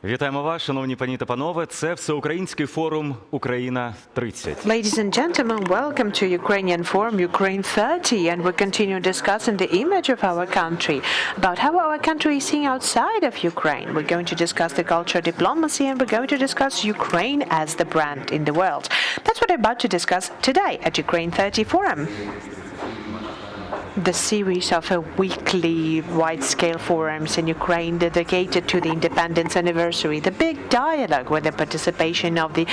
Вітаємо вас, шановні пані та панове. Це Всеукраїнський форум Україна 30. Ladies and gentlemen, welcome to Ukrainian Forum Ukraine 30, and we continue discussing the image of our country, about how our country is seen outside of Ukraine. We're going to discuss the culture diplomacy, and we're going to discuss Ukraine as the brand in the world. That's what I'm about to discuss today at Ukraine 30 Forum. The series of weekly wide-scale forums in Ukraine dedicated to the independence anniversary, the big dialogue with the participation of the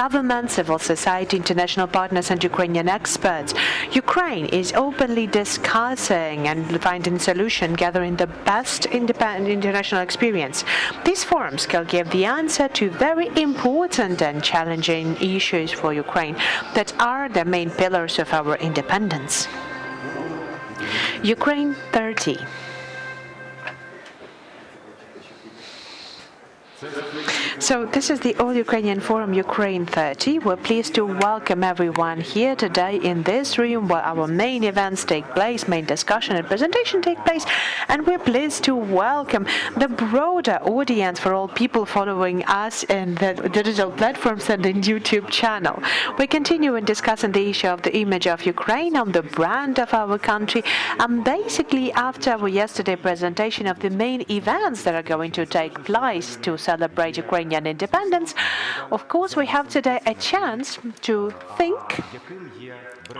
government, civil society, international partners and Ukrainian experts. Ukraine is openly discussing and finding solution, gathering the best independent international experience. These forums can give the answer to very important and challenging issues for Ukraine that are the main pillars of our independence. Ukraine 30. So this is the All-Ukrainian Forum Ukraine 30. We're pleased to welcome everyone here today in this room where our main events take place, main discussion and presentation take place, and we're pleased to welcome the broader audience for all people following us in the digital platforms and in YouTube channel. We continue in discussing the issue of the image of Ukraine on the brand of our country, and basically after our yesterday presentation of the main events that are going to take place to celebrate Ukrainian independence, of course we have today a chance to think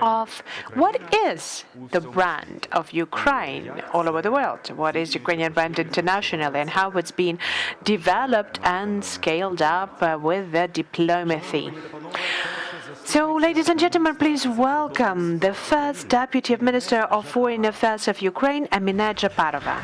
of what is the brand of Ukraine all over the world, what is Ukrainian brand internationally, and how it's been developed and scaled up with the diplomacy. So, ladies and gentlemen, please welcome the first Deputy Minister of Foreign Affairs of Ukraine, Amina Japarova.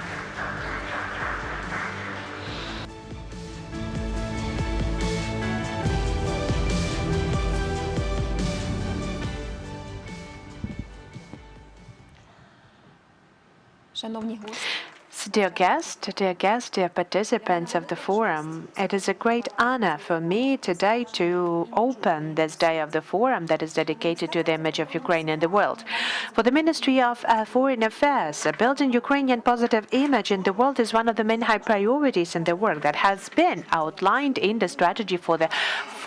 Dear guests, dear participants of the forum, it is a great honor for me today to open this day of the forum that is dedicated to the image of Ukraine in the world. For the Ministry of Foreign Affairs, building Ukrainian positive image in the world is one of the main high priorities in the work that has been outlined in the strategy for the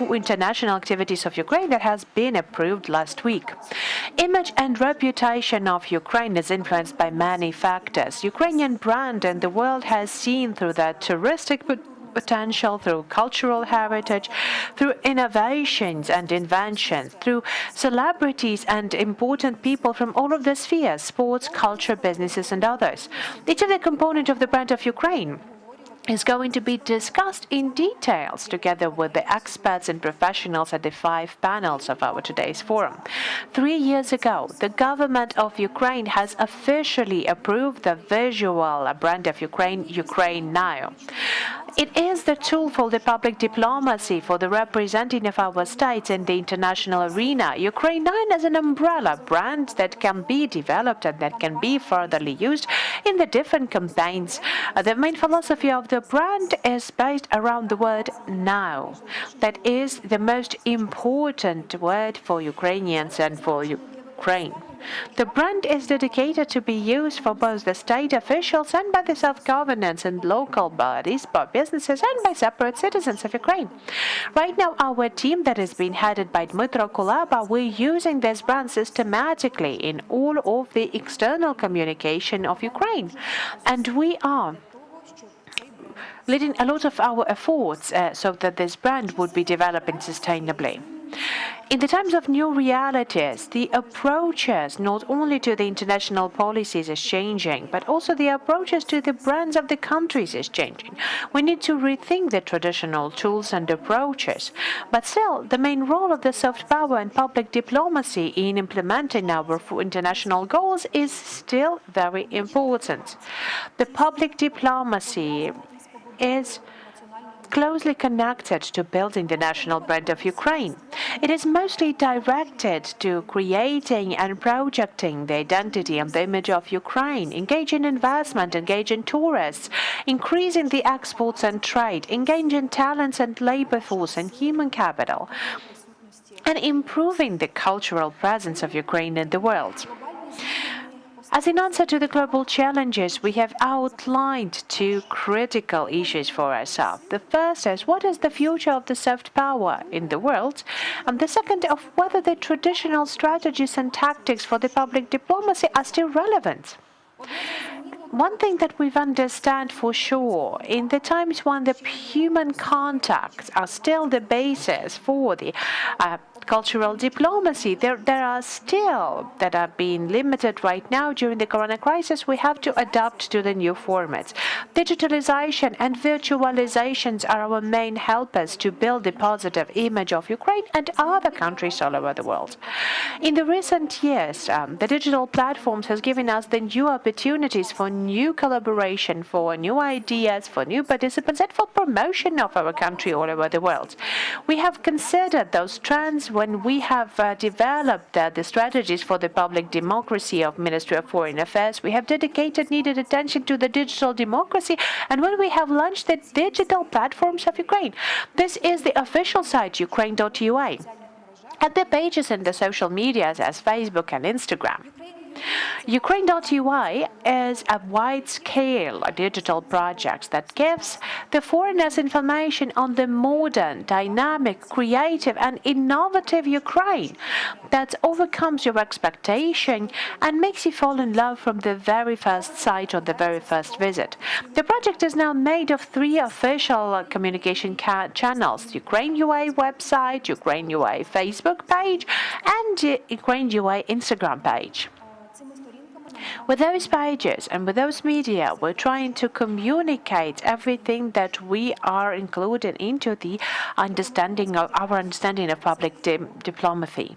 international activities of Ukraine that has been approved last week. Image and reputation of Ukraine is influenced by many factors. Ukrainian brand in the world has seen through that touristic potential, through cultural heritage, through innovations and inventions, through celebrities and important people from all of the spheres, sports, culture, businesses and others. Each of the components of the brand of Ukraine is going to be discussed in details together with the experts and professionals at the 5 panels of our today's forum. 3 years ago, the government of Ukraine has officially approved the visual brand of Ukraine, Ukraine Now. It is the tool for the public diplomacy, for the representing of our states in the international arena. Ukraine 9 is an umbrella brand that can be developed and that can be furtherly used in the different campaigns. The main philosophy of the brand is based around the word now. That is the most important word for Ukrainians and for Ukraine. The brand is dedicated to be used for both the state officials and by the self-governance and local bodies, by businesses and by separate citizens of Ukraine. Right now, our team that is being headed by Dmytro Kuleba, we're using this brand systematically in all of the external communication of Ukraine. And we are leading a lot of our efforts so that this brand would be developing sustainably. In the times of new realities, the approaches not only to the international policies is changing, but also the approaches to the brands of the countries is changing. We need to rethink the traditional tools and approaches. But still, the main role of the soft power and public diplomacy in implementing our international goals is still very important. The public diplomacy is closely connected to building the national brand of Ukraine. It is mostly directed to creating and projecting the identity and the image of Ukraine, engaging investment, engaging tourists, increasing the exports and trade, engaging talents and labor force and human capital, and improving the cultural presence of Ukraine in the world. As an answer to the global challenges, we have outlined two critical issues for ourselves. The first is what is the future of the soft power in the world, and the second of whether the traditional strategies and tactics for the public diplomacy are still relevant. One thing that we understand for sure, in the times when the human contacts are still the basis for the cultural diplomacy, there are still that are being limited right now during the corona crisis. We have to adapt to the new formats. Digitalization and virtualizations are our main helpers to build a positive image of Ukraine and other countries all over the world. In the recent years, the digital platforms has given us the new opportunities for new collaboration, for new ideas, for new participants, and for promotion of our country all over the world. We have considered those trends when we have developed the strategies for the public democracy of Ministry of Foreign Affairs. We have dedicated needed attention to the digital democracy, and when we have launched the digital platforms of Ukraine. This is the official site, Ukraine.ua, and the pages in the social medias as Facebook and Instagram. Ukraine.ua is a wide-scale digital project that gives the foreigners information on the modern, dynamic, creative and innovative Ukraine that overcomes your expectation and makes you fall in love from the very first sight or the very first visit. The project is now made of 3 official communication channels: Ukraine.ua website, Ukraine.ua Facebook page and Ukraine.ua Instagram page. With those pages and with those media, we're trying to communicate everything that we are including into the understanding of our understanding of public diplomacy.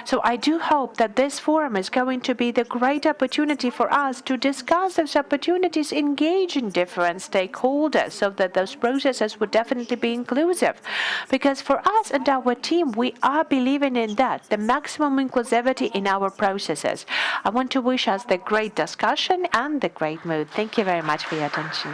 So I do hope that this forum is going to be the great opportunity for us to discuss those opportunities, engaging different stakeholders so that those processes would definitely be inclusive. Because for us and our team, we are believing in that, the maximum inclusivity in our processes. I want to wish us the great discussion and the great mood. Thank you very much for your attention.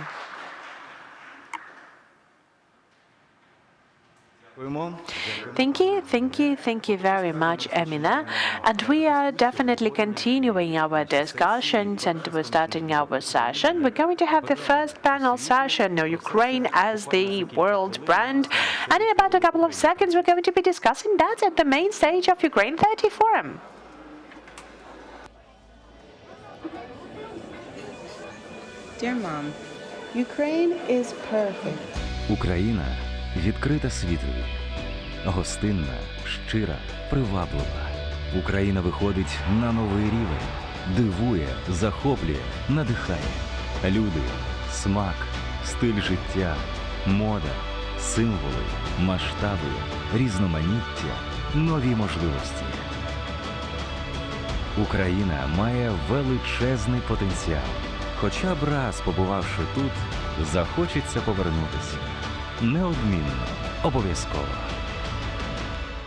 Thank you very much, Emina. And we are definitely continuing our discussions and we're starting our session. We're going to have the first panel session, Ukraine as the world brand. And in about a couple of seconds, we're going to be discussing that at the main stage of Ukraine 30 Forum. Dear Mom, Ukraine is perfect. Україна відкрита світові, гостинна, щира, приваблива. Україна виходить на новий рівень, дивує, захоплює, надихає. Люди, смак, стиль життя, мода, символи, масштаби, різноманіття, нові можливості. Україна має величезний потенціал. Хоча б раз побувавши тут, захочеться повернутися. Неодмінно, обов'язково.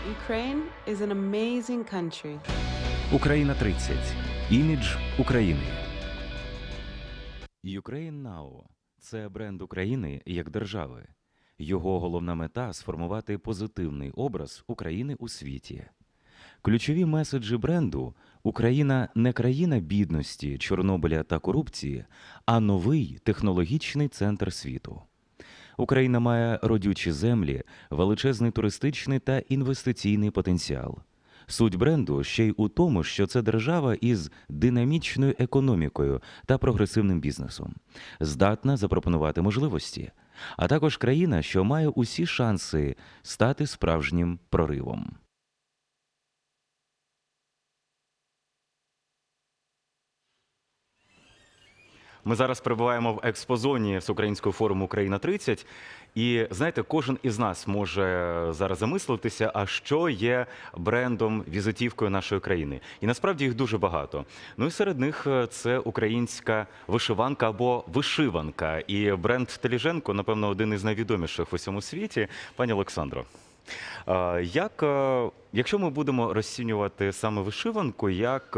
Ukraine is an amazing country. Україна 30. Імідж України. Ukraine Now – це бренд України як держави. Його головна мета – сформувати позитивний образ України у світі. Ключові меседжі бренду – Україна не країна бідності, Чорнобиля та корупції, а новий технологічний центр світу. Україна має родючі землі, величезний туристичний та інвестиційний потенціал. Суть бренду ще й у тому, що це держава із динамічною економікою та прогресивним бізнесом, здатна запропонувати можливості, а також країна, що має усі шанси стати справжнім проривом. Ми зараз перебуваємо в експозоні Всеукраїнського форуму «Україна 30». І, знаєте, кожен із нас може зараз замислитися, а що є брендом, візитівкою нашої країни. І насправді їх дуже багато. Ну і серед них це українська вишиванка або вишиванка. І бренд Теліженко, напевно, один із найвідоміших в усьому світі. Пані Олександро, якщо ми будемо розцінювати саме вишиванку як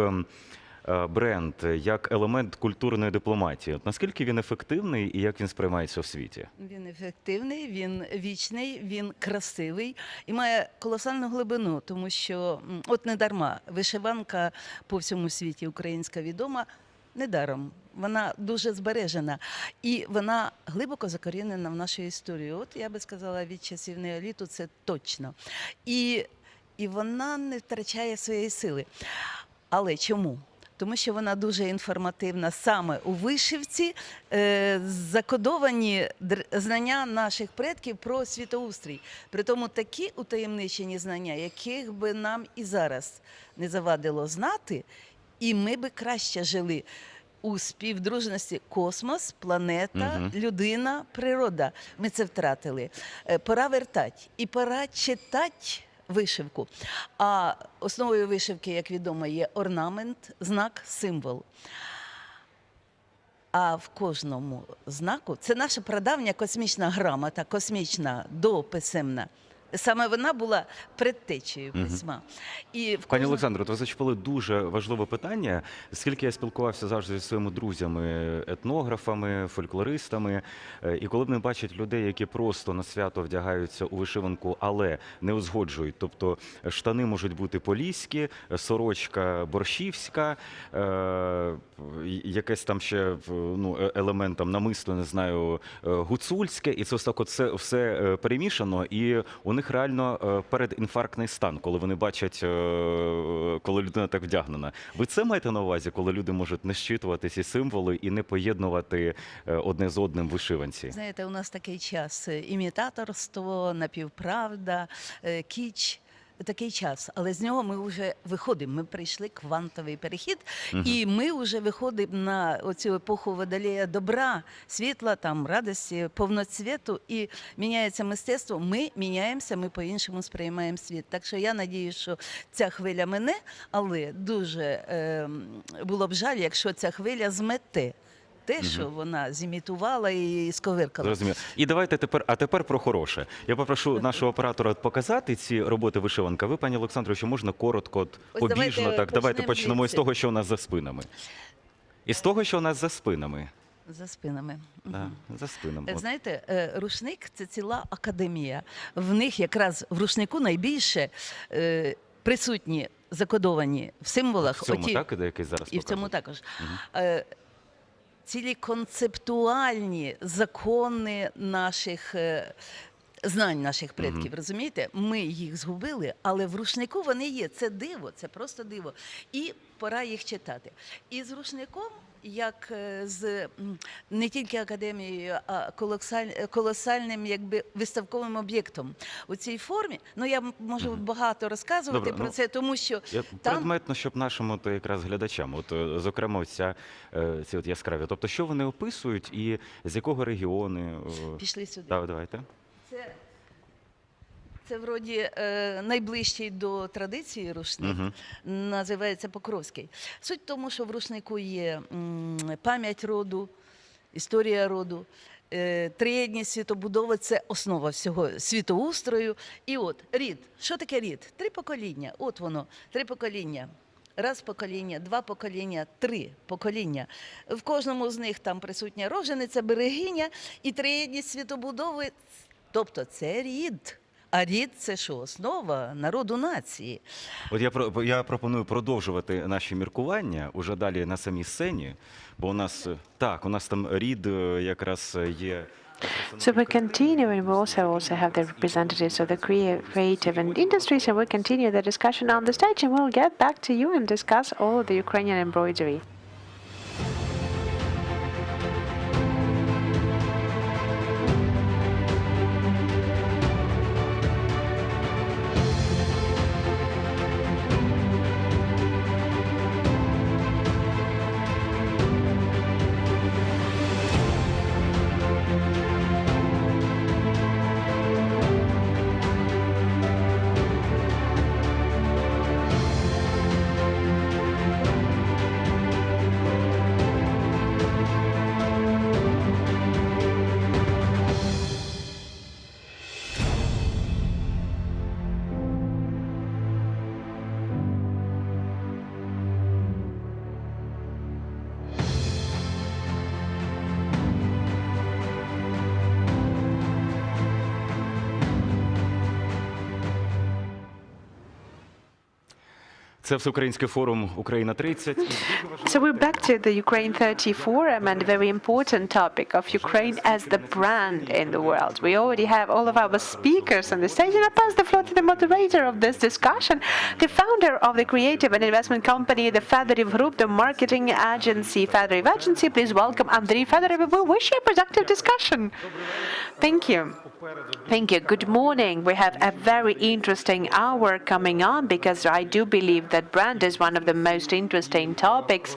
бренд, як елемент культурної дипломатії, наскільки він ефективний і як він сприймається в світі? Він ефективний, він вічний, він красивий і має колосальну глибину, тому що, от не дарма, вишиванка по всьому світі українська відома, недаром. Вона дуже збережена і вона глибоко закорінена в нашу історію. От я би сказала, від часів неоліту це точно. І вона не втрачає своєї сили. Але чому? Тому що вона дуже інформативна. Саме у вишивці закодовані знання наших предків про світоустрій. Притому такі утаємничені знання, яких би нам і зараз не завадило знати, і ми би краще жили у співдружності космос, планета, людина, природа. Ми це втратили. Пора вертати і пора читати вишивку. А основою вишивки, як відомо, є орнамент, знак, символ. А в кожному знаку це наша прадавня космічна грамота, космічна, дописемна. Саме вона була предтечею письма. І Пані Олександро, ви зачепили дуже важливе питання. Скільки я спілкувався завжди зі своїми друзями, етнографами, фольклористами, і коли вони бачать людей, які просто на свято вдягаються у вишиванку, але не узгоджують, тобто штани можуть бути поліські, сорочка борщівська, якесь там ще елемент там намисто, не знаю, гуцульське, і це ось так все перемішано, і у них реально передінфарктний стан, коли вони бачать, коли людина так вдягнена. Ви це маєте на увазі, коли люди можуть не щитувати ці символи і не поєднувати одне з одним вишиванці? Знаєте, у нас такий час імітаторство, напівправда, кіч. Такий час, але з нього ми вже виходимо. Ми прийшли квантовий перехід, і ми вже виходимо на оцю епоху водолея добра, світла, там, радості, повноцвіту, і міняється мистецтво. Ми міняємося, ми по-іншому сприймаємо світ. Так що я надіюсь, що ця хвиля мине, але дуже було б жаль, якщо ця хвиля змете те, що вона зімітувала і сковиркала. Зрозуміло. І давайте тепер про хороше. Я попрошу нашого оператора показати ці роботи вишиванка. Ви, пані Олександро, що можна коротко, побіжно, так, давайте почнемо із того, що у нас за спинами. Із того, що у нас за спинами. За спинами. Да, за спинами. Знаєте, рушник – це ціла академія. В них якраз в рушнику найбільше присутні, закодовані в символах. В цьому, так, який зараз і в цьому показують? також. Цілі концептуальні закони наших знань наших предків, розумієте? Ми їх згубили, але в рушнику вони є. Це диво, це просто диво. І пора їх читати. І з рушником, як з не тільки академією, а колосальним якби виставковим об'єктом у цій формі. Ну, я можу багато розказувати про це, тому що там... Предметно, щоб нашим якраз глядачам, зокрема, ці яскраві. Тобто, що вони описують і з якого регіону? Пішли сюди. Давайте. Це вроді найближчий до традиції рушник, називається Покровський. Суть в тому, що в рушнику є пам'ять роду, історія роду, триєдність світобудови – це основа всього світоустрою. І от рід. Що таке рід? 3 покоління. От воно, 3 покоління. Раз покоління, 2 покоління, 3 покоління. В кожному з них там присутня рожениця, берегиня і триєдність світобудови. Тобто це рід. А рід – це що? Основа народу нації. От я пропоную продовжувати наші міркування уже далі на самій сцені, бо у нас там рід якраз є. So we continue, and we also have the representatives of the creative and industries, and we'll continue the discussion on the stage, and we'll get back to you and discuss all of the Ukrainian embroidery. Це Всеукраїнський форум Україна 30. So we're back to the Ukraine 30 forum and a very important topic of Ukraine as the brand in the world. We already have all of our speakers on the stage, and I pass the floor to the moderator of this discussion, the founder of the creative and investment company, the Fedoriv Group, the marketing agency, Fedoriv Agency. Please welcome Andriy Fedoriv. We wish you a productive discussion. Thank you. Thank you. Good morning. We have a very interesting hour coming on because I do believe that brand is one of the most interesting topics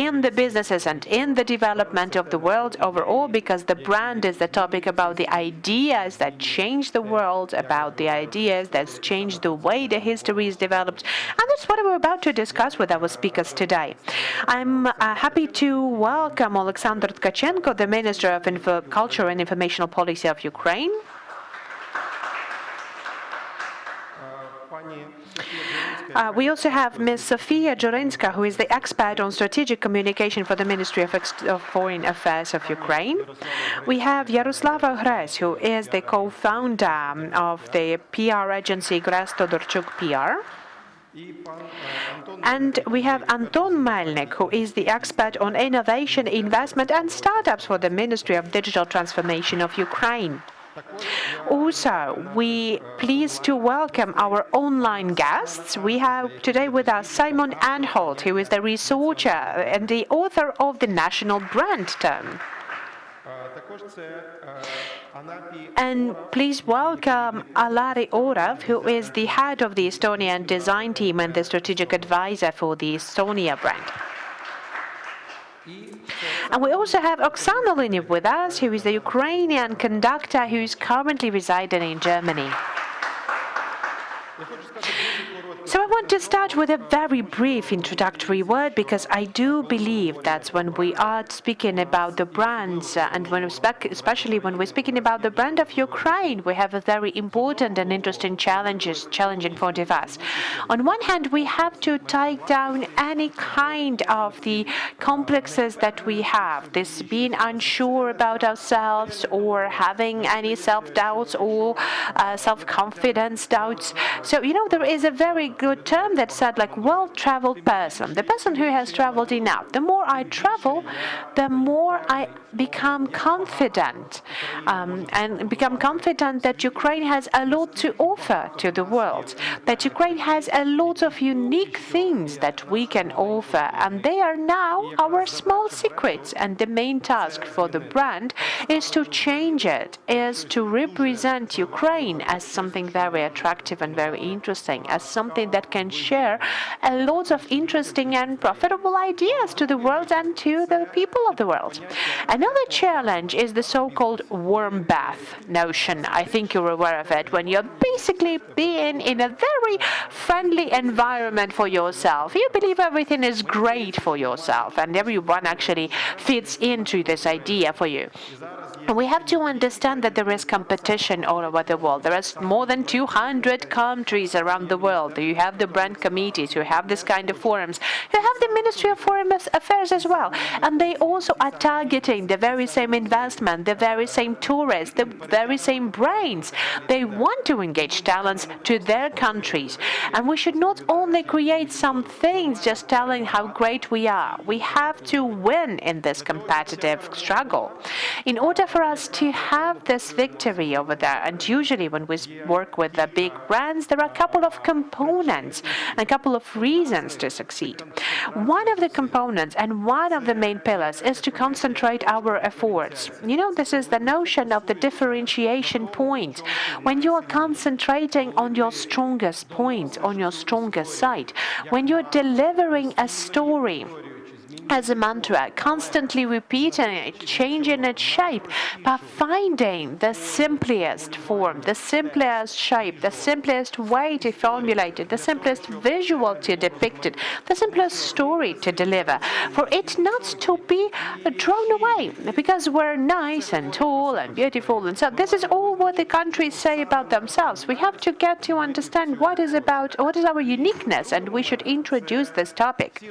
in the businesses and in the development of the world overall, because the brand is the topic about the ideas that change the world, about the ideas that change the way the history is developed. And that's what we're about to discuss with our speakers today. I'm happy to welcome Alexander Tkachenko, the Minister of Culture and Informational Policy of Ukraine. We also have Ms. Sofia Jorinska, who is the expert on strategic communication for the Ministry of Foreign Affairs of Ukraine. We have Yaroslava Gres, who is the co-founder of the PR agency Gres Todorchuk PR. And we have Anton Melnik, who is the expert on innovation, investment and startups for the Ministry of Digital Transformation of Ukraine. Also, we pleased to welcome our online guests. We have today with us Simon Anholt, who is the researcher and the author of the national brand term. And please welcome Alari Orav, who is the head of the Estonian design team and the strategic advisor for the Estonia brand. And we also have Oksana Linev with us, who is the Ukrainian conductor who is currently residing in Germany. So I want to start with a very brief introductory word, because I do believe that when we are speaking about the brands, and especially when we're speaking about the brand of Ukraine, we have a very important and interesting challenge in front of us. On one hand, we have to take down any kind of the complexes that we have, this being unsure about ourselves or having any self-doubts or self-confidence doubts. So, there is a very good term that said, like, well-traveled person, the person who has traveled enough. The more I travel, the more I become confident, and become confident that Ukraine has a lot to offer to the world, that Ukraine has a lot of unique things that we can offer, and they are now our small secrets. And the main task for the brand is to change it, is to represent Ukraine as something very attractive and very interesting, as something that can share a lot of interesting and profitable ideas to the world and to the people of the world. Another challenge is the so-called warm bath notion. I think you're aware of it, when you're basically being in a very friendly environment for yourself. You believe everything is great for yourself, and everyone actually fits into this idea for you. We have to understand that there is competition all over the world. There are more than 200 countries around the world. You have the brand committees, you have this kind of forums, you have the Ministry of Foreign Affairs as well. And they also are targeting the very same investment, the very same tourists, the very same brains. They want to engage talents to their countries. And we should not only create some things just telling how great we are. We have to win in this competitive struggle. In order for us to have this victory over there, and usually when we work with the big brands, there are a couple of components, a couple of reasons to succeed. One of the components and one of the main pillars is to concentrate our efforts. This is the notion of the differentiation point. When you are concentrating on your strongest point, on your strongest side, when you're delivering a story as a mantra, constantly repeating it, changing its shape, but finding the simplest form, the simplest shape, the simplest way to formulate it, the simplest visual to depict it, the simplest story to deliver, for it not to be thrown away because we're nice and tall and beautiful. And so this is all what the countries say about themselves. We have to get to understand what is our uniqueness, and we should introduce this topic.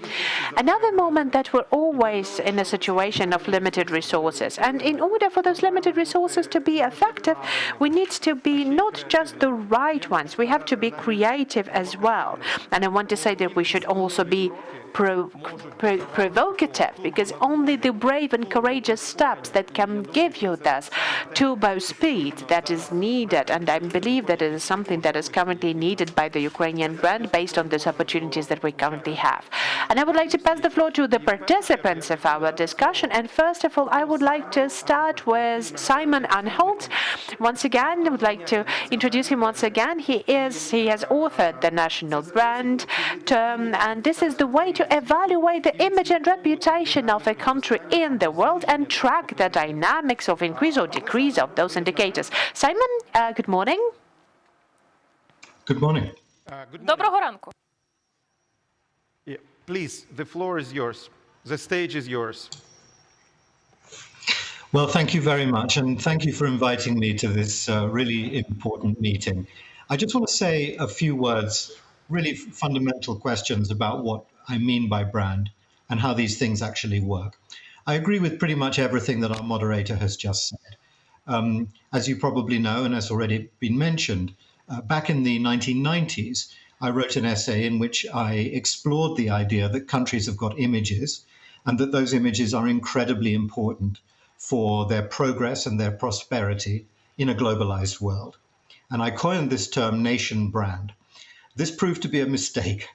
Another moment that that we're always in a situation of limited resources. And in order for those limited resources to be effective, we need to be not just the right ones, we have to be creative as well. And I want to say that we should also be provocative, because only the brave and courageous steps that can give you this turbo speed that is needed, and I believe that it is something that is currently needed by the Ukrainian brand based on those opportunities that we currently have. And I would like to pass the floor to the participants of our discussion. And first of all, I would like to start with Simon Anholt. Once again, I would like to introduce him once again. He has authored the national brand term, and this is the way to evaluate the image and reputation of a country in the world and track the dynamics of increase or decrease of those indicators. Simon, good morning. Good morning. Доброго ранку. Yeah, please, the floor is yours. The stage is yours. Well, thank you very much, and thank you for inviting me to this really important meeting. I just want to say a few words, really fundamental questions about what I mean by brand and how these things actually work. I agree with pretty much everything that our moderator has just said. As you probably know, and has already been mentioned, back in the 1990s, I wrote an essay in which I explored the idea that countries have got images and that those images are incredibly important for their progress and their prosperity in a globalized world. And I coined this term nation brand. This proved to be a mistake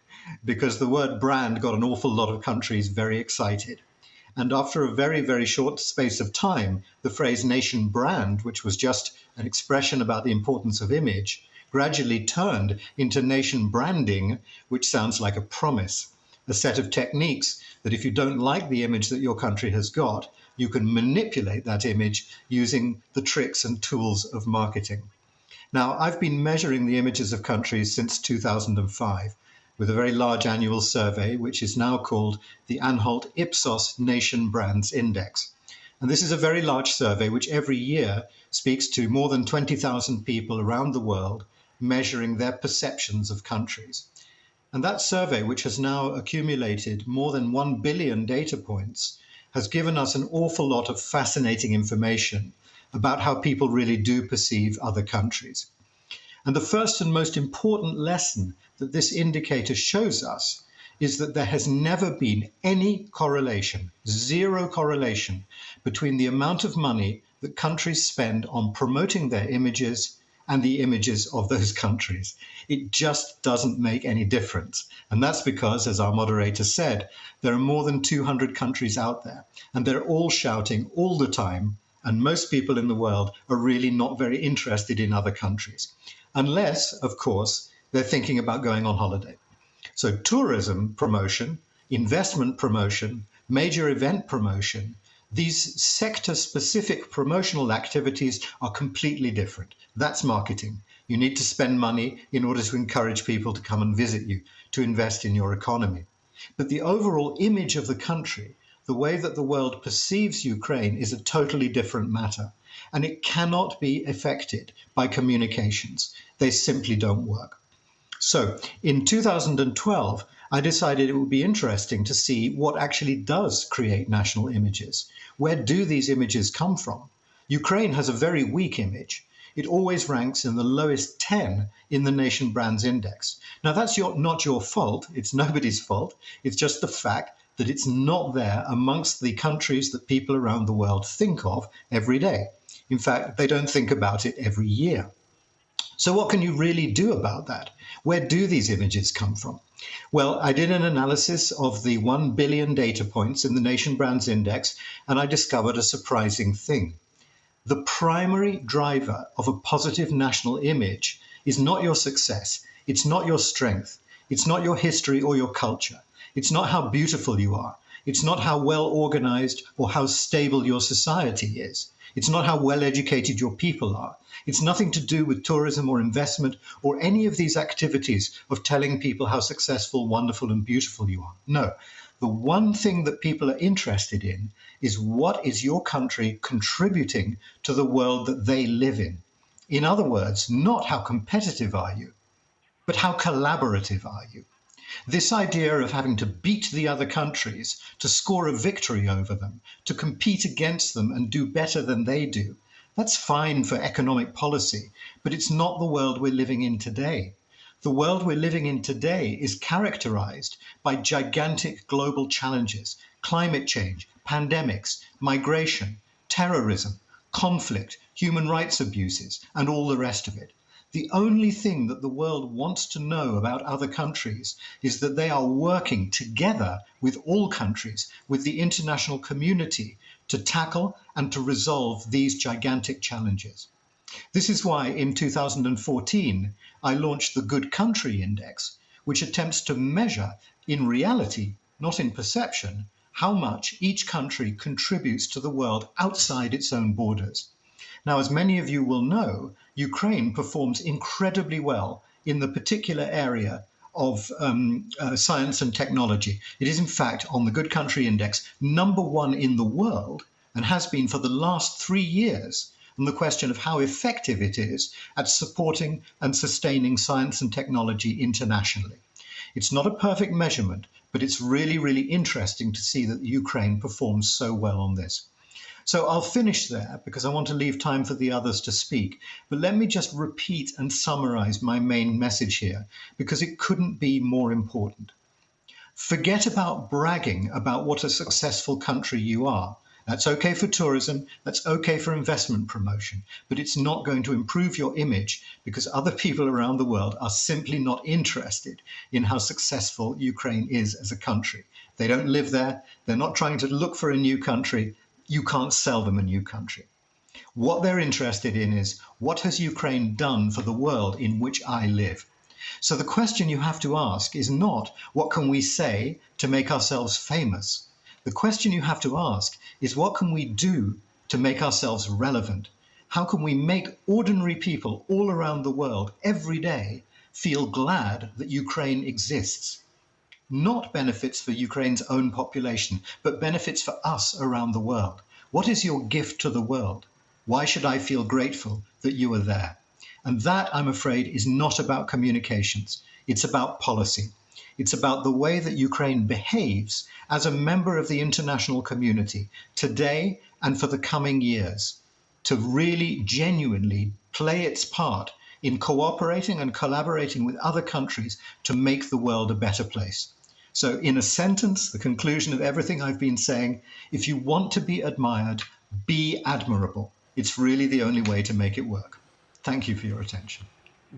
because the word brand got an awful lot of countries very excited. And after a very, very short space of time, the phrase nation brand, which was just an expression about the importance of image, gradually turned into nation branding, which sounds like a promise, a set of techniques that if you don't like the image that your country has got, you can manipulate that image using the tricks and tools of marketing. Now, I've been measuring the images of countries since 2005 with a very large annual survey, which is now called the Anholt Ipsos Nation Brands Index. And this is a very large survey which every year speaks to more than 20,000 people around the world, measuring their perceptions of countries. And that survey, which has now accumulated more than 1 billion data points, has given us an awful lot of fascinating information about how people really do perceive other countries. And the first and most important lesson that this indicator shows us is that there has never been any correlation, zero correlation, between the amount of money that countries spend on promoting their images and the images of those countries. It just doesn't make any difference. And that's because, as our moderator said, there are more than 200 countries out there, and they're all shouting all the time, and most people in the world are really not very interested in other countries, unless, of course, they're thinking about going on holiday. So tourism promotion, investment promotion, major event promotion, these sector-specific promotional activities are completely different. That's marketing. You need to spend money in order to encourage people to come and visit you, to invest in your economy. But the overall image of the country, the way that the world perceives Ukraine, is a totally different matter. And it cannot be affected by communications. They simply don't work. So in 2012, I decided it would be interesting to see what actually does create national images. Where do these images come from? Ukraine has a very weak image. It always ranks in the lowest 10 in the Nation Brands Index. Now, that's not your fault. It's nobody's fault. It's just the fact that it's not there amongst the countries that people around the world think of every day. In fact, they don't think about it every year. So what can you really do about that? Where do these images come from? Well, I did an analysis of the 1 billion data points in the Nation Brands Index, and I discovered a surprising thing. The primary driver of a positive national image is not your success. It's not your strength. It's not your history or your culture. It's not how beautiful you are. It's not how well organized or how stable your society is. It's not how well educated your people are. It's nothing to do with tourism or investment or any of these activities of telling people how successful, wonderful, and beautiful you are. No, the one thing that people are interested in is what is your country contributing to the world that they live in. In other words, not how competitive are you, but how collaborative are you. This idea of having to beat the other countries, to score a victory over them, to compete against them and do better than they do, that's fine for economic policy, but it's not the world we're living in today. The world we're living in today is characterized by gigantic global challenges: climate change, pandemics, migration, terrorism, conflict, human rights abuses, and all the rest of it. The only thing that the world wants to know about other countries is that they are working together with all countries, with the international community, to tackle and to resolve these gigantic challenges. This is why in 2014, I launched the Good Country Index, which attempts to measure in reality, not in perception, how much each country contributes to the world outside its own borders. Now, as many of you will know, Ukraine performs incredibly well in the particular area of science and technology. It is, in fact, on the Good Country Index, #1 in the world, and has been for the last 3 years, on the question of how effective it is at supporting and sustaining science and technology internationally. It's not a perfect measurement, but it's really, really interesting to see that Ukraine performs so well on this. So I'll finish there because I want to leave time for the others to speak. But let me just repeat and summarize my main message here, because it couldn't be more important. Forget about bragging about what a successful country you are. That's okay for tourism, that's okay for investment promotion, but it's not going to improve your image because other people around the world are simply not interested in how successful Ukraine is as a country. They don't live there, they're not trying to look for a new country. You can't sell them a new country. What they're interested in is, what has Ukraine done for the world in which I live? So the question you have to ask is not, what can we say to make ourselves famous? The question you have to ask is, what can we do to make ourselves relevant? How can we make ordinary people all around the world every day feel glad that Ukraine exists? Not benefits for Ukraine's own population, but benefits for us around the world. What is your gift to the world? Why should I feel grateful that you are there? And that, I'm afraid, is not about communications. It's about policy. It's about the way that Ukraine behaves as a member of the international community today and for the coming years, to really genuinely play its part in cooperating and collaborating with other countries to make the world a better place. So in a sentence, the conclusion of everything I've been saying, if you want to be admired, be admirable. It's really the only way to make it work. Thank you for your attention.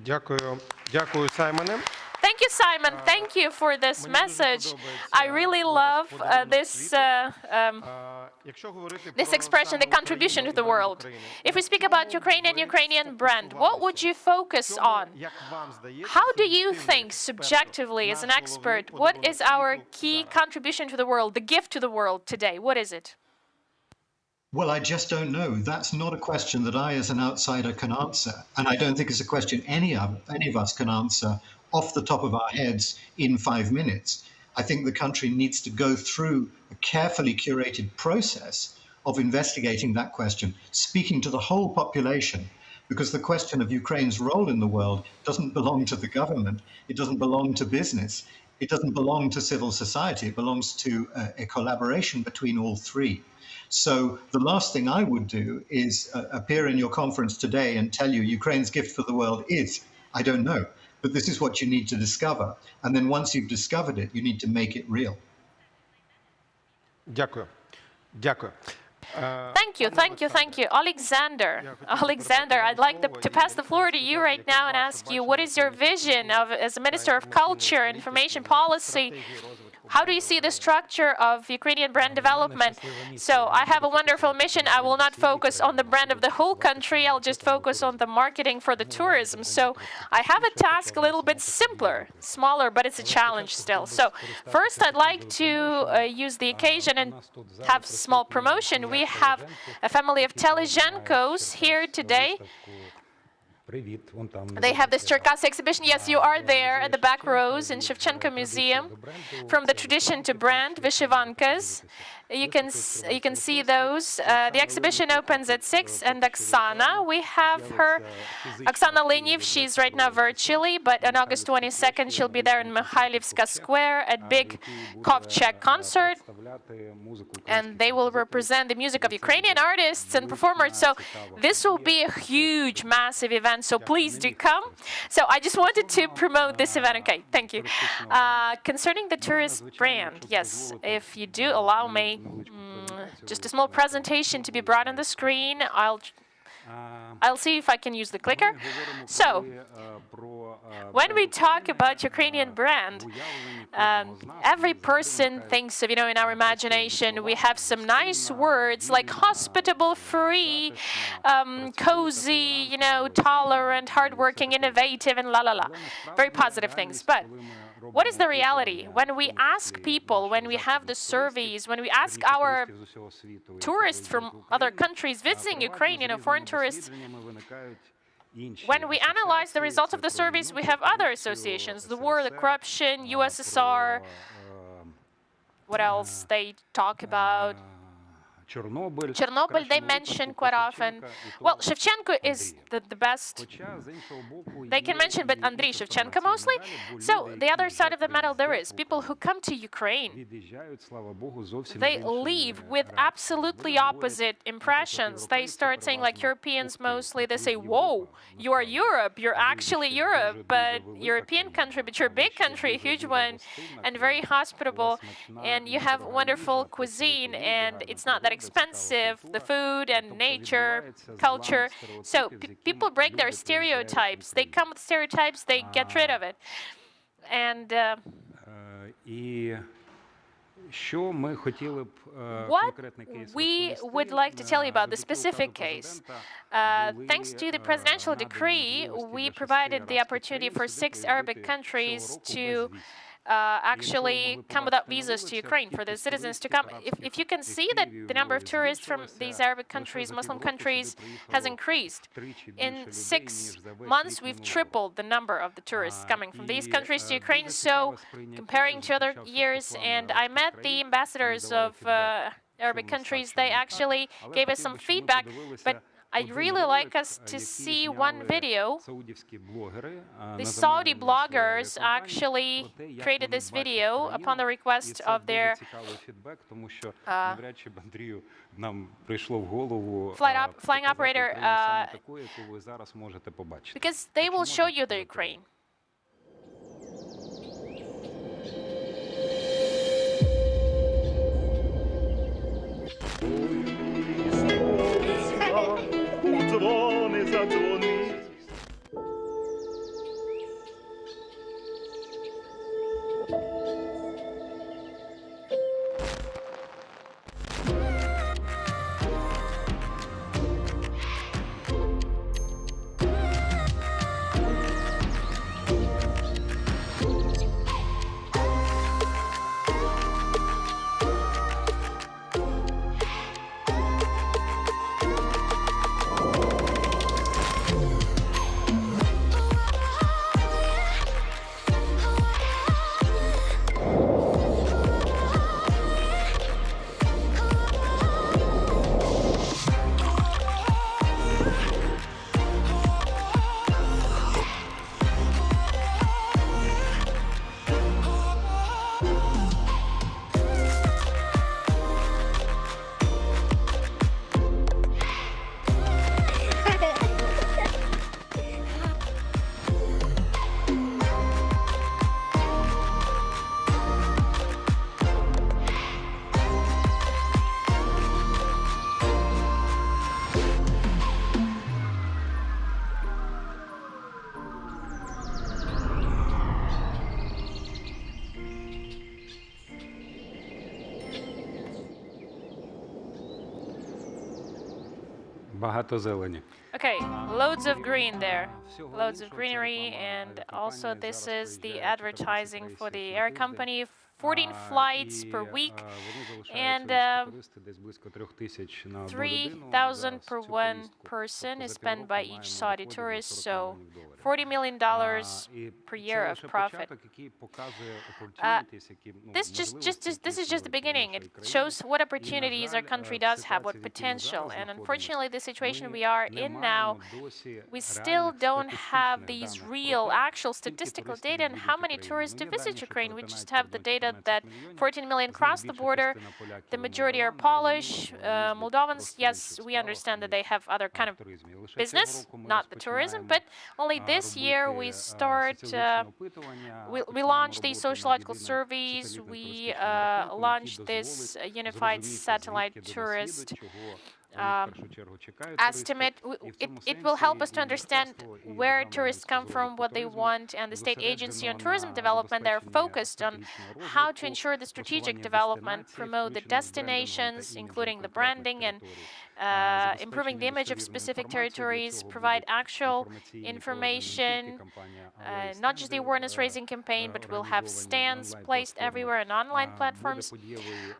Дякую. Дякую, Саймоне. Thank you, Simon. Thank you for this message. I really love this expression, the contribution to the world. If we speak about Ukrainian brand, what would you focus on? How do you think, subjectively, as an expert, what is our key contribution to the world, the gift to the world today? What is it? Well, I just don't know. That's not a question that I, as an outsider, can answer. And I don't think it's a question any of us can answer off the top of our heads in 5 minutes. I think the country needs to go through a carefully curated process of investigating that question, speaking to the whole population, because the question of Ukraine's role in the world doesn't belong to the government, it doesn't belong to business, it doesn't belong to civil society, it belongs to a collaboration between all three. So the last thing I would do is appear in your conference today and tell you Ukraine's gift for the world is, I don't know. But this is what you need to discover. And then once you've discovered it, you need to make it real. Дякую. Дякую. Thank you. Alexander, I'd like to pass the floor to you right now and ask you, what is your vision as a Minister of Culture, Information Policy? How do you see the structure of Ukrainian brand development? So I have a wonderful mission. I will not focus on the brand of the whole country. I'll just focus on the marketing for the tourism. So I have a task a little bit simpler, smaller, but it's a challenge still. So first, I'd like to use the occasion and have a small promotion. We have a family of Telezhenkos here today. They have this Cherkasy exhibition. Yes, you are there at the back rows in Shevchenko Museum. From the tradition to brand, Vyshyvankas. you can see those. The exhibition opens at 6, and Oksana, we have her, Oksana Leniev, she's right now virtually, but on August 22nd, she'll be there in Mikhailivska Square at big Kovчег concert, and they will represent the music of Ukrainian artists and performers. So this will be a huge, massive event, so please do come. So I just wanted to promote this event. Okay, thank you. Concerning the tourist brand, yes, if you do allow me, just a small presentation to be brought on the screen. I'll see if I can use the clicker. So, when we talk about Ukrainian brand, every person thinks of, in our imagination, we have some nice words like hospitable, free, cozy, tolerant, hardworking, innovative, and la la la. Very positive things. But what is the reality? When we ask people, when we have the surveys, when we ask our tourists from other countries visiting Ukraine, foreign tourists, when we analyze the results of the surveys, we have other associations, the war, the corruption, USSR, what else they talk about? Chernobyl, they mention quite often. Well, Shevchenko is the best they can mention, but Andriy Shevchenko mostly. So the other side of the medal there is people who come to Ukraine, they leave with absolutely opposite impressions. They start saying, like Europeans mostly, they say, whoa, you are Europe, you're actually Europe, but European country, but you're a big country, a huge one, and very hospitable, and you have wonderful cuisine, and it's not that expensive, the food and nature, culture. So people break their stereotypes. They come with stereotypes, they get rid of it. And what we would like to tell you about the specific case, thanks to the presidential decree, we provided the opportunity for 6 Arabic countries to actually come without visas to Ukraine, for the citizens to come. If you can see that the number of tourists from these Arabic countries, Muslim countries, has increased. In 6 months, we've tripled the number of the tourists coming from these countries to Ukraine. So, comparing to other years, and I met the ambassadors of Arabic countries, they actually gave us some feedback, but I'd really like us to see one video. The Saudi bloggers actually created this video upon the request of their flying operator, because they will show you the Ukraine. Дзвони задзвони. Багато зелені. Okay, loads of green there, loads of greenery, and also this is the advertising for the air company 14 flights per week, and 3,000 per one person is spent by each Saudi tourist, so $40 million per year of profit. This is just the beginning. It shows what opportunities our country does have, what potential. And unfortunately, the situation we are in now, we still don't have these real, actual statistical data on how many tourists do visit Ukraine. We just have the data that 14 million cross the border. The majority are Polish, Moldovans. Yes, we understand that they have other kind of business, not the tourism, but only this year we launched these sociological surveys. We launched this unified satellite tourist estimate. It will help us to understand where tourists come from, what they want, and the State Agency on Tourism Development, they're focused on how to ensure the strategic development, promote the destinations, including the branding and improving the image of specific territories, provide actual information, not just the awareness-raising campaign, but we'll have stands placed everywhere and online platforms.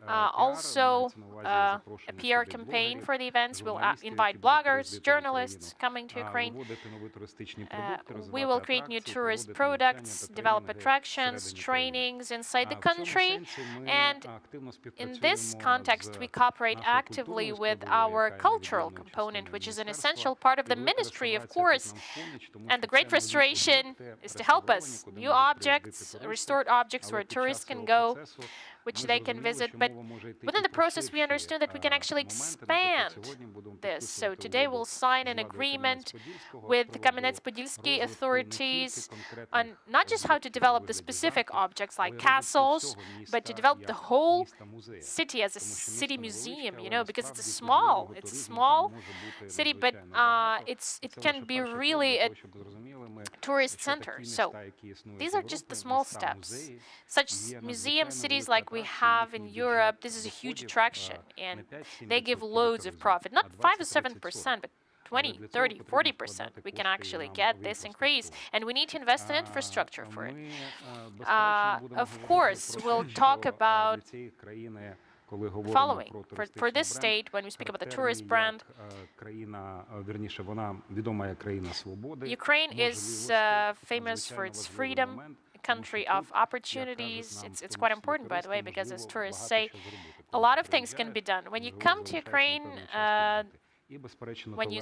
Also, a PR campaign for the events. We'll invite bloggers, journalists coming to Ukraine. We will create new tourist products, develop attractions, trainings inside the country, and in this context, we cooperate actively with our cultural component, which is an essential part of the ministry, of course. And the great restoration is to help us. New objects, restored objects where tourists can go, which they can visit. But within the process, we understood that we can actually expand this. So today we'll sign an agreement with the Kamenets-Podilsky authorities on not just how to develop the specific objects like castles, but to develop the whole city as a city museum, you know, because it's a small city, but it can be really a tourist center. So these are just the small steps. Such museum cities like we have in Europe, this is a huge attraction, and they give loads of profit, not 5 or 7%, but 20, 30, 40%. We can actually get this increase, and we need to invest in infrastructure for it. Of course, we'll talk about following. For this state, when we speak about the tourist brand, Ukraine is famous for its freedom, a country of opportunities. It's quite important, by the way, because as tourists say, a lot of things can be done. When you come to Ukraine, when you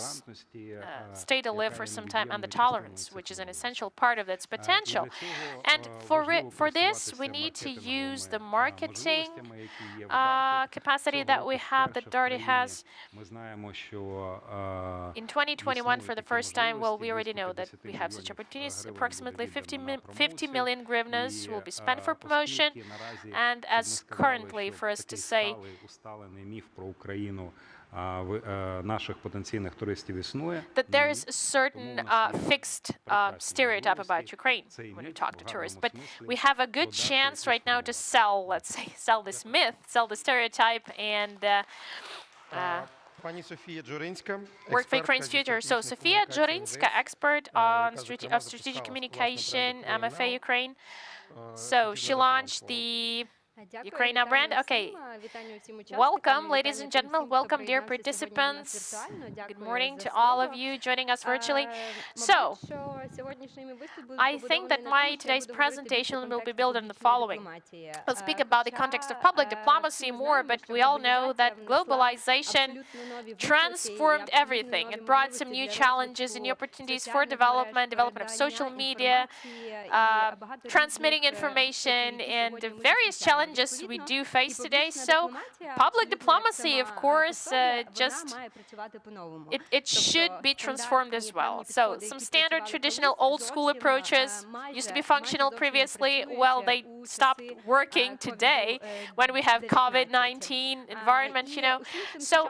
stay to live for some time, and the tolerance, which is an essential part of its potential. And for this, we need to use the marketing capacity that we have, that Darty has. In 2021, for the first time, well, we already know that we have such opportunities. Approximately 50 million hryvnias will be spent for promotion. And as currently, for us to say, that there is a certain fixed stereotype about Ukraine when you talk to tourists. But we have a good chance right now to sell, let's say, sell this myth, sell the stereotype, and work for Ukraine's future. So Sofia Jorinska, expert on strategic communication, MFA Ukraine. So she launched the Ukraine Now brand. Okay. Welcome, ladies and gentlemen. Welcome, dear participants. Good morning to all of you joining us virtually. So, I think that my today's presentation will be built on the following. I'll speak about the context of public diplomacy more, but we all know that globalization transformed everything. It brought some new challenges and new opportunities for development of social media, transmitting information, and various challenges we do face today. So public diplomacy, of course, it should be transformed as well. So some standard traditional old school approaches used to be functional previously. Well, they stopped working today when we have COVID-19 environment, you know. So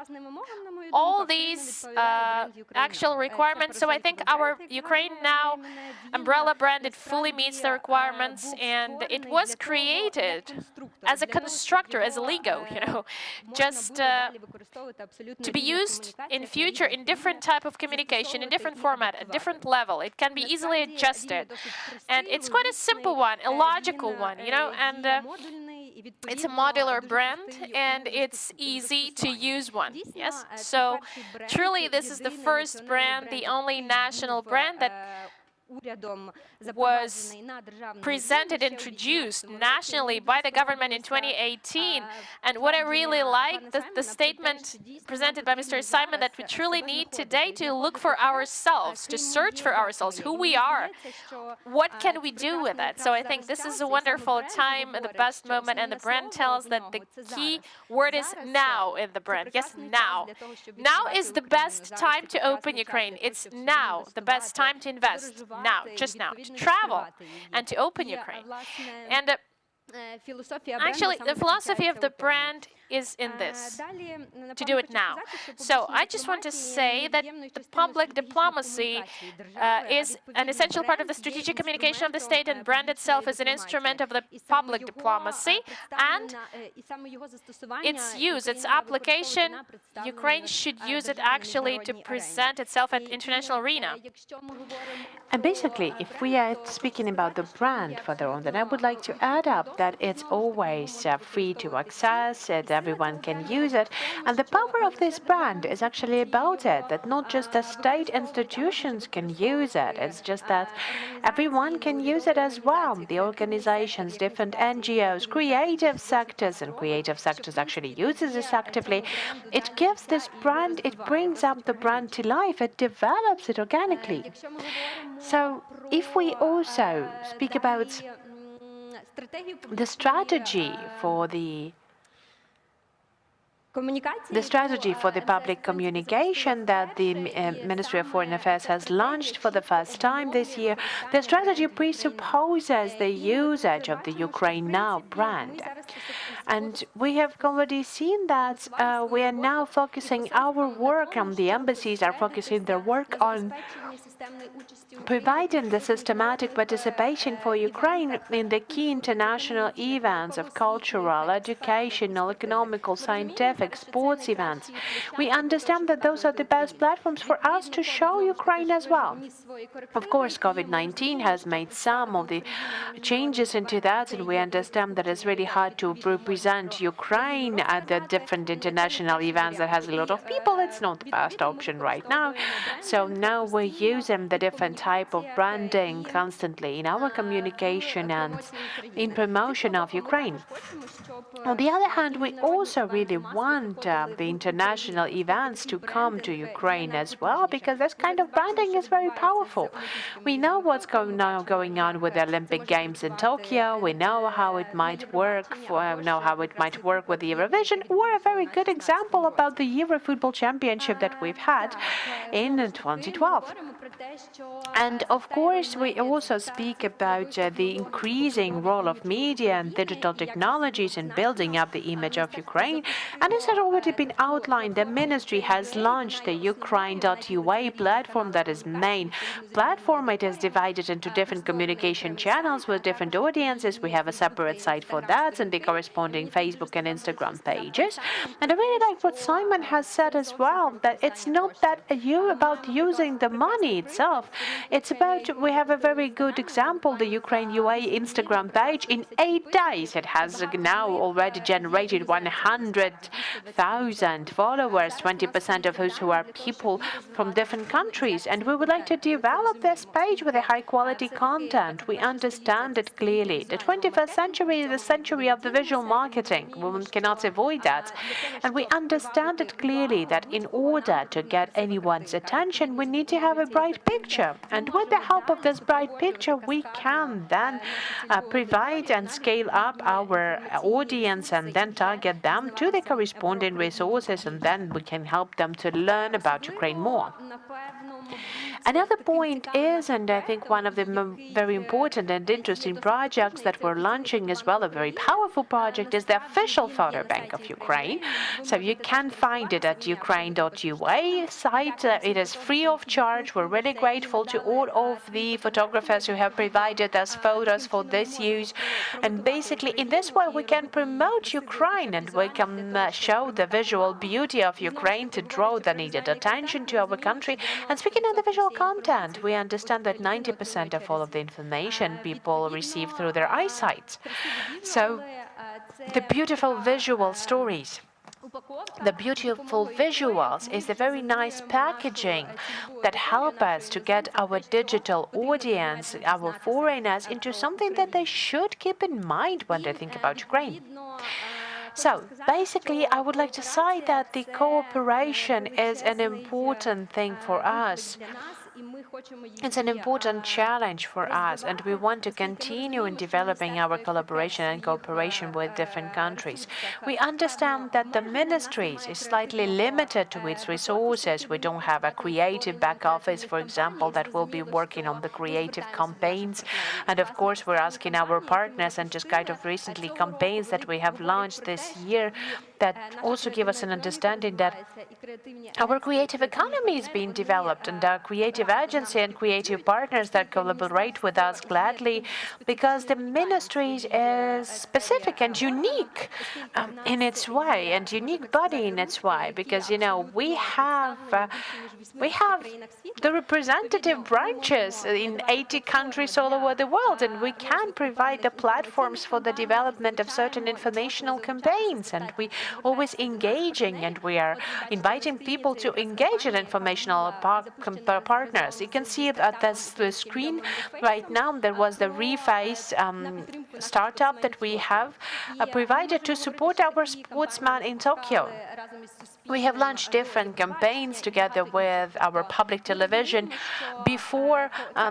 all these actual requirements. So I think our Ukraine Now umbrella brand, it fully meets the requirements, and it was created as a constructor, as a Lego, you know, just to be used in future in different type of communication, in different format, at different level. It can be easily adjusted, and it's quite a simple one, a logical one, you know, and It's a modular brand and it's easy to use one. Yes. So truly, this is the first brand, the only national brand that was presented, introduced nationally by the government in 2018. And what I really like, the statement presented by Mr. Simon, that we truly need today to look for ourselves, to search for ourselves, who we are, what can we do with it. So I think this is a wonderful time, the best moment, and the brand tells that the key word is now in the brand. Yes, now. Now is the best time to open Ukraine. It's now the best time to invest. Now, just now, to travel and to open Ukraine. And actually, the philosophy of the brand is in this, to do it now. So I just want to say that the public diplomacy is an essential part of the strategic communication of the state, and brand itself is an instrument of the public diplomacy, and its use, its application, Ukraine should use it actually to present itself at international arena. And basically, if we are speaking about the brand further on, then I would like to add up that it's always free to access, that everyone can use it. And the power of this brand is actually about it, that not just the state institutions can use it, it's just that everyone can use it as well. The organizations, different NGOs, creative sectors, and creative sectors actually uses this actively. It gives this brand, it brings up the brand to life, it develops it organically. So if we also speak about the strategy for the public communication that the Ministry of Foreign Affairs has launched for the first time this year, the strategy presupposes the usage of the Ukraine Now brand. And we have already seen that we are now focusing our work, and the embassies are focusing their work on providing the systematic participation for Ukraine in the key international events of cultural, educational, economical, scientific, sports events. We understand that those are the best platforms for us to show Ukraine as well. Of course, COVID-19 has made some of the changes into that, and we understand that it's really hard to represent Ukraine at the different international events that has a lot of people. It's not the best option right now. So now we're using the different type of branding constantly in our communication and in promotion of Ukraine. On the other hand, we also really want the international events to come to Ukraine as well, because this kind of branding is very powerful. We know what's going on with the Olympic Games in Tokyo. We know how it might work. With the Eurovision, or a very good example about the Euro Football Championship that we've had in 2012. And of course, we also speak about the increasing role of media and digital technologies in building up the image of Ukraine. And as has already been outlined, the ministry has launched the Ukraine.ua platform, that is main platform. It is divided into different communication channels with different audiences. We have a separate site for that and the corresponding Facebook and Instagram pages. And I really like what Simon has said as well, that it's not that about using the money itself. It's about, we have a very good example, the Ukraine UA Instagram page. In 8 days, it has now already generated 100,000 followers, 20% of those who are people from different countries. And we would like to develop this page with a high-quality content. We understand it clearly. The 21st century is the century of the visual marketing. We cannot avoid that. And we understand it clearly that in order to get anyone's attention, we need to have a bright picture. And with the help of this bright picture, we can then provide and scale up our audience and then target them to the corresponding resources, and then we can help them to learn about Ukraine more. Another point is, and I think one of the very important and interesting projects that we're launching as well, a very powerful project, is the official photo bank of Ukraine. So you can find it at Ukraine.ua site. It is free of charge. We're really grateful to all of the photographers who have provided us photos for this use. And basically, in this way, we can promote Ukraine and we can show the visual beauty of Ukraine to draw the needed attention to our country. And speaking of the visual content, we understand that 90% of all of the information people receive through their eyesight. So the beautiful visual stories. The beautiful visuals is the very nice packaging that help us to get our digital audience, our foreigners, into something that they should keep in mind when they think about Ukraine. So basically, I would like to say that the cooperation is an important thing for us. It's an important challenge for us, and we want to continue in developing our collaboration and cooperation with different countries. We understand that the ministries is slightly limited to its resources. We don't have a creative back office, for example, that will be working on the creative campaigns. And of course, we're asking our partners and just kind of recently campaigns that we have launched this year that also give us an understanding that our creative economy is being developed, and our creative agency and creative partners that collaborate with us gladly, because the ministry is specific and unique in its way, and unique body in its way, because we have the representative branches in 80 countries all over the world, and we can provide the platforms for the development of certain informational campaigns, and we always engaging, and we are inviting people to engage in informational partners. You can see it at the screen right now. There was the Reface startup that we have provided to support our sportsmen in Tokyo. We have launched different campaigns together with our public television before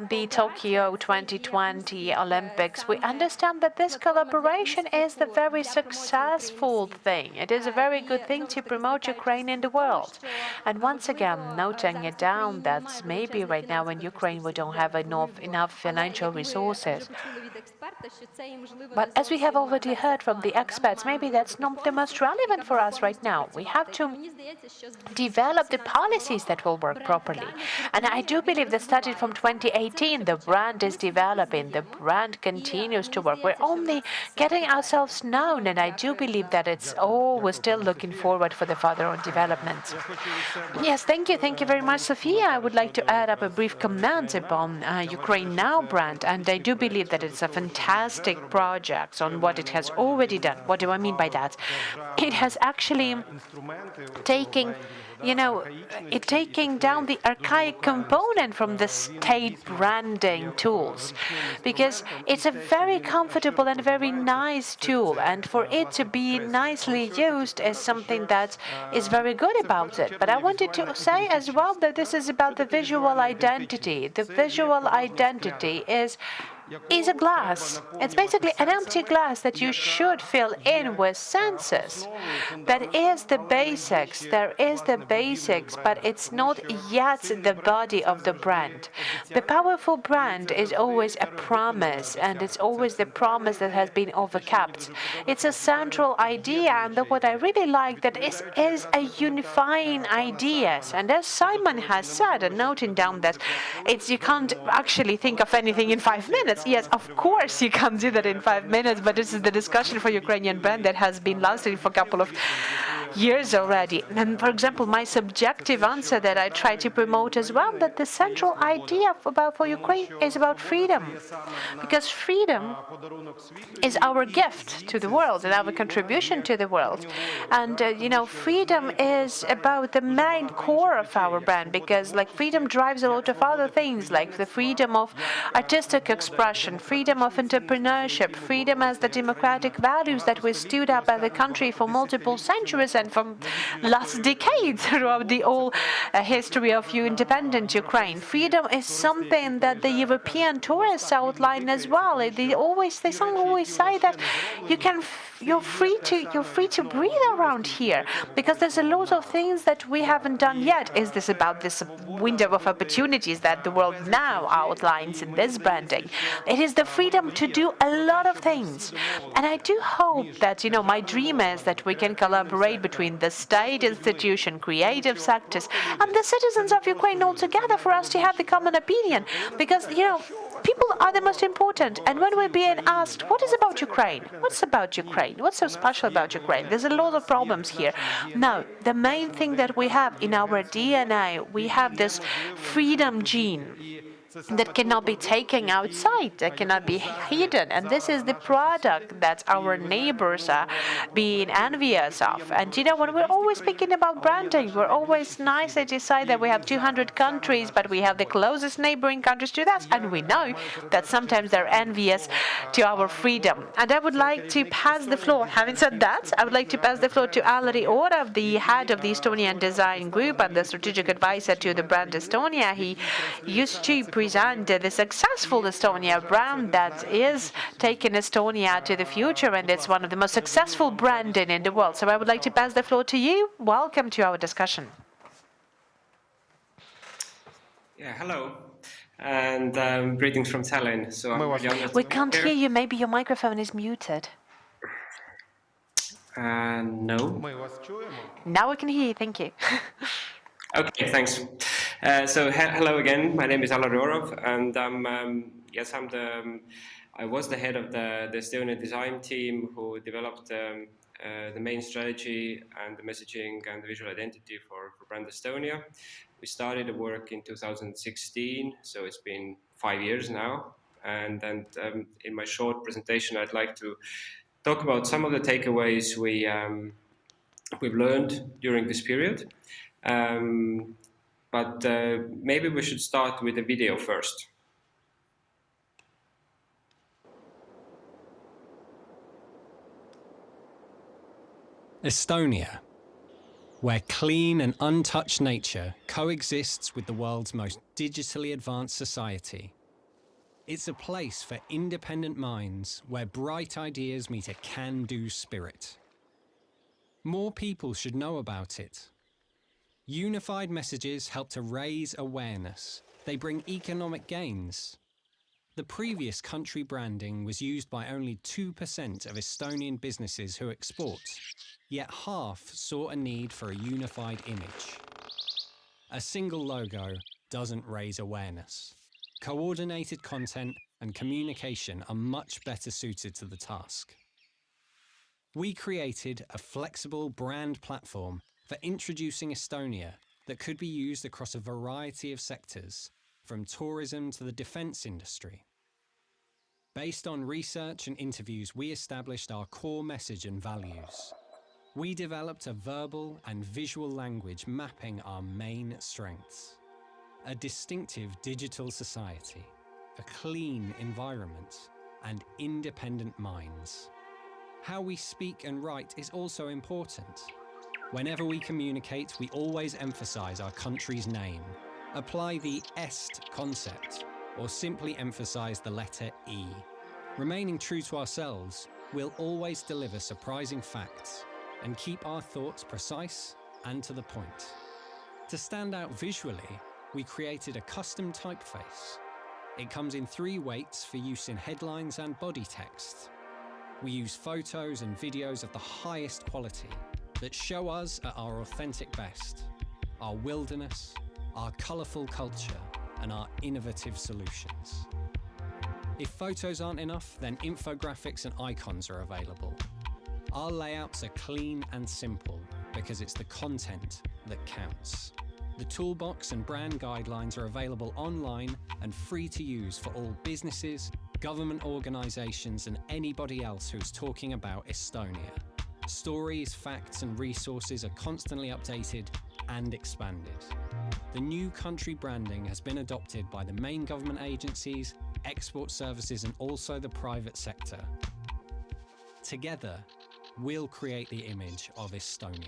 the Tokyo 2020 Olympics. We understand that this collaboration is the very successful thing. It is a very good thing to promote Ukraine in the world. And once again, noting it down that maybe right now in Ukraine we don't have enough financial resources. But as we have already heard from the experts, maybe that's not the most relevant for us right now. We have to develop the policies that will work properly. And I do believe that starting from 2018, the brand is developing, the brand continues to work. We're only getting ourselves known, and I do believe that it's we're still looking forward for the further development. Yes, thank you. Thank you very much, Sophia. I would like to add up a brief comment upon Ukraine Now brand, and I do believe that it's a fantastic project on what it has already done. What do I mean by that? It has actually taking down the archaic component from the state branding tools, because it's a very comfortable and very nice tool, and for it to be nicely used is something that is very good about it. But I wanted to say as well that this is about the visual identity. The visual identity is a glass. It's basically an empty glass that you should fill in with senses. That is the basics. There is the basics, but it's not yet the body of the brand. The powerful brand is always a promise, and it's always the promise that has been overcapped. It's a central idea, and what I really like that is a unifying ideas. And as Simon has said, and noting down that you can't actually think of anything in 5 minutes. Yes, of course you can't do that in 5 minutes, but this is the discussion for Ukrainian brand that has been lasting for a couple of years already. And for example, my subjective answer that I try to promote as well, that the central idea for Ukraine is about freedom, because freedom is our gift to the world and our contribution to the world. And freedom is about the main core of our brand, because freedom drives a lot of other things, like the freedom of artistic expression, freedom of entrepreneurship, freedom as the democratic values that we stood up as a country for multiple centuries and from last decades throughout the whole history of independent Ukraine. Freedom is something that the European tourists outline as well. They always say that you're free to breathe around here, because there's a lot of things that we haven't done yet. Is this about this window of opportunities that the world now outlines in this branding? It is the freedom to do a lot of things. And I do hope that, my dream is that we can collaborate between the state institution, creative sectors, and the citizens of Ukraine all together for us to have the common opinion. Because, people are the most important. And when we're being asked, what is about Ukraine? What's about Ukraine? What's so special about Ukraine? There's a lot of problems here. Now, the main thing that we have in our DNA, we have this freedom gene. that cannot be taken outside, that cannot be hidden. And this is the product that our neighbors are being envious of. And you know, when we're always speaking about branding, we're always nicely decide that we have 200 countries, but we have the closest neighboring countries to that. And we know that sometimes they're envious to our freedom. And I would like to pass the floor. Having said that, I would like to pass the floor to Alari Orov, the head of the Estonian Design Group and the strategic advisor to the brand Estonia. He used to present the successful Estonia brand that is taking Estonia to the future, and it's one of the most successful branding in the world. So I would like to pass the floor to you. Welcome to our discussion. Yeah, hello, and greetings from Tallinn. So I'm really honored We to be can't here. hear you. Maybe your microphone is muted. No. Now we can hear you. Thank you. Okay, thanks. Hello again. My name is Alar Orov, and I was the head of the Estonian design team who developed the main strategy and the messaging and the visual identity for brand Estonia. We started the work in 2016, so it's been 5 years now. And in my short presentation, I'd like to talk about some of the takeaways we've learned during this period. But maybe we should start with a video first. Estonia, where clean and untouched nature coexists with the world's most digitally advanced society. It's a place for independent minds where bright ideas meet a can-do spirit. More people should know about it. Unified messages help to raise awareness. They bring economic gains. The previous country branding was used by only 2% of Estonian businesses who export, yet half saw a need for a unified image. A single logo doesn't raise awareness. Coordinated content and communication are much better suited to the task. We created a flexible brand platform for introducing Estonia that could be used across a variety of sectors, from tourism to the defense industry. Based on research and interviews, we established our core message and values. We developed a verbal and visual language mapping our main strengths. A distinctive digital society, a clean environment, and independent minds. How we speak and write is also important. Whenever we communicate, we always emphasize our country's name, apply the est concept, or simply emphasize the letter E. Remaining true to ourselves, we'll always deliver surprising facts and keep our thoughts precise and to the point. To stand out visually, we created a custom typeface. It comes in 3 weights for use in headlines and body text. We use photos and videos of the highest quality that show us at our authentic best, our wilderness, our colourful culture, and our innovative solutions. If photos aren't enough, then infographics and icons are available. Our layouts are clean and simple because it's the content that counts. The toolbox and brand guidelines are available online and free to use for all businesses, government organisations, and anybody else who's talking about Estonia. Stories, facts, and resources are constantly updated and expanded. The new country branding has been adopted by the main government agencies, export services, and also the private sector. Together, we'll create the image of Estonia.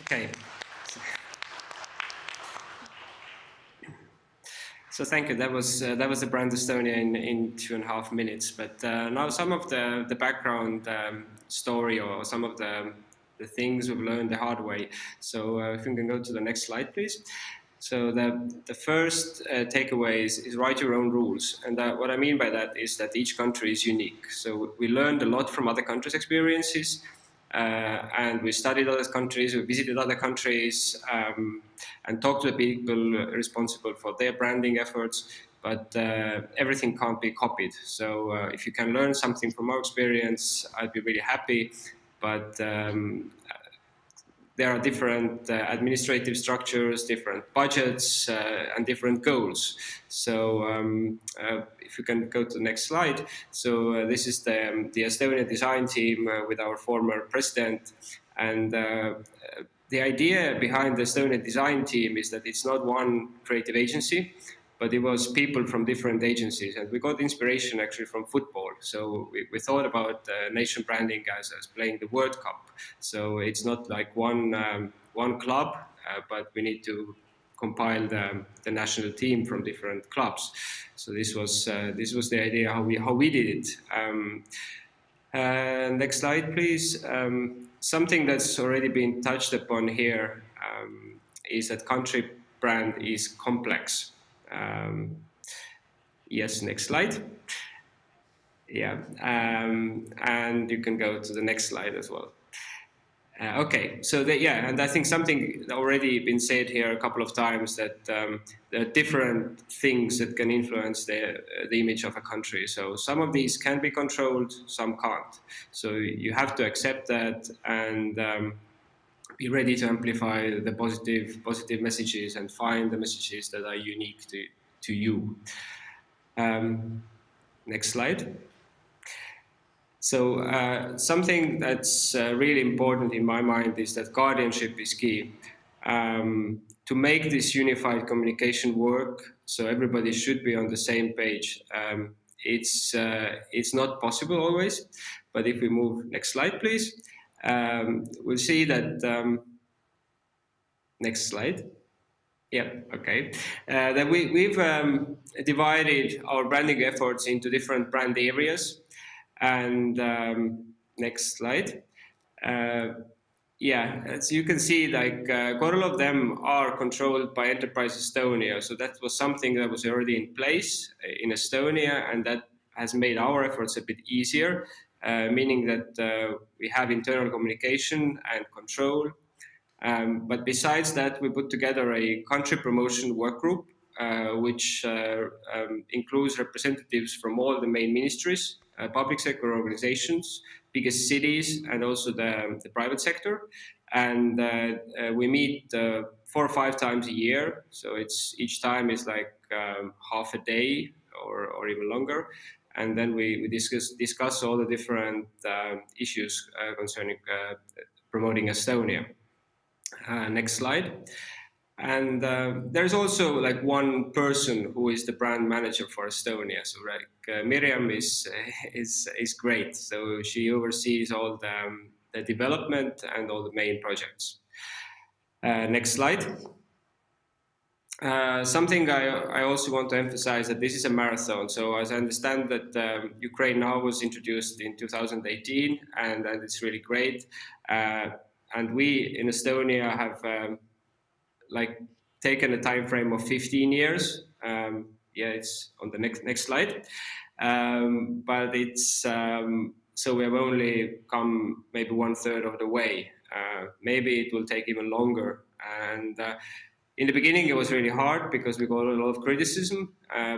Okay. So thank you. That was the brand Estonia in 2.5 minutes. But now some of the background story or some of the things we've learned the hard way. So if we can go to the next slide, please. So the first takeaway is write your own rules. And what I mean by that is that each country is unique. So we learned a lot from other countries' experiences. And we studied other countries, we visited other countries, and talked to the people responsible for their branding efforts, but everything can't be copied. So if you can learn something from our experience, I'd be really happy, but there are different administrative structures, different budgets, and different goals. So if you can go to the next slide. So this is the Estonian design team with our former president. And the idea behind the Estonian design team is that it's not one creative agency, but it was people from different agencies. And we got inspiration actually from football. So we thought about nation branding as playing the World Cup. So it's not like one club, but we need to compile the national team from different clubs. So this was the idea how we did it. Next slide, please. Something that's already been touched upon here is that country brand is complex. Yes, next slide. Yeah, and you can go to the next slide as well. Okay, so and I think something already been said here a couple of times, that there are different things that can influence the image of a country. So some of these can be controlled, some can't. So you have to accept that and be ready to amplify the positive messages and find the messages that are unique to you. Next slide. So something that's really important in my mind is that guardianship is key. To make this unified communication work, so everybody should be on the same page. It's not possible always, but if we move next slide, please, we'll see that. Next slide. Yeah, okay. That we've divided our branding efforts into different brand areas. And next slide. Yeah, as you can see, like quite a lot of them are controlled by Enterprise Estonia. So that was something that was already in place in Estonia, and that has made our efforts a bit easier, meaning that we have internal communication and control. But besides that, we put together a country promotion work group, which includes representatives from all the main ministries, public sector organizations, biggest cities, and also the private sector. And we meet 4 or 5 times a year. So each time is like half a day or even longer. And then we discuss all the different issues concerning promoting Estonia. Next slide. And there's also like one person who is the brand manager for Estonia. So like Miriam is great. So she oversees all the development and all the main projects. Next slide. Something I also want to emphasize that this is a marathon. So as I understand that Ukraine now was introduced in 2018, and it's really great. And we in Estonia have like taken a time frame of 15 years. Yeah, it's on the next slide. But it's so we have only come maybe 1/3 of the way. Maybe it will take even longer. And in the beginning, it was really hard because we got a lot of criticism.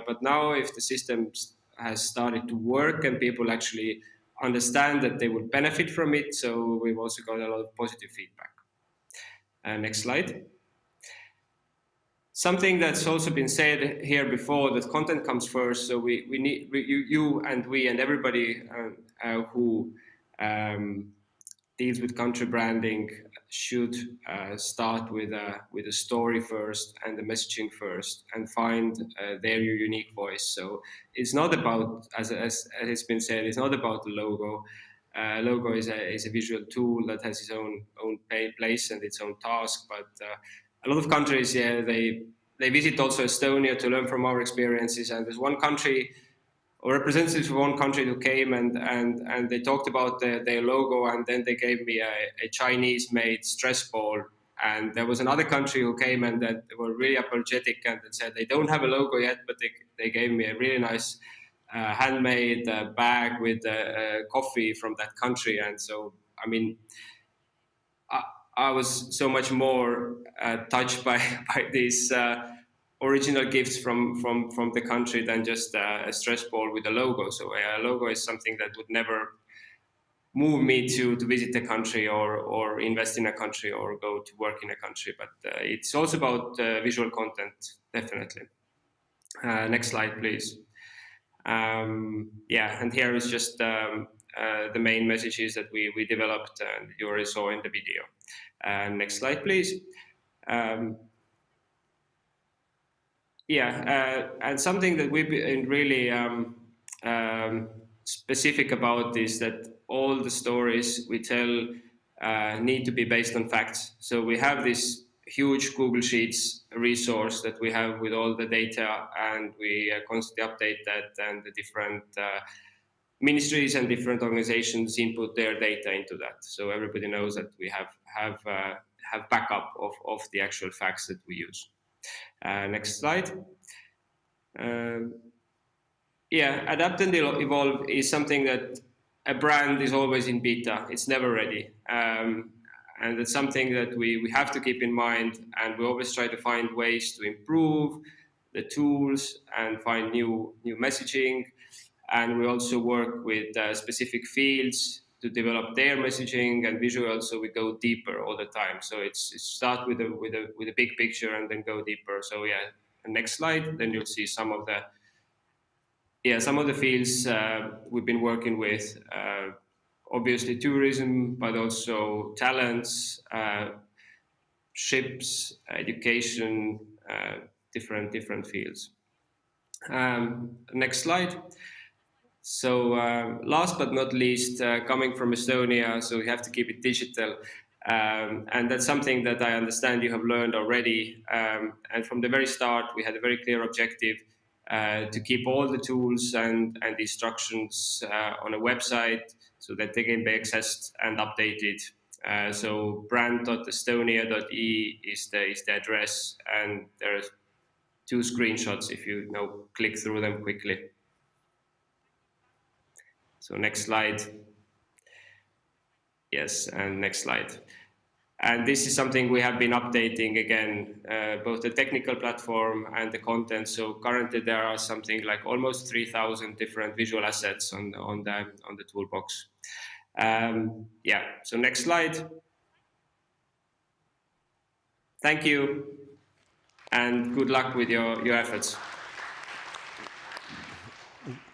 But now, if the system has started to work and people actually understand that they would benefit from it, so we've also got a lot of positive feedback. Next slide. Something that's also been said here before, that content comes first. So we need you and we and everybody who deals with country branding should start with a story first and the messaging first, and find their unique voice. So it's not about, as it's been said, it's not about the logo. Logo is a visual tool that has its own place and its own task, but a lot of countries, yeah, they visit also Estonia to learn from our experiences. And there's one country, or representatives from one country who came and they talked about their logo, and then they gave me a Chinese-made stress ball. And there was another country who came and that they were really apologetic and said they don't have a logo yet, but they gave me a really nice handmade bag with coffee from that country. And so, I mean, I was so much more touched by these original gifts from the country than just a stress ball with a logo. So a logo is something that would never move me to visit a country or invest in a country or go to work in a country. But it's also about visual content, definitely. Next slide, please. Yeah, and here is just the main messages that we developed and you already saw in the video. Next slide, please. And something that we've been really specific about is that all the stories we tell need to be based on facts. So we have this huge Google Sheets resource that we have with all the data, and we constantly update that, and the different ministries and different organizations input their data into that. So everybody knows that we have backup of the actual facts that we use. Next slide. Adapt and evolve is something that a brand is always in beta. It's never ready. And it's something that we have to keep in mind, and we always try to find ways to improve the tools and find new messaging. And we also work with specific fields to develop their messaging and visuals, so we go deeper all the time. So it's start with a big picture and then go deeper. So yeah, the next slide, then you'll see some of the fields we've been working with. Obviously tourism, but also talents, ships, education, different fields. Next slide. So last but not least, coming from Estonia, so we have to keep it digital. And that's something that I understand you have learned already. And from the very start, we had a very clear objective to keep all the tools and the instructions on a website so that they can be accessed and updated. So brand.estonia.ee is the address, and there are 2 screenshots if you click through them quickly. So next slide. Yes, and next slide. And this is something we have been updating again, both the technical platform and the content. So currently there are something like almost 3,000 different visual assets on the toolbox. So next slide. Thank you, and good luck with your efforts.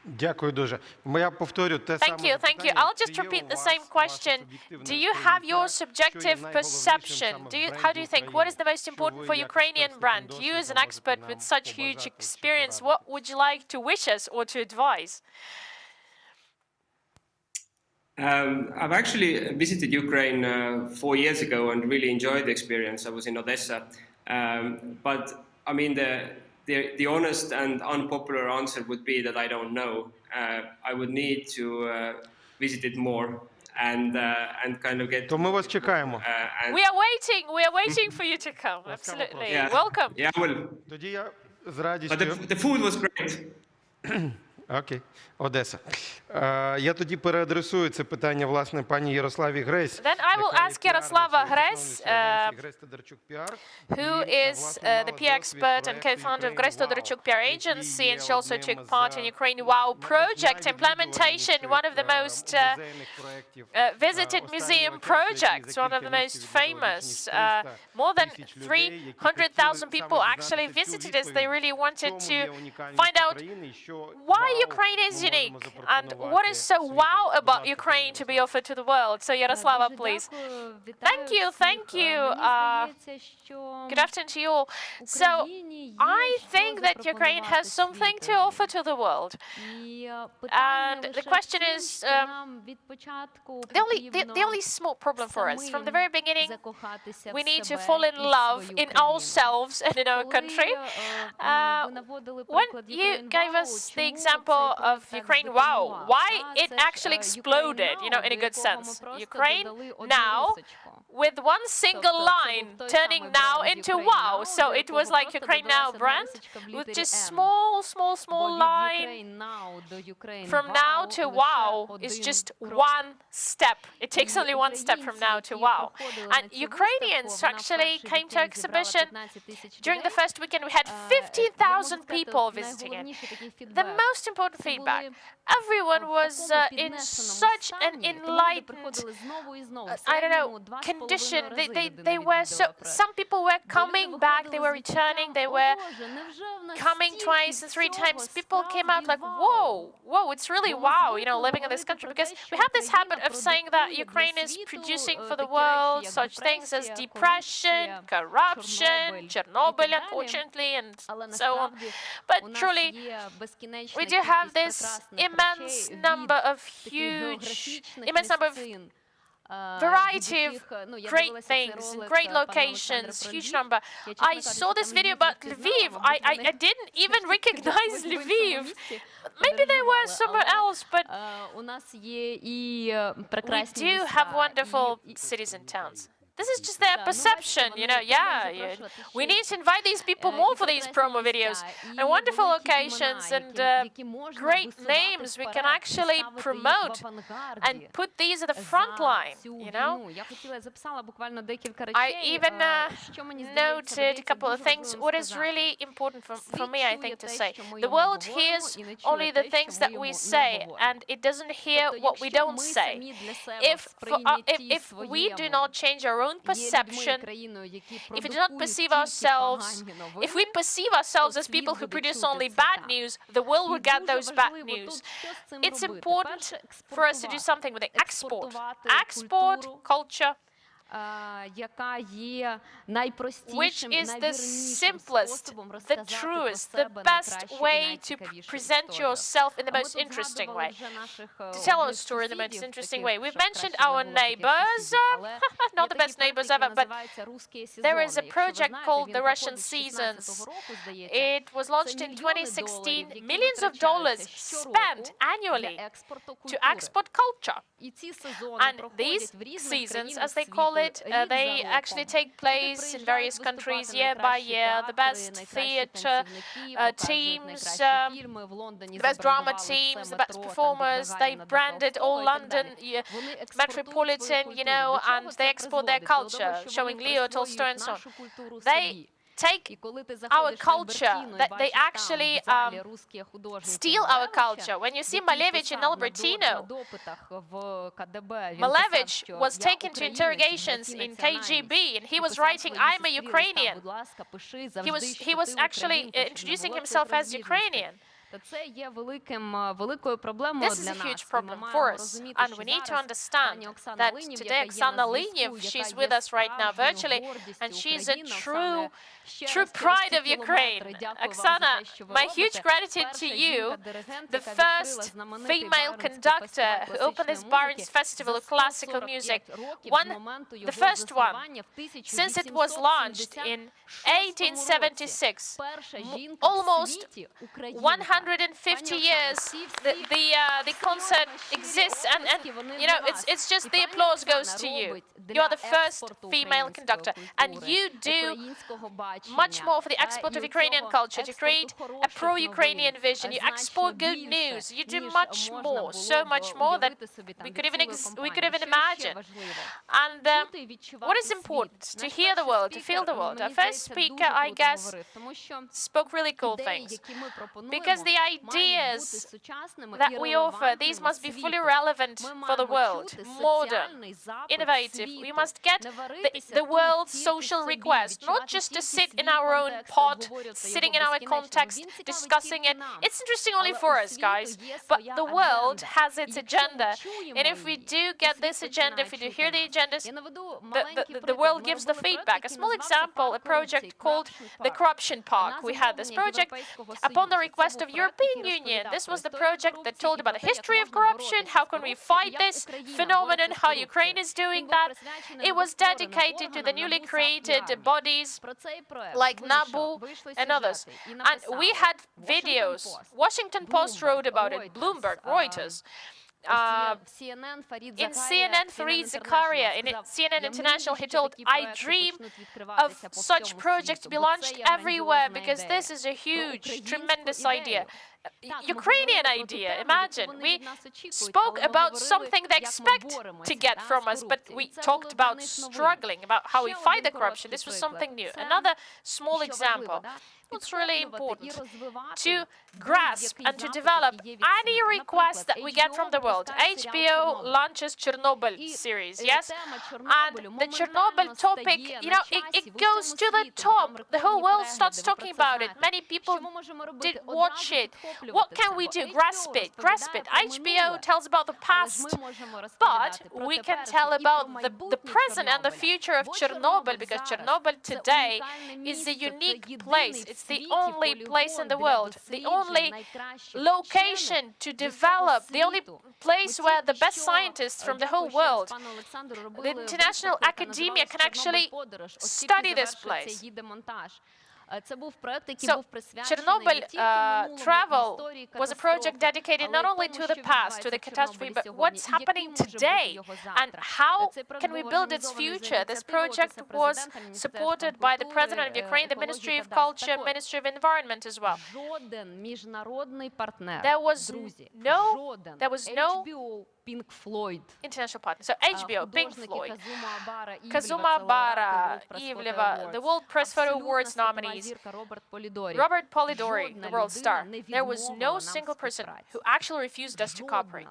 Дякую дуже. Я повторю те саме. Thank you. I'll just repeat the same question. Do you have your subjective perception? How do you think? What is the most important for Ukrainian brand? You as an expert with such huge experience, what would you like to wish us or to advise? I've actually visited Ukraine 4 years ago and really enjoyed the experience. I was in Odessa. But I mean, the honest and unpopular answer would be that I don't know. I would need to visit it more and kind of get. То ми вас чекаємо. We are waiting for you to come. Absolutely. Yeah. Welcome. Yeah, well. Тоді я з радістю. But the food was great. Окей, Одеса. Я тоді переадресую це питання, власне, пані Ярославі Гресь. Then I will ask Yaroslava Gres, who is the PR expert and co-founder of Gres Todorchuk PR Agency, and she also took part in Ukraine WOW project implementation, one of the most visited museum projects, one of the most famous. More than 300,000 people actually visited us. They really wanted to find out why Ukraine is unique and what is so wow about Ukraine to be offered to the world. So Yaroslava, please. Thank you. Good afternoon to you all. So I think that Ukraine has something to offer to the world. And the question is, the only small problem for us, from the very beginning, we need to fall in love in ourselves and in our country. When you gave us the example of Ukraine WOW, why it actually exploded, in a good sense. Ukraine now, with one single line, turning now into WOW. So it was like Ukraine Now brand, with just small line. From now to WOW is just one step. It takes only one step from now to WOW. And Ukrainians actually came to exhibition. During the first weekend, we had 15,000 people visiting it. The most important feedback. Everyone was in such an enlightened, I don't know, condition. They were so. Some people were coming back. They were returning. They were coming twice and 3 times. People came out like, whoa, whoa, it's really wow, you know, living in this country, because we have this habit of saying that Ukraine is producing for the world such things as depression, corruption, Chernobyl, unfortunately, and so on. But truly, we do have this immense number of variety of great things, great locations, huge number. I saw this video about Lviv. I didn't even recognize Lviv. Maybe they were somewhere else, but we do have wonderful cities and towns. This is just their perception, you know. We need to invite these people more for these promo videos. And wonderful locations and great names we can actually promote and put these at the front line, you know. I even noted a couple of things. What is really important for me, I think, to say. The world hears only the things that we say, and it doesn't hear what we don't say. If we do not change our own perception, if we do not perceive ourselves, if we perceive ourselves as people who produce only bad news, the world will get those bad news. It's important for us to do something with the export culture, which is the simplest, the truest, the best way to present yourself in the most interesting way, to tell our story in the most interesting way. We've mentioned our neighbors, not the best neighbors ever, but there is a project called the Russian Seasons. It was launched in 2016, millions of dollars spent annually to export culture. And these seasons, as they call it, they actually take place in various countries year by year. The best theatre teams, the best drama teams, the best performers, they branded all London metropolitan, you know, and they export their culture, showing Leo, Tolstoy, and so on. They take our culture, that they actually steal our culture. When you see Malevich in Albertino, Malevich was taken to interrogations in KGB, and he was writing, "I'm a Ukrainian." He was actually introducing himself as Ukrainian. This is a huge problem for us, and we need to understand that today Oksana Linev, she's with us right now virtually, and she's a true pride of Ukraine. Oksana, my huge gratitude to you, the first female conductor who opened this Barents Festival of Classical Music, the first one since it was launched in 1876, almost 150 years the concert exists, and you know, it's just the applause goes to you. You are the first female conductor, and you do much more for the export of Ukrainian culture, to create a pro-Ukrainian vision. You export good news. You do much more, so much more that we could even imagine. And what is important? To hear the world, to feel the world. Our first speaker, I guess, spoke really cool things, because the ideas that we offer, these must be fully relevant for the world, modern, innovative. We must get the world's social request, not just to sit in our own pod, sitting in our context, discussing it. It's interesting only for us, guys, but the world has its agenda, and if we do get this agenda, if we do hear the agendas, the world gives the feedback. A small example, a project called the Corruption Park. We had this project upon the request of European Union. This was the project that told about the history of corruption, how can we fight this phenomenon, how Ukraine is doing that. It was dedicated to the newly created bodies like NABU and others. And we had videos. Washington Post wrote about it, Bloomberg, Reuters. In CNN, Fareed Zakaria, in CNN International, he told, "I dream of such projects to be launched everywhere, because this is a huge, tremendous idea." Ukrainian idea. Imagine, we spoke about something they expect to get from us, but we talked about struggling, about how we fight the corruption. This was something new. Another small example. It's really important to grasp and to develop any request that we get from the world. HBO launches Chernobyl series, yes? And the Chernobyl topic, you know, it goes to the top. The whole world starts talking about it. Many people did watch it. What can we do? Grasp it, grasp it. HBO tells about the past, but we can tell about the present and the future of Chernobyl, because Chernobyl today is a unique place. It's the only place in the world, the only location to develop, the only place where the best scientists from the whole world, the international academia, can actually study this place. So, Chernobyl travel was a project dedicated not only to the past, to the catastrophe, but what's happening today and how can we build its future. This project was supported by the President of Ukraine, the Ministry of Culture, Ministry of Environment as well. There was no Pink Floyd. International partner. So HBO, Pink Floyd, Kazuma Bara, Ivleva, the World Press Photo Awards nominees, Robert Polidori, the world star. There was no single person who actually refused us to cooperate.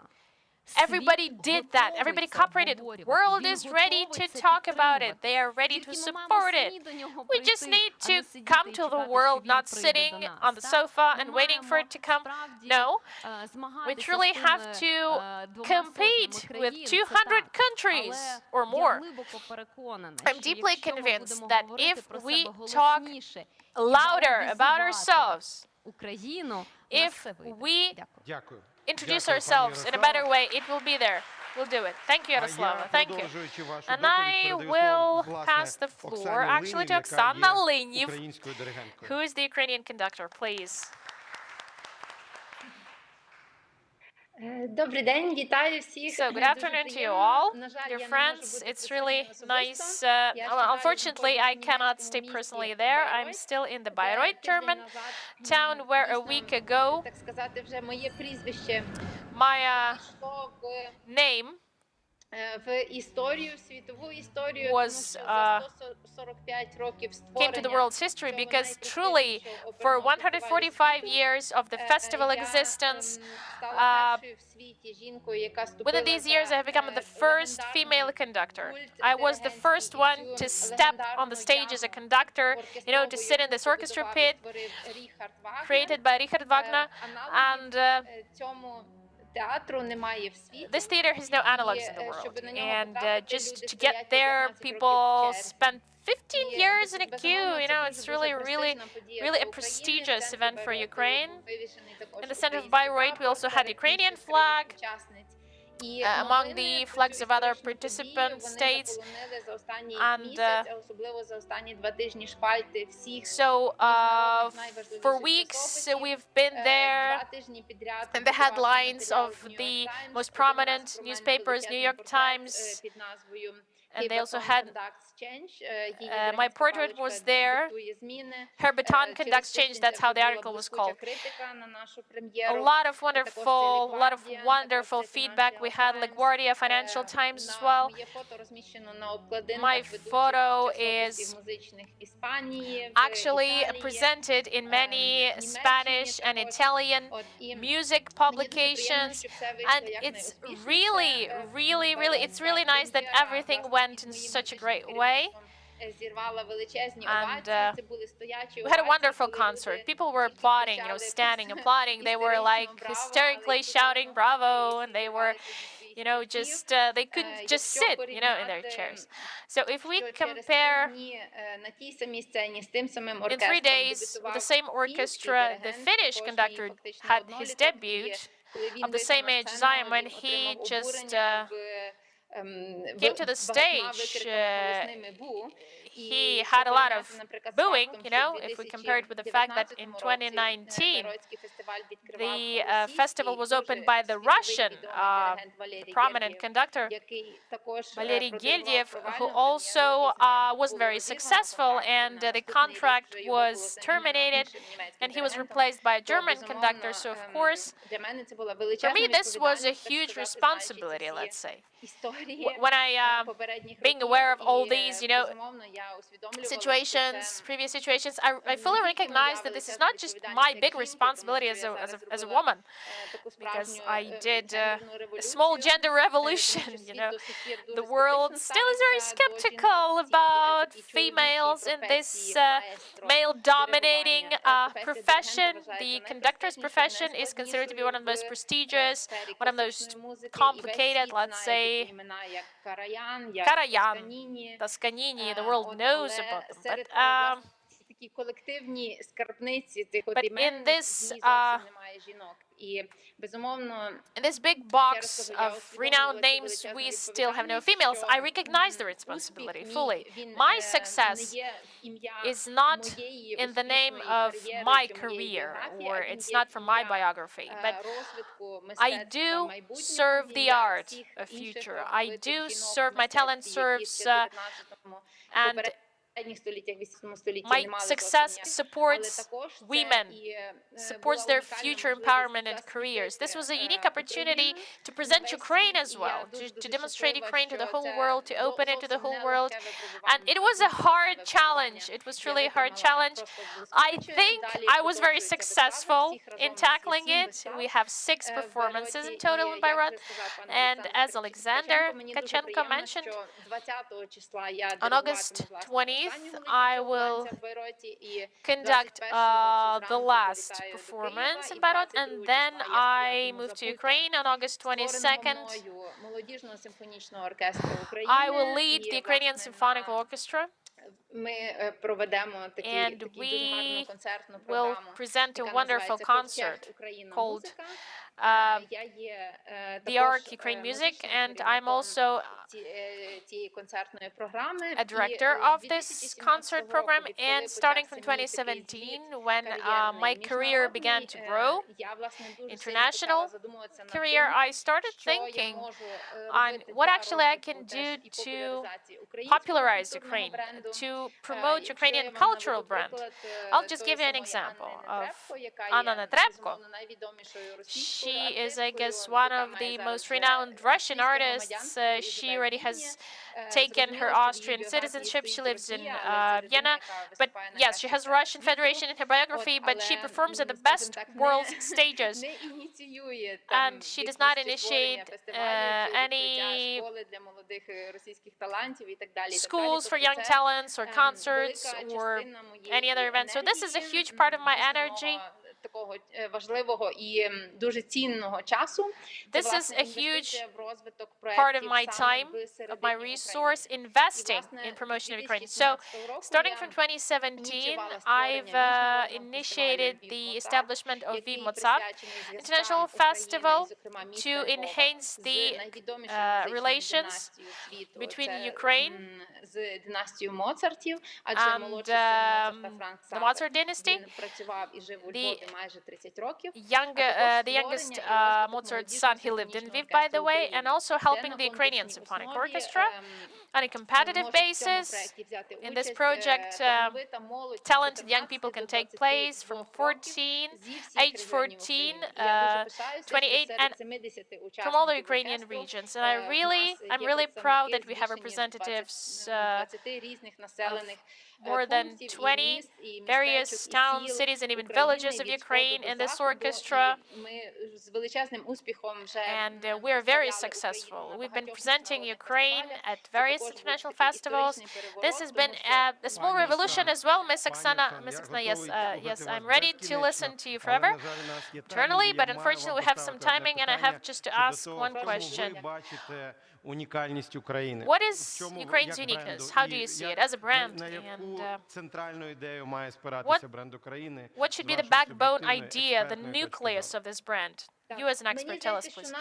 Everybody did that. Everybody cooperated. World is ready to talk about it. They are ready to support it. We just need to come to the world, not sitting on the sofa and waiting for it to come. No, we truly have to compete with 200 countries or more. I'm deeply convinced that if we talk louder about ourselves, if we introduce ourselves in a better way, it will be there. We'll do it. Thank you, Yaroslava. Thank you. And I will pass the floor actually to Oksana Liniev, who is the Ukrainian conductor. Please. So, good afternoon to you all, dear friends. It's really nice. Well, unfortunately, I cannot stay personally there. I'm still in the Bayreuth, German town, where a week ago my name was came to the world's history, because truly for 145 years of the festival existence, within these years I have become the first female conductor. I was the first one to step on the stage as a conductor, you know, to sit in this orchestra pit created by Richard Wagner, and this theater has no analogs in the world, and just to get there, people spent 15 years in a queue. You know, it's really a prestigious event for Ukraine. In the center of Bayreuth, we also had the Ukrainian flag. Among the flags of other participant states, and so for weeks we've been there in the headlines of the most prominent newspapers, New York Times, and they also had my portrait was there. Her baton conducts change. That's how the article was called. A lot of wonderful feedback. We had LaGuardia, Financial Times as well. My photo is actually presented in many Spanish and Italian music publications, and it's really nice that everything went in such a great way. And we had a wonderful concert. People were applauding, you know, standing, applauding. They were like hysterically shouting bravo, and they were, you know, just they couldn't just sit, you know, in their chairs. So if we compare in 3 days with the same orchestra, the Finnish conductor had his debut of the same age as I am when he just came to the stage, he had a lot of booing, you know, if we compare it with the fact that in 2019, the festival was opened by the Russian prominent conductor, Valery Geldiev, who also wasn't very successful, and the contract was terminated, and he was replaced by a German conductor. So, of course, for me, this was a huge responsibility, let's say. When being aware of all these, you know, previous situations, I fully recognize that this is not just my big responsibility as a woman, because I did a small gender revolution, you know. The world still is very skeptical about females in this male-dominating profession. The conductor's profession is considered to be one of the most prestigious, one of the most complicated, let's say. Karajan, Toscanini, the world knows about them. But in this big box of renowned names, we still have no females. I recognize the responsibility fully. My success is not in the name of my career, or it's not from my biography, but I do serve the art of future. I do serve, my talent serves, and my success supports women, supports their future empowerment and careers. This was a unique opportunity to present Ukraine as well, to demonstrate Ukraine to the whole world, to open it to the whole world. And it was a hard challenge. It was truly a hard challenge. I think I was very successful in tackling it. We have 6 performances in total in Bayreuth. And as Alexander Kachenko mentioned, on August 20th, I will conduct the last performance in Bayreuth, and then I move to Ukraine on August 22nd. I will lead the Ukrainian Symphonic Orchestra, and we will present a wonderful concert called the Arc Ukraine Music, and I'm also a director of this concert program. And starting from 2017, when my career began to grow, international career, I started thinking on what actually I can do to popularize Ukraine, to promote Ukrainian cultural brand. I'll just give you an example of Anna Netrebko. She is, I guess, one of the most renowned Russian artists. She already has taken her Austrian citizenship. She lives in Vienna. But yes, she has Russian Federation in her biography, but she performs at the best world stages. And she does not initiate any schools for young talents or concerts or any other events. So this is a huge part of my energy. This is a huge part of my time, of my resource, investing in promotion of Ukraine. So, starting from 2017, I've initiated the establishment of Viv Mozart International Festival to enhance the relations between Ukraine and the Mozart dynasty. The youngest Mozart's son, he lived in Lviv, by the way, and also helping the Ukrainian Symphonic Orchestra on a competitive basis. In this project, talented young people can take place from age 14, 28, and from all the Ukrainian regions. And I'm really proud that we have representatives of more than 20 various towns, cities, and even villages of Ukraine in this orchestra. And we are very successful. We've been presenting Ukraine at various international festivals. This has been a small revolution as well, Miss Oksana, yes, I'm ready to listen to you forever, eternally, but unfortunately we have some timing, and I have just to ask one question. What is Ukraine's uniqueness? How do you see it as a brand? And what should be the backbone idea, the nucleus of this brand? You as an expert, tell us, please.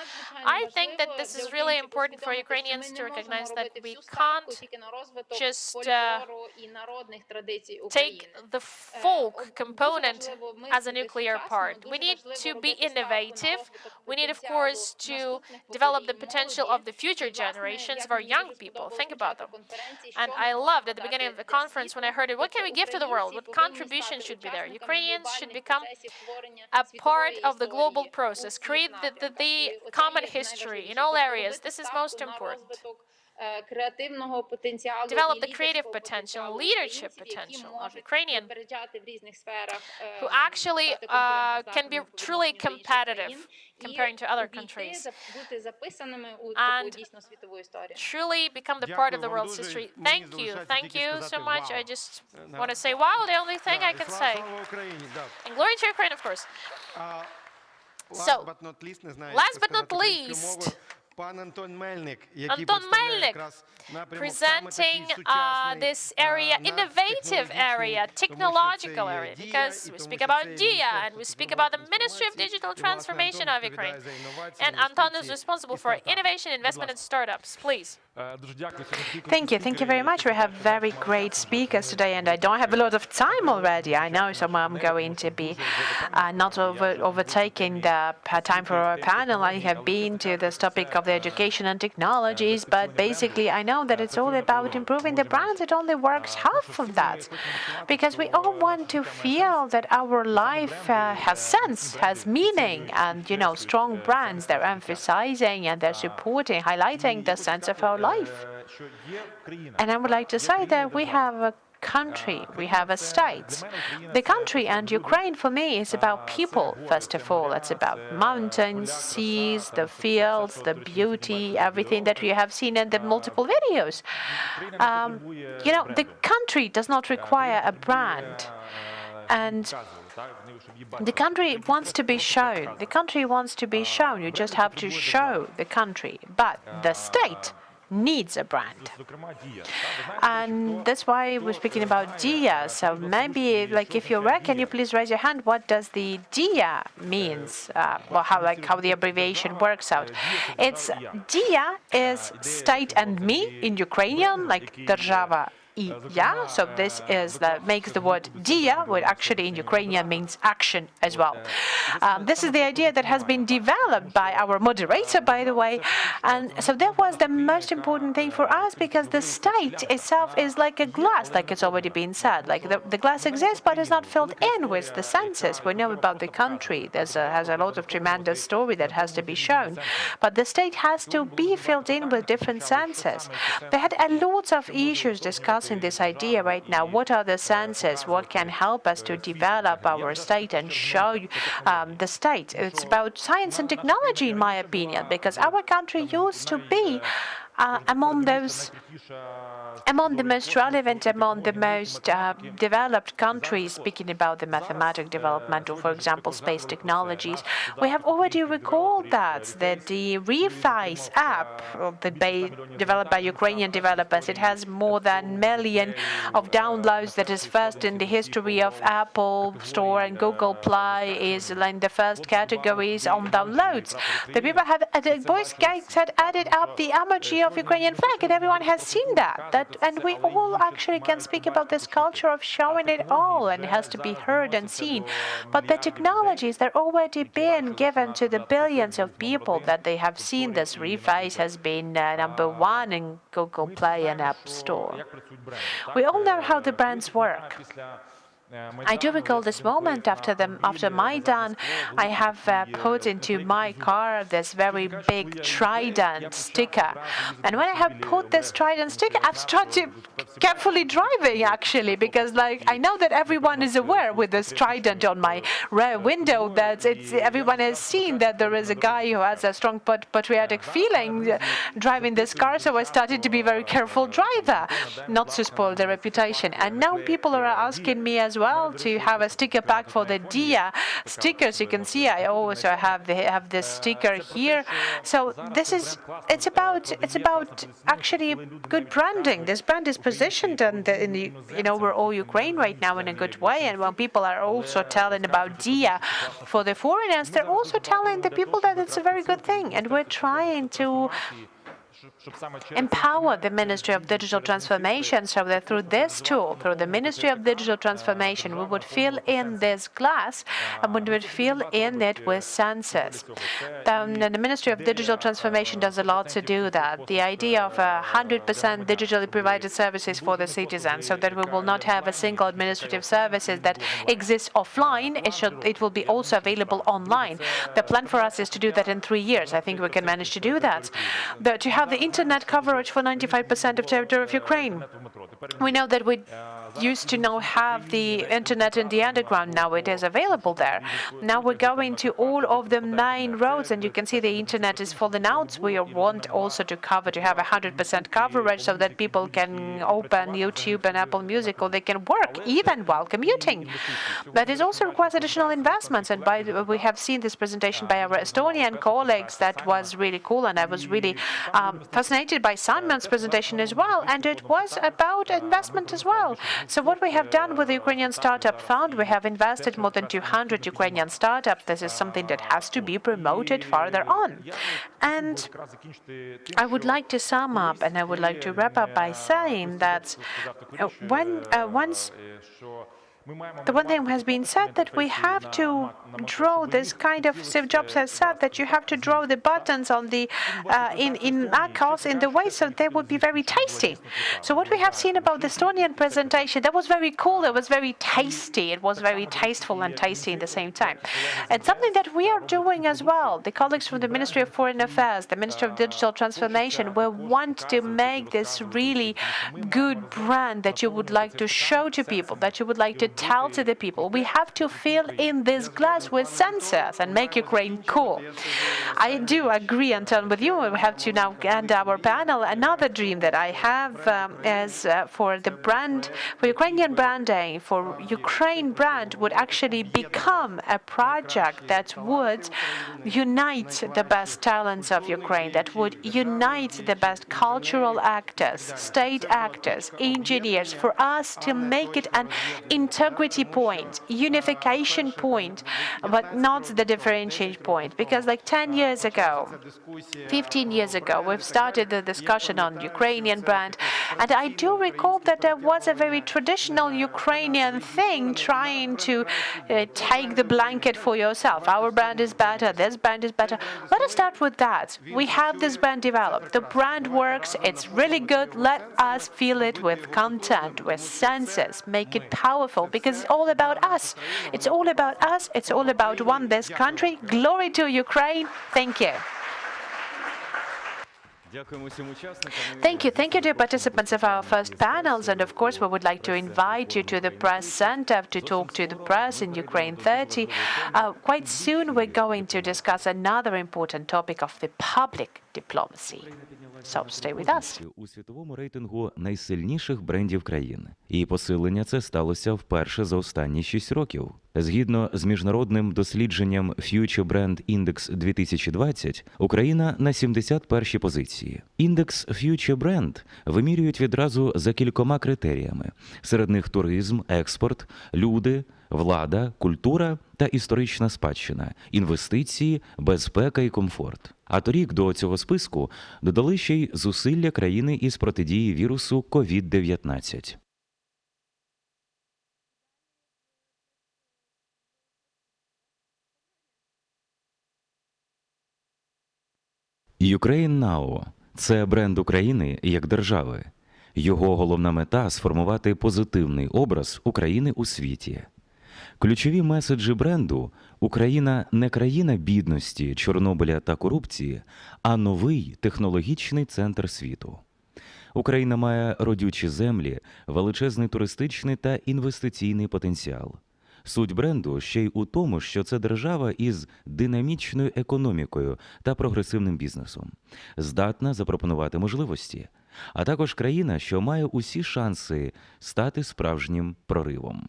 I think that this is really important for Ukrainians to recognize that we can't just take the folk component as a nuclear part. We need to be innovative. We need, of course, to develop the potential of the future generations of our young people. Think about them. And I loved at the beginning of the conference when I heard it, what can we give to the world? What contribution should be there? Ukrainians should become a part of the global process, create the common history in all areas. This is most important. Develop the creative potential, leadership potential of Ukrainian, who actually can be truly competitive comparing to other countries, and truly become the part of the world's history. Thank you so much. I just want to say, wow, the only thing I can say. And glory to Ukraine, of course. So, last but not least, Anton Melnik, presenting this area, innovative area, technological area, because we speak about DIA and we speak about the Ministry of Digital Transformation of Ukraine. And Anton is responsible for innovation, investment, and startups. Please. Thank you very much. We have very great speakers today, and I don't have a lot of time already. I know, so I'm going to be not overtaking the time for our panel. I have been to this topic of the education and technologies, but basically I know that it's all about improving the brands. It only works half of that, because we all want to feel that our life has sense, has meaning, and strong brands, they're emphasizing and they're supporting, highlighting the sense of our life. And I would like to say that we have a country, we have a state. The country and Ukraine, for me, is about people, first of all. It's about mountains, seas, the fields, the beauty, everything that we have seen in the multiple videos. The country does not require a brand. And the country wants to be shown. The country wants to be shown. You just have to show the country. But the state needs a brand. And that's why we're speaking about DIA. So maybe, if you're right, can you please raise your hand? What does the DIA means? How the abbreviation works out. It's DIA is state and me in Ukrainian, like Держава и я. So this is makes the word DIA, which actually in Ukrainian means action as well. This is the idea that has been developed by our moderator, by the way. And so that was the most important thing for us, because the state itself is like a glass, like it's already been said. Like the glass exists, but it's not filled in with the senses. We know about the country. Has a lot of tremendous story that has to be shown. But the state has to be filled in with different senses. They had a lot of issues discussing this idea right now. What are the senses? What can help us to develop our state and show the state? It's about science and technology, in my opinion, because our country used to be among the most relevant, among the most developed countries, speaking about the mathematical development or, for example, space technologies. We have already recalled that the Revice app, developed by Ukrainian developers, it has more than 1 million of downloads. That is first in the history of Apple Store, and Google Play is in the first categories on downloads. The people the Boy Scouts had added up the emoji of Ukrainian flag, and everyone has seen that. And we all actually can speak about this culture of showing it all, and it has to be heard and seen. But the technologies that already been given to the billions of people that they have seen this Reface has been #1 in Google Play and App Store. We all know how the brands work. I do recall this moment after Maidan. I have put into my car this very big trident sticker. And when I have put this trident sticker, I've started carefully driving, actually, because I know that everyone is aware with this trident on my rear window that everyone has seen that there is a guy who has a strong patriotic feeling driving this car. So I started to be a very careful driver, not to spoil the reputation. And now people are asking me as well, well to have a sticker pack for the DIA stickers. You can see I also have this sticker here. So it's about actually good branding. This brand is positioned over all Ukraine right now in a good way. And when people are also telling about DIA for the foreigners, they're also telling the people that it's a very good thing. And we're trying to empower the Ministry of Digital Transformation so that through this tool, through the Ministry of Digital Transformation, we would fill in this glass and we would fill in it with sensors. The Ministry of Digital Transformation does a lot to do that. The idea of 100% digitally provided services for the citizens, so that we will not have a single administrative services that exists offline. It will be also available online. The plan for us is to do that in 3 years. I think we can manage to do that. But to have the internet coverage for 95% of territory of Ukraine. We know that we used to now have the internet in the underground. Now it is available there. Now we're going to all of the main roads, and you can see the internet is falling out. We want also to have 100% coverage so that people can open YouTube and Apple Music, or they can work even while commuting. But it also requires additional investments, and we have seen this presentation by our Estonian colleagues. That was really cool, and I was really fascinated by Simon's presentation as well, and it was about investment as well. So what we have done with the Ukrainian Startup Fund, we have invested more than 200 Ukrainian startups. This is something that has to be promoted further on. And I would like to sum up, and I would like to wrap up by saying that the one thing has been said, that we have to draw this kind of, Steve Jobs has said that you have to draw the buttons on the in macOS in the way so they would be very tasty. So what we have seen about the Estonian presentation, that was very cool, it was very tasty, it was very tasteful and tasty at the same time. And something that we are doing as well, the colleagues from the Ministry of Foreign Affairs, the Ministry of Digital Transformation, we want to make this really good brand that you would like to show to people, that you would like to tell to the people. We have to fill in this glass with sensors and make Ukraine cool. I do agree, Anton, with you. We have to now end our panel. Another dream that I have is for the brand, for Ukrainian branding, for Ukraine brand would actually become a project that would unite the best talents of Ukraine, that would unite the best cultural actors, state actors, engineers, for us to make it an integrity point, unification point, but not the differentiation point. Because like 10 years ago, 15 years ago, we've started the discussion on Ukrainian brand, and I do recall that there was a very traditional Ukrainian thing trying to take the blanket for yourself. Our brand is better, this brand is better. Let us start with that. We have this brand developed. The brand works, it's really good. Let us feel it with content, with senses, make it powerful, because it's all about us. It's all about us. It's all about one best country. Glory to Ukraine. Thank you. Thank you, dear participants of our first panels. And of course, we would like to invite you to the press center to talk to the press in Ukraine 30. Quite soon, we're going to discuss another important topic of the public diplomacy. So stay with us. У світовому рейтингу найсильніших брендів країн. І посилення це сталося вперше за останні 6 років. Згідно з міжнародним дослідженням Future Brand Index 2020, Україна на 71-й позиції. Індекс Future Brand вимірюють відразу за кількома критеріями. Серед них туризм, експорт, люди, влада, культура та історична спадщина, інвестиції, безпека і комфорт. А торік до цього списку додали ще й зусилля країни із протидії вірусу COVID-19. Ukraine Now – це бренд України як держави. Його головна мета – сформувати позитивний образ України у світі. Ключові меседжі бренду – Україна не країна бідності, Чорнобиля та корупції, а новий технологічний центр світу. Україна має родючі землі, величезний туристичний та інвестиційний потенціал. Суть бренду ще й у тому, що це держава із динамічною економікою та прогресивним бізнесом, здатна запропонувати можливості, а також країна, що має усі шанси стати справжнім проривом.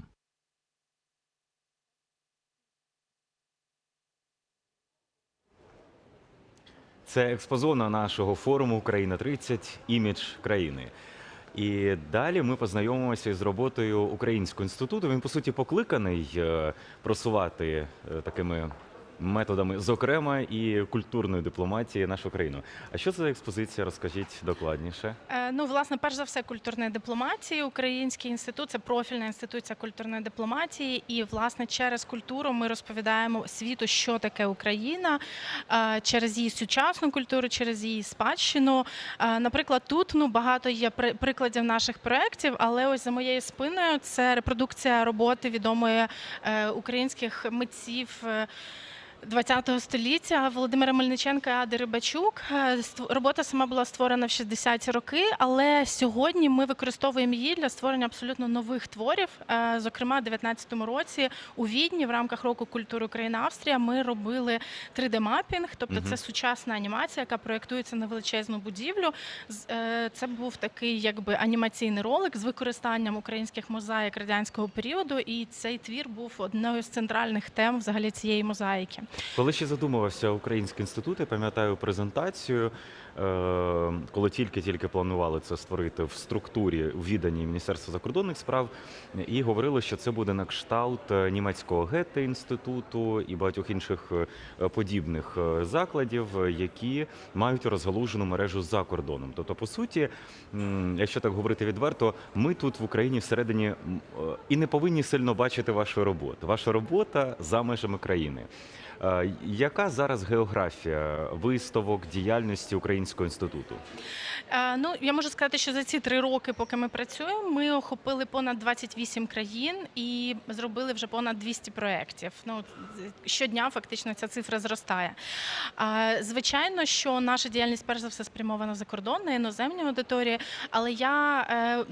Це експозона нашого форуму «Україна-30. Імідж країни». І далі ми познайомимося із роботою Українського інституту. Він, по суті, покликаний просувати такими методами, зокрема, і культурної дипломатії нашу країну. А що це за експозиція? Розкажіть докладніше. Ну, власне, перш за все, культурної дипломатії. Український інститут – це профільна інституція культурної дипломатії. І, власне, через культуру ми розповідаємо світу, що таке Україна, через її сучасну культуру, через її спадщину. Наприклад, тут багато є прикладів наших проєктів, але ось за моєю спиною це репродукція роботи відомої українських митців ХХ століття Володимира Мельниченка і Ади Рибачук. Робота сама була створена в 60-ті роки, але сьогодні ми використовуємо її для створення абсолютно нових творів. Зокрема, у 2019 році у Відні в рамках року культури Україна-Австрія ми робили 3D-мапінг, тобто це сучасна анімація, яка проєктується на величезну будівлю. Це був такий якби анімаційний ролик з використанням українських мозаїк радянського періоду, і цей твір був одною з центральних тем взагалі цієї мозаїки. Коли ще задумувався Український інститут, я пам'ятаю презентацію, коли тільки планували це створити в структурі, у відданні Міністерства закордонних справ, і говорили, що це буде на кшталт німецького Гете-інституту і багатьох інших подібних закладів, які мають розгалужену мережу за кордоном. Тобто, по суті, якщо так говорити відверто, ми тут в Україні всередині і не повинні сильно бачити вашу роботу. Ваша робота за межами країни. Яка зараз географія виставок, діяльності Українського інституту? Ну, я можу сказати, що за ці 3 роки, поки ми працюємо, ми охопили понад 28 країн і зробили вже понад 200 проєктів. Ну, щодня фактично ця цифра зростає. Звичайно, що наша діяльність перш за все спрямована за кордон, на іноземні аудиторії, але я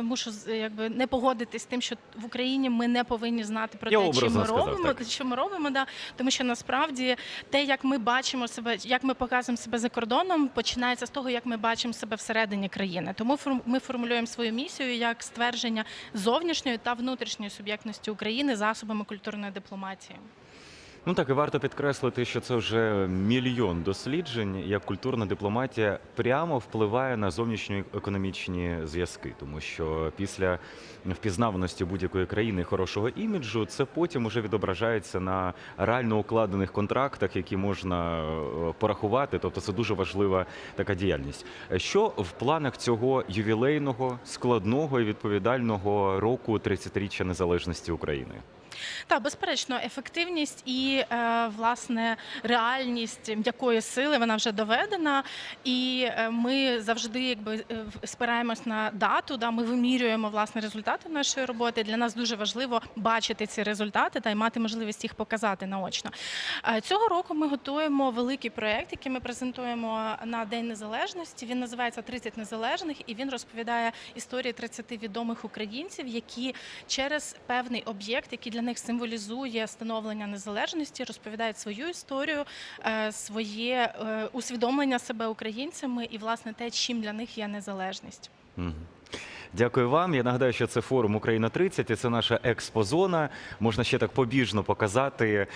мушу якби не погодитись з тим, що в Україні ми не повинні знати про те, що ми робимо, тому що насправді те, як ми бачимо себе, як ми показуємо себе за кордоном, починається з того, як ми бачимо себе всередині країни. Тому ми формулюємо свою місію як ствердження зовнішньої та внутрішньої суб'єктності України засобами культурної дипломатії. Ну так, і варто підкреслити, що це вже мільйон досліджень, як культурна дипломатія прямо впливає на зовнішньоекономічні зв'язки, тому що після впізнаваності будь-якої країни хорошого іміджу, це потім уже відображається на реально укладених контрактах, які можна порахувати, тобто це дуже важлива така діяльність. Що в планах цього ювілейного, складного і відповідального року 30-річчя незалежності України? Так, безперечно, ефективність і, власне, реальність м'якої сили, вона вже доведена, і ми завжди якби спираємось на дату, ми вимірюємо, власне, результати нашої роботи. Для нас дуже важливо бачити ці результати і мати можливість їх показати наочно. Цього року ми готуємо великий проєкт, який ми презентуємо на День Незалежності. Він називається «30 незалежних», і він розповідає історії 30 відомих українців, які через певний об'єкт, який для них символізує становлення незалежності, розповідають свою історію, своє усвідомлення себе українцями і, власне, те, чим для них є незалежність. Дякую вам. Я нагадаю, що це форум «Україна-30» і це наша експозона. Можна ще так побіжно показати.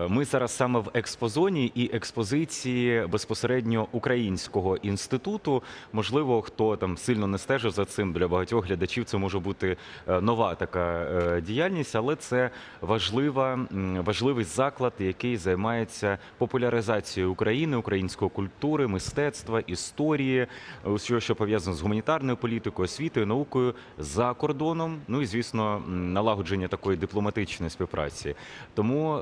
Ми зараз саме в експозоні і експозиції безпосередньо Українського інституту. Можливо, хто там сильно не стежив за цим, для багатьох глядачів це може бути нова така діяльність, але це важливий заклад, який займається популяризацією України, української культури, мистецтва, історії, усього, що пов'язано з гуманітарною політикою, освітою, наукою за кордоном, ну і, звісно, налагодження такої дипломатичної співпраці. Тому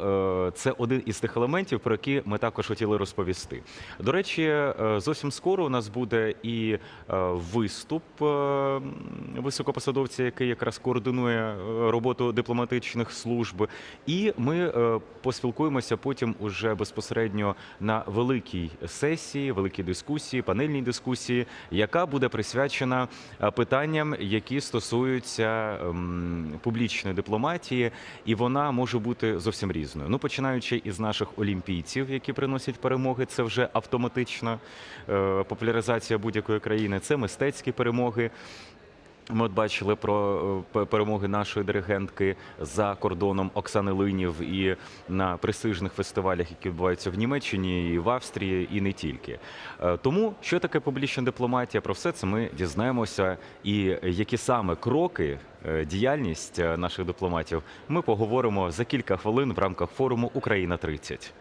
це один із тих елементів, про які ми також хотіли розповісти. До речі, зовсім скоро у нас буде і виступ високопосадовця, який якраз координує роботу дипломатичних служб, і ми поспілкуємося потім уже безпосередньо на великій сесії, великій дискусії, панельній дискусії, яка буде присвячена питанням, які стосуються публічної дипломатії, і вона може бути зовсім різною. Ну, починаючи із наших олімпійців, які приносять перемоги, це вже автоматична популяризація будь-якої країни, це мистецькі перемоги. Ми от бачили про перемоги нашої диригентки за кордоном Оксани Линів і на престижних фестивалях, які відбуваються в Німеччині, і в Австрії, і не тільки. Тому, що таке публічна дипломатія, про все це ми дізнаємося. І які саме кроки, діяльність наших дипломатів, ми поговоримо за кілька хвилин в рамках форуму «Україна-30».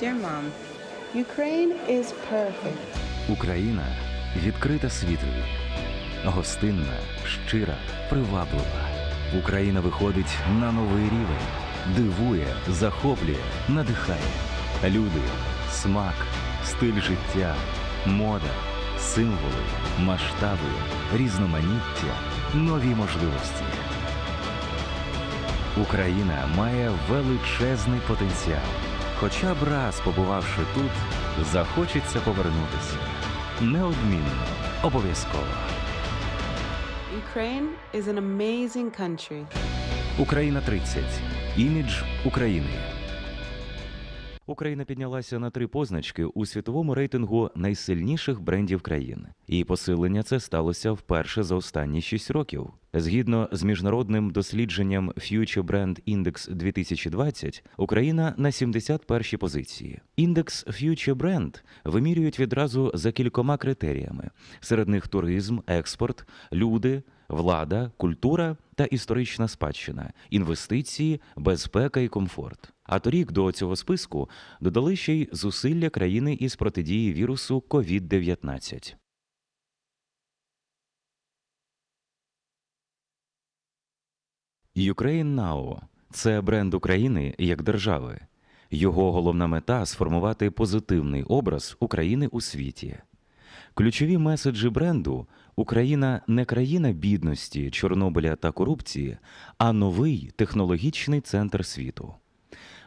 Dear Mom, Ukraine is perfect. Україна відкрита світові, гостинна, щира, приваблива. Україна виходить на новий рівень, дивує, захоплює, надихає. Люди, смак, стиль життя, мода, символи, масштаби, різноманіття, нові можливості. Україна має величезний потенціал. Хоча б раз побувавши тут, захочеться повернутися. Неодмінно, обов'язково. Ukraine is an amazing country. Україна-30. Імідж України. Україна піднялася на 3 позначки у світовому рейтингу найсильніших брендів країн. І посилення це сталося вперше за останні 6 років. Згідно з міжнародним дослідженням Future Brand Index 2020, Україна на 71-й позиції. Індекс Future Brand вимірюють відразу за кількома критеріями. Серед них туризм, експорт, люди, влада, культура та історична спадщина, інвестиції, безпека і комфорт. А торік до цього списку додали ще й зусилля країни із протидії вірусу COVID-19. Ukraine Now – це бренд України як держави. Його головна мета – сформувати позитивний образ України у світі. Ключові меседжі бренду – Україна не країна бідності, Чорнобиля та корупції, а новий технологічний центр світу.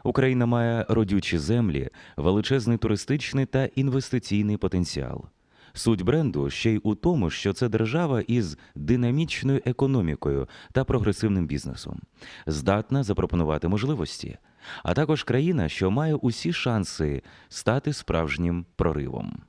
Україна має родючі землі, величезний туристичний та інвестиційний потенціал. Суть бренду ще й у тому, що це держава із динамічною економікою та прогресивним бізнесом, здатна запропонувати можливості, а також країна, що має усі шанси стати справжнім проривом.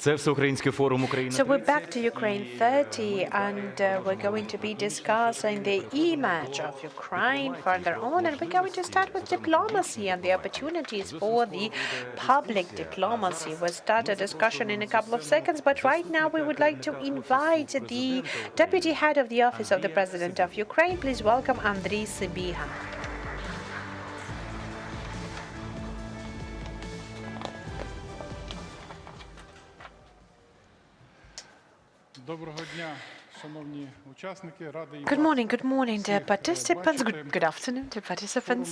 Це Всеукраїнський форум України. So we're back to Ukraine 30, and we're going to be discussing the image of Ukraine further on, and we're going to start with diplomacy and the opportunities for the public diplomacy. We'll start a discussion in a couple of seconds, but right now we would like to invite the Deputy Head of the Office of the President of Ukraine. Please welcome Andriy Sybiha. Good morning, dear participants. Good afternoon, dear participants.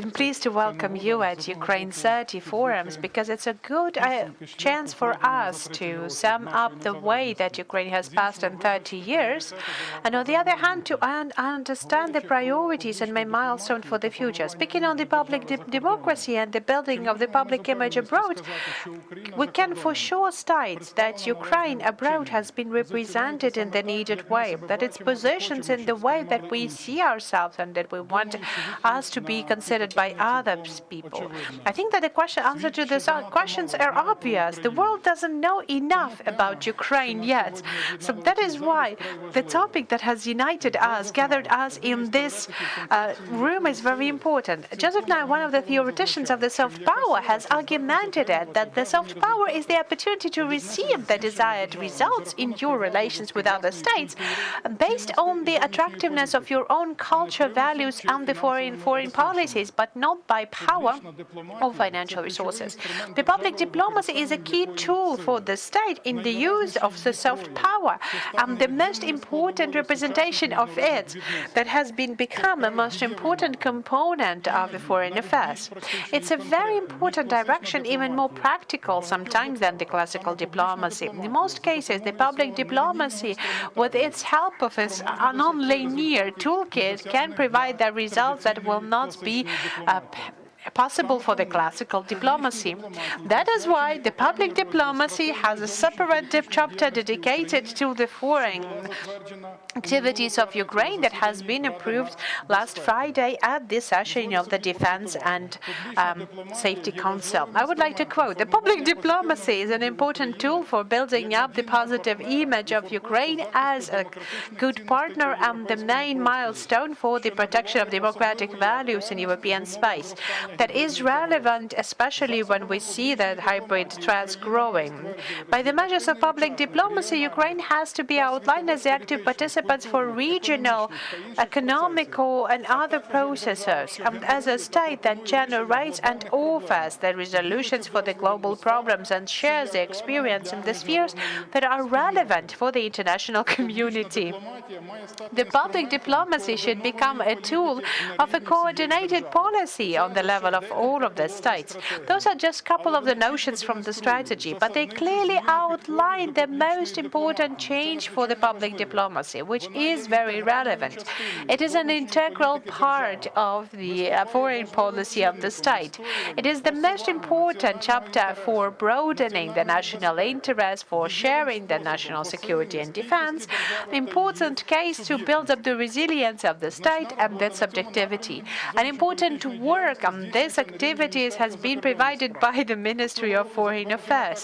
I'm pleased to welcome you at Ukraine 30 forums because it's a good chance for us to sum up the way that Ukraine has passed in 30 years, and on the other hand, to understand the priorities and my milestone for the future. Speaking on the public democracy and the building of the public image abroad, we can for sure state that Ukraine abroad has been represented in the needed way, that its positions in the way that we see ourselves and that we want us to be considered by other people. I think that the answer to these questions are obvious. The world doesn't know enough about Ukraine yet. So that is why the topic that has united us, gathered us in this room is very important. Joseph Nye, one of the theoreticians of the soft power, has argumented that the soft power is the opportunity to receive the desired results in your relations with other states based on the attractiveness of your own culture, values, and the foreign policies, but not by power or financial resources. The public diplomacy is a key tool for the state in the use of the soft power, and the most important representation of it that has become a most important component of the foreign affairs. It's a very important direction, even more practical sometimes than the classical diplomacy. In most cases, the public diplomacy, with its help of its non-linear toolkit, can provide the results that will not be possible for the classical diplomacy. That is why the public diplomacy has a separate chapter dedicated to the foreign activities of Ukraine that has been approved last Friday at the session of the Defense and Safety Council. I would like to quote, "The public diplomacy is an important tool for building up the positive image of Ukraine as a good partner and the main milestone for the protection of democratic values in European space. That is relevant, especially when we see that hybrid threats growing. By the measures of public diplomacy, Ukraine has to be outlined as the active participants for regional, economical, and other processes, and as a state that generates and offers the resolutions for the global problems and shares the experience in the spheres that are relevant for the international community. The public diplomacy should become a tool of a coordinated policy on the level of all of the states." Those are just a couple of the notions from the strategy, but they clearly outline the most important change for the public diplomacy, which is very relevant. It is an integral part of the foreign policy of the state. It is the most important chapter for broadening the national interest, for sharing the national security and defense, important case to build up the resilience of the state and its objectivity. An important work on these activities has been provided by the Ministry of Foreign Affairs.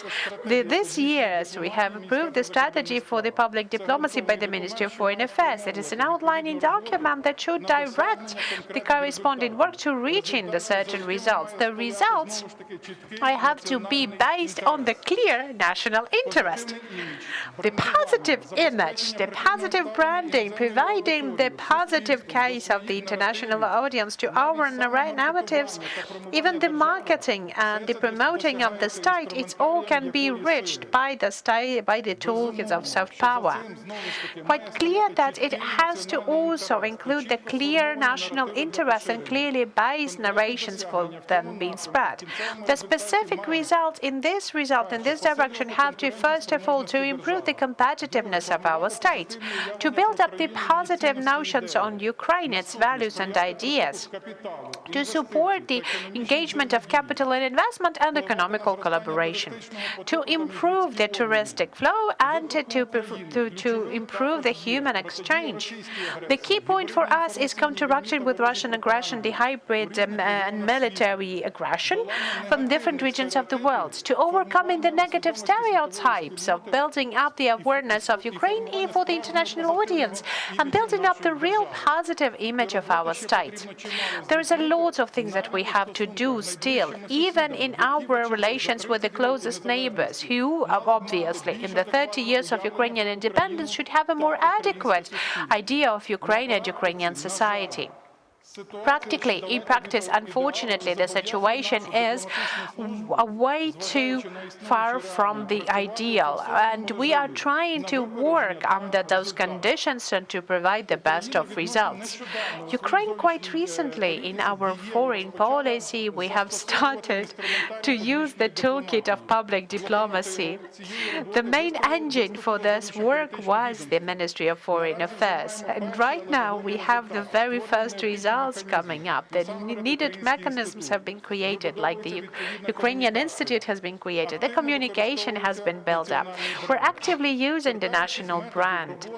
This year, we have approved the strategy for the public diplomacy by the Ministry of Foreign Affairs. It is an outlining document that should direct the corresponding work to reaching the certain results. The results have to be based on the clear national interest. The positive image, the positive branding, providing the positive case of the international audience to our narratives, even the marketing and the promoting of the state, it all can be reached by the state, by the toolkits of soft power. Quite clear that it has to also include the clear national interest and clearly based narrations for them being spread. The specific results in this direction have to, first of all, to improve the competitiveness of our state, to build up the positive notions on Ukraine, its values and ideas, to support promote the engagement of capital and investment and economical collaboration, to improve the touristic flow and to improve the human exchange. The key point for us is counteracting with Russian aggression the hybrid and military aggression from different regions of the world, to overcoming the negative stereotypes of building up the awareness of Ukraine for the international audience and building up the real positive image of our state. There is a lot of things that we have to do still, even in our relations with the closest neighbors, who obviously in the 30 years of Ukrainian independence should have a more adequate idea of Ukraine and Ukrainian society. Practically, in practice, unfortunately, the situation is way too far from the ideal, and we are trying to work under those conditions and to provide the best of results. Ukraine, quite recently, in our foreign policy, we have started to use the toolkit of public diplomacy. The main engine for this work was the Ministry of Foreign Affairs, and right now we have the very first results coming up. The needed mechanisms have been created, like the Ukrainian Institute has been created. The communication has been built up. We're actively using the national brand.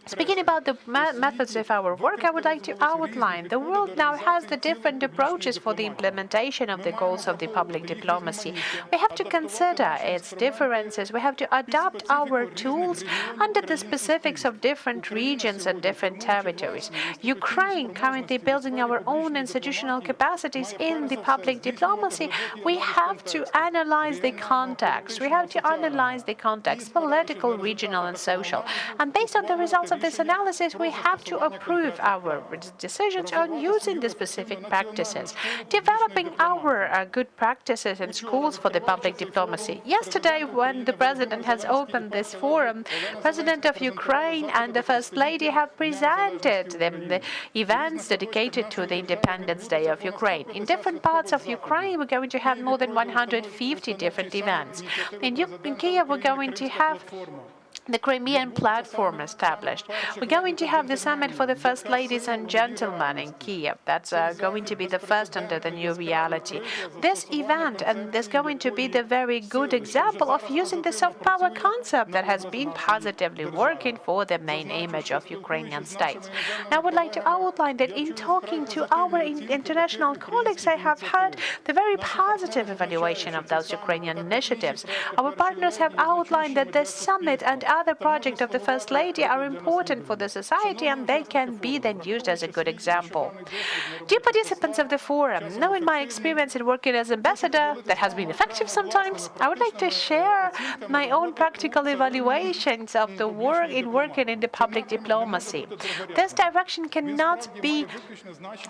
Speaking about the methods of our work, I would like to outline the world now has the different approaches for the implementation of the goals of the public diplomacy. We have to consider its differences. We have to adapt our tools under the specifics of different regions and different territories. Ukraine currently building our own institutional capacities in the public diplomacy. We have to analyze the context. We have to analyze the context, political, regional, and social. And based on the results of this analysis, we have to approve our decisions on using the specific practices, developing our good practices in schools for the public diplomacy. Yesterday, when the President has opened this forum, President of Ukraine and the First Lady have presented them the events dedicated to the Independence Day of Ukraine. In different parts of Ukraine, we're going to have more than 150 different events. In Kiev, we're going to have the Crimean platform established. We're going to have the summit for the First Ladies and Gentlemen in Kiev. That's going to be the first under the new reality. This event, and there's going to be the very good example of using the soft power concept that has been positively working for the main image of Ukrainian states. Now, I would like to outline that in talking to our international colleagues, I have heard the very positive evaluation of those Ukrainian initiatives. Our partners have outlined that this summit and other projects of the First Lady are important for the society, and they can be then used as a good example. Dear participants of the forum, knowing my experience in working as ambassador that has been effective sometimes, I would like to share my own practical evaluations of the work in working in the public diplomacy. This direction cannot be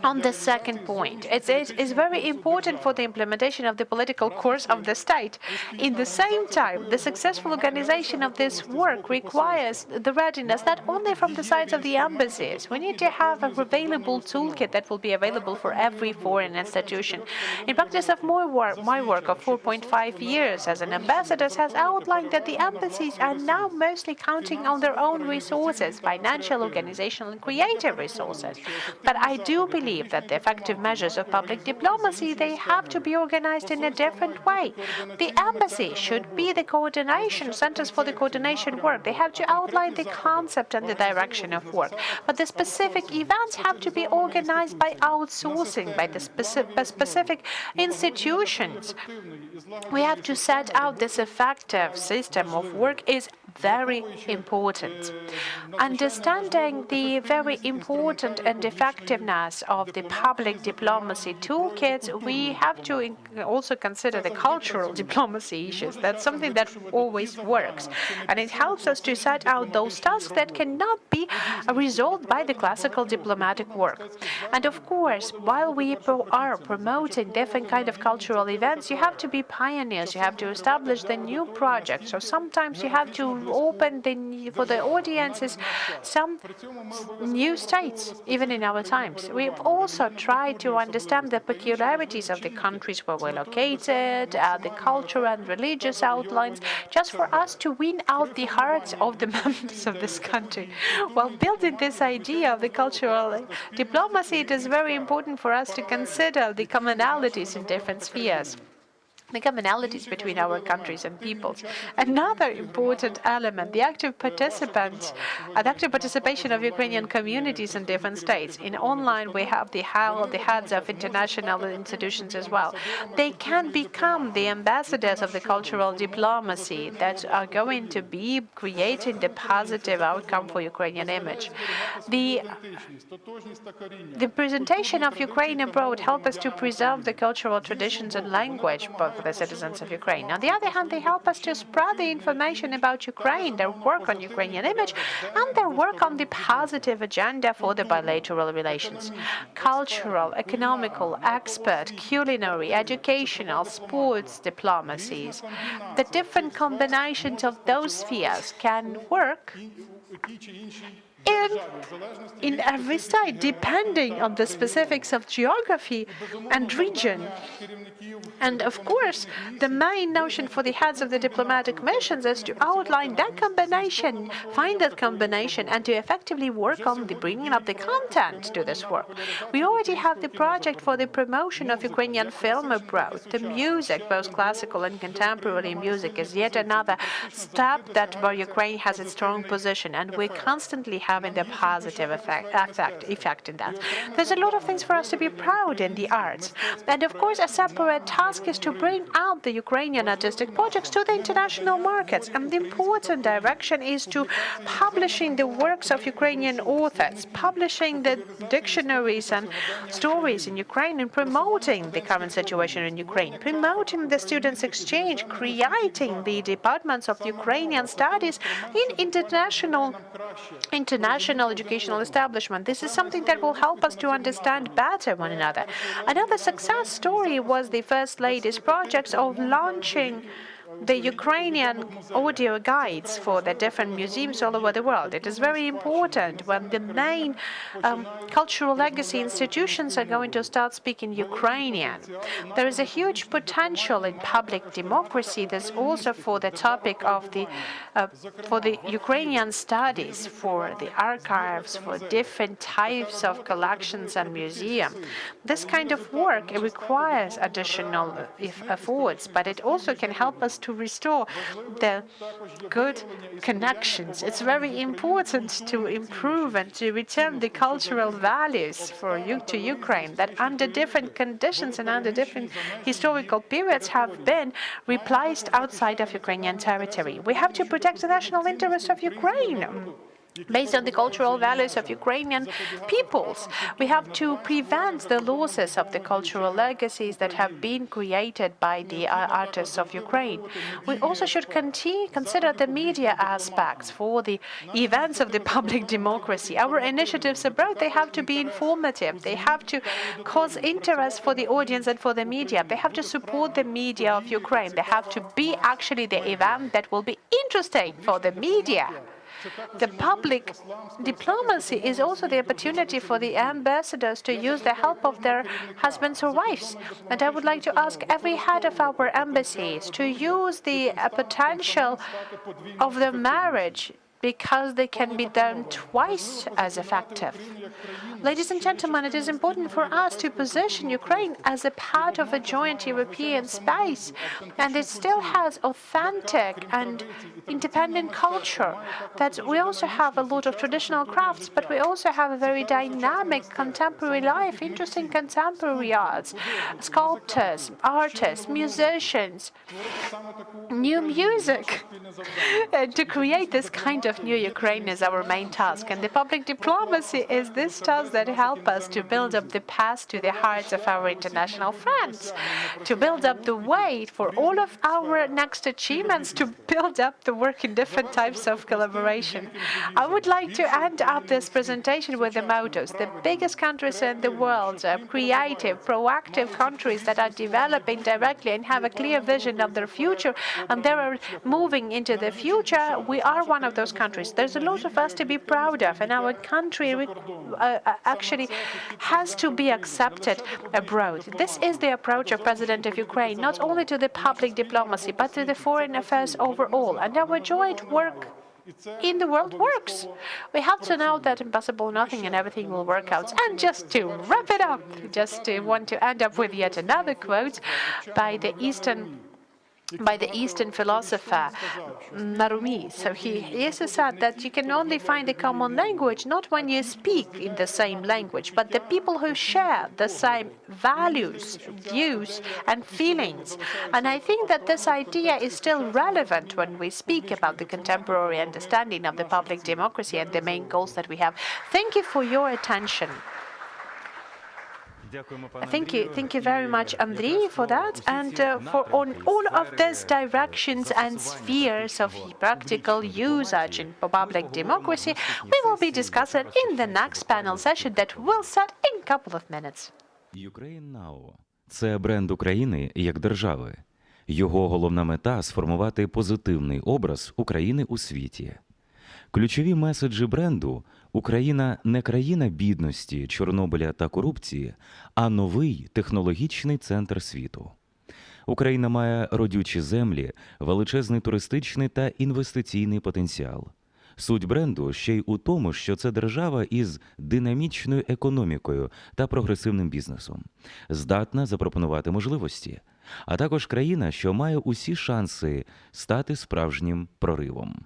on the second point. It is very important for the implementation of the political course of the state. In the same time, the successful organization of this work requires the readiness not only from the sides of the embassies. We need to have a available toolkit that will be available for every foreign institution. In practice of my work of 4.5 years as an ambassador has outlined that the embassies are now mostly counting on their own resources, financial, organizational, and creative resources. But I do believe that the effective measures of public diplomacy, they have to be organized in a different way. The embassy should be the coordination centers for the coordination work. They have to outline the concept and the direction of work. But the specific events have to be organized by outsourcing, by the specific institutions. We have to set out this effective system of work is very important. Understanding the very important and effectiveness of the public diplomacy toolkits, we have to also consider the cultural diplomacy issues. That's something that always works. And it helps us to set out those tasks that cannot be resolved by the classical diplomatic work. And of course, while we are promoting different kind of cultural events, you have to be pioneers. You have to establish the new projects. So sometimes you have to opened for the audiences some new states, even in our times. We've also tried to understand the peculiarities of the countries where we're located, the cultural and religious outlines, just for us to win out the hearts of the members of this country. While building this idea of the cultural diplomacy, it is very important for us to consider the commonalities in different spheres, the commonalities between our countries and peoples. Another important element, the active participation of Ukrainian communities in different states. In online, we have the heads of international institutions as well. They can become the ambassadors of the cultural diplomacy that are going to be creating the positive outcome for Ukrainian image. The presentation of Ukraine abroad help us to preserve the cultural traditions and language for the citizens of Ukraine. On the other hand, they help us to spread the information about Ukraine, their work on Ukrainian image, and their work on the positive agenda for the bilateral relations. Cultural, economical, expert, culinary, educational, sports diplomacies. The different combinations of those spheres can work in every state, depending on the specifics of geography and region. And of course, the main notion for the heads of the diplomatic missions is to outline that combination, find that combination, and to effectively work on the bringing of the content to this work. We already have the project for the promotion of Ukrainian film abroad. The music, both classical and contemporary music, is yet another step where Ukraine has a strong position, and we constantly having the positive effect in that. There's a lot of things for us to be proud in the arts. And of course, a separate task is to bring out the Ukrainian artistic projects to the international markets. And the important direction is to publishing the works of Ukrainian authors, publishing the dictionaries and stories in Ukraine, and promoting the current situation in Ukraine, promoting the students' exchange, creating the departments of Ukrainian studies in international educational establishment. This is something that will help us to understand better one another. Another success story was the First Lady's projects of launching the Ukrainian audio guides for the different museums all over the world. It is very important when the main cultural legacy institutions are going to start speaking Ukrainian. There is a huge potential in public democracy. There's also for the topic of for the Ukrainian studies, for the archives, for different types of collections and museums. This kind of work requires additional efforts, but it also can help us to restore the good connections. It's very important to improve and to return the cultural values to Ukraine that under different conditions and under different historical periods have been replaced outside of Ukrainian territory. We have to protect the national interest of Ukraine based on the cultural values of Ukrainian peoples. We have to prevent the losses of the cultural legacies that have been created by the artists of Ukraine. We also should consider the media aspects for the events of the public democracy. Our initiatives abroad, they have to be informative. They have to cause interest for the audience and for the media. They have to support the media of Ukraine. They have to be actually the event that will be interesting for the media. The public diplomacy is also the opportunity for the ambassadors to use the help of their husbands or wives. And I would like to ask every head of our embassies to use the potential of the marriage, because they can be done twice as effective. Ladies and gentlemen, it is important for us to position Ukraine as a part of a joint European space, and it still has authentic and independent culture. That we also have a lot of traditional crafts, but we also have a very dynamic contemporary life, interesting contemporary arts, sculptors, artists, musicians, new music, to create this kind build of new Ukraine is our main task, and the public diplomacy is this task that helps us to build up the path to the hearts of our international friends, to build up the way for all of our next achievements, to build up the work in different types of collaboration. I would like to end up this presentation with the mottos. The biggest countries in the world, creative, proactive countries that are developing directly and have a clear vision of their future, and they are moving into the future. We are one of those countries. There's a lot of us to be proud of, and our country actually has to be accepted abroad. This is the approach of President of Ukraine, not only to the public diplomacy, but to the foreign affairs overall. And our joint work in the world works. We have to know that impossible nothing and everything will work out. And just to wrap it up, just to want to end up with yet another quote by the Eastern philosopher Narumi. So he said that you can only find a common language not when you speak in the same language, but the people who share the same values, views, and feelings. And I think that this idea is still relevant when we speak about the contemporary understanding of the public democracy and the main goals that we have. Thank you for your attention. Thank you very much, Andriy, for that, and for on all of these directions and spheres of practical usage in public democracy. We will be discussing in the next panel session that will start in a couple of minutes. Ukraine Now – це бренд України як держави. Його головна мета – сформувати позитивний образ України у світі. Ключові меседжі бренду – Україна не країна бідності, Чорнобиля та корупції, а новий технологічний центр світу. Україна має родючі землі, величезний туристичний та інвестиційний потенціал. Суть бренду ще й у тому, що це держава із динамічною економікою та прогресивним бізнесом, здатна запропонувати можливості, а також країна, що має усі шанси стати справжнім проривом.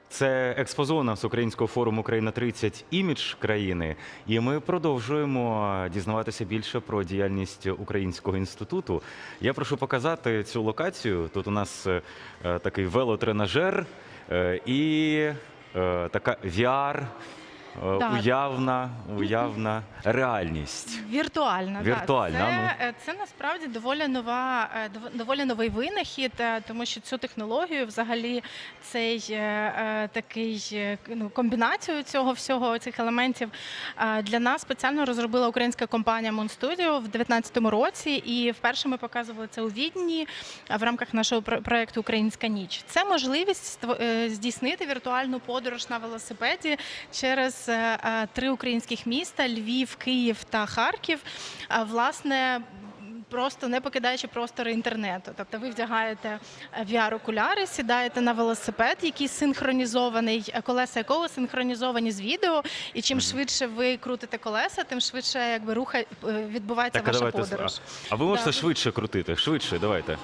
Це експозона Всеукраїнського форуму Україна 30 імідж країни. І ми продовжуємо дізнаватися більше про діяльність Українського інституту. Я прошу показати цю локацію. Тут у нас такий велотренажер і така VR, уявна реальність. Віртуальна. Це насправді доволі новий винахід, тому що цю технологію, взагалі, комбінацію цього всього, цих елементів для нас спеціально розробила українська компанія Moon Studio в 2019 році, і вперше ми показували це у Відні в рамках нашого проєкту «Українська ніч». Це можливість здійснити віртуальну подорож на велосипеді через 3 українських міста – Львів, Київ та Харків, власне, просто не покидаючи простори інтернету. Тобто ви вдягаєте VR-окуляри, сідаєте на велосипед, який синхронізований, колеса якого синхронізовані з відео, і чим швидше ви крутите колеса, тим швидше відбувається ваша подорож. А ви можете швидше крутити? Швидше, давайте.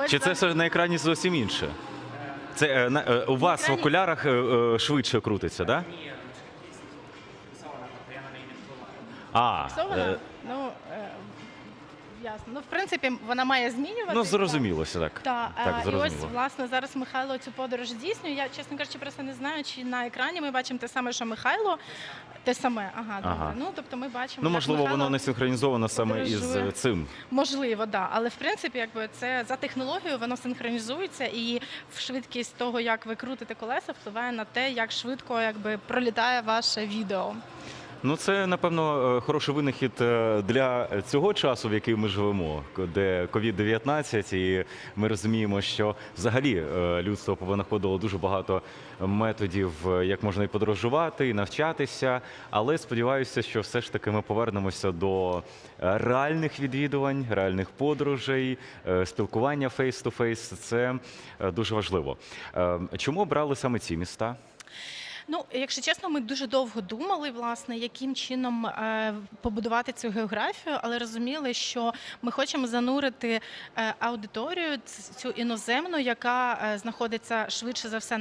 Чи це все на екрані зовсім інше? Це у вас в окулярах швидше крутиться, так? Да? Фіксована? Ясно. Ну, в принципі, вона має змінюватися. Ну, зрозумілося, так. Так, і зрозуміло. ось, власне, зараз Михайло цю подорож здійснює. Я, чесно кажучи, просто не знаю, чи на екрані ми бачимо те саме, що Михайло. Те саме, добре. Ну, тобто ми бачимо, як можливо, Михайло воно не синхронізовано саме із подорожує. цим. Можливо, так. Але, в принципі, якби це за технологією, воно синхронізується, і швидкість того, як ви крутите колеса, впливає на те, як швидко якби пролітає ваше відео. Ну, це, напевно, хороший винахід для цього часу, в який ми живемо, де COVID-19, і ми розуміємо, що взагалі людство повинаходило дуже багато методів, як можна і подорожувати, і навчатися, але сподіваюся, що все ж таки ми повернемося до реальних відвідувань, реальних подорожей, спілкування face-to-face. Це дуже важливо. Чому обрали саме ці міста? Ну, якщо чесно, ми дуже довго думали, власне, яким чином побудувати цю географію, але розуміли, що ми хочемо занурити аудиторію, цю іноземну, яка знаходиться швидше за все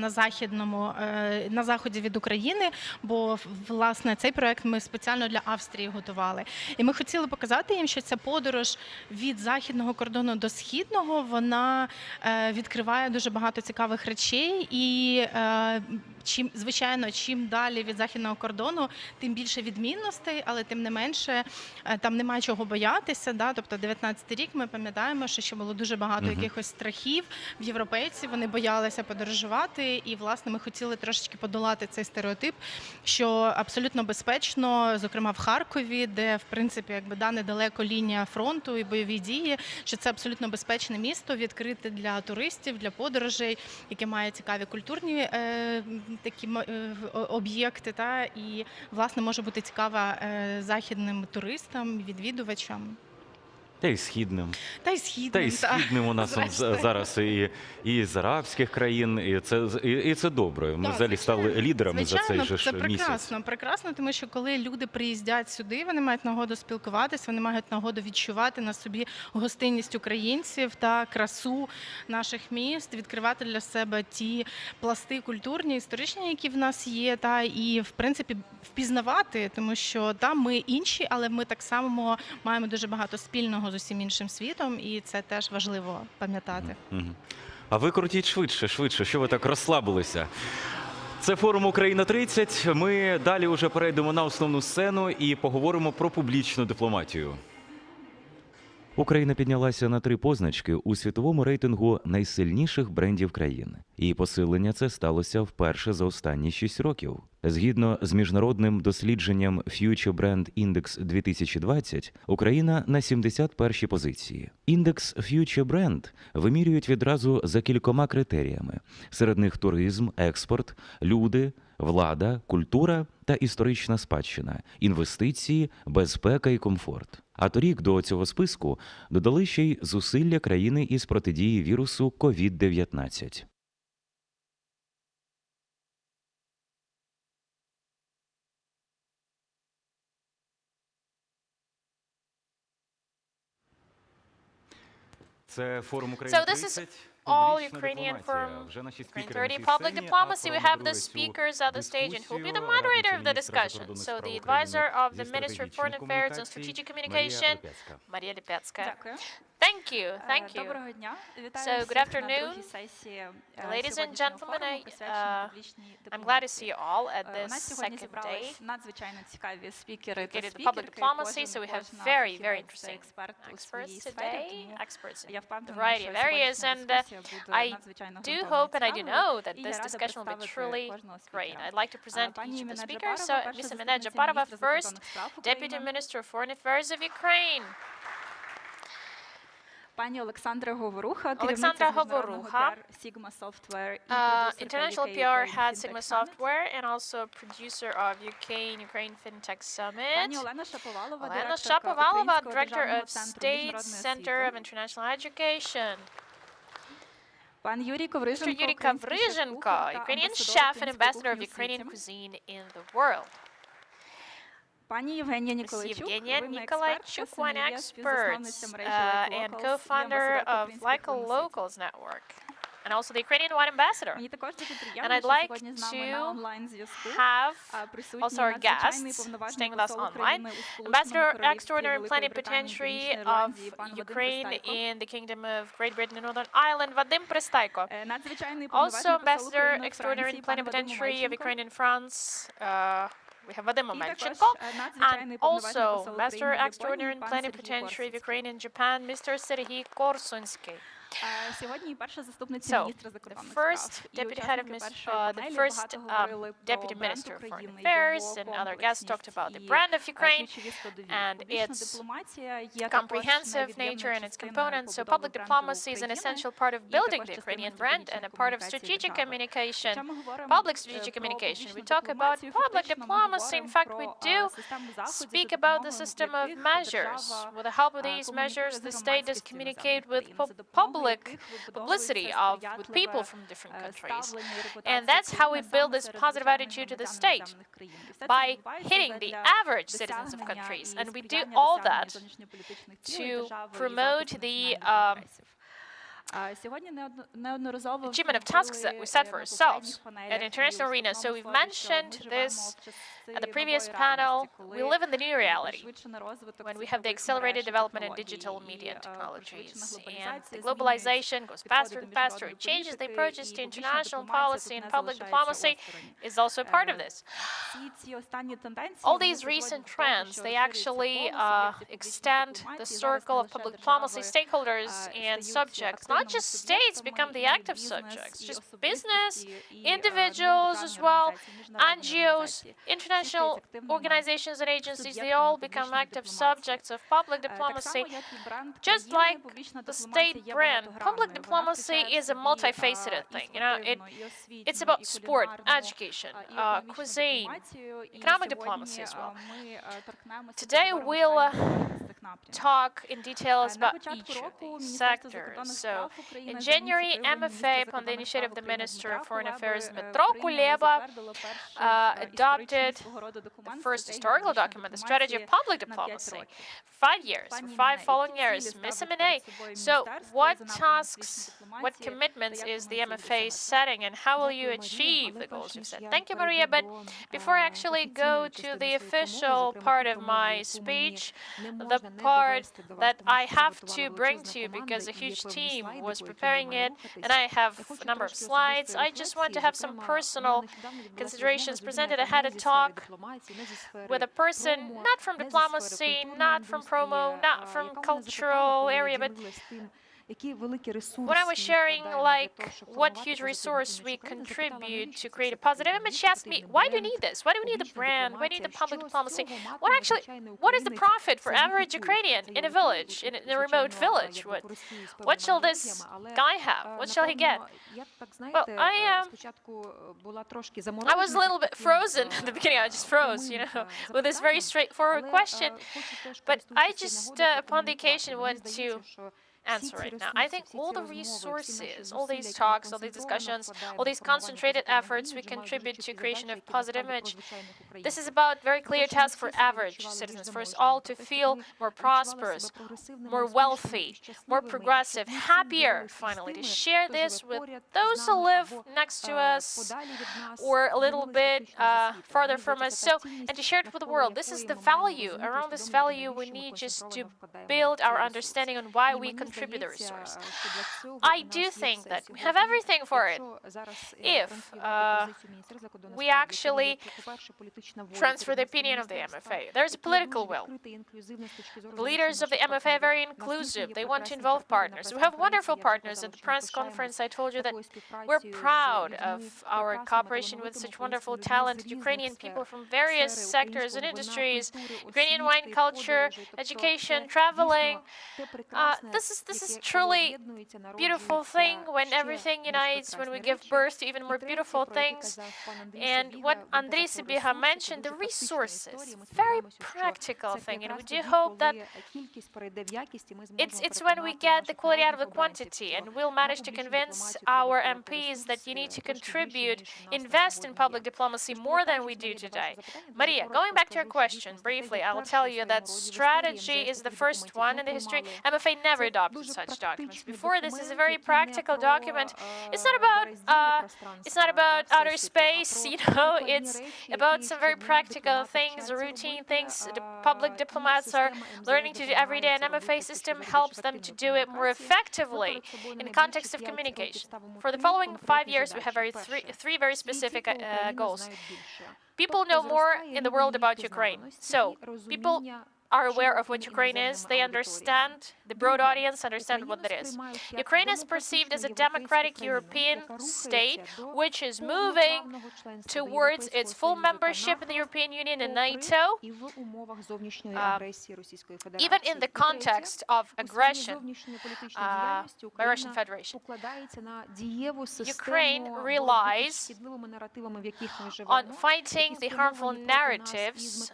на заході від України, бо, власне, цей проект ми спеціально для Австрії готували. І ми хотіли показати їм, що ця подорож від західного кордону до східного, вона відкриває дуже багато цікавих речей і звичайно, чим далі від західного кордону, тим більше відмінностей, але тим не менше там немає чого боятися. Да? Тобто 19-й рік ми пам'ятаємо, що ще було дуже багато якихось страхів в європейців, вони боялися подорожувати, і, власне, ми хотіли трошечки подолати цей стереотип, що абсолютно безпечно, зокрема в Харкові, де, в принципі, якби недалеко лінія фронту і бойові дії, що це абсолютно безпечне місто, відкрите для туристів, для подорожей, яке має цікаві культурні такі об'єкти, і, власне, може бути цікава західним туристам, відвідувачам. Та й східним. Та й східним у нас зараз і з арабських країн, і це добре. Ми взагалі стали лідерами за цей же ж місяць. Це прекрасно, тому що коли люди приїздять сюди, вони мають нагоду спілкуватися, вони мають нагоду відчувати на собі гостинність українців та красу наших міст, відкривати для себе ті пласти культурні, історичні, які в нас є, і, в принципі, впізнавати, тому що ми інші, але ми так само маємо дуже багато спільного з усім іншим світом, і це теж важливо пам'ятати. А ви крутіть швидше, що ви так розслабилися? Це форум «Україна-30». Ми далі вже перейдемо на основну сцену і поговоримо про публічну дипломатію. Україна піднялася на 3 позначки у світовому рейтингу найсильніших брендів країн. І посилення це сталося вперше за останні 6 років. Згідно з міжнародним дослідженням Future Brand Index 2020, Україна на 71-й позиції. Індекс Future Brand вимірюють відразу за кількома критеріями. Серед них туризм, експорт, люди, влада, культура та історична спадщина, інвестиції, безпека і комфорт. А торік до цього списку додали ще й зусилля країни із протидії вірусу COVID-19. Це форум «Україна-30». All-Ukrainian Forum Ukraine 30 Public Diplomacy. We have the speakers at the stage and who will be the moderator of the discussion. So the advisor of the Ministry of Foreign Affairs and Strategic Communication, Maria Lipetska. Thank you. So good afternoon, ladies and gentlemen. I'm glad to see you all at this second day dedicated to public diplomacy. So we have very, very interesting experts today, experts in a variety of areas, and I do hope and I do know that this discussion will be truly great. I'd like to present each of the speakers. So Ms. Amina Japarova first, Deputy Minister of Foreign Affairs of Ukraine. Олександра Говоруха, international PR head Sigma Software and also producer of Ukraine FinTech Summit. Олена Shapovalova, Director of State Center of International Education. Mr. Yuri Kovrizhenko, Ukrainian chef and ambassador of Ukrainian cuisine in the world. Ms. Evgenia Nikolaichuk, one expert and co-founder of Like a Locals Network. and also the Ukrainian Wine Ambassador. And I'd like to have also our guests staying with us online, Ambassador Extraordinary and Plenipotentiary of Ukraine in the Kingdom of Great Britain and Northern Ireland, Vadim Pристайко. Also Ambassador Extraordinary and Plenipotentiary of Ukraine in France, we have Vadim Omelchenko, and also Ambassador Extraordinary and Plenipotentiary of Ukraine in Japan, Mr. Serhiy Korsunsky. So, the first deputy head of the first deputy minister of foreign affairs and other guests talked about the brand of Ukraine and its comprehensive nature and its components. So, public diplomacy is an essential part of building the Ukrainian brand and a part of strategic communication, public strategic communication. We talk about public diplomacy. In fact, we do speak about the system of measures. With the help of these measures, the state does communicate with publicity with people from different countries. And that's how we build this positive attitude to the state, by hitting the average citizens of countries. And we do all that to promote the achievement of tasks that we set for ourselves at international arena. So we've mentioned this at the previous panel. We live in the new reality when we have the accelerated development in digital media and technologies, and the globalization goes faster and faster. It changes the approaches to international policy, and public diplomacy is also a part of this. All these recent trends, they actually extend the circle of public diplomacy stakeholders and subjects. Not just states become the active subjects, just business, individuals as well, NGOs, international organizations and agencies, they all become active subjects of public diplomacy. Just like the state brand, public diplomacy is a multifaceted thing. You know, it's about sport, education, cuisine, economic diplomacy as well. Today we'll talk in details about each of these sectors. So, in January, MFA, upon the initiative of the Minister of Foreign Affairs, Dmytro Kuleba, adopted the first historical document, the Strategy of Public Diplomacy, for 5 years, for 5 following years, MSMNA. So, what tasks, what commitments is the MFA setting, and how will you achieve the goals you've set? Thank you, Maria. But before I actually go to the official part of my speech, the part that I have to bring to you, because a huge team was preparing it, and I have a number of slides, I just want to have some personal considerations presented. I had a talk with a person not from diplomacy, not from promo, not from cultural area, but when I was sharing like what huge resource we contribute to create a positive image, she asked me, why do you need this? Why do we need the brand? Why do you need the public diplomacy? What is the profit for average Ukrainian in a village, in a remote village? What shall this guy have? What shall he get? Well, I was a little bit frozen at the beginning. I just froze, you know, with this very straightforward question. But I just, upon the occasion, went to answer right now. I think all the resources, all these talks, all these discussions, all these concentrated efforts we contribute to creation of positive image. This is about very clear task for average citizens, for us all to feel more prosperous, more wealthy, more progressive, happier, finally, to share this with those who live next to us or a little bit farther from us, and to share it with the world. This is the value. Around this value, we need just to build our understanding on why we contribute the resource. I do think that we have everything for it if we actually transfer the opinion of the MFA. There's a political will. The leaders of the MFA are very inclusive. They want to involve partners. We have wonderful partners. At the press conference, I told you that we're proud of our cooperation with such wonderful, talented Ukrainian people from various sectors and industries, Ukrainian wine culture, education, traveling. This is truly beautiful thing when everything unites, when we give birth to even more beautiful things. And what Andriy Sibiha mentioned, the resources, very practical thing, and we do hope that it's when we get the quality out of the quantity, and we'll manage to convince our MPs that you need to contribute, invest in public diplomacy more than we do today. Maria, going back to your question, briefly, I will tell you that strategy is the first one in the history. MFA never adopted adopted such documents before. This is a very practical document. It's not about outer space, you know, it's about some very practical things, routine things the public diplomats are learning to do every day, and MFA system helps them to do it more effectively in the context of communication. For the following 5 years, we have three very specific goals. People know more in the world about Ukraine. So people are aware of what Ukraine is. They understand, the broad audience understand what that is. Ukraine is perceived as a democratic European state which is moving towards its full membership in the European Union and NATO, even in the context of aggression by Russian Federation. Ukraine relies on fighting the harmful narratives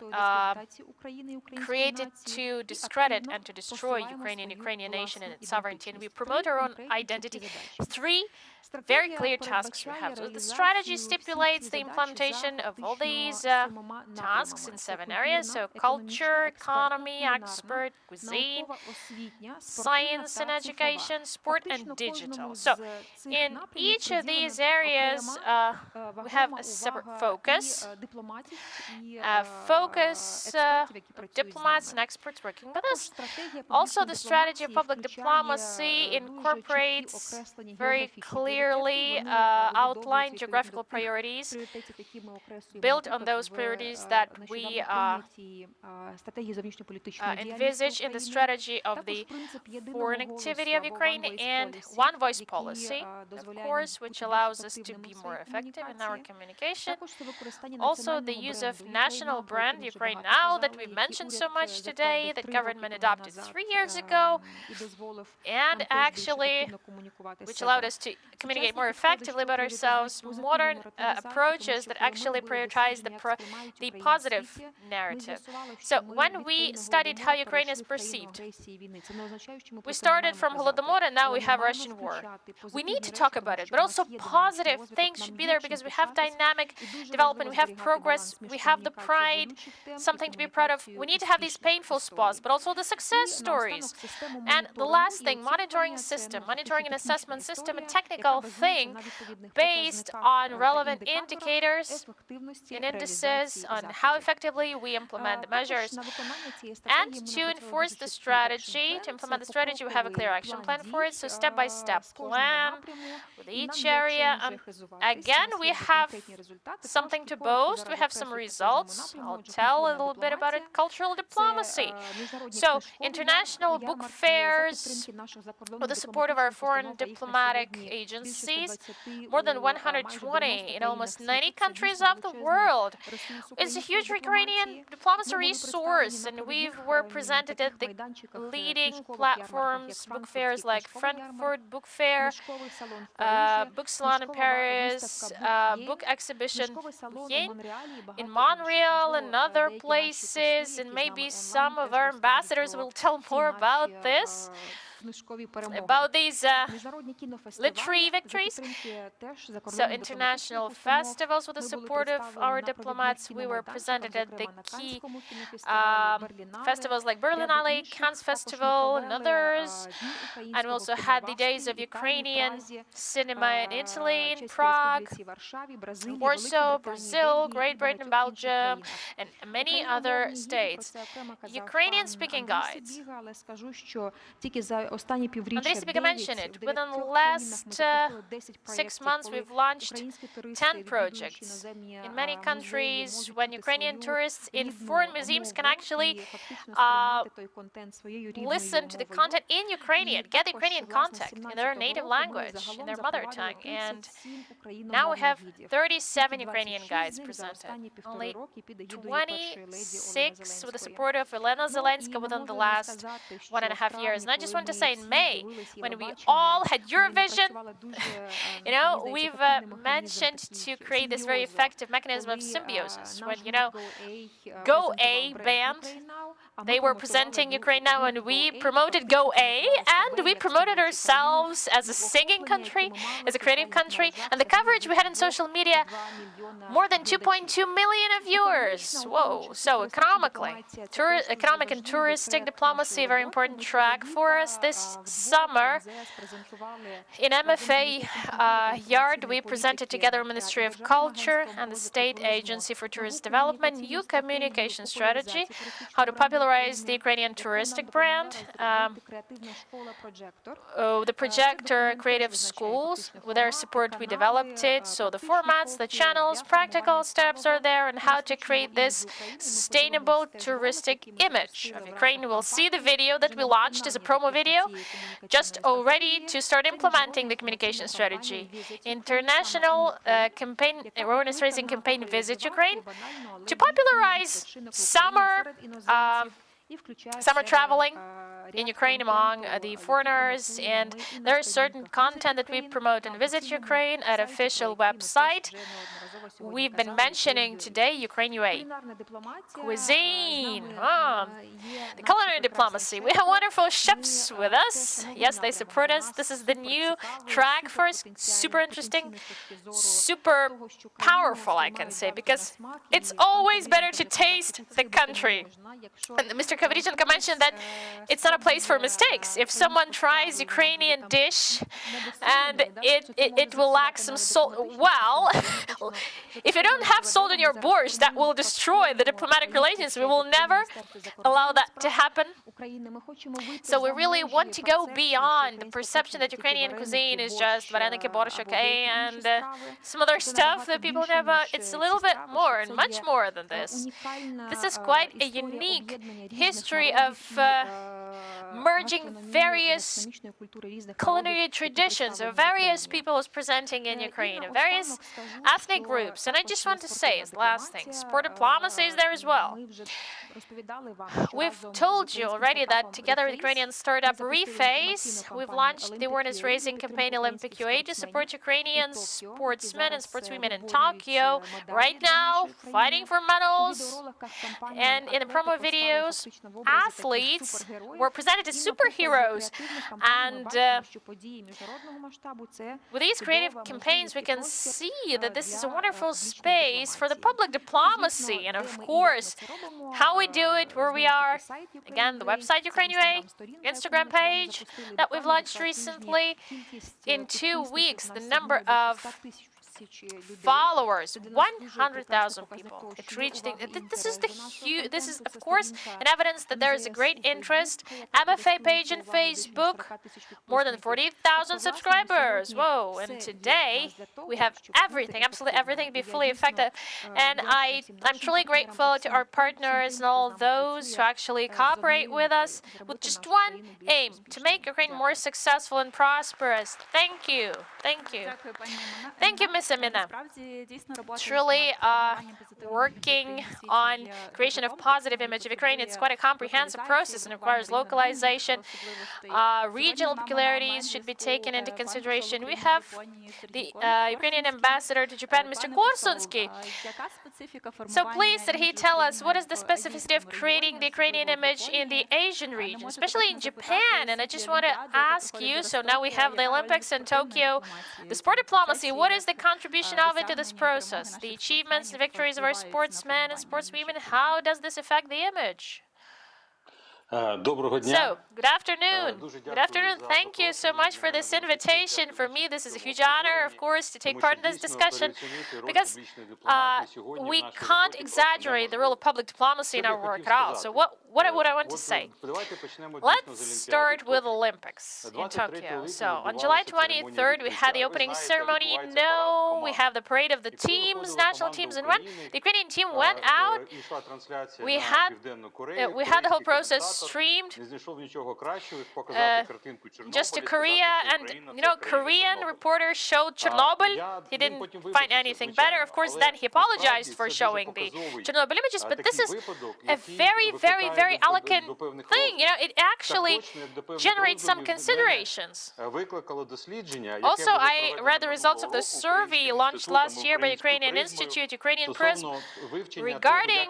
created to discredit and to destroy Ukrainian nation and its sovereignty, and we promote our own identity. Three very clear tasks we have. So the strategy stipulates the implementation of all these tasks in 7 areas. So culture, economy, export, cuisine, science and education, sport, and digital. So in each of these areas, we have a separate focus. Diplomats and experts working with us. Also, the strategy of public diplomacy incorporates very clearly outlined geographical priorities, built on those priorities that we envisage in the strategy of the foreign activity of Ukraine, and one voice policy, of course, which allows us to be more effective in our communication. Also, the use of national brand Ukraine Now that we mentioned so much today, that government adopted 3 years ago, and actually which allowed us to communicate more effectively about ourselves, modern approaches that actually prioritize the positive narrative. So when we studied how Ukraine is perceived, we started from Holodomor and now we have Russian war. We need to talk about it, but also positive things should be there because we have dynamic development, we have progress, we have the pride, something to be proud of. We need to have these painful spots, but also the success stories. And the last thing, monitoring and assessment system, a technical thing based on relevant indicators and indices on how effectively we implement the measures. And to enforce the strategy, to implement the strategy, we have a clear action plan for it, so step-by-step plan with each area. And again, we have something to boast, we have some results. I'll tell a little bit about it. Cultural diplomacy. So international book fairs with the support of our foreign diplomatic agencies, more than 120 in almost 90 countries of the world. It's a huge Ukrainian diplomacy resource, and we were presented at the leading platforms, book fairs like Frankfurt Book Fair, Book Salon in Paris, book exhibition in Montreal and other places, and maybe some of our ambassadors will tell more about this, about these literary victories. So international festivals with the support of our diplomats, we were presented at the key festivals like Berlinale, Cannes Festival, and others. And we also had the days of Ukrainian cinema in Italy, in Prague, Warsaw, Brazil, Great Britain, Belgium, and many other states. Ukrainian-speaking guides. Andrei Sibika mentioned it. Within the last 6 months, we've launched 10 projects. In many countries, when Ukrainian tourists in foreign museums can actually listen to the content in Ukrainian, get the Ukrainian content in their native language, in their mother tongue. And now we have 37 Ukrainian guides presented. Only 26 with the support of Elena Zelenska within the last 1.5 years. And I just want to say, in May, when we all had Eurovision, you know, we've mentioned to create this very effective mechanism of symbiosis. When, you know, Go A band They were presenting Ukraine now, and we promoted Go A, and we promoted ourselves as a singing country, as a creative country. And the coverage we had in social media, more than 2.2 million of viewers. Whoa! So economically, economic and touristic diplomacy, a very important track for us this summer. In MFA Yard, we presented together Ministry of Culture and the State Agency for Tourist Development new communication strategy, how to popularize the Ukrainian touristic brand. The projector creative schools, with their support we developed it, so the formats, the channels, practical steps are there, and how to create this sustainable touristic image of Ukraine. We'll see the video that we launched as a promo video, just already to start implementing the communication strategy. International campaign, awareness-raising campaign Visit Ukraine, to popularize summer traveling in Ukraine among the foreigners, and there is certain content that we promote and Visit Ukraine at official website. We've been mentioning today Ukraine UA. Cuisine, the culinary diplomacy. We have wonderful chefs with us. Yes, they support us. This is the new track for us. Super interesting, super powerful, I can say, because it's always better to taste the country. And Mr. Kavrychenko mentioned that it's not a place for mistakes. If someone tries Ukrainian dish and it will lack some salt, well, if you don't have salt in your borscht, that will destroy the diplomatic relations. We will never allow that to happen. So we really want to go beyond the perception that Ukrainian cuisine is just vareniki, borscht, and some other stuff that people know about. It's a little bit more and much more than this. This is quite a unique history of merging various culinary traditions of various peoples presenting in Ukraine, of various ethnic groups. And I just want to say, as the last thing, sport diplomacy is there as well. We've told you already that together with Ukrainian startup Reface, we've launched the awareness-raising campaign Olympic UA to support Ukrainian sportsmen and sportswomen in Tokyo, right now fighting for medals. And in the promo videos, athletes were presented as superheroes. And with these creative campaigns, we can see that this is a wonderful space for the public diplomacy. And of course, how we do it, where we are. Again, the website Ukraine UA, Instagram page that we've launched recently. In 2 weeks, the number of followers, 100,000 people. It reached. This is of course an evidence that there is a great interest. MFA page on Facebook, more than 40,000 subscribers. Whoa! And today we have everything, absolutely everything, to be fully effective. And I'm truly grateful to our partners and all those who actually cooperate with us with just one aim: to make Ukraine more successful and prosperous. Thank you, thank you, thank you, Ms. Amina. Truly working on creation of positive image of Ukraine. It's quite a comprehensive process and requires localization. Regional peculiarities should be taken into consideration. We have the Ukrainian ambassador to Japan, Mr. Korsunsky. So please, did he tell us what is the specificity of creating the Ukrainian image in the Asian region, especially in Japan? And I just want to ask you, so now we have the Olympics in Tokyo, the sport diplomacy, what is the contribution of it to this process? The achievements and victories of our sportsmen and sportswomen, how does this affect the image? So, good afternoon. Good afternoon. Thank you so much for this invitation. For me, this is a huge honor, of course, to take part in this discussion, because we can't exaggerate the role of public diplomacy in our work at all. So what I want to say? Let's start with Olympics in Tokyo. So on July 23rd, we had the opening ceremony. No, we have the parade of the teams, national teams, and when the Ukrainian team went out, we had the whole process streamed just to Korea, and Korean reporter showed Chernobyl. He didn't find anything better. Of course, then he apologized for showing the Chernobyl images, but this is a very, very, very elegant thing. It actually generates some considerations. Also, I read the results of the survey launched last year by Ukrainian Institute, Ukrainian Prism, regarding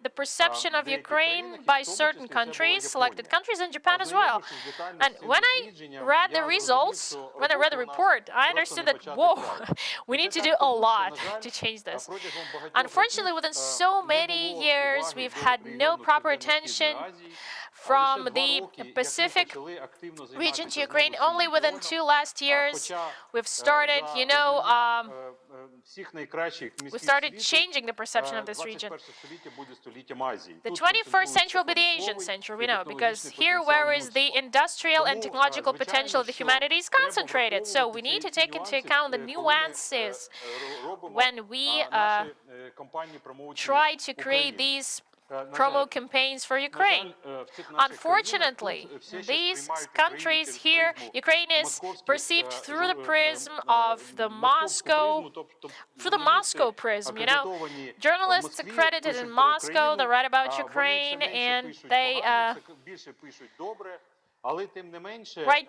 the perception of Ukraine by certain countries, selected countries, and Japan as well. And when I read the results, when I read the report, I understood that, whoa, we need to do a lot to change this. Unfortunately, within so many years, we've had no proper attention from the Pacific region to Ukraine. Only within 2 last years, we've started, we started changing the perception of this region. The 21st century will be the Asian century, we know, because here where is the industrial and technological potential of the humanities concentrated. So we need to take into account the nuances when we try to create these promo campaigns for Ukraine. Unfortunately, these countries here, Ukraine is perceived through the prism of the Moscow prism, Journalists accredited in Moscow, they write about Ukraine, and they write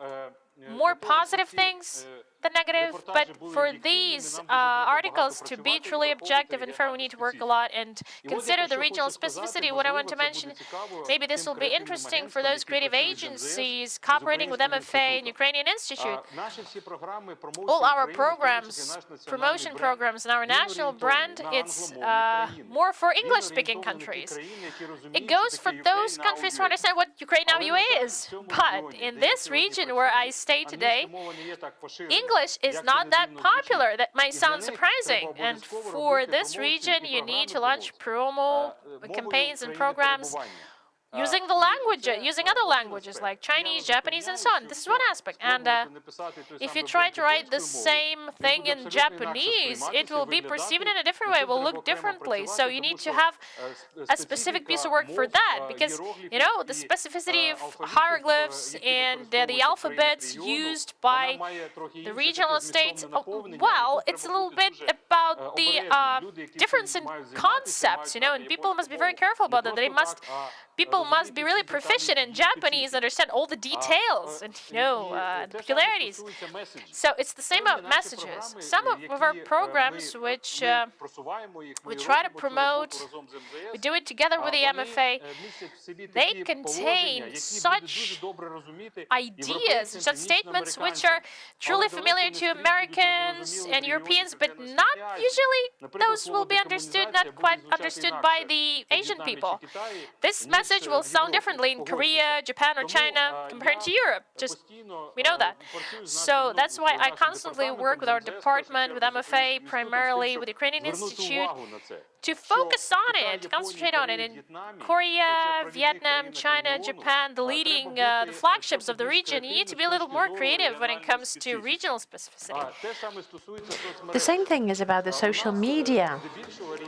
more positive things than negative, but for these articles to be truly objective and fair, we need to work a lot and consider the regional specificity. What I want to mention, maybe this will be interesting for those creative agencies cooperating with MFA and Ukrainian Institute. All our programs, promotion programs, and our national brand, it's more for English-speaking countries. It goes for those countries who understand what Ukraine now is. But in this region where I stay today, English is not that popular. That might sound surprising. And for this region, you need to launch promo campaigns and programs using the language, using other languages like Chinese, Japanese, and so on. This is one aspect. And if you try to write the same thing in Japanese, it will be perceived in a different way, will look differently. So you need to have a specific piece of work for that, because, the specificity of hieroglyphs and the alphabets used by the regional states, well, it's a little bit about the difference in concepts, and people must be very careful about that. People must be really proficient in Japanese, understand all the details and the peculiarities. So it's the same about messages. Some of our programs, which we try to promote, we do it together with the MFA, they contain such ideas, such statements which are truly familiar to Americans and Europeans, but not usually those will be understood, not quite understood by the Asian people. This message will sound differently in Korea, Japan, or China compared to Europe. We know that. So that's why I constantly work with our department, with MFA, primarily with the Ukrainian Institute, to focus on it, concentrate on it. In Korea, Vietnam, China, Japan, the flagships of the region, you need to be a little more creative when it comes to regional specificity. The same thing is about the social media.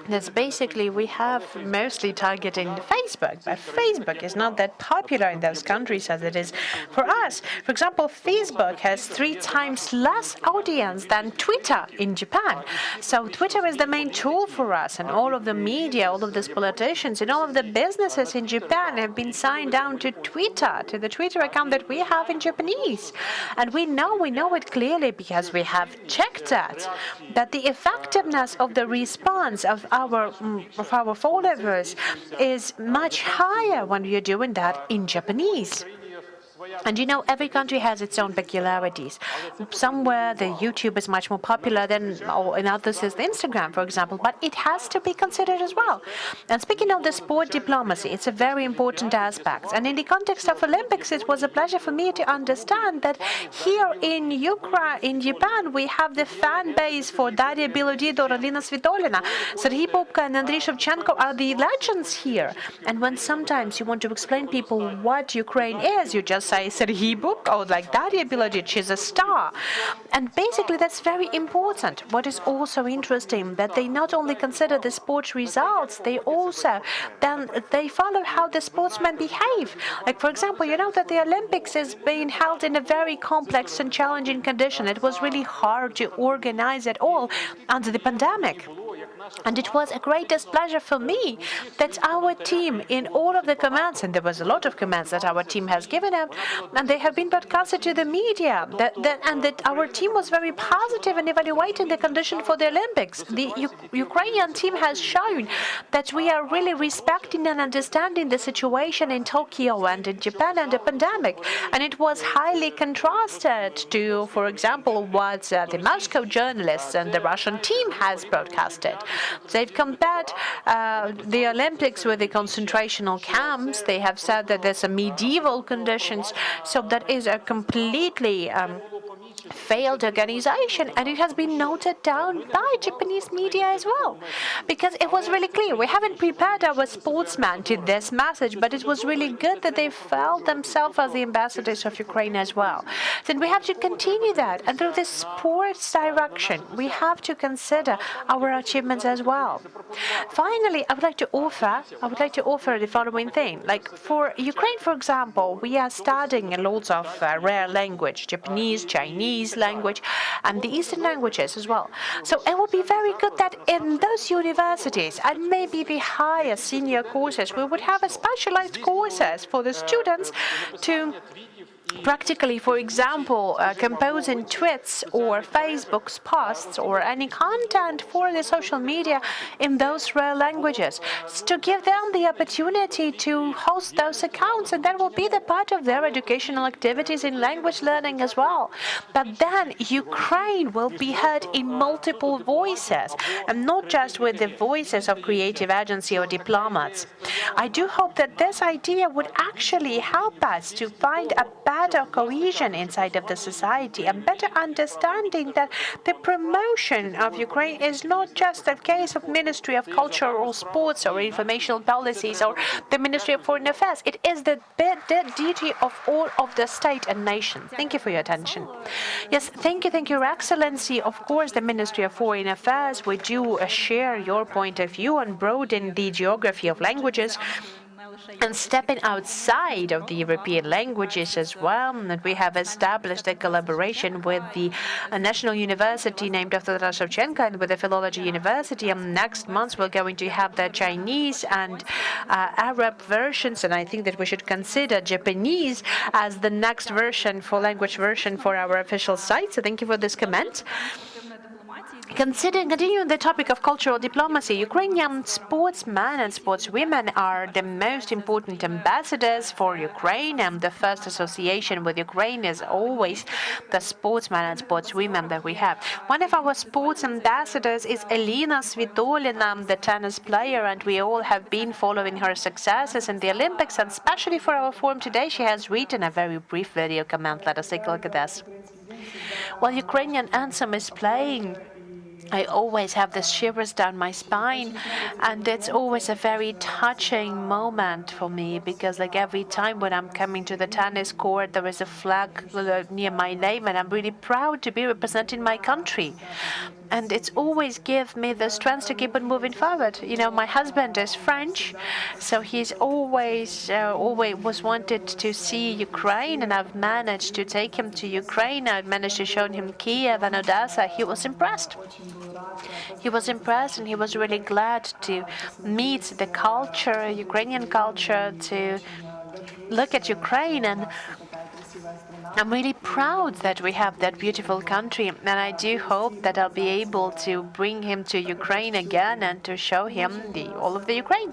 That's basically, we have mostly targeting Facebook, but Facebook is not that popular in those countries as it is for us. For example, Facebook has 3 times less audience than Twitter in Japan. So Twitter is the main tool for us, and all of the media, all of these politicians, and all of the businesses in Japan have been signed down to Twitter, to the Twitter account that we have in Japanese. And we know it clearly because we have checked that the effectiveness of the response of our followers is much higher when you're doing that in Japanese. And every country has its own peculiarities. Somewhere the YouTube is much more popular than, or in others is the Instagram, for example, but it has to be considered as well. And speaking of the sport diplomacy, it's a very important aspect. And in the context of Olympics, it was a pleasure for me to understand that here in Ukraine, in Japan, we have the fan base for Daria Bilodid or Alina Svitolina. Serhiy Popko and Andriy Shevchenko are the legends here. And when sometimes you want to explain people what Ukraine is, you just say Serhiy Buk or like Daria Bilodev, she's a star. And basically that's very important. What is also interesting that they not only consider the sports results, they follow how the sportsmen behave. Like for example, you know that the Olympics is being held in a very complex and challenging condition. It was really hard to organize it all under the pandemic. And it was a greatest pleasure for me that our team, in all of the commands, and there was a lot of commands that our team has given out, and they have been broadcasted to the media, and that our team was very positive in evaluating the condition for the Olympics. The Ukrainian team has shown that we are really respecting and understanding the situation in Tokyo and in Japan and the pandemic. And it was highly contrasted to, for example, what the Moscow journalists and the Russian team has broadcasted. They've compared the Olympics with the concentrational camps. They have said that there's a medieval conditions, so that is a completely failed organization, and it has been noted down by Japanese media as well, because it was really clear. We haven't prepared our sportsmen to this message, but it was really good that they felt themselves as the ambassadors of Ukraine as well. Then we have to continue that, and through this sports direction, we have to consider our achievements as well. Finally, I would like to offer the following thing. Like for Ukraine, for example, we are studying lots of rare language, Japanese, Chinese language, and the Eastern languages as well. So it would be very good that in those universities and maybe the higher senior courses, we would have a specialized courses for the students to practically, for example, composing tweets or Facebook's posts or any content for the social media in those rare languages, to give them the opportunity to host those accounts, and that will be the part of their educational activities in language learning as well. But then Ukraine will be heard in multiple voices, and not just with the voices of creative agency or diplomats. I do hope that this idea would actually help us to find a better cohesion inside of the society, a better understanding that the promotion of Ukraine is not just a case of Ministry of Culture or Sports or Informational Policies or the Ministry of Foreign Affairs. It is the duty of all of the state and nation. Thank you for your attention. Yes, thank you, Your Excellency. Of course, the Ministry of Foreign Affairs, we do share your point of view on broadening the geography of languages and stepping outside of the European languages as well. And we have established a collaboration with the National University named after Taras Shevchenko and with the Philology University. And next month we're going to have the Chinese and Arab versions, and I think that we should consider Japanese as the next version for language version for our official site. So thank you for this comment. Continuing the topic of cultural diplomacy, Ukrainian sportsmen and sportswomen are the most important ambassadors for Ukraine, and the first association with Ukraine is always the sportsmen and sportswomen that we have. One of our sports ambassadors is Elina Svitolina, the tennis player, and we all have been following her successes in the Olympics, and especially for our forum today, she has written a very brief video comment. Let us take a look at this. While Ukrainian anthem is playing, I always have the shivers down my spine, and it's always a very touching moment for me, because like every time when I'm coming to the tennis court, there is a flag near my name, and I'm really proud to be representing my country. And it's always give me the strength to keep on moving forward. You know, my husband is French, so he's always was wanted to see Ukraine, and I've managed to take him to Ukraine. I've managed to show him Kiev and Odessa. He was impressed. He was impressed, and he was really glad to meet the culture, Ukrainian culture, to look at Ukraine. And I'm really proud that we have that beautiful country, and I do hope that I'll be able to bring him to Ukraine again and to show him all of the Ukraine.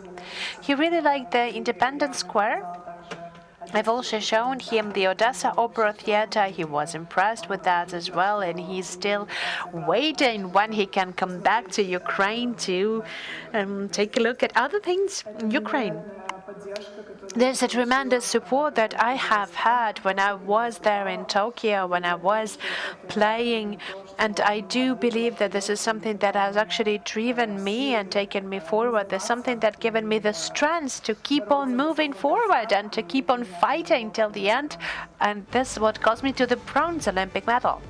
He really liked the Independence Square. I've also shown him the Odessa Opera Theater. He was impressed with that as well, and he's still waiting when he can come back to Ukraine to take a look at other things in Ukraine. There's a tremendous support that I have had when I was there in Tokyo, when I was playing, and I do believe that this is something that has actually driven me and taken me forward. There's something that given me the strength to keep on moving forward and to keep on fighting till the end, and this is what got me to the bronze Olympic medal.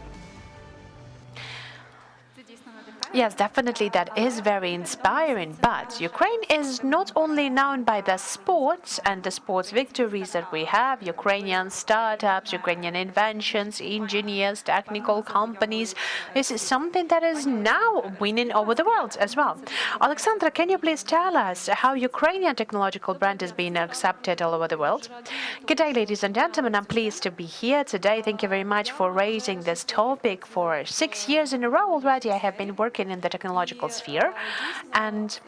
Yes, definitely that is very inspiring, but Ukraine is not only known by the sports and the sports victories that we have, Ukrainian startups, Ukrainian inventions, engineers, technical companies. This is something that is now winning over the world as well. Alexandra, can you please tell us how Ukrainian technological brand is being accepted all over the world? Good day, ladies and gentlemen. I'm pleased to be here today. Thank you very much for raising this topic. For 6 years in a row already, I have been working in the technological sphere, and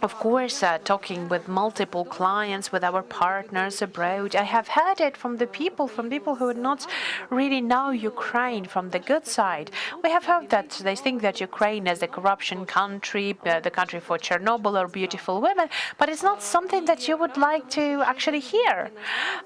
of course, talking with multiple clients, with our partners abroad, I have heard it from people who would not really know Ukraine from the good side. We have heard that they think that Ukraine is the corruption country, the country for Chernobyl or beautiful women, but it's not something that you would like to actually hear.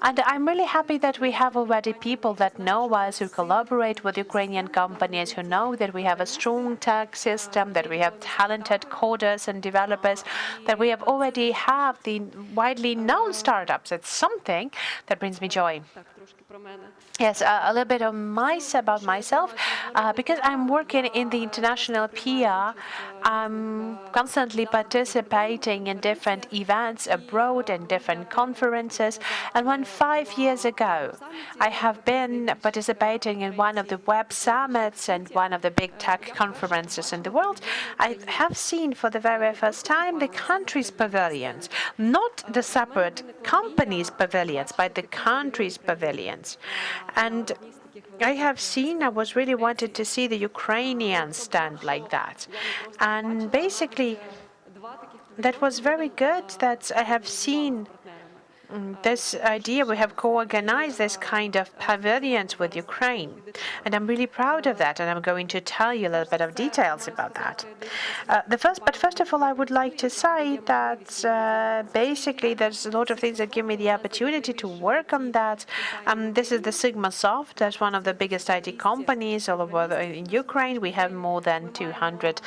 And I'm really happy that we have already people that know us, who collaborate with Ukrainian companies, who know that we have a strong tech system, that we have talented coders and developers, that we have already have the widely known startups. It's something that brings me joy. Yes, a little bit about myself. Because I'm working in the international PR, I'm constantly participating in different events abroad and different conferences. And when 5 years ago, I have been participating in one of the web summits and one of the big tech conferences in the world, I have seen for the very first time the country's pavilions, not the separate companies' pavilions, but the country's pavilions. And I have seen, I was really wanted to see the Ukrainian stand like that. And basically, that was very good that I have seen this idea. We have co-organized this kind of pavilions with Ukraine. And I'm really proud of that. And I'm going to tell you a little bit of details about that. But first of all, I would like to say that basically there's a lot of things that give me the opportunity to work on that. This is the Sigmasoft. That's one of the biggest IT companies all over in Ukraine. We have more than 1,200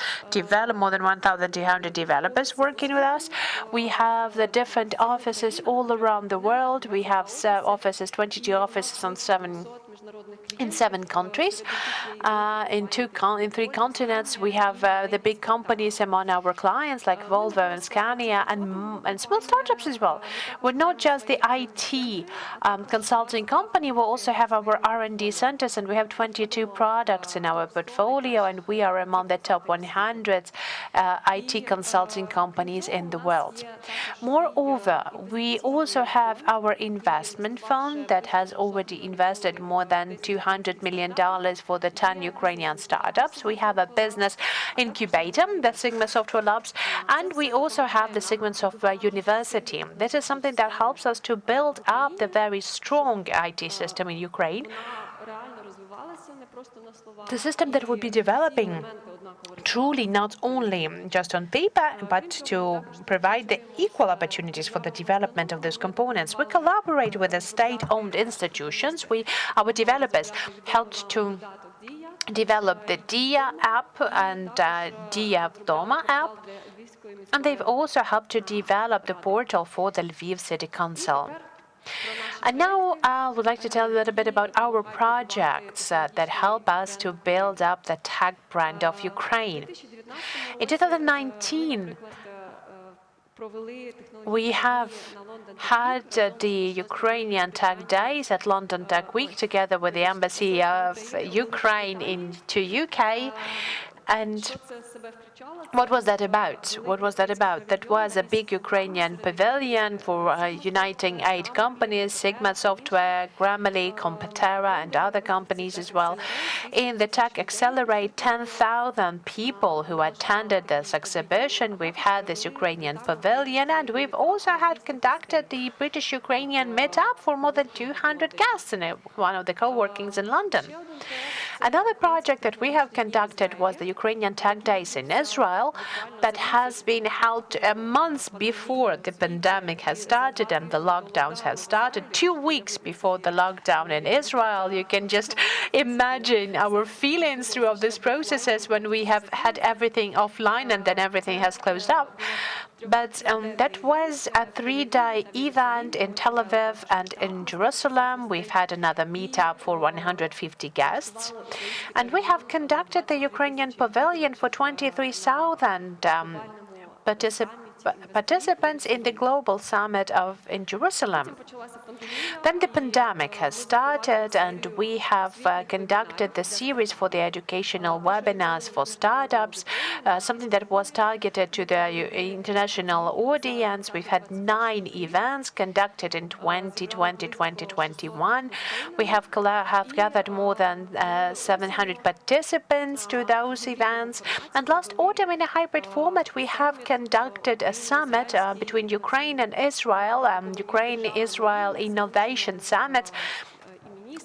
developers working with us. We have the different offices all around the world. We have 22 offices in 7 countries. In 3 continents, we have the big companies among our clients like Volvo and Scania and small startups as well. We're not just the IT consulting company. We also have our R&D centers, and we have 22 products in our portfolio, and we are among the top 100 IT consulting companies in the world. Moreover, we also have our investment fund that has already invested more than $200 million for the 10 Ukrainian startups. We have a business incubator, the Sigma Software Labs, and we also have the Sigma Software University. This is something that helps us to build up the very strong IT system in Ukraine. The system that will be developing truly not only just on paper, but to provide the equal opportunities for the development of those components. We collaborate with the state-owned institutions. Our developers helped to develop the DIA app and DIA Doma app, and they've also helped to develop the portal for the Lviv City Council. And now I would like to tell you a little bit about our projects that help us to build up the tech brand of Ukraine. In 2019, we have had the Ukrainian Tech Days at London Tech Week together with the Embassy of Ukraine to UK. And what was that about? That was a big Ukrainian pavilion for uniting 8 companies, Sigma Software, Grammarly, Competera, and other companies as well. In the Tech Accelerate, 10,000 people who attended this exhibition. We've had this Ukrainian pavilion, and we've also had conducted the British-Ukrainian meetup for more than 200 guests in one of the co-workings in London. Another project that we have conducted was the Ukrainian Tech Days in Israel that has been held months before the pandemic has started and the lockdowns have started. 2 weeks before the lockdown in Israel. You can just imagine our feelings throughout these processes when we have had everything offline and then everything has closed up. But that was a 3-day event in Tel Aviv and in Jerusalem. We've had another meetup for 150 guests. And we have conducted the Ukrainian pavilion for 23,000 participants in the global summit in Jerusalem. Then the pandemic has started and we have conducted the series for the educational webinars for startups, something that was targeted to the international audience. We've had 9 events conducted in 2020-2021. We have gathered more than 700 participants to those events. And last autumn in a hybrid format, we have conducted a summit between Ukraine and Israel, Ukraine-Israel Innovation Summit,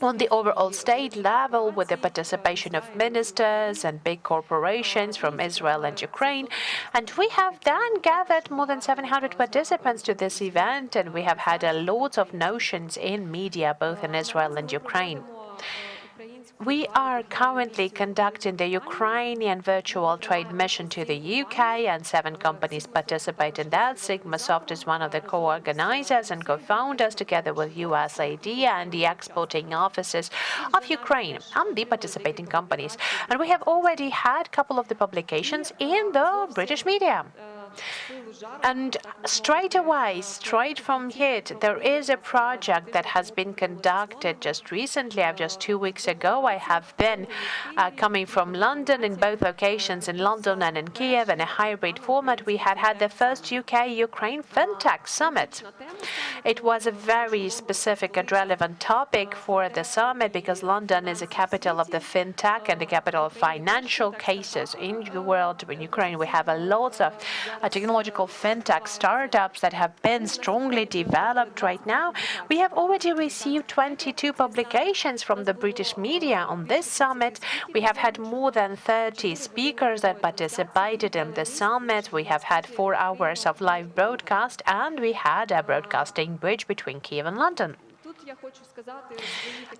on the overall state level with the participation of ministers and big corporations from Israel and Ukraine. And we have then gathered more than 700 participants to this event, and we have had a lot of notions in media, both in Israel and Ukraine. We are currently conducting the Ukrainian virtual trade mission to the UK, and 7 companies participate in that. Sigmasoft is one of the co-organizers and co-founders, together with USAID and the exporting offices of Ukraine and the participating companies. And we have already had a couple of the publications in the British media. And straight away, straight from here, there is a project that has been conducted just recently. Just 2 weeks ago, I have been coming from London in both locations, in London and in Kiev, in a hybrid format. We had the first UK-Ukraine FinTech Summit. It was a very specific and relevant topic for the summit because London is a capital of the FinTech and the capital of financial cases in the world. In Ukraine, we have a lot of technological FinTech startups that have been strongly developed right now. We have already received 22 publications from the British media on this summit. We have had more than 30 speakers that participated in the summit. We have had 4 hours of live broadcast, and we had a broadcasting bridge between Kiev and London.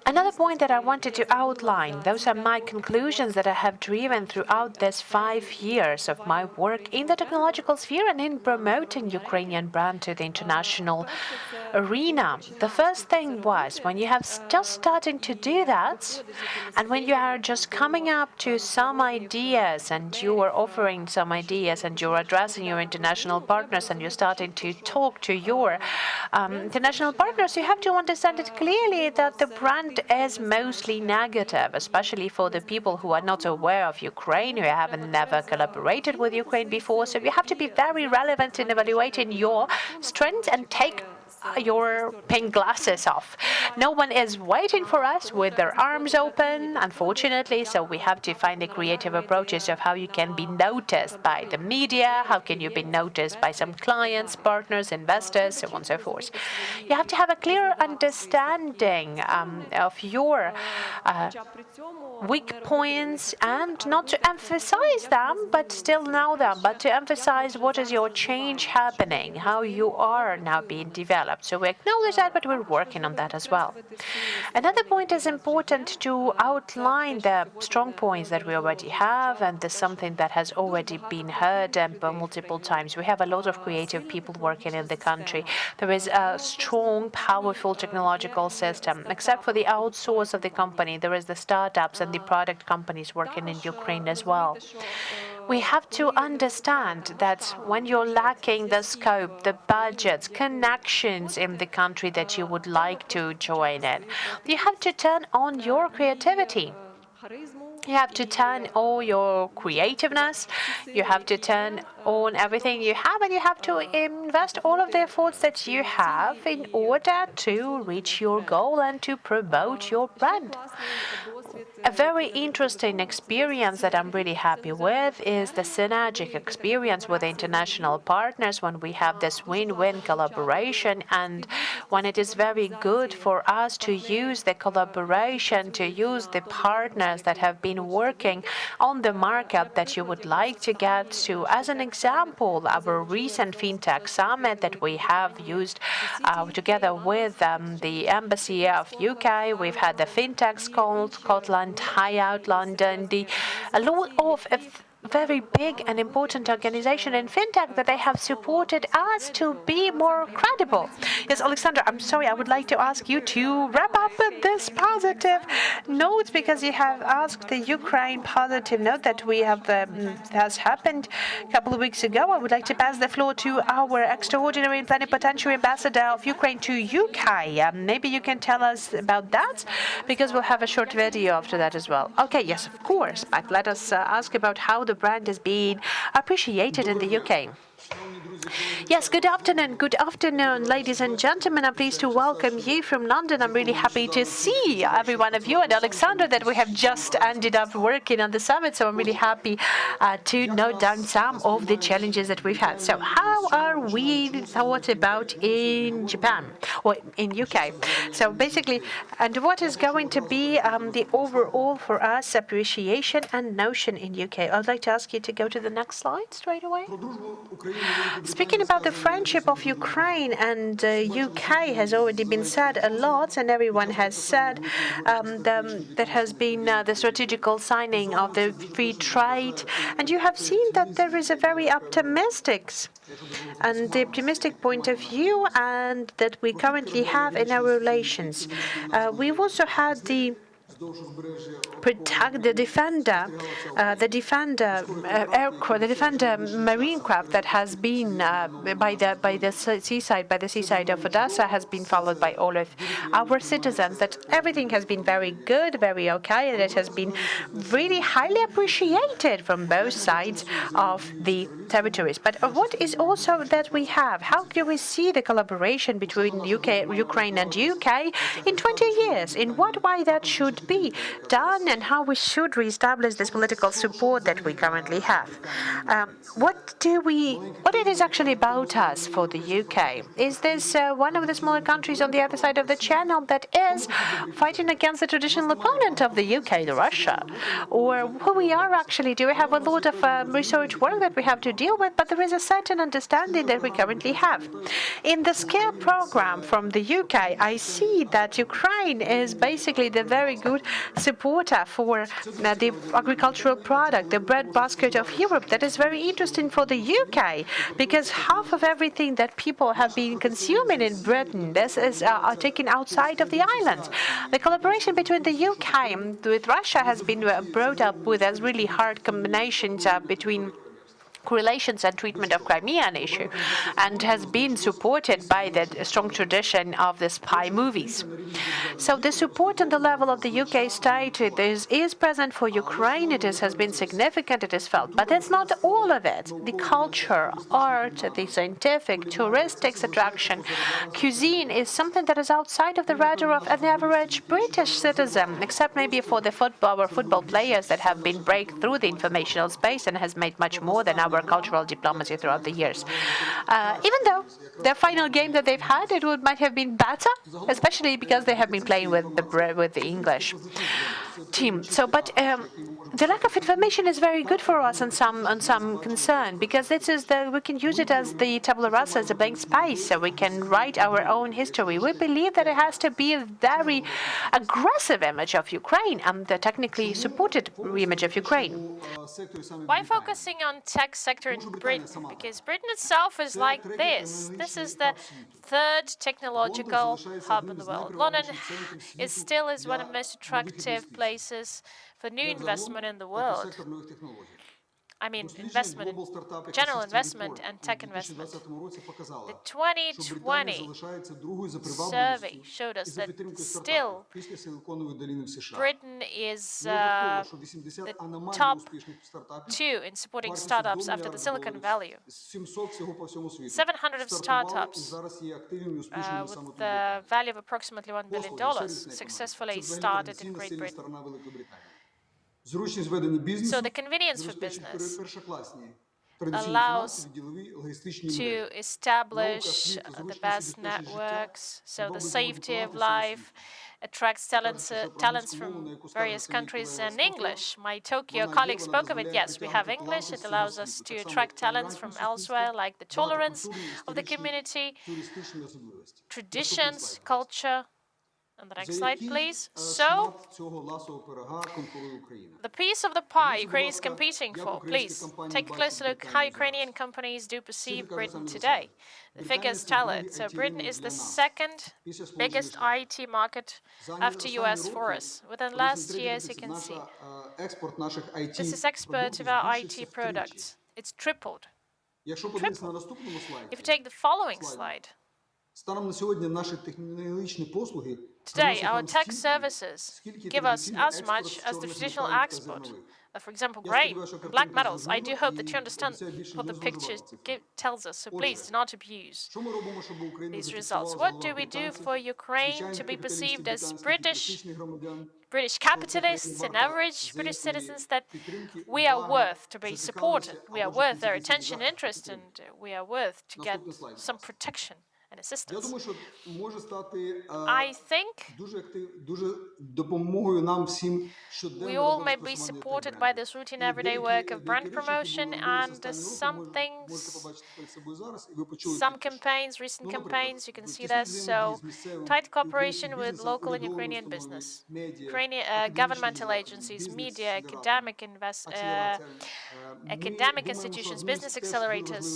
Another point that I wanted to outline, those are my conclusions that I have driven throughout this 5 years of my work in the technological sphere and in promoting Ukrainian brand to the international arena. The first thing was, when you have just starting to do that, and when you are just coming up to some ideas and you are offering some ideas and you're addressing your international partners and you're starting to talk to your international partners, you have to understand it clearly that the brand is mostly negative, especially for the people who are not aware of Ukraine, who haven't never collaborated with Ukraine before. So you have to be very relevant in evaluating your strengths and take your pink glasses off. No one is waiting for us with their arms open, unfortunately, so we have to find the creative approaches of how you can be noticed by the media, how can you be noticed by some clients, partners, investors, so on and so forth. You have to have a clear understanding of your weak points, and not to emphasize them, but still know them, but to emphasize what is your change happening, how you are now being developed. So we acknowledge that, but we're working on that as well. Another point is important to outline the strong points that we already have, and this is something that has already been heard multiple times. We have a lot of creative people working in the country. There is a strong, powerful technological system. Except for the outsource of the company, there is the startups and the product companies working in Ukraine as well. We have to understand that when you're lacking the scope, the budgets, connections in the country that you would like to join in, you have to turn on your creativity. You have to turn all your creativeness, you have to turn on everything you have, and you have to invest all of the efforts that you have in order to reach your goal and to promote your brand. A very interesting experience that I'm really happy with is the synergic experience with international partners when we have this win-win collaboration, and when it is very good for us to use the collaboration, to use the partners that have been working on the market that you would like to get to. As an example, our recent FinTech Summit that we have used together with the Embassy of UK. We've had the FinTech Scotland, High Out London, a lot of very big and important organization in fintech that they have supported us to be more credible. Yes, Alexander, I'm sorry, I would like to ask you to wrap up with this positive note, because you have asked the Ukraine positive note that we have has happened a couple of weeks ago. I would like to pass the floor to our extraordinary and plenipotentiary ambassador of Ukraine to UK. Maybe you can tell us about that, because we'll have a short video after that as well. Okay, yes, of course, but let us ask about how the brand is being appreciated in the UK. Yes, good afternoon, ladies and gentlemen. I'm pleased to welcome you from London. I'm really happy to see every one of you, and Alexander, that we have just ended up working on the summit, so I'm really happy to note down some of the challenges that we've had. So how are we thought about in Japan, or in UK? So basically, and what is going to be the overall for us appreciation and notion in UK? I'd like to ask you to go to the next slide straight away. Speaking about the friendship of Ukraine and UK has already been said a lot, and everyone has said that has been the strategical signing of the free trade. And you have seen that there is a very optimistic point of view and that we currently have in our relations. We've also had the Defender marine craft that has been by the seaside of Odessa has been followed by all of our citizens. That everything has been very good, very okay, and it has been really highly appreciated from both sides of the territories. But what is also that we have? How do we see the collaboration between Ukraine and UK in 20 years? In what way that should be done, and how we should reestablish this political support that we currently have. What it is actually about us for the UK? Is this one of the smaller countries on the other side of the channel that is fighting against the traditional opponent of the UK, Russia? Or who we are actually? Do we have a lot of research work that we have to deal with? But there is a certain understanding that we currently have. In the SCARE program from the UK, I see that Ukraine is basically the very good supporter for the agricultural product, the breadbasket of Europe. That is very interesting for the UK, because half of everything that people have been consuming in Britain, this is taken outside of the island. The collaboration between the UK and with Russia has been brought up with as really hard combinations between correlations and treatment of Crimean issue, and has been supported by the strong tradition of the spy movies. So the support on the level of the UK state is present for Ukraine. It has been significant, it is felt, but it's not all of it. The culture, art, the scientific, touristic attraction, cuisine is something that is outside of the radar of an average British citizen, except maybe for the football players that have been break through the informational space and has made much more than our cultural diplomacy throughout the years. Even though their final game that they've had, might have been better, especially because they have been playing with the English team. So, but the lack of information is very good for us on some concern, because we can use it as the tabula rasa, as a blank space, so we can write our own history. We believe that it has to be a very aggressive image of Ukraine and the technically supported image of Ukraine. Why focusing on tech sector in Britain? Because Britain itself is like this. This is the third technological hub in the world. London is one of the most attractive places for new investment in the world. I mean, investment, general investment and tech investment. The 2020 survey showed us that still Britain is the top 2 in supporting startups after the Silicon Valley. 700 of startups with the value of approximately $1 billion successfully started in Great Britain. So the convenience for business allows to establish the best networks, so the safety of life attracts talents from various countries, and English. My Tokyo colleague spoke of it. Yes, we have English. It allows us to attract talents from elsewhere, like the tolerance of the community, traditions, culture. And the next slide, please. So, the piece of the pie Ukraine is competing for. Please take a closer look how Ukrainian companies do perceive Britain today. The figures tell it. So Britain is the second biggest IT market after US for us. Within last year, as you can see, this is export of our IT products. It's tripled. Tripled. If you take the following slide, today, our tech services give us as much as the traditional export. For example, grain, black metals. I do hope that you understand what the picture tells us, so please do not abuse these results. What do we do for Ukraine to be perceived as British capitalists and average British citizens, that we are worth to be supported, we are worth their attention and interest, and we are worth to get some protection and assistance? I think we all may be supported by this routine everyday work of brand promotion and some things, some campaigns, recent campaigns, you can see this. So tight cooperation with local and Ukrainian business, Ukrainian governmental agencies, media, academic institutions, business accelerators.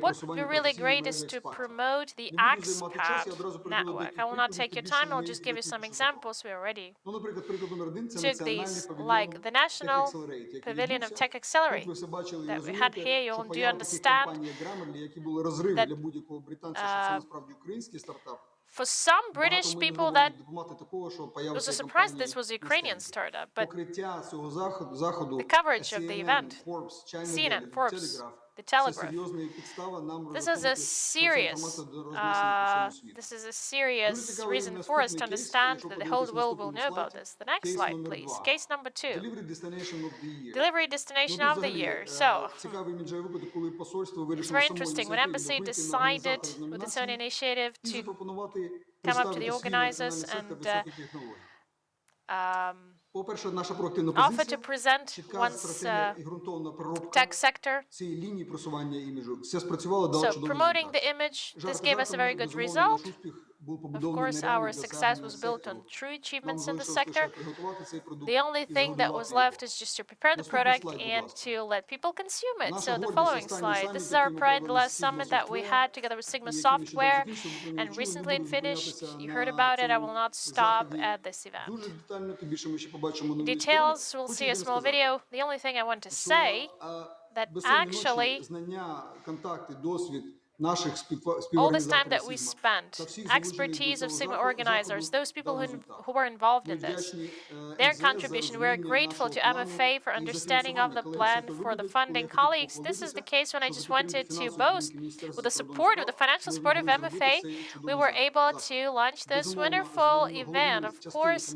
What would be really great is to promote the expat network. I will not take your time, I'll just give you some examples. We already took these, like the National Pavilion of Tech Accelerate that we had here. You all do understand that for some British people that was a surprise this was a Ukrainian startup, but the coverage of the event, CNN, Forbes, The Telegraph, this is a serious reason for us to understand that the whole world will know about this. The next slide, please. Case number 2. Delivery destination of the year. So, it's very interesting. When embassy decided with its own initiative to come up to the organizers and offer to present one's tech sector. So, promoting the image, this gave us a very good result. Of course, our success was built on true achievements in the sector. The only thing that was left is just to prepare the product and to let people consume it. So the following slide, this is our pride, the last summit that we had together with Sigma Software and recently finished. You heard about it. I will not stop at this event. In details, we'll see a small video. The only thing I want to say that actually all this time that we spent, expertise of Sigma organizers, those people who were involved in this, their contribution, we're grateful to MFA for understanding of the plan for the funding. Colleagues, this is the case when I just wanted to boast. With the support, with the financial support of MFA, we were able to launch this wonderful event. Of course,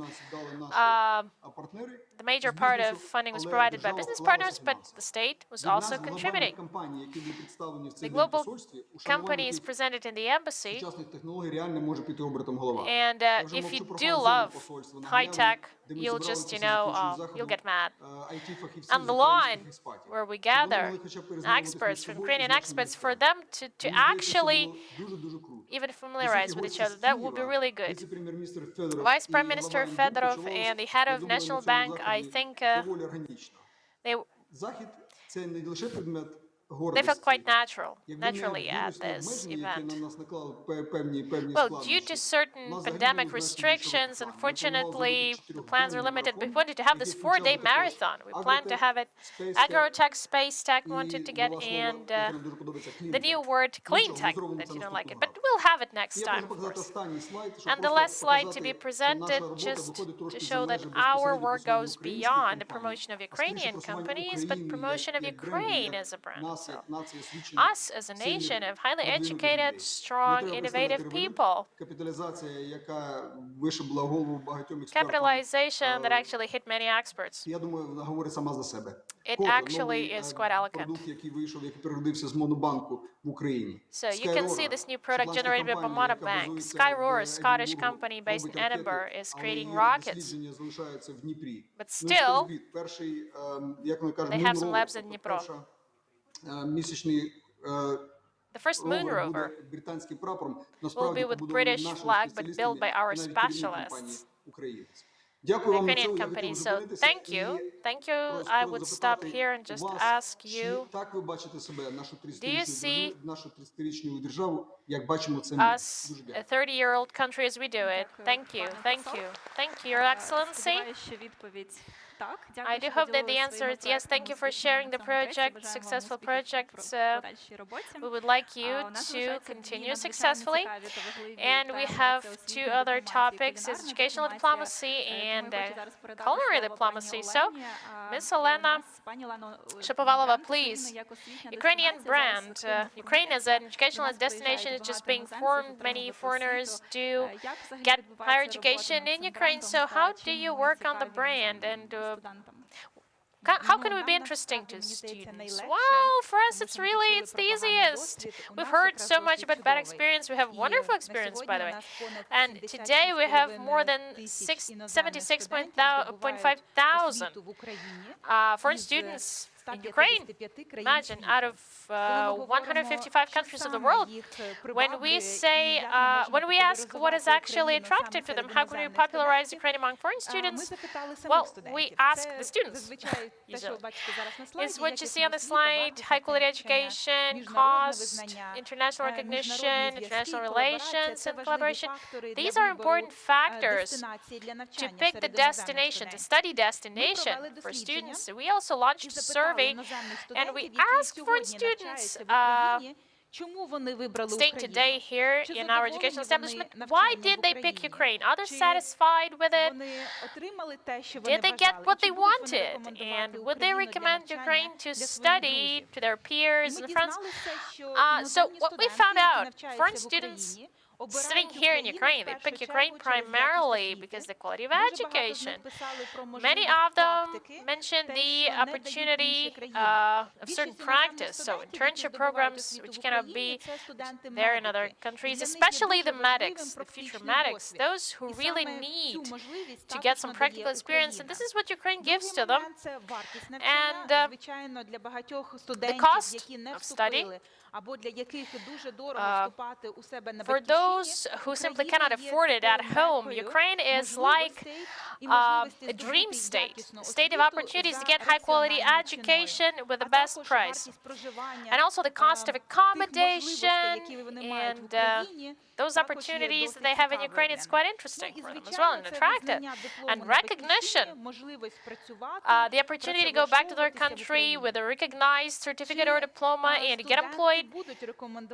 the major part of funding was provided by business partners, but the state was also contributing. The global companies presented in the embassy, and if you do love high tech, you'll just, you'll get mad. And the line where we gather experts from Ukrainian experts for them to actually even familiarize with each other, that would be really good. Vice Prime Minister Fedorov and the head of National Bank, I think they felt quite naturally at this event. Well, due to certain pandemic restrictions, unfortunately, the plans are limited. We wanted to have this 4-day marathon. We planned to have it agro-tech, space tech, we wanted to get, and the new word clean tech, that you don't like it. But we'll have it next time, of course. And the last slide to be presented, just to show that our work goes beyond the promotion of Ukrainian companies, but promotion of Ukraine as a brand. So, us as a nation of highly educated, strong, innovative people. Capitalization that actually hit many experts. It actually is quite elegant. So you can see this new product generated by Monobank. Skyroar, a Scottish company based in Edinburgh, is creating rockets. But still, they have some labs in Dnipro. The first moon rover will be with British flag, but built by our specialists, the Ukrainian company. So thank you. Thank you. I would stop here and just ask you, do you see us, a 30-year-old country, as we do it? Thank you. Thank you. Thank you, Your Excellency. I do hope that the answer is yes. Thank you for sharing the project, successful projects. We would like you to continue successfully. And we have 2 other topics, is educational diplomacy and culinary diplomacy. So, Ms. Elena Shapovalova, please. Ukrainian brand. Ukraine as an educational destination is just being formed. Many foreigners do get higher education in Ukraine. So how do you work on the brand, and how can we be interesting to students? Well, for us, it's the easiest. We've heard so much about bad experience. We have wonderful experience, by the way. And today we have more than 76.5 thousand foreign students in Ukraine. Imagine, out of 155 countries of the world. When we say, when we ask what is actually attractive to them, how can we popularize Ukraine among foreign students? Well, we ask the students. Is what you see on the slide: high quality education, cost, international recognition, international relations, and collaboration. These are important factors to pick the destination, to study destination for students. We also launched a survey, and we asked foreign students staying today here in our educational establishment, why did they pick Ukraine? Are they satisfied with it? Did they get what they wanted? And would they recommend Ukraine to study to their peers and friends? So what we found out, foreign students studying here in Ukraine, they pick Ukraine primarily because the quality of education. Many of them mentioned the opportunity of certain practice, so internship programs which cannot be there in other countries, especially the medics, the future medics, those who really need to get some practical experience, and this is what Ukraine gives to them. And the cost of study, for those who simply cannot afford it at home, Ukraine is like a dream state, a state of opportunities to get high-quality education with the best price. And also the cost of accommodation and those opportunities that they have in Ukraine, it's quite interesting for them as well and attractive. And recognition, the opportunity to go back to their country with a recognized certificate or diploma and get employed.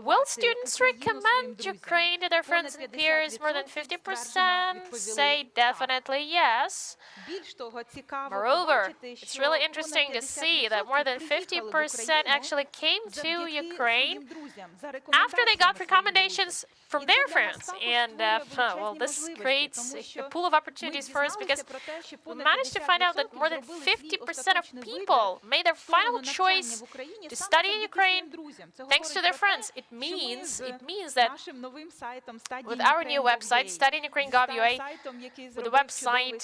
Will students recommend Ukraine to their friends and peers? More than 50% say definitely yes. Moreover, it's really interesting to see that more than 50% actually came to Ukraine after they got recommendations from their friends. And well, this creates a pool of opportunities for us, because we managed to find out that more than 50% of people made their final choice to study in Ukraine thanks to their friends. It means that with our new website, studyinUkraine.gov.ua, with the website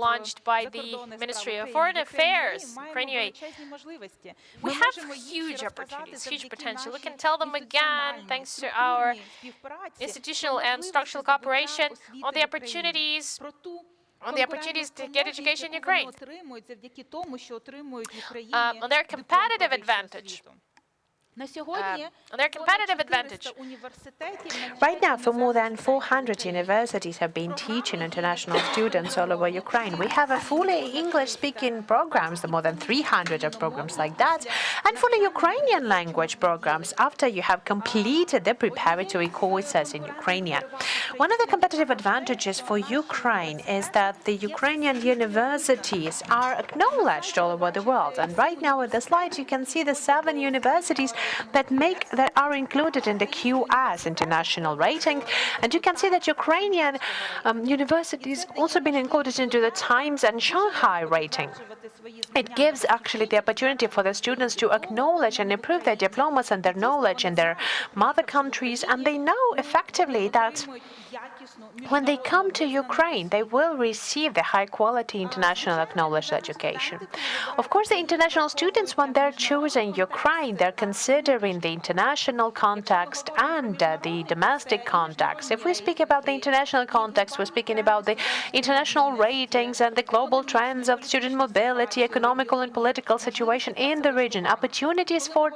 launched by the Ministry of Foreign Affairs, Ukraine, we have huge opportunities, huge potential. We can tell them again, thanks to our institutional and structural cooperation, on the opportunities on the opportunities to get education in Ukraine, on their competitive advantage. Their competitive advantage. Right now, for more than 400 universities have been teaching international students all over Ukraine. We have a fully English-speaking programs, more than 300 of programs like that, and fully Ukrainian language programs after you have completed the preparatory courses in Ukrainian. One of the competitive advantages for Ukraine is that the Ukrainian universities are acknowledged all over the world. And right now, at the slide, you can see the 7 universities that are included in the QS international rating, and you can see that Ukrainian universities also been included into the Times and Shanghai rating. It gives actually the opportunity for the students to acknowledge and improve their diplomas and their knowledge in their mother countries, and they know effectively that when they come to Ukraine, they will receive the high-quality international acknowledged education. Of course, the international students, when they're choosing Ukraine, they're considering the international context and the domestic context. If we speak about the international context, we're speaking about the international ratings and the global trends of student mobility, economical and political situation in the region, opportunities for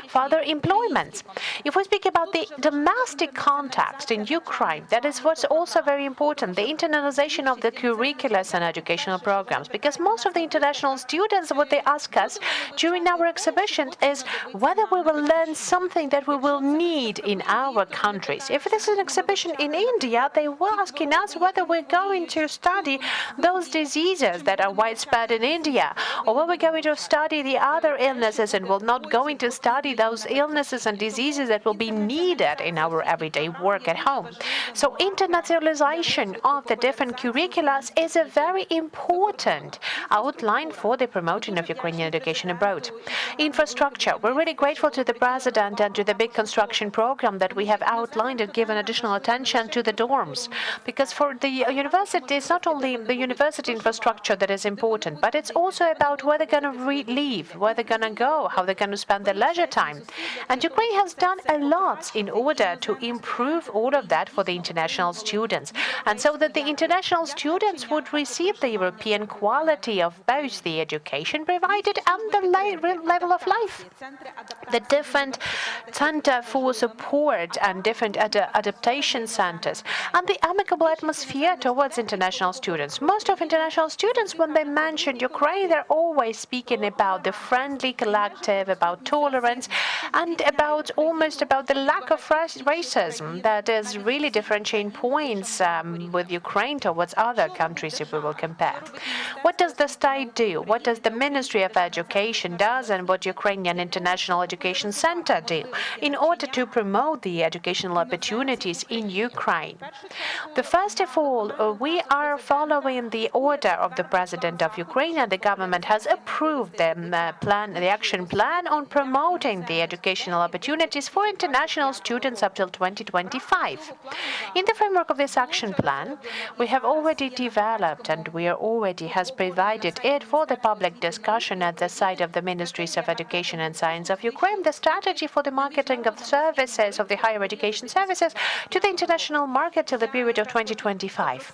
further employment. If we speak about the domestic context in Ukraine, that is what's also very important, the internationalization of the curriculums and educational programs, because most of the international students, what they ask us during our exhibition is whether we will learn something that we will need in our countries. If this is an exhibition in India, they were asking us whether we're going to study those diseases that are widespread in India, or whether we're going to study the other illnesses and we're not going to study those illnesses and diseases that will be needed in our everyday work at home. So internationalization of the different curricula is a very important outline for the promoting of Ukrainian education abroad. Infrastructure. We're really grateful to the President and to the big construction program that we have outlined and given additional attention to the dorms. Because for the university, it's not only the university infrastructure that is important, but it's also about where they're going to leave, where they're going to go, how they're going to spend their leisure time. And Ukraine has done a lot in order to improve all of that for the international students, and so that the international students would receive the European quality of both the education provided and the level of life. The different center for support and different adaptation centers and the amicable atmosphere towards international students. Most of international students, when they mention Ukraine, they're always speaking about the friendly collective, about tolerance, and almost about the lack of racism that is really differentiating points with Ukraine towards other countries if we will compare. What does the state do? What does the Ministry of Education does, and what Ukrainian International Education Center do in order to promote the educational opportunities in Ukraine? First of all, we are following the order of the President of Ukraine, and the government has approved the action plan on promoting the educational opportunities for international students up till 2025. In the framework of this action plan, we have already developed, and we already has provided it for the public discussion at the site of the Ministries of Education and Science of Ukraine, the strategy for the marketing of services, of the higher education services, to the international market till the period of 2025.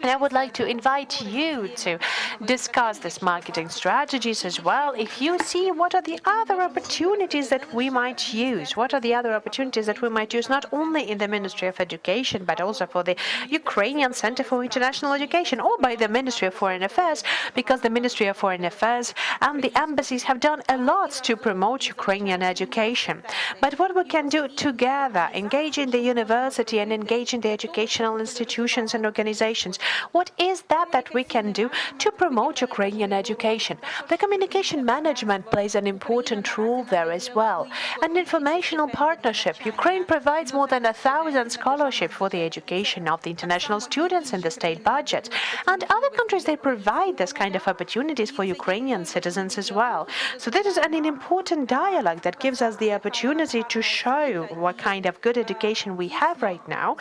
And I would like to invite you to discuss this marketing strategies as well. If you see what are the other opportunities that we might use, what are the other opportunities that we might use not only in the Ministry of Education, but also for the Ukrainian Center for International Education, or by the Ministry of Foreign Affairs, because the Ministry of Foreign Affairs and the embassies have done a lot to promote Ukrainian education. But what we can do together, engaging the university and engaging the educational institutions and organizations, what is that we can do to promote Ukrainian education? The communication management plays an important role there as well. An informational partnership. Ukraine provides more than 1,000 scholarships for the education of the international students in the state budget. And other countries, they provide this kind of opportunities for Ukrainian citizens as well. So that is an important dialogue that gives us the opportunity to show what kind of good education we have right now.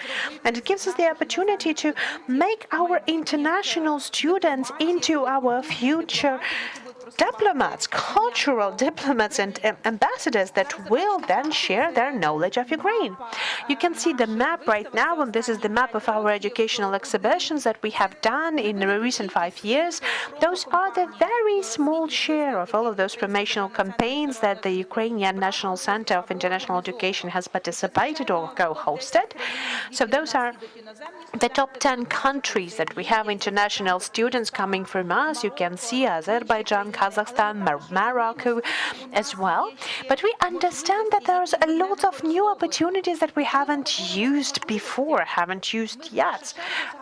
And it gives us the opportunity to make our international students into our future diplomats, cultural diplomats and ambassadors that will then share their knowledge of Ukraine. You can see the map right now, and this is the map of our educational exhibitions that we have done in the recent 5 years. Those are the very small share of all of those promotional campaigns that the Ukrainian National Center of International Education has participated or co-hosted. So those are the top 10 countries that we have international students coming from us. You can see Azerbaijan, Kazakhstan, Morocco as well. But we understand that there's a lot of new opportunities that we haven't used before, haven't used yet.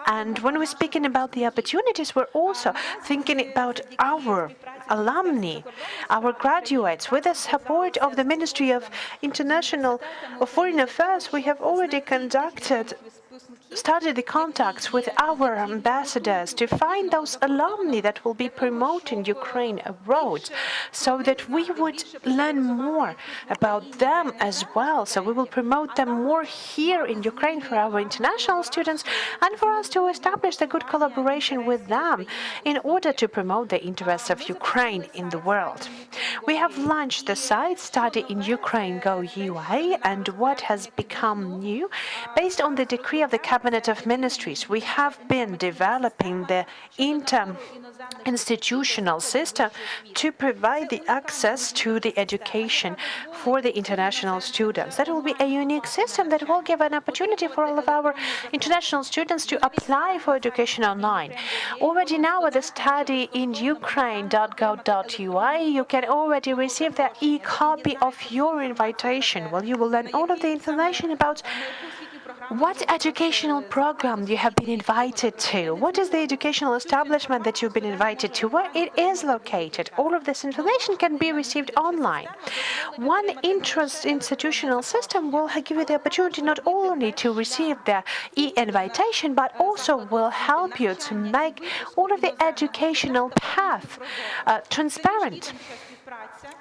And when we're speaking about the opportunities, we're also thinking about our alumni, our graduates. With the support of the Ministry of Foreign Affairs, we have already started the contacts with our ambassadors to find those alumni that will be promoting Ukraine abroad, so that we would learn more about them as well. So we will promote them more here in Ukraine for our international students, and for us to establish a good collaboration with them in order to promote the interests of Ukraine in the world. We have launched the site Study in Ukraine Go UA, and what has become new, based on the decree of the Cabinet of Ministries, we have been developing the inter-institutional system to provide the access to the education for the international students. That will be a unique system that will give an opportunity for all of our international students to apply for education online. Already now at the studyiniukraine.gov.ua, you can already receive the e-copy of your invitation, where you will learn all of the information about what educational program you have been invited to, what is the educational establishment that you've been invited to, where it is located. All of this information can be received online. One institutional system will give you the opportunity not only to receive the e-invitation, but also will help you to make all of the educational path transparent.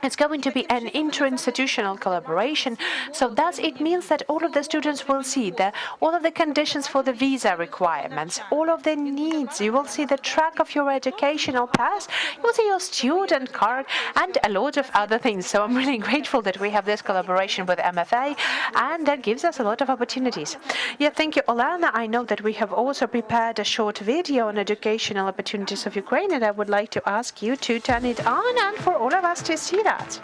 It's going to be an interinstitutional collaboration, so that it means that all of the students will see all of the conditions for the visa requirements, all of the needs. You will see the track of your educational path, you will see your student card, and a lot of other things. So I'm really grateful that we have this collaboration with MFA, and that gives us a lot of opportunities. Yeah, thank you, Olana. I know that we have also prepared a short video on educational opportunities of Ukraine, and I would like to ask you to turn it on and for all of us to see that.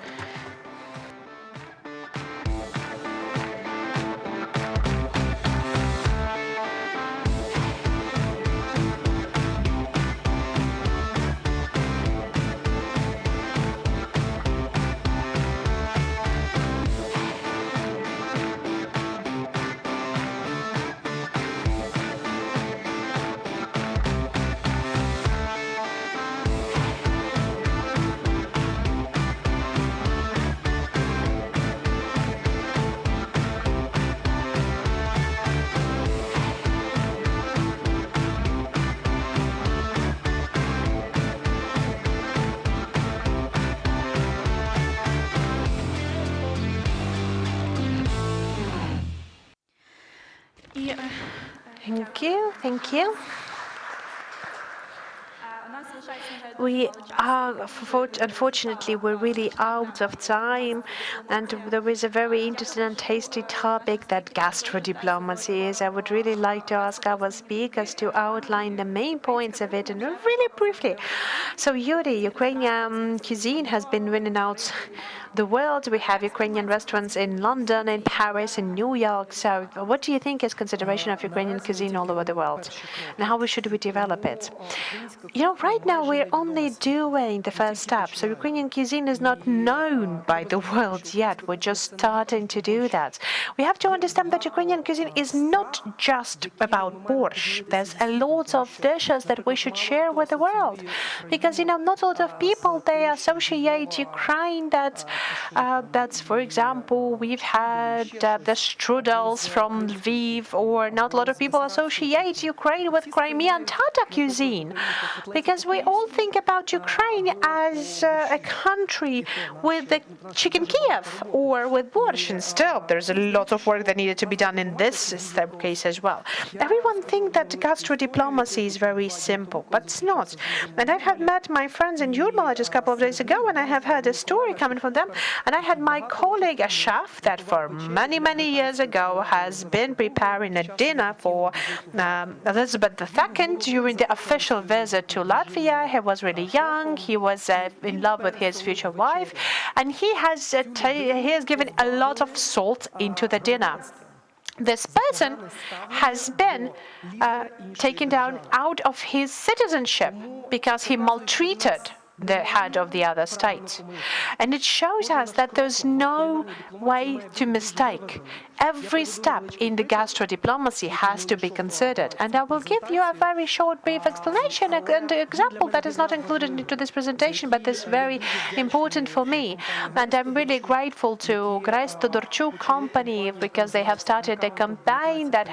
Thank you. Thank you. We are, unfortunately, we're really out of time, and there is a very interesting and tasty topic that gastro-diplomacy is. I would really like to ask our speakers to outline the main points of it, and really briefly. So, Yuri, Ukrainian cuisine has been winning out the world. We have Ukrainian restaurants in London, in Paris, in New York. So what do you think is consideration of Ukrainian cuisine all over the world? And how should we develop it? You know, right now we're only doing the first step. So Ukrainian cuisine is not known by the world yet. We're just starting to do that. We have to understand that Ukrainian cuisine is not just about borscht. There's a lot of dishes that we should share with the world. Because, you know, not a lot of people, they associate Ukraine that's, for example, we've had the strudels from Lviv, or not a lot of people associate Ukraine with Crimean Tatar cuisine, because we all think about Ukraine as a country with the chicken Kiev or with borscht, and still there's a lot of work that needed to be done in this case as well. Everyone thinks that gastro-diplomacy is very simple, but it's not. And I have met my friends in Yurmala just a couple of days ago, and I have heard a story coming from them. And I had my colleague, a chef, that for many, many years ago has been preparing a dinner for Elizabeth II during the official visit to Latvia. He was really young. He was in love with his future wife, and he has given a lot of salt into the dinner. This person has been taken down out of his citizenship because he maltreated the head of the other state. And it shows us that there's no way to mistake. Every step in the gastro-diplomacy has to be considered. And I will give you a very short, brief explanation and example that is not included into this presentation, but is very important for me. And I'm really grateful to Grace Todorchuk company because they have started a campaign that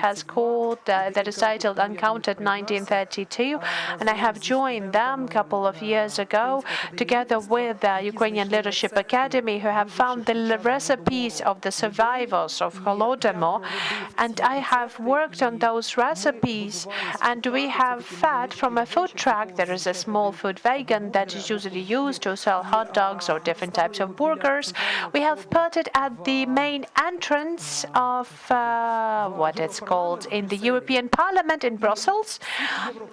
is titled Uncounted 1932. And I have joined them a couple of years ago, together with the Ukrainian Leadership Academy, who have found the recipes of the survivors of Holodomor. And I have worked on those recipes, and we have fed from a food truck. There is a small food wagon that is usually used to sell hot dogs or different types of burgers. We have put it at the main entrance of what it's called in the European Parliament in Brussels.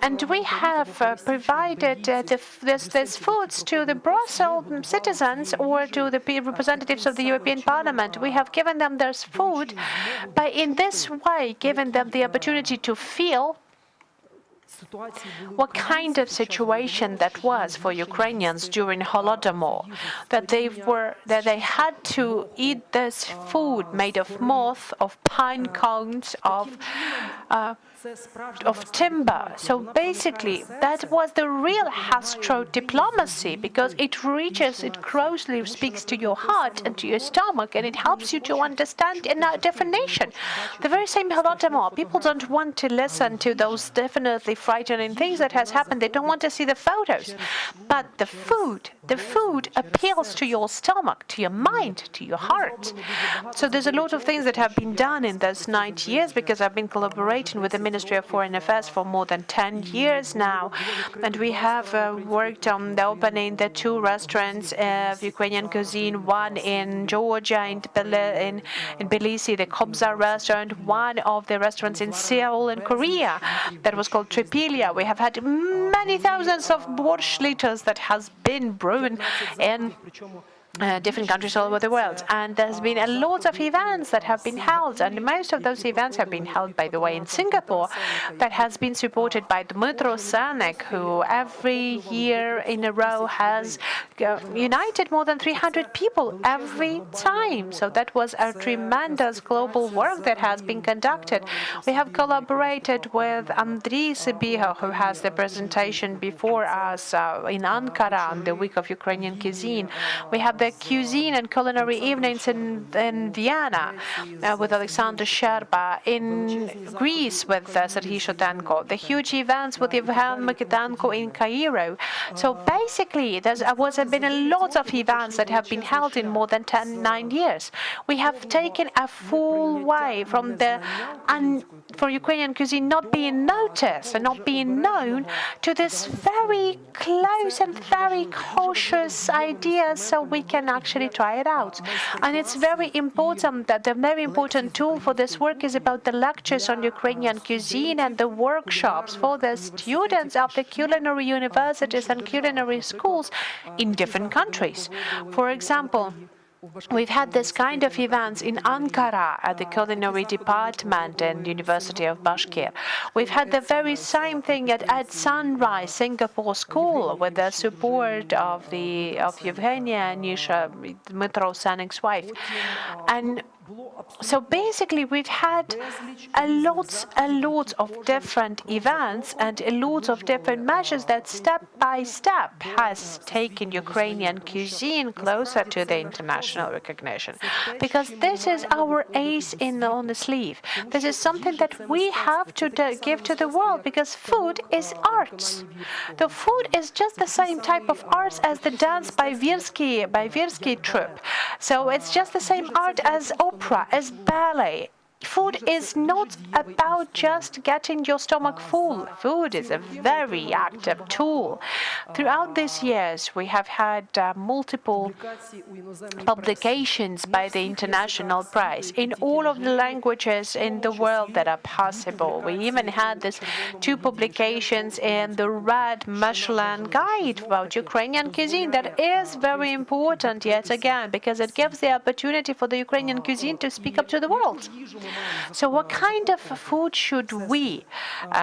And we have provided this foods to the Brussels citizens or to the representatives of the European Parliament. We have given them their food by, in this way, giving them the opportunity to feel what kind of situation that was for Ukrainians during Holodomor, that they had to eat this food made of moss, of pine cones, of timber. So basically, that was the real gastro-diplomacy, because it closely speaks to your heart and to your stomach, and it helps you to understand a different nation. The very same Holodomor. People don't want to listen to those definitely frightening things that has happened. They don't want to see the photos. But the food appeals to your stomach, to your mind, to your heart. So there's a lot of things that have been done in those 9 years, because I've been collaborating with the Ministry of Foreign Affairs for more than 10 years now. And we have worked on the opening the 2 restaurants of Ukrainian cuisine, one in Georgia, in Tbilisi, the Kobza restaurant, one of the restaurants in Seoul in Korea that was called Tripilia. We have had many thousands of borscht liters that has been brewed in different countries all over the world. And there's been a lot of events that have been held, and most of those events have been held, by the way, in Singapore, that has been supported by Dmytro Sanek, who every year in a row has united more than 300 people every time. So that was a tremendous global work that has been conducted. We have collaborated with Andriy Sibiha, who has the presentation before us in Ankara on the Week of Ukrainian Cuisine. We have the cuisine and culinary evenings in Vienna with Alexander Sherba, in Greece with Serhiy Shotenko, the huge events with Yevhen Mikitanko in Cairo. So basically, there has been a lot of events that have been held in more than 9 years. We have taken a full way from for Ukrainian cuisine not being noticed and not being known to this very close and very cautious idea, so we can actually try it out. And it's very important that the very important tool for this work is about the lectures on Ukrainian cuisine and the workshops for the students of the culinary universities and culinary schools in different countries. For example, we've had this kind of events in Ankara at the culinary department and University of Bashkir. We've had the very same thing at Sunrise Singapore School with the support of Evgenia Nisha, Dmytro Sanek's wife. And So basically, we've had a lot of different events and a lot of different measures that step by step has taken Ukrainian cuisine closer to the international recognition. Because this is our ace on the sleeve. This is something that we have to give to the world, because food is arts. The food is just the same type of arts as the dance by Virsky troupe. So it's just the same art as opera, as ballet. Food is not about just getting your stomach full. Food is a very active tool. Throughout these years, we have had multiple publications by the international press in all of the languages in the world that are possible. We even had these 2 publications in the Red Michelin Guide about Ukrainian cuisine. That is very important yet again, because it gives the opportunity for the Ukrainian cuisine to speak up to the world. So what kind of food should we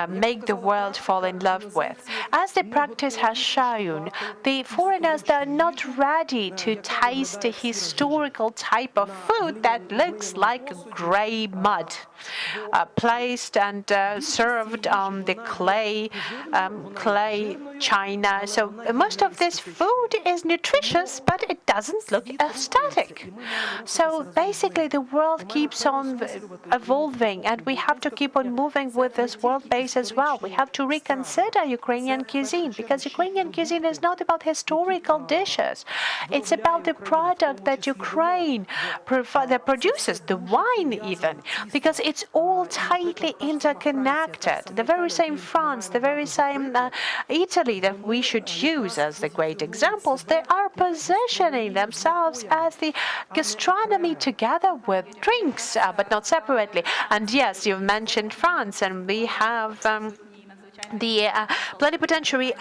make the world fall in love with? As the practice has shown, the foreigners, they're not ready to taste the historical type of food that looks like gray mud, placed and served on the clay china. So most of this food is nutritious, but it doesn't look aesthetic. So basically, the world keeps on evolving, and we have to keep on moving with this world base as well. We have to reconsider Ukrainian cuisine, because Ukrainian cuisine is not about historical dishes. It's about the product that Ukraine that produces, the wine even, because it's all tightly interconnected. The very same France, the very same Italy that we should use as the great examples, they are positioning themselves as the gastronomy together with drinks, but not separately. And yes, you've mentioned France, and we have the plenipotentiary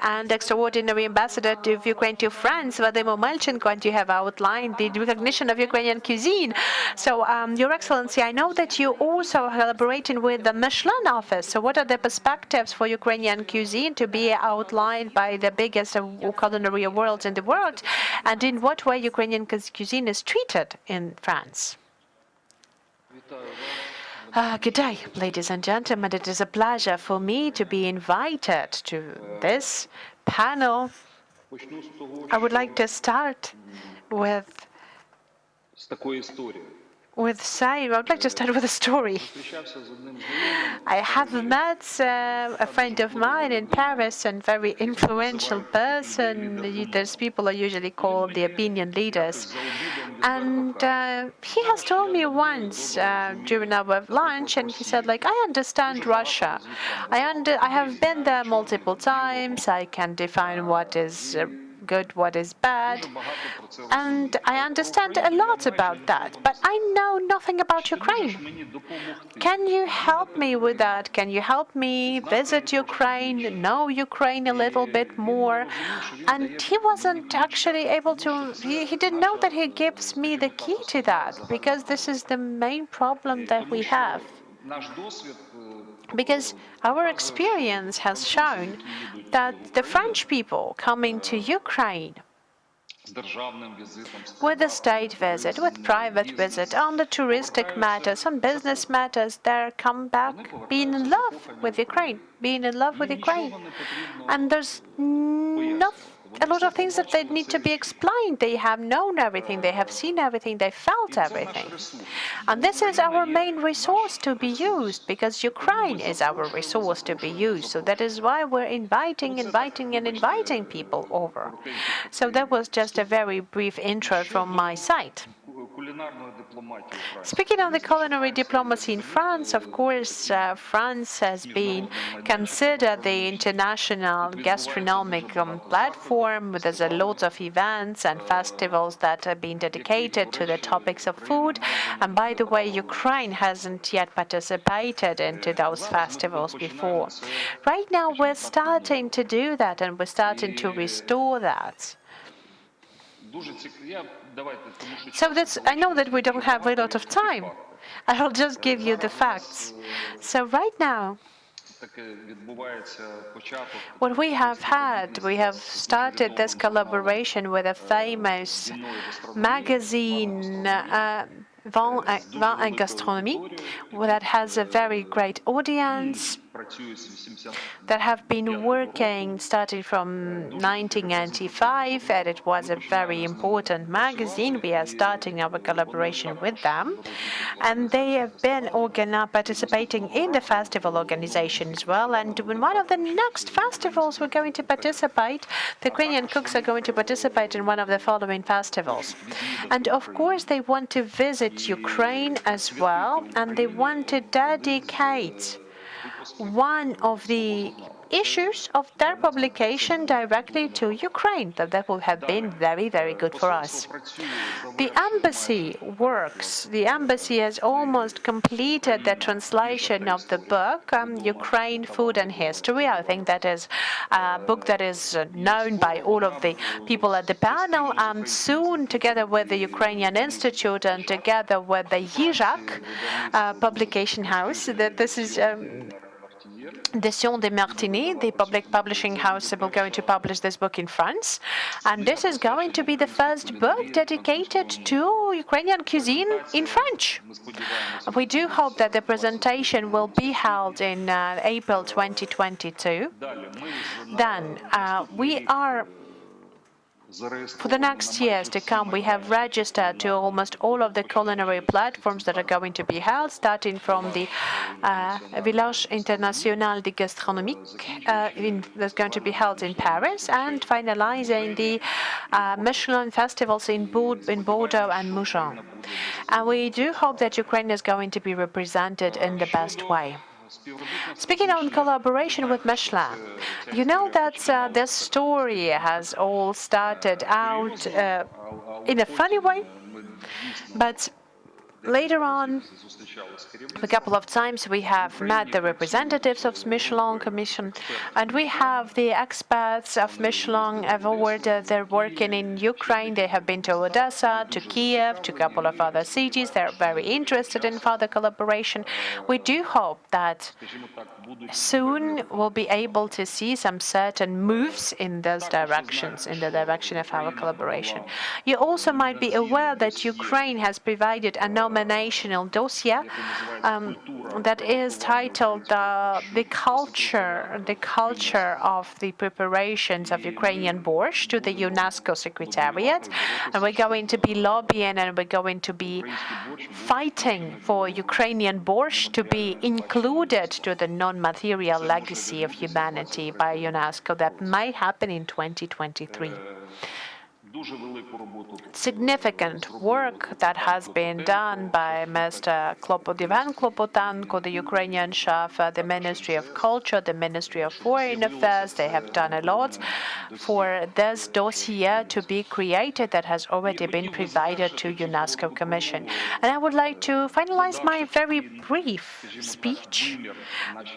and extraordinary ambassador of Ukraine to France, Vadim Omelchenko, and you have outlined the recognition of Ukrainian cuisine. So, Your Excellency, I know that you also are collaborating with the Michelin office. So what are the perspectives for Ukrainian cuisine to be outlined by the biggest culinary awards in the world? And in what way Ukrainian cuisine is treated in France? Good day, ladies and gentlemen. It is a pleasure for me to be invited to this panel. I would like to start with a story. I have met a friend of mine in Paris, and very influential person. Those people are usually called the opinion leaders. And he has told me once during our lunch, and he said, like, I understand Russia. I have been there multiple times. I can define what is good, what is bad, and I understand a lot about that, but I know nothing about Ukraine. Can you help me with that? Can you help me visit Ukraine, know Ukraine a little bit more? And he wasn't actually able to, he didn't know that he gives me the key to that, because this is the main problem that we have. Because our experience has shown that the French people coming to Ukraine with a state visit, with private visit, on the touristic matters, on business matters, they come back being in love with Ukraine, And there's not a lot of things that they need to be explained. They have known everything, they have seen everything, they felt everything. And this is our main resource to be used, because Ukraine is our resource to be used. So that is why we're inviting people over. So that was just a very brief intro from my side. Speaking of the culinary diplomacy in France, of course, France has been considered the international gastronomic platform. There's a lot of events and festivals that have been dedicated to the topics of food. And by the way, Ukraine hasn't yet participated into those festivals before. Right now, we're starting to do that, and we're starting to restore that. So I know that we don't have a lot of time. I'll just give you the facts. So right now, What we have started this collaboration with a famous magazine, Vin et Gastronomie, that has a very great audience, that have been working starting from 1995, and it was a very important magazine. We are starting our collaboration with them, and they have been participating in the festival organization as well. And in one of the next festivals, we're going to participate. The Ukrainian cooks are going to participate in one of the following festivals. And of course, they want to visit Ukraine as well, and they want to dedicate one of the issues of their publication directly to Ukraine. That would have been very, very good for us. The embassy works. The embassy has almost completed the translation of the book, Ukraine, Food and History. I think that is a book that is known by all of the people at the panel. And soon, together with the Ukrainian Institute and together with the Yizhak publication house, this is Dession de Martigny, the public publishing house, will going to publish this book in France. And this is going to be the first book dedicated to Ukrainian cuisine in French. We do hope that the presentation will be held in April 2022. Then we are, for the next years to come, we have registered to almost all of the culinary platforms that are going to be held, starting from the Village International de Gastronomique that's going to be held in Paris, and finalizing the Michelin festivals in Bordeaux and Mougins. And we do hope that Ukraine is going to be represented in the best way. Speaking of collaboration with Michelin, you know that this story has all started out in a funny way, but later on, a couple of times we have met the representatives of Michelin Commission, and we have the experts of Michelin aboard. They're working in Ukraine. They have been to Odessa, to Kiev, to a couple of other cities. They're very interested in further collaboration. We do hope that soon we'll be able to see some certain moves in those directions, in the direction of our collaboration. You also might be aware that Ukraine has provided a nominational dossier that is titled the culture of the preparations of Ukrainian borscht to the UNESCO Secretariat. And we're going to be lobbying and we're going to be fighting for Ukrainian borscht to be included to the non-material legacy of humanity by UNESCO. That might happen in 2023. Significant work that has been done by Mr. Ivan Klopotanko, the Ukrainian chef, the Ministry of Culture, the Ministry of Foreign Affairs. They have done a lot for this dossier to be created that has already been provided to UNESCO Commission. And I would like to finalize my very brief speech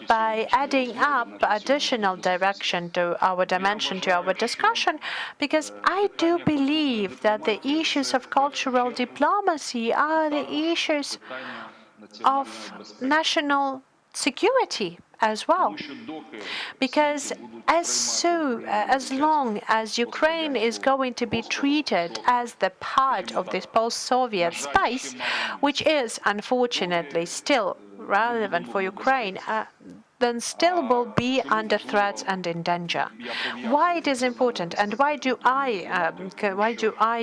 by adding up additional dimension to our discussion, because I do believe that the issues of cultural diplomacy are the issues of national security as well. Because as long as Ukraine is going to be treated as the part of this post-Soviet space, which is unfortunately still relevant for Ukraine, then still will be under threat and in danger. Why it is important, and why do I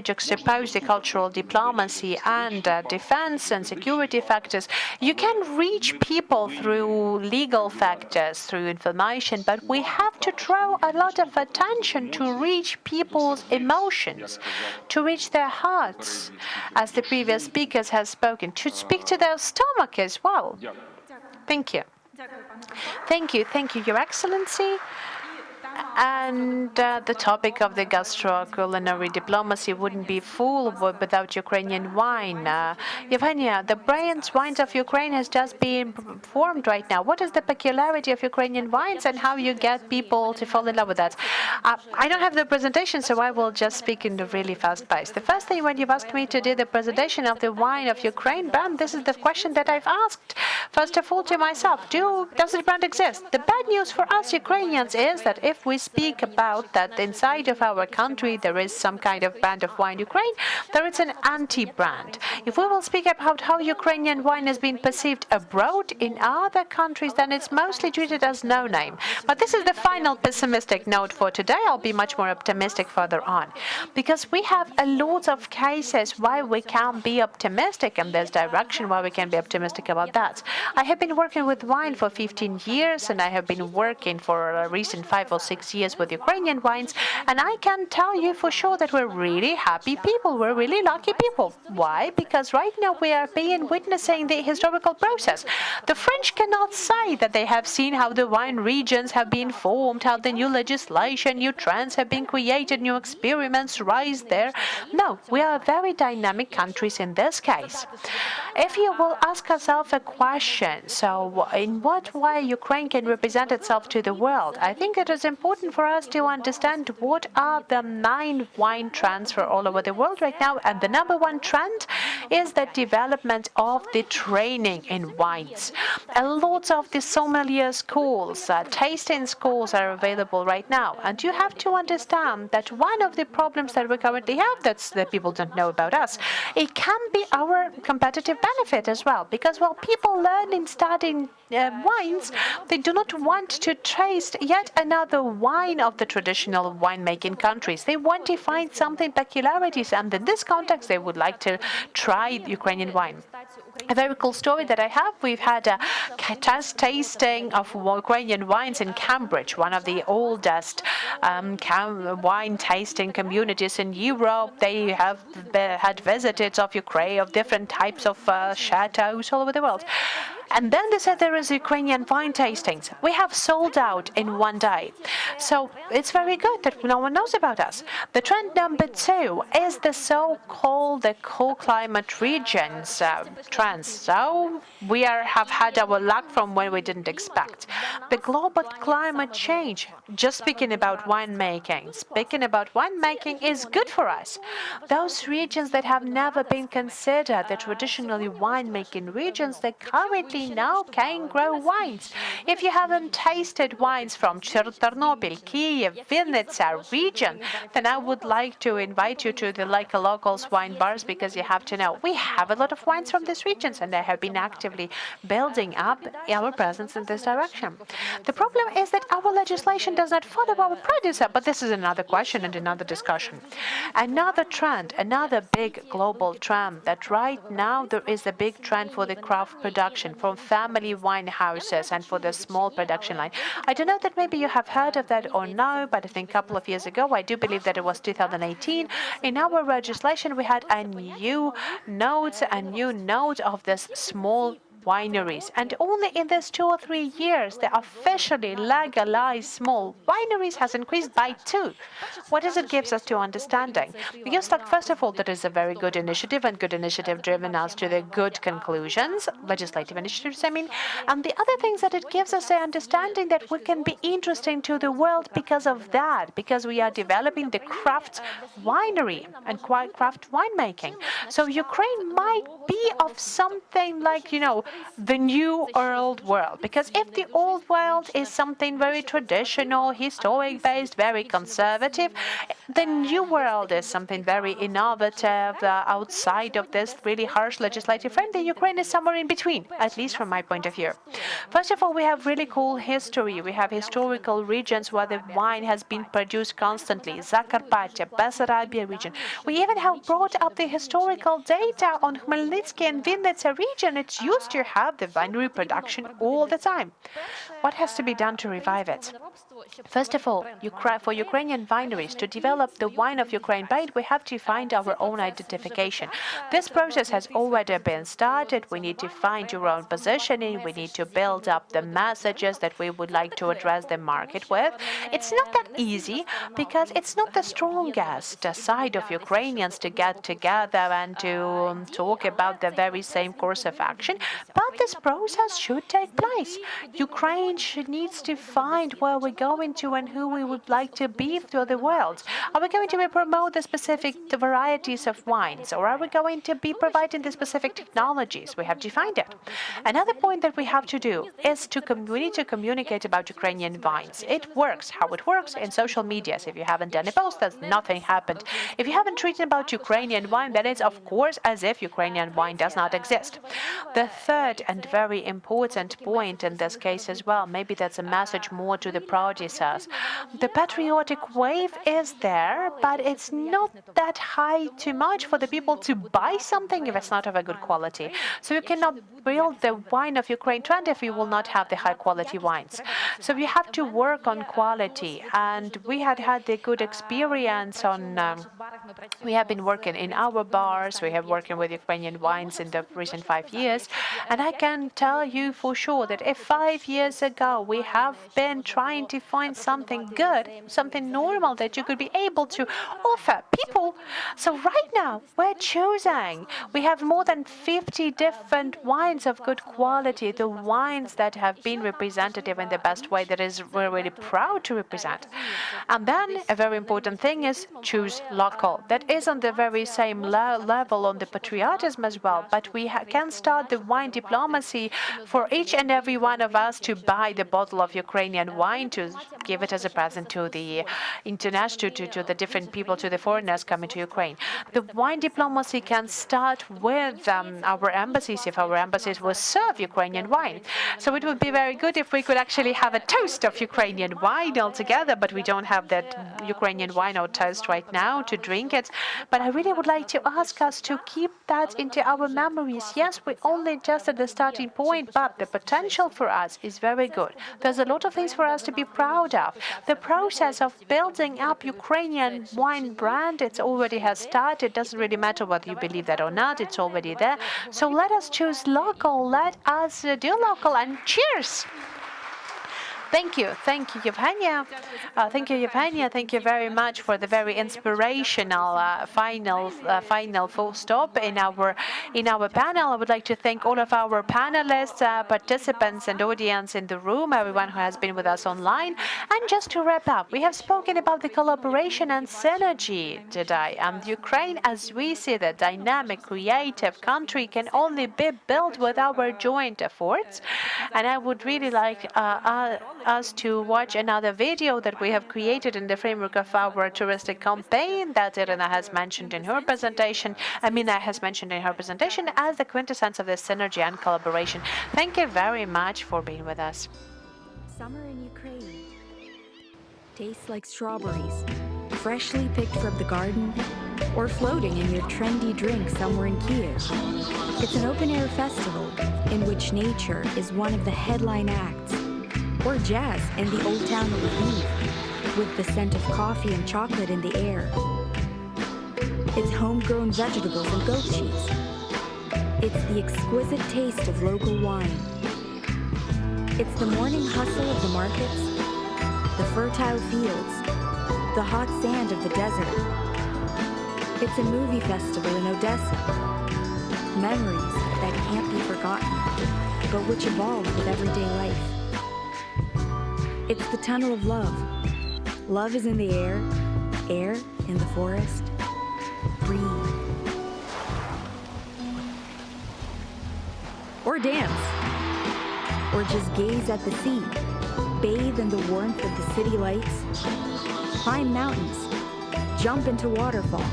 juxtapose the cultural diplomacy and defense and security factors? You can reach people through legal factors, through information, but we have to draw a lot of attention to reach people's emotions, to reach their hearts, as the previous speakers have spoken, to speak to their stomach as well. Thank you. Thank you, Your Excellency. And the topic of the gastro-culinary diplomacy wouldn't be full without Ukrainian wine. Yevgenia, the wines of Ukraine has just been formed right now. What is the peculiarity of Ukrainian wines and how you get people to fall in love with that? I don't have the presentation, so I will just speak in the really fast pace. The first thing when you've asked me to do the presentation of the wine of Ukraine brand, this is the question that I've asked, first of all, to myself. Does the brand exist? The bad news for us Ukrainians is that if we speak about that inside of our country there is some kind of brand of wine Ukraine, there is an anti-brand. If we will speak about how Ukrainian wine has been perceived abroad in other countries, then it's mostly treated as no name. But this is the final pessimistic note for today. I'll be much more optimistic further on, because we have a lot of cases why we can be optimistic in this direction, why we can be optimistic about that. I have been working with wine for 15 years, and I have been working for a recent 5 or 6 years with Ukrainian wines, and I can tell you for sure that we're really happy people. We're really lucky people. Why? Because right now we are witnessing the historical process. The French cannot say that they have seen how the wine regions have been formed, how the new legislation, new trends have been created, new experiments rise there. No, we are very dynamic countries in this case. If you will ask yourself a question, so in what way Ukraine can represent itself to the world, I think it is important for us to understand what are the 9 wine trends for all over the world right now. And the number one trend is the development of the training in wines. A lot of the sommelier schools, tasting schools are available right now. And you have to understand that one of the problems that we currently have, that people don't know about us, it can be our competitive benefit as well. Because while people learn in studying wines, they do not want to taste yet another wine of the traditional winemaking countries. They want to find something peculiarities, and in this context, they would like to try Ukrainian wine. A very cool story that I have, we've had a test tasting of Ukrainian wines in Cambridge, one of the oldest wine tasting communities in Europe. They have had visitors of Ukraine, of different types of chateaus all over the world. And then they said there is Ukrainian wine tastings. We have sold out in one day. So it's very good that no one knows about us. The trend number 2 is the so-called cool climate regions trends. So we have had our luck from when we didn't expect. The global climate change, just speaking about winemaking is good for us. Those regions that have never been considered the traditionally winemaking regions, they currently now can grow wines. If you haven't tasted wines from Chernobyl, Kiev, Vinnytsia region, then I would like to invite you to the locals wine bars, because you have to know we have a lot of wines from these regions, and I have been actively building up our presence in this direction. The problem is that our legislation does not follow our producer, but this is another question and another discussion. Another trend, another big global trend, that right now there is a big trend for the craft production, from family wine houses and for the small production line. I don't know that maybe you have heard of that or no, but I think a couple of years ago, I do believe that it was 2018, in our legislation we had a new note of this small wineries, and only in these 2 or 3 years the officially legalized small wineries has increased by 2. What does it give us to understanding? Because first of all, that is a very good initiative, and good initiative driven us to the good conclusions, legislative initiatives I mean, and the other things that it gives us the understanding that we can be interesting to the world because of that, because we are developing the craft winery and craft winemaking. So Ukraine might be of something like, the new old world, because if the old world is something very traditional, historic based, very conservative, the new world is something very innovative, outside of this really harsh legislative frame. The Ukraine is somewhere in between, at least from my point of view. First of all, we have really cool history. We have historical regions where the wine has been produced constantly. Zakarpattia, Bessarabia region. We even have brought up the historical data on Khmelnytsky and Vinnytsia region. It's used to to have the winery production all the time. What has to be done to revive it? First of all, for Ukrainian wineries to develop the wine of Ukraine brand, we have to find our own identification. This process has already been started. We need to find our own positioning. We need to build up the messages that we would like to address the market with. It's not that easy because it's not the strongest side of Ukrainians to get together and to talk about the very same course of action. But this process should take place. Ukraine needs to find where we're going to and who we would like to be through the world. Are we going to promote the specific varieties of wines, or are we going to be providing the specific technologies? We have to find it. Another point that we have to do is we need to communicate about Ukrainian wines. It works. How it works? In social media. So if you haven't done a post, there's nothing happened. If you haven't written about Ukrainian wine, then it's of course as if Ukrainian wine does not exist. The third and very important point in this case as well, maybe that's a message more to the producers. The patriotic wave is there, but it's not that high too much for the people to buy something if it's not of a good quality. So you cannot build the wine of Ukraine trend if you will not have the high quality wines. So you have to work on quality, and we had the good experience on. We have been working in our bars. We have working with Ukrainian wines in the recent 5 years, and I can tell you for sure that if 5 years ago we have been trying to find something good, something normal that you could be able to offer people. So right now we're choosing. We have more than 50 different wines of good quality, the wines that have been representative in the best way that is we're really proud to represent. And then a very important thing is choose local. That is on the very same level on the patriotism as well, but we can start the wine diplomacy for each and every one of us to buy the bottle of Ukrainian wine, to give it as a present to the international, to the different people, to the foreigners coming to Ukraine. The wine diplomacy can start with our embassies, if our embassies will serve Ukrainian wine. So it would be very good if we could actually have a toast of Ukrainian wine altogether, but we don't have that Ukrainian wine or toast right now to drink it. But I really would like to ask us to keep that into our memories. Yes, we're only just at the starting point, but the potential for us is very good. There's a lot of things for us to be proud of. The process of building up Ukrainian wine brand, it already has started. It doesn't really matter whether you believe that or not. It's already there. So let us choose local. Let us do local. And cheers! Thank you, Evgenia. Thank you, Evgenia. Thank you very much for the very inspirational final full stop in our panel. I would like to thank all of our panelists, participants, and audience in the room, everyone who has been with us online. And just to wrap up, we have spoken about the collaboration and synergy today. And Ukraine, as we see the dynamic, creative country, can only be built with our joint efforts. And I would really like us to watch another video that we have created in the framework of our touristic campaign that Irina has mentioned in her presentation, Amina has mentioned in her presentation, as the quintessence of this synergy and collaboration. Thank you very much for being with us. Summer in Ukraine tastes like strawberries, freshly picked from the garden, or floating in your trendy drink somewhere in Kiev. It's an open-air festival in which nature is one of the headline acts, or jazz in the old town of Lviv, with the scent of coffee and chocolate in the air. It's homegrown vegetables and goat cheese. It's the exquisite taste of local wine. It's the morning hustle of the markets, the fertile fields, the hot sand of the desert. It's a movie festival in Odessa. Memories that can't be forgotten, but which evolve with everyday life. It's the tunnel of love. Love is in the air in the forest. Breathe. Or dance. Or just gaze at the sea. Bathe in the warmth of the city lights. Climb mountains. Jump into waterfalls.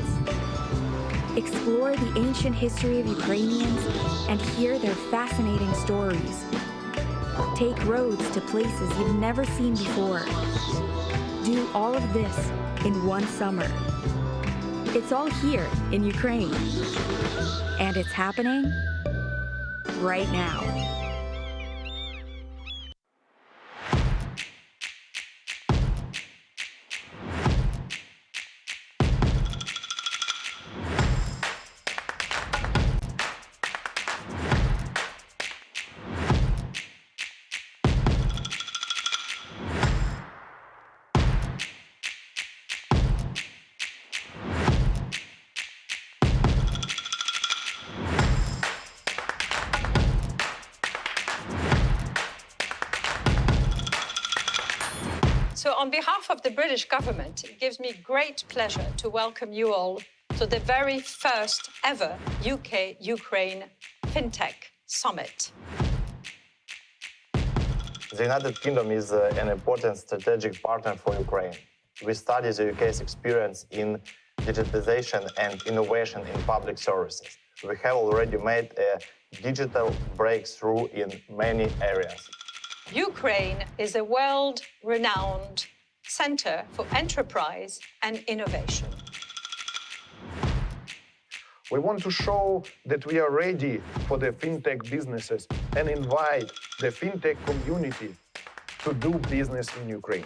Explore the ancient history of Ukrainians and hear their fascinating stories. Take roads to places you've never seen before. Do all of this in one summer. It's all here in Ukraine. And it's happening right now. So on behalf of the British government, it gives me great pleasure to welcome you all to the very first ever UK-Ukraine FinTech Summit. The United Kingdom is an important strategic partner for Ukraine. We study the UK's experience in digitization and innovation in public services. We have already made a digital breakthrough in many areas. Ukraine is a world-renowned center for enterprise and innovation. We want to show that we are ready for the fintech businesses and invite the fintech community to do business in Ukraine.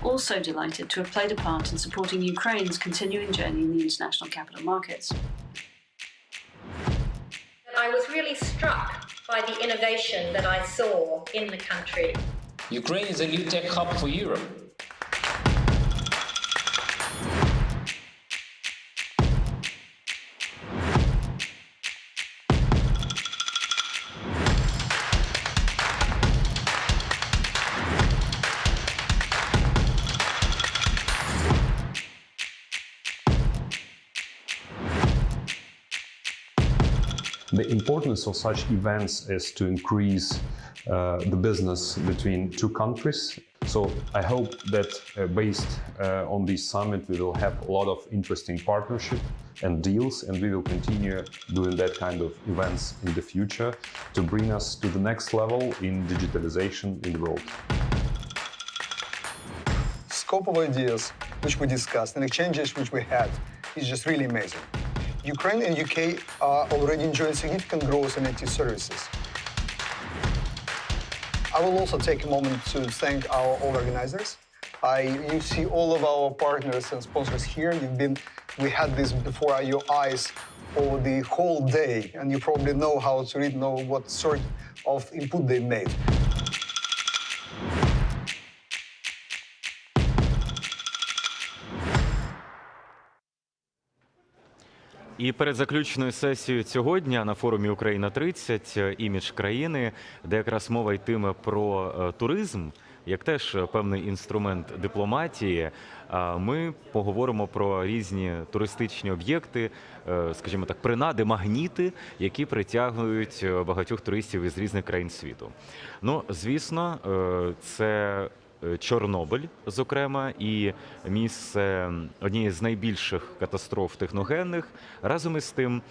Also delighted to have played a part in supporting Ukraine's continuing journey in the international capital markets. I was really struck by the innovation that I saw in the country. Ukraine is a new tech hub for Europe. The importance of such events is to increase the business between two countries. So I hope that based on this summit, we will have a lot of interesting partnership and deals, and we will continue doing that kind of events in the future to bring us to the next level in digitalization in the world. Scope of ideas which we discussed and exchanges which we had is just really amazing. Ukraine and UK are already enjoying significant growth in IT services. I will also take a moment to thank all organizers. You see all of our partners and sponsors here. We had this before your eyes over the whole day, and you probably know how to read, know what sort of input they made. І перед заключною сесією цього дня на форумі «Україна-30» імідж країни, де якраз мова йтиме про туризм, як теж певний інструмент дипломатії, ми поговоримо про різні туристичні об'єкти, скажімо так, принади, магніти, які притягують багатьох туристів із різних країн світу. Ну, звісно, це Чорнобиль, зокрема, і місце однієї з найбільших катастроф техногенних, разом із тим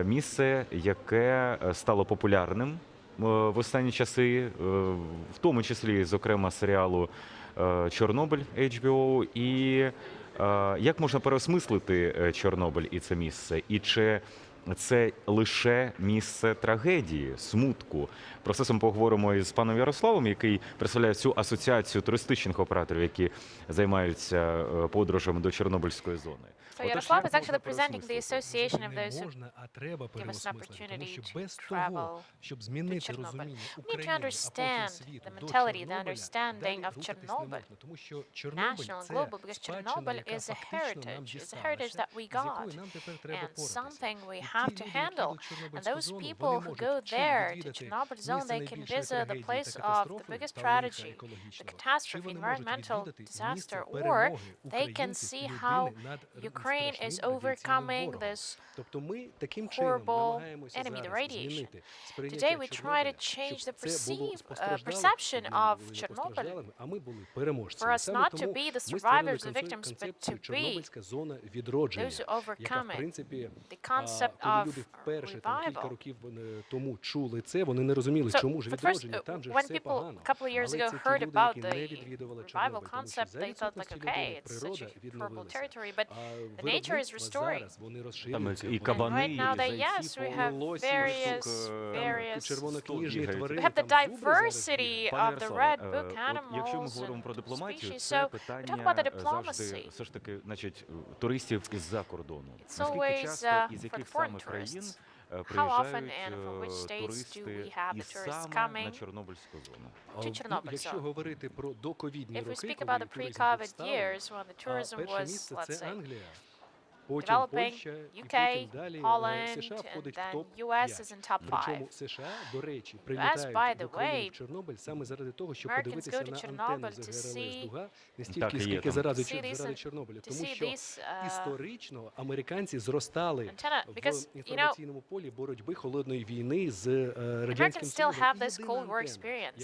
місце, яке стало популярним в останні часи, в тому числі, зокрема, серіалу «Чорнобиль» HBO, і як можна переосмислити Чорнобиль і це місце, і чи це лише місце трагедії, смутку. Про це ми поговоримо із паном Ярославом, який представляє цю асоціацію туристичних операторів, які займаються подорожами до Чорнобильської зони. So Yaroslav is actually presenting the association of those who give us an opportunity to travel to Chernobyl. We need to understand the mentality, the understanding of Chernobyl, national and global, because Chernobyl is a heritage. It's a heritage that we got, and something we have to handle. And those people who go there to Chernobyl zone, they can visit the place of the biggest tragedy, the catastrophe, environmental disaster, or they can see how Ukraine is overcoming this horrible enemy, the radiation. Today we try to change the perception of Chernobyl, for us not to be the survivors, the victims, but to be those who overcome it. The concept of revival. So, first, when people a couple of years ago heard about the revival concept, they thought like, okay, it's such a horrible territory, but the nature is restoring. And right now, yes, we have various. We have the diversity of the red book animals and species. So we talk about the diplomacy. It's always for the foreign tourists. How often and from which states do we have the tourists coming to Chernobyl zone? If we speak about the pre-COVID years when the tourism was, let's say, developing, UK, Holland, and then US is in top 5. US, by the way, Americans go to Chernobyl to see these antenna, because, you know, Americans still have this Cold War experience.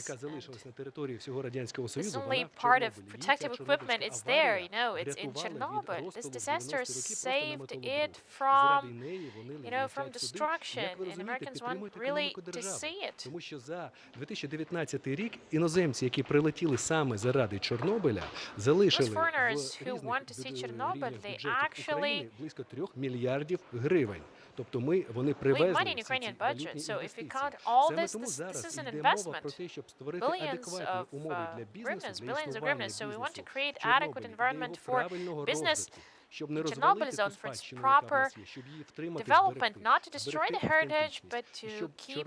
This is only part of protective equipment. It's there, you know, it's in Chernobyl. This disaster saved it from, you know, from destruction, and Americans want really to see it. Тому що за 2019 рік іноземці, які прилетіли саме заради Чорнобиля, залишили в бюджеті України близько 3 мільярдів гривень. Тобто вони привезли валютні інвестиції. Саме тому зараз йде мова про те, щоб створити адекватні умови для бізнесу, для існування бізнесу в Чорнобилі, для його правильного розвитку. Chernobyl zone for its proper development, not to destroy the heritage, but to keep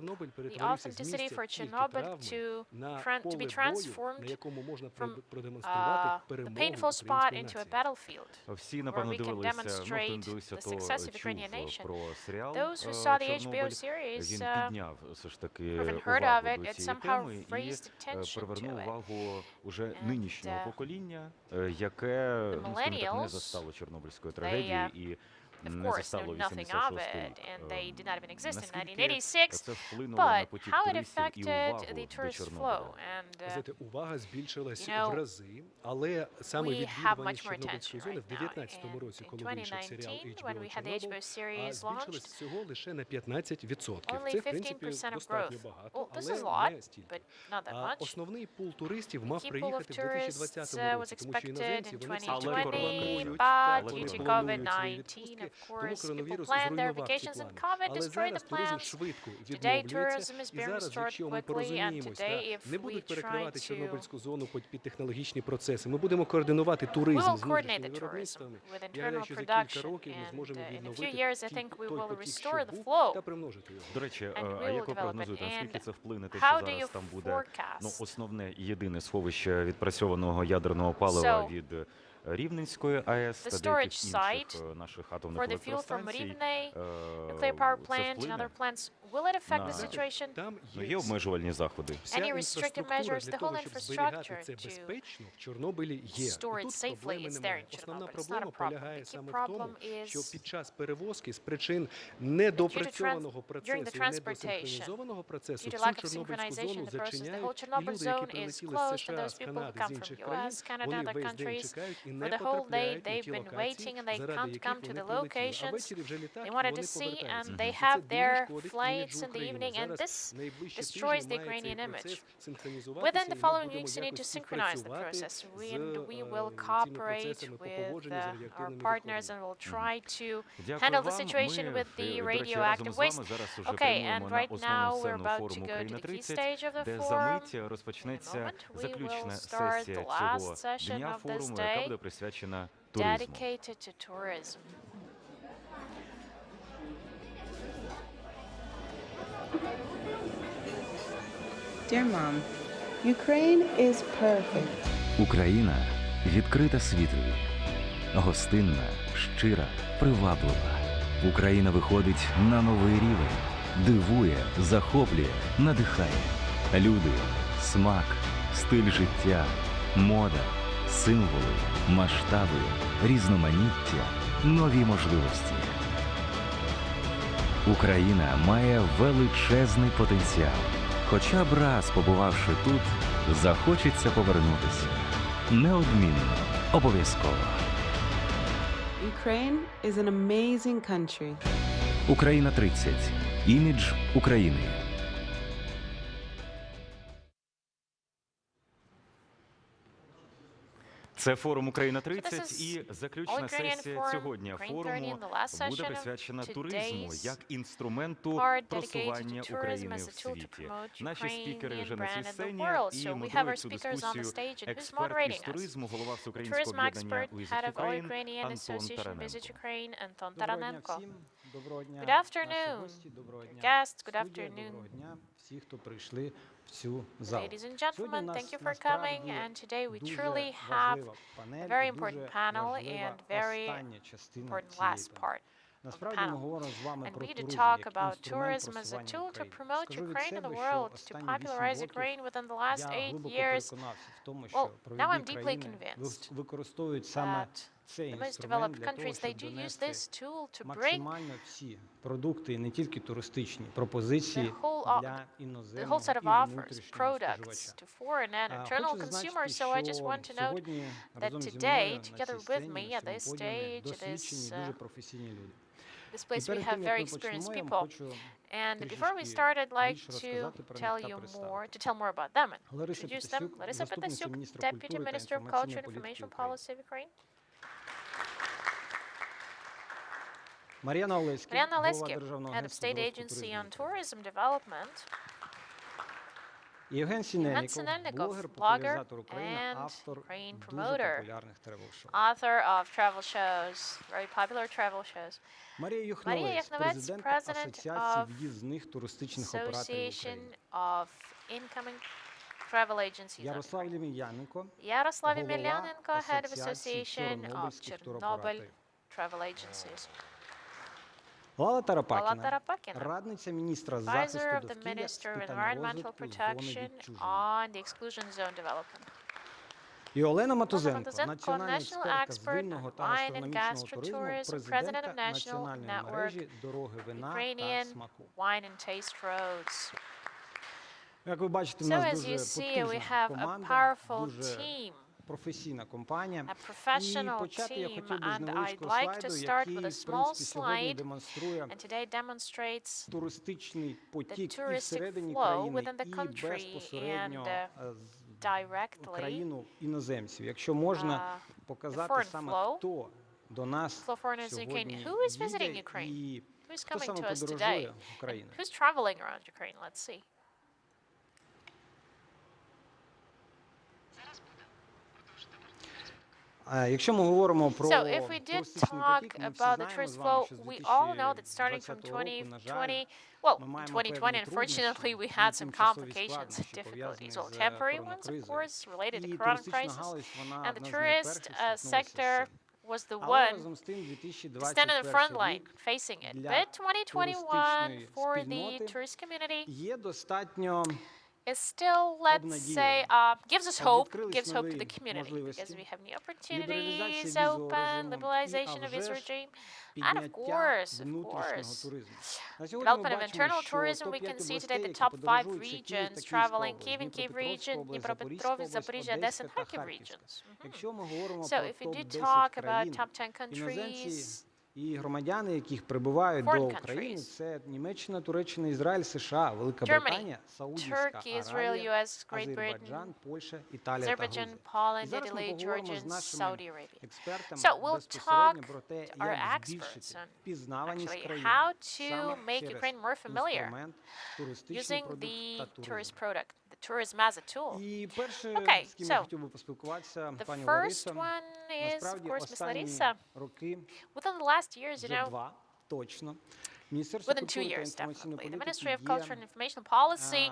the authenticity for Chernobyl to be transformed from the painful spot into a battlefield where we can demonstrate the success of the Ukrainian nation. Those who saw the HBO series, even heard of it, it somehow raised attention to it. And the millennials, of course, know nothing of it, and they did not even exist in 1986, but how it affected the tourist flow. And, you know, we have much more attention right now. In 2019, when we had the HBO series launched, only 15% of growth. Well, this is a lot, but not that much. The pool of tourists was expected in 2020, but due to COVID-19, of course, people planned their vacations and COVID destroyed the plans. Today, tourism is being restored quickly, and today, if we try to... We will coordinate the tourism with internal production, and in a few years, I think we will restore the flow, and we will develop it. And how do you forecast? Основне єдине сховище відпрацьованого ядерного палива від Рівненської АЕС та деяких інших наших атомних електростанцій. Will it affect the situation? Є обмежувальні заходи. Any restrictive measures, the whole infrastructure to store it safely is there in Chernobyl. It's not a problem. The key problem is що під час перевозки з причин недопрацьованого процесу і недосинхронізованого процесу всю Чорнобильську зону зачиняють, і люди, які прилетіли з США, з Канади, з інших країн, вони весь день чекають і не потрапляють на ті локації, заради яких вони прилетіли. А ввечері вже літають, і вони повертаються. Це дуже in the evening, and this destroys the Ukrainian image. Within the following weeks, you need to synchronize the process. We will cooperate with our partners and will try to handle the situation with the radioactive waste. Okay, and right now we're about to go to the key stage of the forum. We will start the last session of this day dedicated to tourism. Dear Mom, Ukraine is perfect. Україна відкрита світові, гостинна, щира, приваблива. Україна виходить на новий рівень, дивує, захоплює, надихає. Люди, смак, стиль життя, мода, символи, масштаби, різноманіття, нові можливості. Україна має величезний потенціал. Хоча б раз побувавши тут, захочеться повернутися. Неодмінно, обов'язково. Ukraine is an amazing country. Україна 30. Імідж України. Це форум Україна 30 і заключна сесія цього дня форуму буде присвячена туризму як інструменту просування України в світі. Наші спікери вже на цій сцені і модерують цю дискусію експерт із туризму, голова Всеукраїнського об'єднання Visit Ukraine Антон Тараненко. Доброго дня. Good afternoon, guests. Good afternoon. Всі, хто прийшли в цю залу. Ladies and gentlemen, thank you for coming. And today we truly have a very important panel and very important last part of the panel. And we to talk about tourism as a tool to promote Ukraine in the world, to popularize Ukraine within the last 8 years. Well, now I'm deeply convinced that the most developed countries, they do use this tool to bring продукти, не тільки туристичні, пропозиції для the whole set of offers, products to foreign and internal consumers. So I just want to note that today, together with me at this stage, this place we have very experienced people. And before we start, I'd like to tell more about them and introduce them. Larisa Petasyuk, Deputy Minister of Culture and Information Policy of Ukraine. Мар'яна Oleski, Head of State Agency on Tourism Development. Євген Sinelnikov, blogger and Ukraine promoter, author of travel shows, very popular travel shows. Марія Юхновець, President of Association of Incoming Travel Agencies. Ярослав Емельяненко, Head of Association of Chernobyl Travel Agencies. Лала Тарапакіна, радниця міністра захисту довкілля з питань розвитку і І Олена Матузенко, національна експертка з винного та гастрономічного туризму, президентка національної мережі «Дороги вина та смаку». Як ви бачите, в нас дуже потужна команда, дуже професійна компанія. І почати я хотів би з невеличкого слайду, який, в принципі, сьогодні демонструє туристичний потік і всередині країни, і безпосередньо в країну іноземців. Якщо можна показати саме, хто до нас сьогодні їде і хто саме подорожує Україною. Якщо ми говоримо про туристичний потік, ми всі знаємо з вами, що з 2020 Well, in 2020, unfortunately, we had some complications and difficulties, all temporary ones, of course, related to the corona crisis. And the tourist sector was the one to stand in the front line facing it. But 2021, for the tourist community, is still, let's say, gives hope to the community, because we have new opportunities open, liberalization of visa regime, and of course, development of internal tourism. We can see today the top 5 regions traveling: Kyiv and Kyiv region, Dnipropetrovsk, Zaporizhia, Odessa, and Kharkiv regions. So if we do talk about top 10 countries, і громадяни, яких прибувають до України, це Німеччина, Туреччина, Ізраїль, США, Велика Британія, Саудівська Аравія, Азербайджан, Польща, Італія та Грузія. І зараз ми поговоримо з нашими експертами безпосередньо про те, як збільшити впізнаваність країни саме через інструмент туристичний продукт та туризм. І перше, з ким я хотів би поспілкуватися, пані Ларисо, насправді останні роки, вже 2 точно, Міністерство культури та інформаційної політики є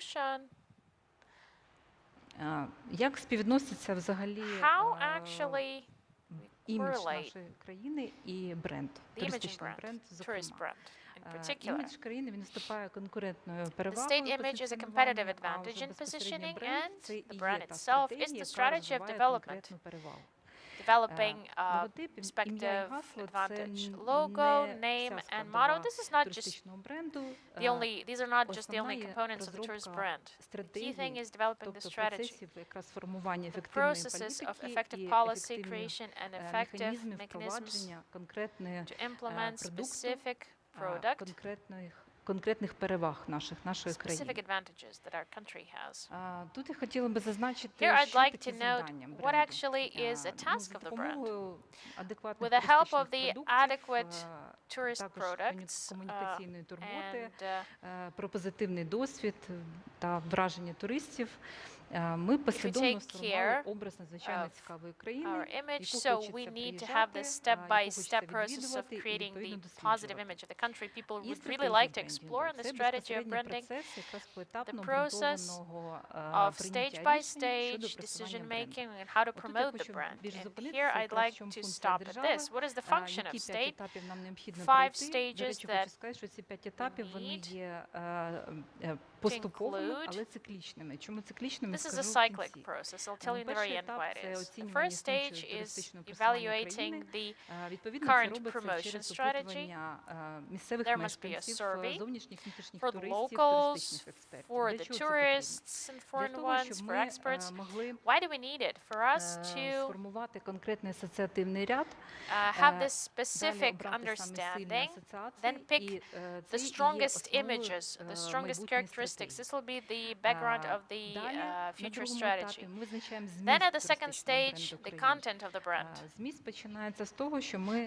Roshan, Як співвідноситься взагалі how actually імідж correlate нашої країни і бренд, the image and туристичний brand, бренд, tourist зокрема? brand in particular? Імідж країни, він виступає конкурентною The перевагою state image is a competitive позиціонування, а advantage вже in безпосередньо positioning, бренд and це і the є brand та itself is стратегія, the яка strategy of розвиває development. конкретну перевагу. developing a respective advantage. Logo, name, and motto. This is not just these are not just the only components of the tourist brand. The key thing is developing the strategy. The processes of effective policy creation and effective mechanisms to implement specific product, конкретних переваг нашої країни. specific advantages that our country has. Тут я хотіла би зазначити, Here I'd що like таке to note завдання what бренду. actually is a task of the brand. With With the help of the adequate tourist products комунікаційної турботи, and про позитивний досвід та враження туристів, ми послідовно сформували образ надзвичайно цікавої країни, our image, so we need to have this step-by-step process of creating the positive image of the country people would really like to explore, and the strategy of branding, the process of stage-by-stage decision-making and how to promote the brand. And here I'd like to stop at this. What is the function of state? 5 stages that need поступовими, але циклічними. Чому циклічними? This is a cyclic process. I'll tell you in the very end why it is. The first stage is evaluating the current promotion strategy. There must be a survey for the locals, for the tourists and foreign ones, for experts. Why do we need it? For us to have this specific understanding, then pick the strongest images, the strongest characteristics. This will be the background of the future strategy. Then at the second stage, the content of the brand.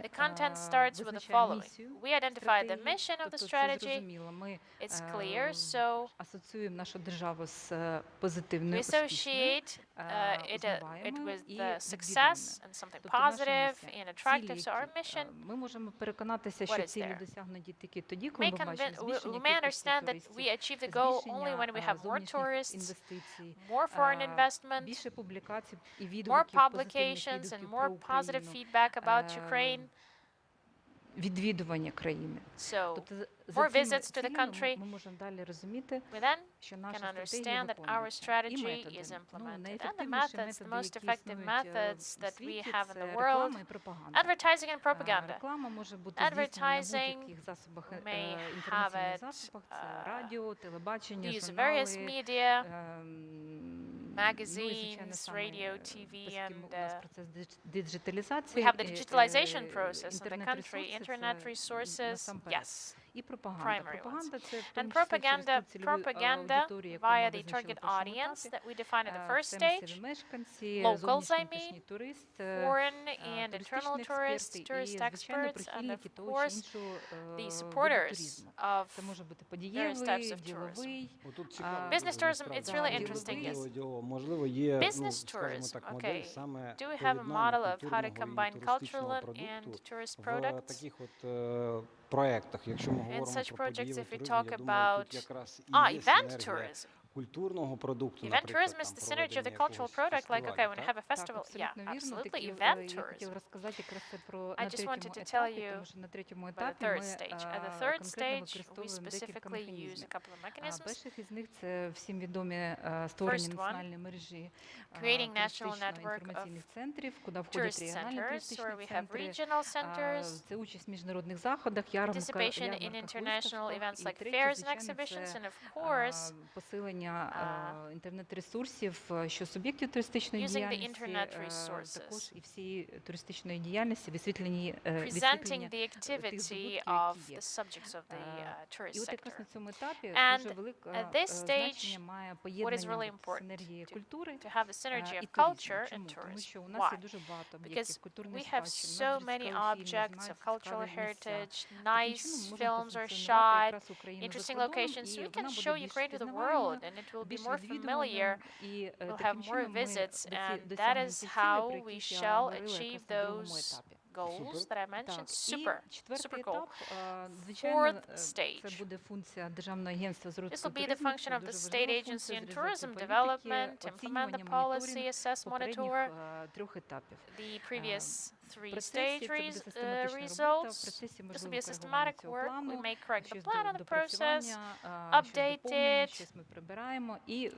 The content starts with the following. We identify the mission of the strategy. It's clear, so we associate it with the success and something positive and attractive. So our mission, what is there? We may understand that we achieve the goal only when we have more tourists, more foreign investment, more publications and more positive feedback about Ukraine. Відвідування країни. So, more visits to the country. We then can understand that our strategy is implemented. And the methods, the most effective methods that we have in the world, advertising and propaganda. Advertising, we may have it the use of various media, magazines, radio, TV, and we have the digitalization process in the country, internet resources, yes, primary ones. And propaganda via the target audience that we define at the first stage, locals I mean, foreign and internal tourists, tourist experts, and of course the supporters of various types of tourism. Business tourism, it's really interesting, yes. Business tourism, okay. Do we have a model of how to combine cultural and tourist products? In such projects, if we talk about event tourism, event tourism is the synergy of the cultural product, like, okay, when you have a festival, yeah, absolutely, event tourism. I just wanted to tell you about the third stage. At the third stage, we specifically use a couple of mechanisms. First one, creating national network of tourist centers, where we have regional centers, participation in international events like fairs and exhibitions, and of course, інтернет-ресурсів, що суб'єктів туристичної діяльності, також і всі туристичної діяльності, висвітлення presenting the activity of the subjects of the tourist sector. And at this stage, what is really important to have the synergy of culture and tourism. Why? Because we have so many objects of cultural heritage, nice films are shot, interesting locations, so we can show Ukraine to the world, and it will be more familiar, we'll have more visits, and that is how we shall achieve those goals that I mentioned. Super goal. Fourth stage. This will be the function of the state agency in tourism development, implement the policy, assess, monitor the previous 3-stage results. This will be a systematic work. We may correct the plan on the process, update it,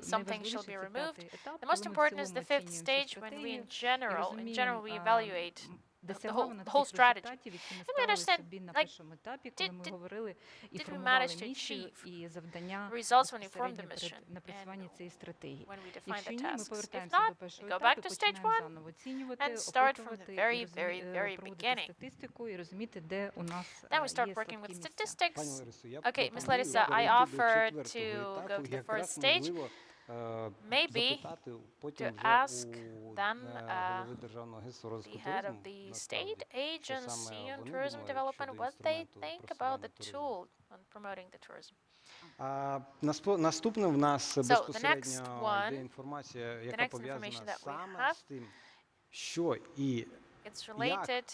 something shall be removed. The most important is the 5th stage, when we in general we evaluate the whole strategy. And we understand, like, did we manage to achieve results when we formed the mission and when we defined the tasks? If not, we go back to stage 1 and start from the very beginning. Then we start working with statistics. Okay, Ms. Larissa, I offered to go to the 4th stage. Maybe to ask then the head of the state agency on tourism development what they think about the tool on promoting the tourism. Наступне в нас безпосередньо йде інформація, яка пов'язана саме з тим, що і It's related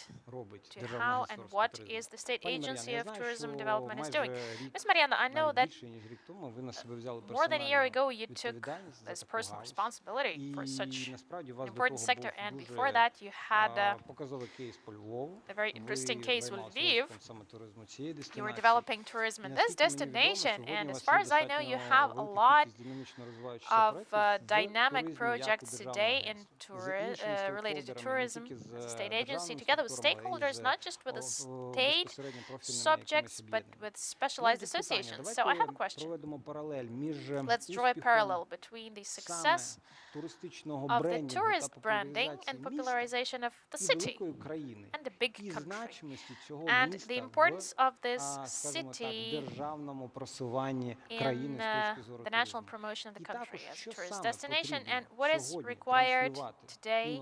to how and what is the state agency of tourism development is doing. Ms. Mariana, I know that more than a year ago you took this personal responsibility for such an important sector, and before that you had a very interesting case with Lviv. You were developing tourism in this destination, and as far as I know, you have a lot of dynamic projects today in related to tourism. State agency together with stakeholders, not just with the state subjects, but with specialized associations. So I have a question. Let's draw a parallel between the success of the tourist branding and popularization of the city and the big country, and the importance of this city in the national promotion of the country as a tourist destination, and what is required today,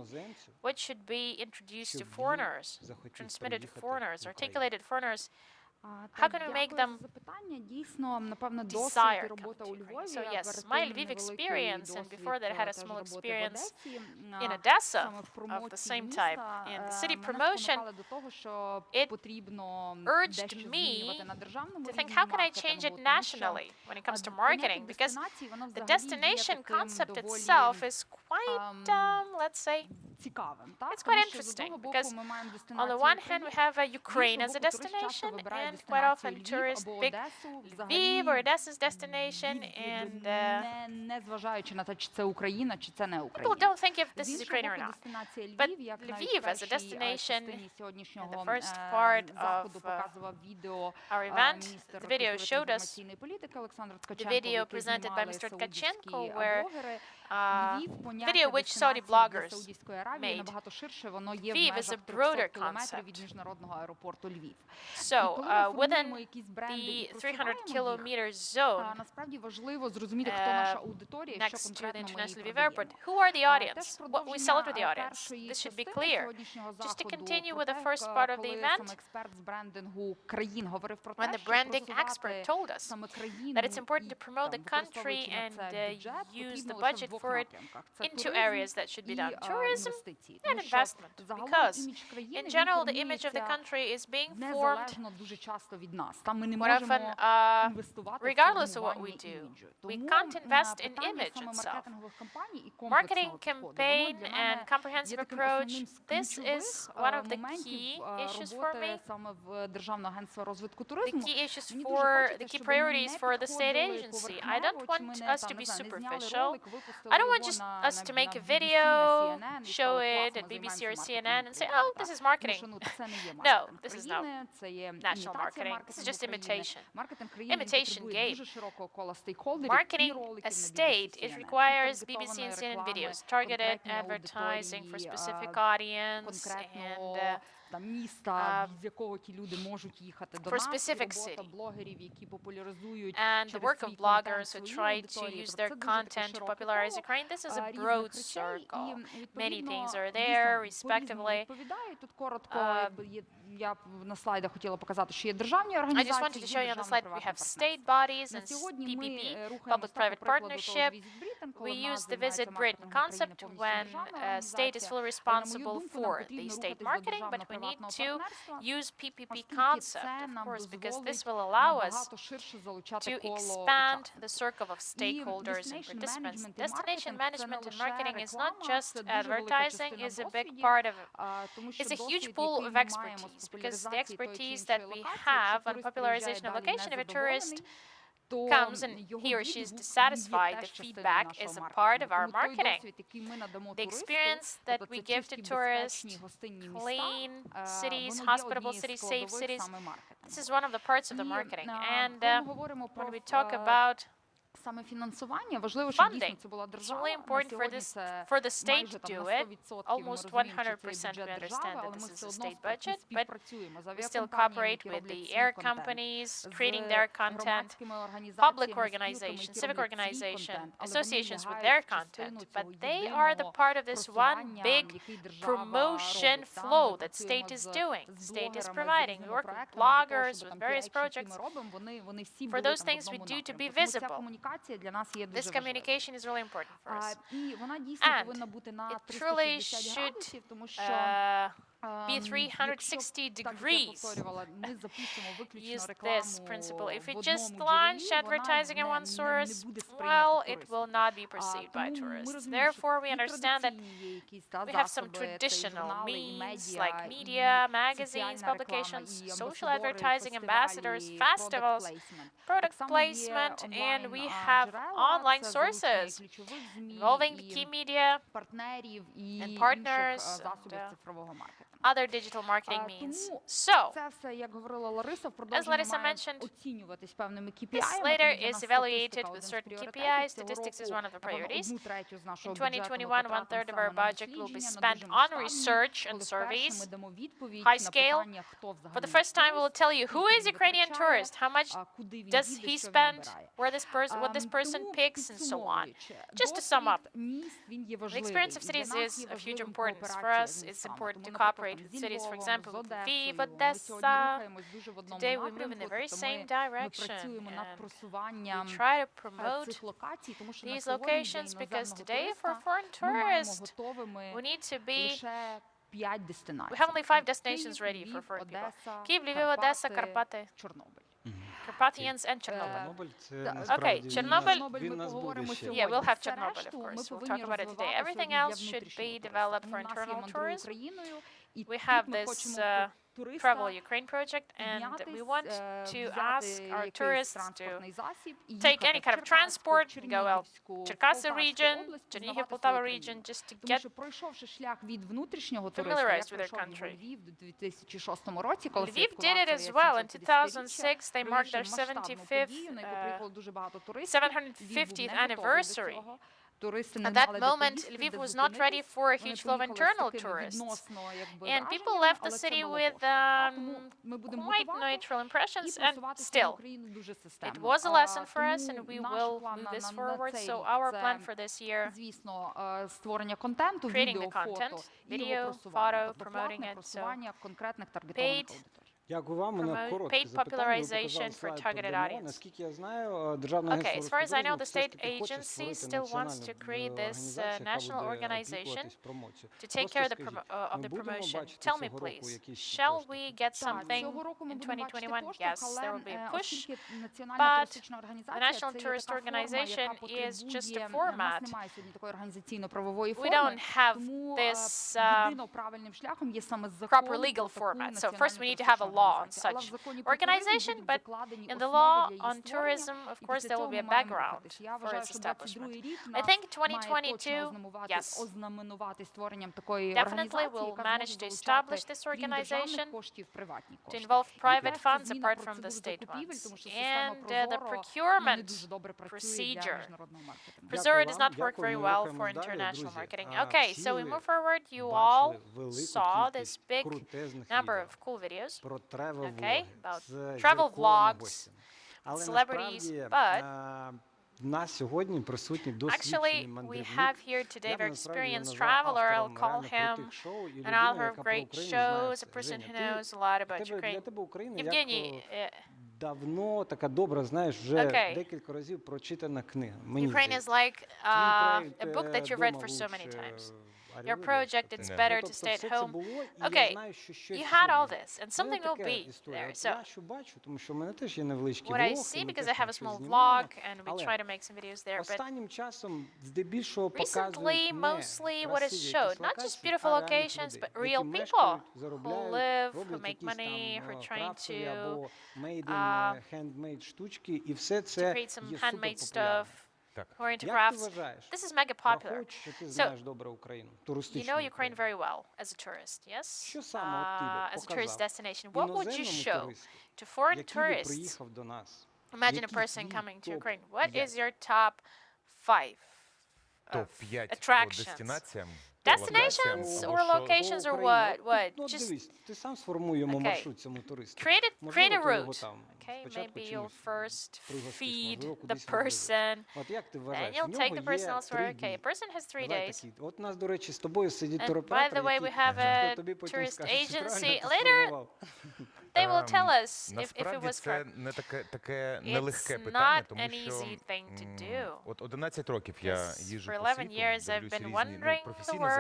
what should be introduced to foreigners, transmitted to foreigners, articulated foreigners. How can we make them desire coming to Ukraine? So yes, my Lviv experience, and before that I had a small experience in Odessa of the same type. In the city promotion, it urged me to think, how can I change it nationally when it comes to marketing? Because the destination concept itself is quite, let's say, it's quite interesting, because on the one hand we have Ukraine as a destination, and quite often tourists pick Lviv or Odessa's destination, and people don't think if this is Ukraine or not. But Lviv as a destination, in the first part of our event, the video showed us, the video presented by Mr. Tkachenko, where video which Saudi bloggers made. Lviv is a broader concept. So within the 300-kilometer zone next to the International Lviv Airport, who are the audience? What we sell it to the audience. This should be clear. Just to continue with the first part of the event, when the branding expert told us that it's important to promote the country and use the budget for it into areas that should be done, tourism and investment, because in general the image of the country is being formed quite often regardless of what we do. We can't invest in image itself. Marketing campaign and comprehensive approach, this is one of the key issues for me. The key issues for the key priorities for the state agency. I don't want us to be superficial. I don't want just us to make a video, show it at BBC or CNN and say, oh, this is marketing. No, this is not national marketing. This is just imitation. Imitation game. Marketing a state, it requires BBC and CNN videos, targeted advertising for specific audience, and for a specific city. And the work of bloggers who try to use their content to popularize Ukraine, this is a broad circle. Many things are there, respectively. I just wanted to show you on the slide we have state bodies and PPP, public-private partnership. We use the Visit Britain concept when a state is fully responsible for the state marketing, but we need to use PPP concept, of course, because this will allow us to expand the circle of stakeholders and participants. Destination Destination management and marketing is not just advertising, is a big part of it. It's a huge pool of expertise, because the expertise that we have on popularization of location, if a tourist comes and he or she is dissatisfied, the feedback is a part of our marketing. The experience that we give to tourists, clean cities, hospitable cities, safe cities, this is one of the parts of the marketing. And when we talk about funding, it's really important for the state to do it. Almost 100% we understand that this is a state budget, but we still cooperate with the air companies, creating their content, public organizations, civic organizations, associations with their content, but they are the part of this one big promotion flow that state is doing, state is providing. We work with bloggers, with various projects, for those things we do to be visible. This communication is really important for us. And it truly should be 360 degrees. Use this principle. If we just launch advertising in one source, well, it will not be perceived by tourists. Therefore, we understand that we have some traditional means like media, magazines, publications, social advertising, ambassadors, festivals, product placement, and we have online sources involving the key media and partners and other digital marketing means. So, as Larissa mentioned, this later is evaluated with certain KPIs. Statistics is one of the priorities. In 2021, 1/3 of our budget will be spent on research and surveys, high scale. For the first time, we will tell you who is Ukrainian tourist, how much does he spend, what this person picks, and so on. Just to sum up, the experience of cities is of huge importance for us. It's important to cooperate with cities, for example, Lviv, Odessa. Today we move in the very same direction, and we try to promote these locations, because today for foreign tourists, we need to be we have only 5 destinations ready for foreign people. Kyiv, Lviv, Odessa, Karpaty. Carpathians and Chernobyl. Okay, Chernobyl. Yeah, we'll have Chernobyl, of course. We'll talk about it today. Everything else should be developed for internal tourism. We have this Travel Ukraine project, and we want to ask our tourists to take any kind of transport, go out Cherkasy region, Chernihiv, Poltava region, just to get familiarized with their country. Lviv did it as well. In 2006, they marked their 750th anniversary. At that moment, Lviv was not ready for a huge flow of internal tourists, and people left the city with quite neutral impressions, and still, it was a lesson for us, and we will move this forward. So our plan for this year, creating the content, video, photo, promoting it, so paid popularization for targeted audience. Okay, as far as I know, the state agency still wants to create this national organization to take care of the promotion. Tell me, please, shall we get something in 2021? Yes, there will be a push, but the National Tourist Organization is just a format. We don't have this proper legal format. So first we need to have a law on such organization, but in the law on tourism, of course, there will be a background for its establishment. I think 2022, yes, definitely we'll manage to establish this organization to involve private funds apart from the state ones. And the procurement procedure. Presura does not work very well for international marketing. Okay, so we move forward. You all saw this big number of cool videos. Okay, about travel vlogs, celebrities, but actually we have here today a very experienced traveler. I'll call him an author of great shows, a person who knows a lot about Ukraine. Evgeny, Ukraine is like a book that you've read for so many times. your project, it's better to stay at home. Okay, you had all this, and something will be there. So what I see, because I have a small vlog, and we try to make some videos there, but recently, mostly what is showed, not just beautiful locations, but real people who live, who make money, who are trying to create some handmade stuff, who are into crafts. This is mega popular. So, you know Ukraine very well as a tourist, yes? As a tourist destination. What would you show to foreign tourists? Imagine a person coming to Ukraine. What is your top 5 attractions? Destinations or locations or what? Just okay. Create a route. Okay, maybe you'll first feed the person, then you'll take the person elsewhere. Okay, a person has 3 days. And by the way, we have a tourist agency. Later, they will tell us if it was correct. It's not an easy thing to do. For 11 years, I've been wandering the world.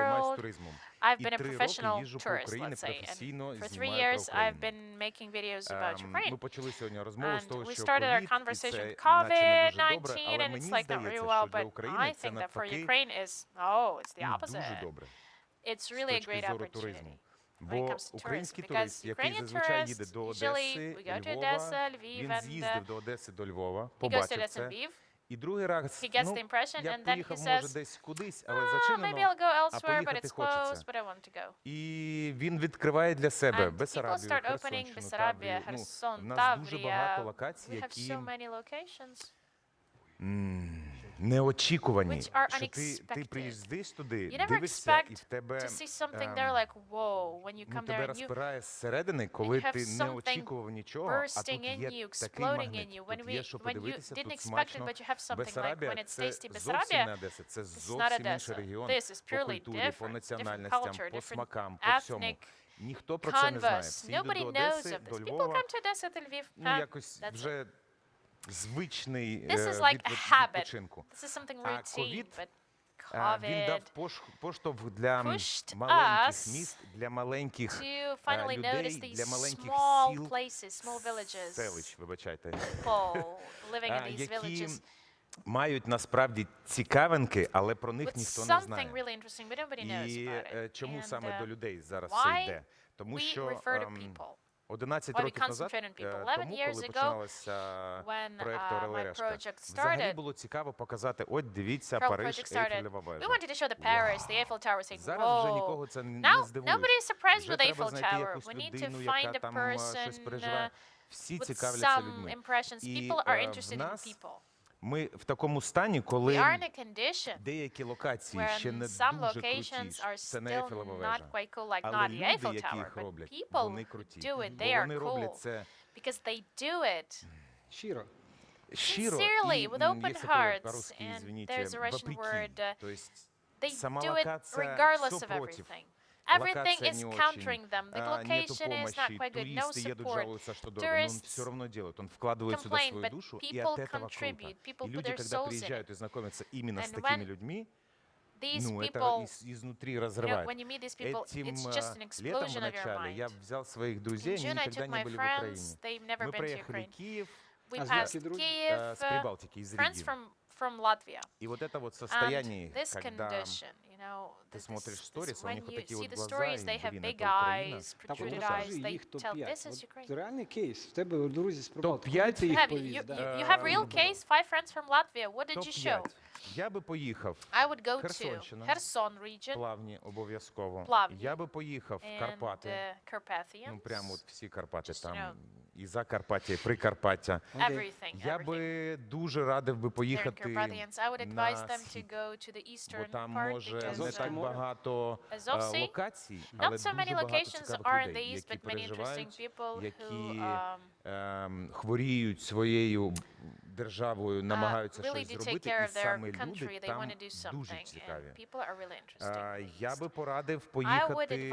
I've been a professional tourist, let's say, and for 3 years I've been making videos about Ukraine. And we started our conversation with COVID-19, and it's like not really well, but I think that for Ukraine it's the opposite. It's really a great opportunity when it comes to tourism, because Ukrainian tourists, usually we go to Odessa, Lviv, and he goes to Odessa and Lviv. He gets the impression, and then he says, maybe I'll go elsewhere, but it's closed, but I want to go. And people start opening Bessarabia, Kherson, Tavria. We have so many locations which are unexpected. You never expect to see something there like, whoa, when you come there and you have something bursting in you, exploding in you. When you didn't expect it, but you have something like when it's tasty Bessarabia, it's not Odessa. This is purely different culture, different ethnic canvas. Nobody knows of this. People come to Odessa, to Lviv, that's it. This is like a habit. This is something routine, but COVID pushed us to finally notice these small places, small villages, people living in these villages. Мають насправді цікавинки, але про них ніхто не знає. І чому саме до людей зараз це йде? Тому що 11 років назад, тому, коли починалося проєкт «Орел і Решка», взагалі було цікаво показати, от дивіться, Париж, Ейфелева вежа. Зараз вже нікого це не здивує. Вже треба знайти якусь людину, яка там щось переживає. Всі цікавляться людьми. І в нас ми в такому стані, коли деякі локації ще не дуже круті, це не Ейфелева вежа, але люди, які їх роблять, вони круті, бо вони роблять це щиро. Sincerely, with open hearts, and there's a Russian word, they do it regardless of everything. Everything is countering them. The location is not quite good, no support. Tourists complain, but people contribute. People put their souls in it. And when these people, when you meet these people, it's just an explosion of your mind. In June, I took my friends. They've never been to Ukraine. We passed Kyiv, friends from Latvia. And this condition, when you see the stories, they have big eyes, protruded eyes, they tell this is Ukraine. You have real case, 5 friends from Latvia. What did you show? Я би поїхав. I would go to Kherson region. Плавні обов'язково. Я би поїхав в Карпати. Ну, прямо от всі Карпати там. І Закарпаття, і Прикарпаття. Я би дуже радив би поїхати на схід, бо там може не так багато локацій, але дуже багато цікавих людей, які переживають, які хворіють своєю державою, намагаються щось зробити, і саме люди там дуже цікаві. Я би порадив поїхати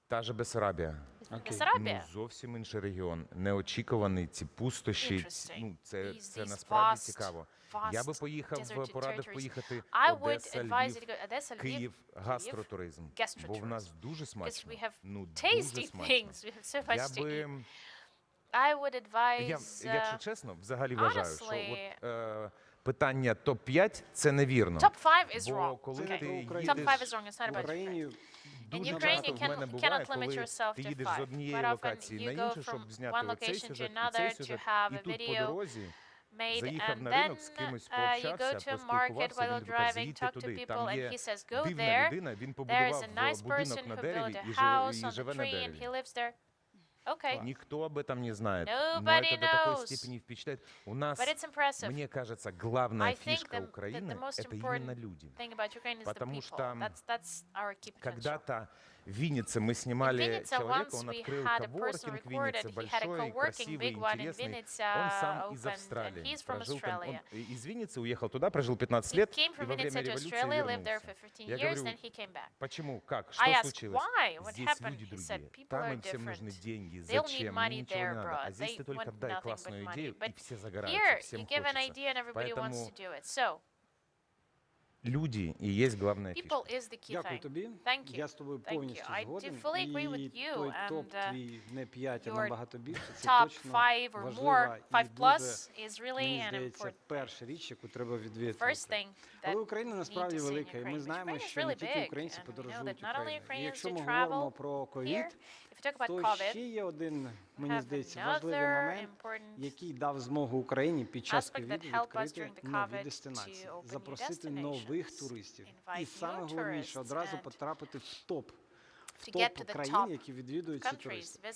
Та же Бессарабія. Ну, зовсім інший регіон, неочікуваний, ці пустощі, ну, це насправді цікаво. Я би порадив поїхати Одеса, Львів, Київ, гастротуризм, бо в нас дуже смачно, ну, дуже смачно. Якщо чесно, взагалі вважаю, що от, питання топ-5 – це невірно. Бо коли ти їдеш в Україні, дуже багато в мене буває, коли ти їдеш з однієї локації на іншу, щоб зняти оцей сюжет і цей сюжет, і тут по дорозі заїхав на ринок, з кимось пообщався, поспілкувався, він каже, заїдьте туди, там є дивна людина, він побудував будинок на дереві і живе на дереві. Никто об этом не знает, но это до такой степени впечатляет. У нас, мне кажется, главная фишка Украины – это именно люди. Потому что когда-то в Виннице мы снимали человека, он открыл коворкинг в Виннице, большой, красивый, интересный. Он сам из Австралии. Прожил там, он из Винницы уехал туда, прожил 15 лет, и во время революции вернулся. Я говорю, почему, как, что случилось? Здесь люди другие, там им всем нужны деньги, зачем, им ничего не надо. А здесь ты только дай классную идею, и все загораются, всем хочется. Поэтому люди і є головна фішка. Дякую тобі. Я з тобою повністю згоден. І той топ твій не 5, а набагато більше. Це точно важлива і дуже, мені здається, перша річ, яку треба відвідати. Але Україна насправді велика, і ми знаємо, що не тільки українці подорожують Україною. І якщо ми говоримо про ковід, то ще є один, мені здається, важливий момент, який дав змогу Україні під час ковіду відкрити нові дестинації, запросити нових туристів. І саме головніше, одразу потрапити в топ країн, які відвідують ці туристи.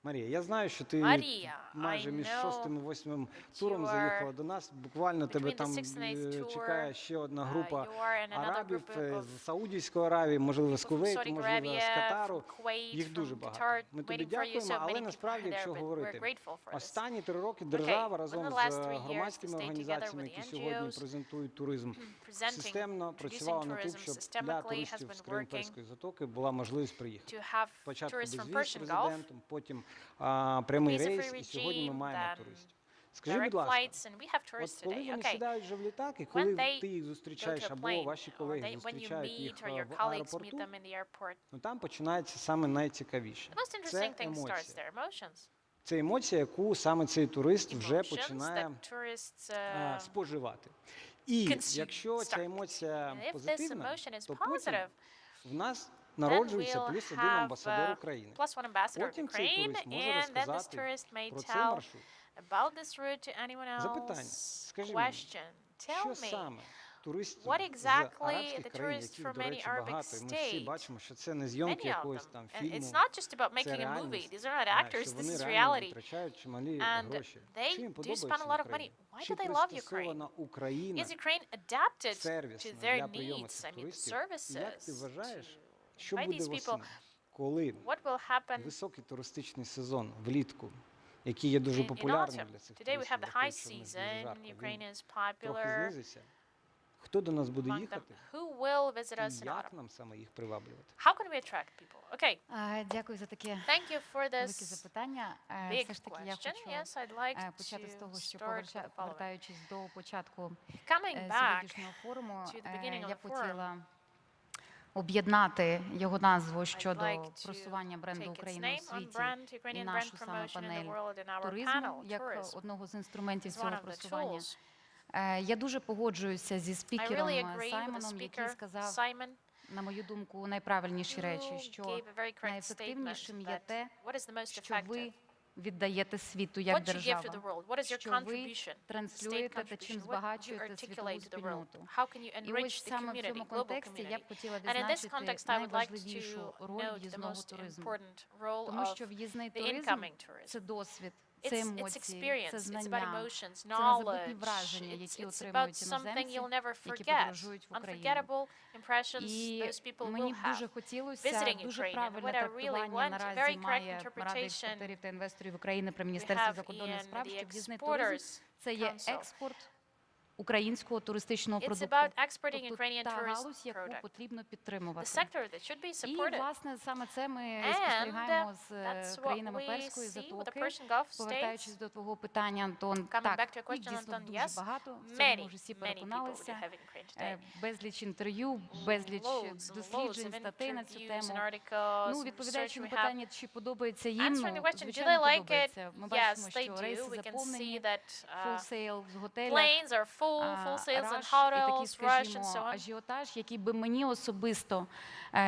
Марія, я знаю, що ти майже між 6-м і 8-м туром заїхала до нас. Буквально тебе там чекає ще одна група арабів з Саудівської Аравії, можливо, з Кувейту, можливо, з Катару. Їх дуже багато. Ми тобі дякуємо, але насправді, якщо говорити, останні 3 роки держава разом з громадськими організаціями, які сьогодні презентують туризм, системно працювала над тим, щоб для туристів з Кримської затоки була можливість приїхати. Спочатку безвіз з президентом, потім прямий рейс, і сьогодні ми маємо туристів. Скажи, будь ласка, от коли вони сідають вже в літак, і коли ти їх зустрічаєш, або ваші колеги зустрічають їх в аеропорту, ну там починається саме найцікавіше. Це емоція. Це емоція, яку саме цей турист вже починає споживати. І якщо ця емоція позитивна, то потім в нас народжується плюс один амбасадор України. Потім цей турист може розказати про цей маршрут. Запитання. Скажи мені, що саме туристів з арабських країн, яких, до речі, багато, і ми всі бачимо, що це не зйомки якогось там фільму, це реальність, що вони реально витрачають чималі гроші. Що їм подобається в Україні? Чи пристосована Україна сервісно для прийому цих туристів? І як ти вважаєш, що буде восени, коли високий туристичний сезон влітку, який є дуже популярним для цих туристів, трохи знизиться? Хто до нас буде їхати? І як нам саме їх приваблювати? Дякую за таке велике запитання. Все ж таки я хочу почати з того, що повертаючись до початку сьогоднішнього форуму, я б хотіла об'єднати його назву щодо просування бренду України у світі і нашу саме панель туризму як одного з інструментів цього просування. Я дуже погоджуюся зі спікером Саймоном, який сказав, на мою думку, найправильніші речі, що найефективнішим є те, що ви віддаєте світу як держава, що ви транслюєте та чим збагачуєте світову спільноту. І ось саме в цьому контексті я б хотіла відзначити найважливішу роль в'їзного туризму. Тому що в'їзний туризм – це досвід, це емоції, це знання, це незабутні враження, які отримують іноземці, які подорожують в Україну. І мені б дуже хотілося, дуже правильне трактування наразі має Рада експортерів та інвесторів України при Міністерстві закордонних справ, що в'їзний туризм – це є експорт українського туристичного It's продукту. about exporting Тобто Ukrainian та tourist галузь, яку product. потрібно The підтримувати. sector that should be І, supported. власне, саме це ми And спостерігаємо з that's what країнами we Перської see with the затоки. Persian Gulf Повертаючись states. до твого питання, Антон, Coming back так, to your їх question, дійсно Anton, дуже yes, багато, в цьому ми вже всі many people we переконалися. have in Ukraine today. Безліч інтерв'ю, безліч Loads and досліджень, loads of статей на цю interviews тему. and articles Ну, and відповідаючи research на we have. питання, чи подобається їм, Answering the ну, question, do звичайно, they like it? подобається. Ми Yes, бачимо, they що do. рейси We can see заповнені, that full sale в готелях, planes are full sales in раш і такий, hotels, rush and скажімо, so on. ажіотаж, який би мені особисто,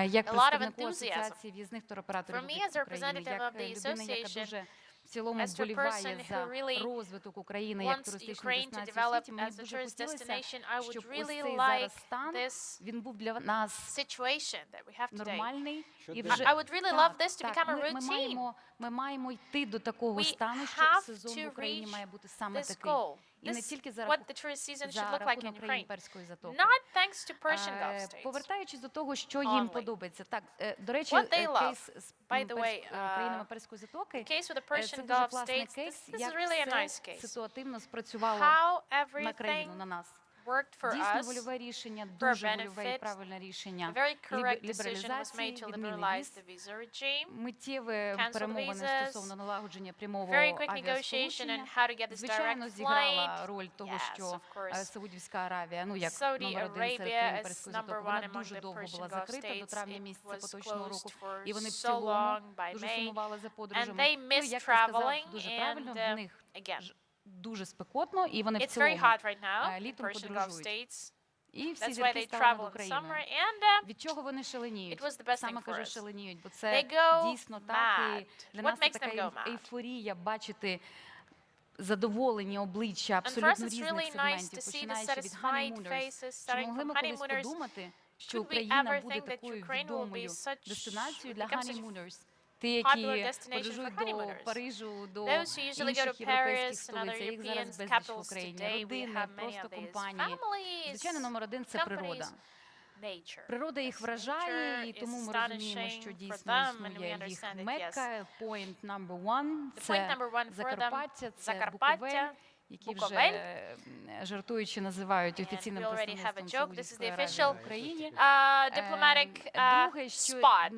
як A lot of представнику enthusiasm. Асоціації в'їзних туроператорів For me, в as a Україні, representative як of the людина, яка association, дуже в цілому as a вболіває person who за really розвиток України як wants туристичної Ukraine to дестинації у develop світі, мені as б a дуже tourist хотілося, destination, I would щоб ось really цей like зараз стан, this він був для нас situation that we have today. нормальний. І I would really love this to become a routine. Ми маємо йти до такого We стану, що have сезон to в Україні reach має бути саме this такий. goal. І не This тільки is за what the tourist season should look like in рахунок країн Ukraine. Перської затоки. Not thanks to Persian Gulf states. Повертаючись до того, що їм Only. подобається. Так, до речі, What they love, кейс з by the way, країнами Перської затоки, the case with the це Persian дуже Gulf класний states, кейс, this is як really a nice все case. ситуативно спрацювало How на країну, everything на нас. worked for Дійсно us, вольове рішення, for our дуже вольове і benefit. правильне A рішення. very correct decision was made Лібералізації, to відміни liberalize віз, the visa regime, миттєві cancel перемовини visas, стосовно налагодження прямого very quick negotiation on авіасполучення. how to get this Звичайно, direct зіграла flight. роль того, Yes, що of course. Саудівська Аравія, ну як Saudi номер один серед Arabia країн is Перської number затоки, one вона among дуже the довго Persian була Gulf закрита до states. травня It місяця was поточного closed року. for І вони в so цілому long by дуже May, сумували за and подорожами. they Ну, missed як ти сказав, traveling, дуже and правильно, в них again, дуже спекотно, і вони в it's very цілому hot right now in літом Persian Gulf подорожують. states. І всі That's why зірки they стали travel над in Україною. summer, and Від чого вони шаленіють? it was the best Саме thing for кажу, us. шаленіють, бо They це go дійсно так. mad. І для What нас це makes them така go mad? ейфорія бачити задоволені обличчя And for us, абсолютно it's різних really nice сегментів, to see the починаючи від satisfied honeymooners. faces, Чи starting могли from ми колись honeymooners. подумати, що Could we Україна ever буде think that такою Ukraine will be відомою such дестинацією для become such a honeymooners? Ті, які popular destination for подорожують до honeymooners? Парижу, до Those who usually go інших to європейських Paris and other столиць, їх зараз European безліч в capitals Україні. today, we Родини, have many просто of these. компанії. Families, Звичайно, номер один – це природа. companies, nature. Природа їх вражає, і Nature тому is ми розуміємо, що astonishing for дійсно them, and we існує їх understand it, мекка, point number one – The point це number one for them, Закарпаття, це Закарпаття, Буковель, які вже Буковель. жартуючи називають офіційним we already have a представництвом joke. This is the Саудівської official Аравії в Україні. diplomatic Друге, що spot,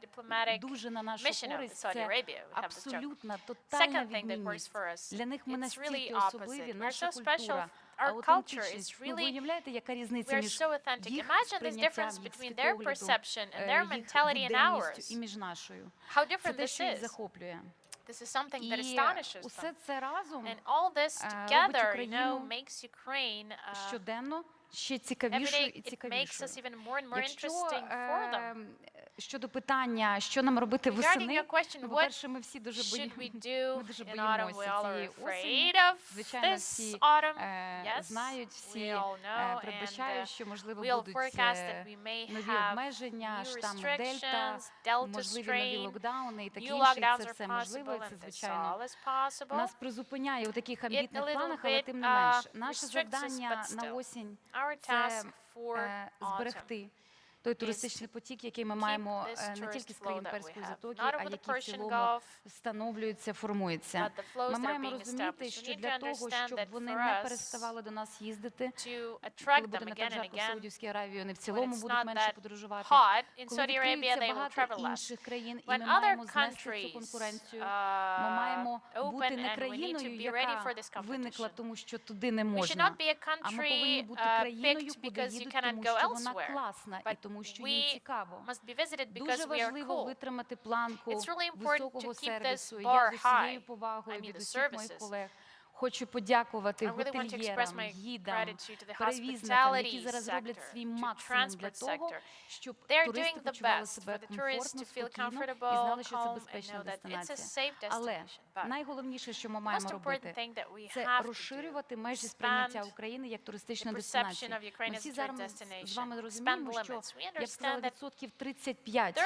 diplomatic дуже на нашу mission of користь, Saudi це Arabia. We have this joke. абсолютна, тотальна Second thing that works відмінність. for us, Для них ми it's настільки really особливі, opposite. We're наша so special. культура, Our culture аутентичність. is Ну, ви really, уявляєте, яка різниця we are між so authentic. їх Imagine this сприйняттям, difference їх between their світоглядом, perception and their їх mentality and буденністю ours. і між нашою. How Це different те, this що їх is. захоплює. This is something that І astonishes усе them. це разом And all this робить together, you know, Україну makes Ukraine щоденно ще every цікавішою day і it makes цікавішою. us even more and more Якщо interesting for them. щодо питання, що нам робити Regarding восени, your question, ну, what по-перше, ми всі дуже should we ми do дуже in autumn? We боїмося all are цієї осені. afraid of Звичайно, this всі autumn. Yes, знають, всі we all know, передбачають, що, можливо, we all будуть forecast that we may нові have обмеження, new штам Дельта, restrictions, Delta можливі нові strain, локдауни і таке new інше. І lockdowns це are все можливо, і possible, це, and this звичайно, all is possible. нас призупиняє у таких It a амбітних little планах, але bit тим не менш. Наше restricts us, завдання but на still. осінь Our – це task for autumn зберегти той туристичний потік, який ми маємо не тільки з країн Перської затоки, а який в цілому встановлюється, формується. Ми маємо розуміти, що для того, щоб вони не переставали до нас їздити, коли буде не так жарко в Саудівській Аравії, вони в цілому будуть менше подорожувати. Коли відкриються багато інших країн, і ми маємо знести цю конкуренцію, ми маємо бути не країною, яка виникла, тому що туди не можна, а ми повинні бути країною, куди їдуть, тому що вона класна і тому що їм цікаво. Дуже важливо витримати планку високого сервісу. Я з усією повагою від усіх моїх колег хочу подякувати готельєрам, гідам, перевізникам, які зараз роблять свій максимум для того, щоб туристи почували себе комфортно, спокійно і знали, що це безпечна дестинація. Але найголовніше, що ми маємо робити, це розширювати межі сприйняття України як туристичної десtinації. Ми всі зараз з вами розуміємо, що, я б сказала, відсотків 35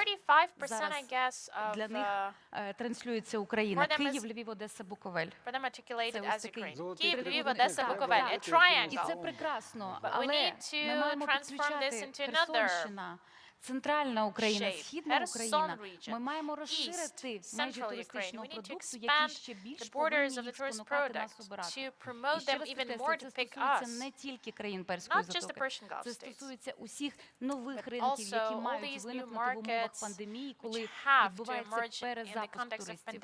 зараз для них транслюється Україна. Київ, Львів, Одеса, Буковель. Це Київ, Львів, Одеса, Буковель. A triangle. І це прекрасно, But we але need to ми маємо transform this підключати into another Херсонщина. центральна Україна, східна Україна, ми маємо розширити межі туристичного продукту, які ще більш повинні їх спонукати нас обирати. І ще раз підкреслюю, це стосується не тільки країн Перської затоки, це стосується усіх нових ринків, які мають виникнути в умовах пандемії, коли відбувається перезапуск туристів.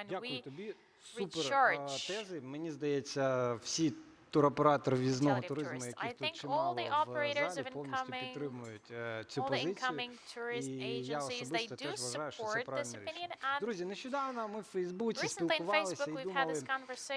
Дякую тобі. Супер тези. Мені здається, всі туроператори в'їзного туризму, яких тут чимало в залі, повністю підтримують цю позицію. І я особисто теж вважаю, що це правильне рішення. Друзі, нещодавно ми в Фейсбуці спілкувалися і думали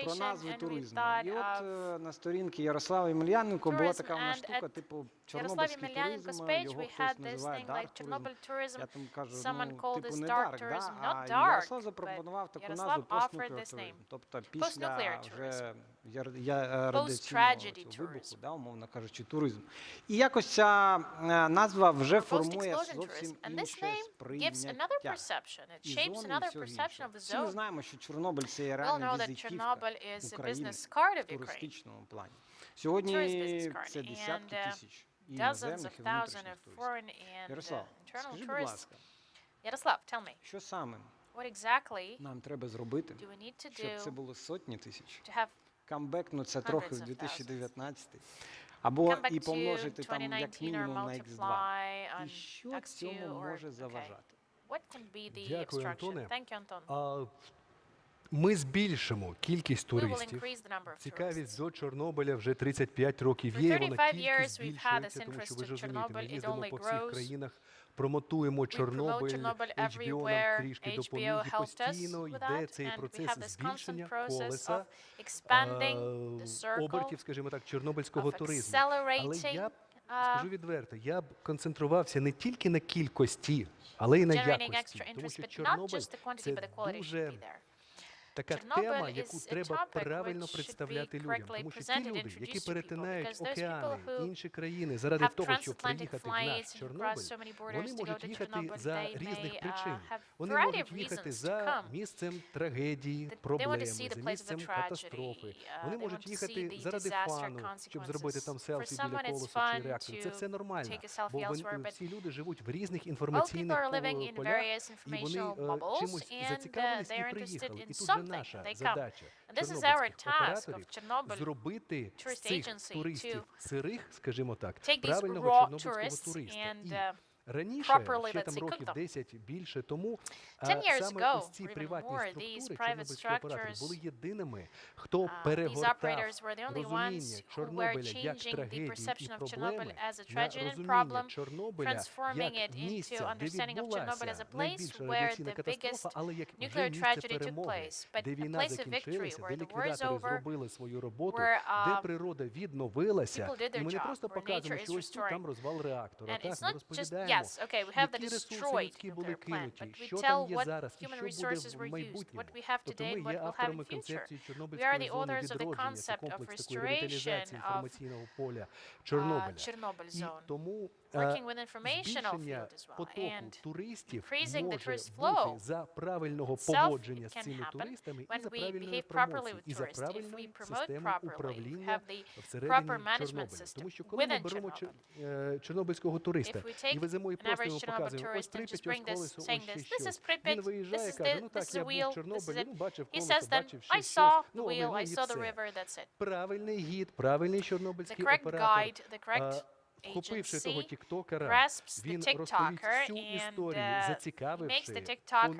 про назву туризму. І от на сторінці Ярослава Ємельяненко була така в нас штука, типу чорнобильський туризм, його хтось називає дарк-туризм. Я там кажу, ну, типу не дарк, да? А Ярослав запропонував таку назву post-nuclear tourism, тобто після вже радіаційного вибуху, да, умовно кажучи, туризм. І якось ця назва вже формує зовсім інше сприйняття. І зони і всього іншого. Всі ми знаємо, що Чорнобиль – це є реальна візитівка України в туристичному плані. Сьогодні це десятки тисяч іноземних і внутрішніх туристів. Ярослав, скажи, будь ласка, що саме нам треба зробити, щоб це було сотні тисяч? Камбекнуться трохи в 2019, або і помножити там як мінімум на X2. І що цьому може заважати? Дякую, Антоне. Ми збільшимо кількість туристів. Цікавість до Чорнобиля вже 35 років є, і вона тільки збільшується, тому що ви ж розумієте, ми їздимо по всіх країнах, промотуємо Чорнобиль, HBO нам трішки допоміг, і постійно йде цей процес збільшення колеса обертів, скажімо так, чорнобильського туризму. Але я скажу відверто, я б концентрувався не тільки на кількості, але й на якості, тому що Чорнобиль – це дуже така тема, яку треба правильно представляти людям, тому що ті люди, які перетинають океани, інші країни заради того, щоб приїхати в наш Чорнобиль, вони можуть їхати за різних причин. Вони можуть їхати за місцем трагедії, проблеми, за місцем катастрофи. Вони можуть їхати заради фану, щоб зробити там селфі біля колесу чи реактору. Це все нормально, бо всі люди живуть в різних інформаційних полях, і вони чимось зацікавились і приїхали. І тут же наша задача чорнобильських операторів зробити з цих туристів сирих, скажімо так, правильного чорнобильського туриста. І раніше, ще там років 10 більше тому, саме ось ці приватні структури, чорнобильські оператори, були єдиними, хто перегортав розуміння Чорнобиля як трагедії і проблеми на розуміння Чорнобиля як місця, де відбулася найбільша радіаційна катастрофа, але як вже місце перемоги, де війна закінчилася, де ліквідатори зробили свою роботу, де природа відновилася, і ми не просто показуємо, що ось тут там розвал реактора, так, ми розповідаємо, які ресурси людські були кинуті, що там є зараз і що буде в майбутньому. Тобто ми є авторами концепції Чорнобильської зони відродження, це комплекс такої ревіталізації інформаційного поля Чорнобиля. І тому збільшення потоку туристів може бути за правильного поводження з цими туристами і за правильної промоції, і за правильної системи управління всередині Чорнобиля. Тому що коли ми беремо чорнобильського туриста і веземо і просто йому показуємо, ось Прип'ять, ось колесо, ось ще щось. Він виїжджає, каже, ну так, я був в Чорнобилі, ну бачив колесо, бачив ще щось, ну оминув і все. Правильний гід, правильний чорнобильський оператор, вхопивши того тіктокера, він розповість всю історію, зацікавивши,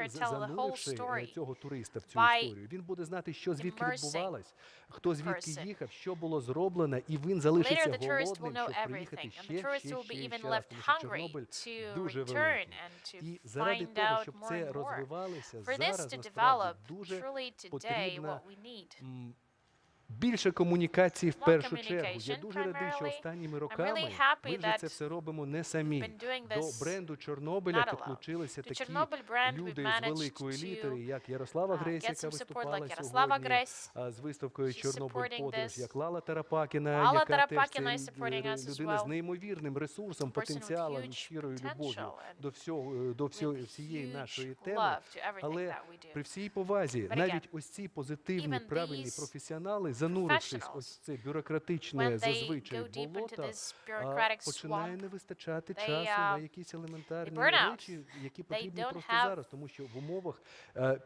зануривши цього туриста в цю історію. Він буде знати, що звідки відбувалось, хто звідки їхав, що було зроблено, і він залишиться голодним, щоб приїхати ще раз, тому що Чорнобиль дуже великий. І заради того, щоб це розвивалося, зараз насправді дуже потрібна більше комунікації в першу чергу. Я дуже радий, що останніми роками ми вже це все робимо не самі. До бренду Чорнобиля підключилися такі люди з великої літери, як Ярослава Гресь, яка виступала сьогодні з виставкою «Чорнобиль подорож», як Лала Тарапакіна, яка теж людина з неймовірним ресурсом, потенціалом і щирою любов'ю до всієї нашої теми. Але при всій повазі, навіть ось ці позитивні, правильні професіонали занурившись ось в це бюрократичне зазвичай болото, починає не вистачати часу на якісь елементарні речі, які потрібні просто зараз, тому що в умовах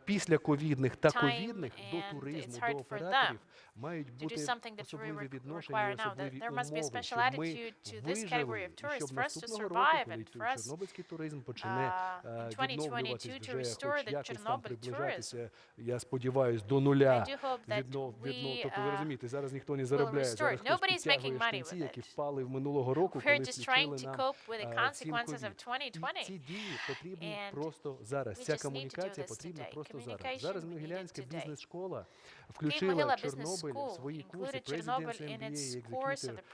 після ковідних та ковідних до туризму, до операторів мають бути особливі відношення, особливі умови, щоб ми вижили, і щоб наступного року, коли чорнобильський туризм почне відновлюватись вже, хоч якось там приближатися, я сподіваюся, до нуля. Тобто, ви розумієте, зараз ніхто не заробляє, зараз хтось підтягує штанці, які впали в минулого року, коли включили нам всім ковід. Ці дії потрібні просто зараз, ця комунікація потрібна просто зараз. Зараз Могилянська бізнес-школа включила Чорнобиль в свої курси,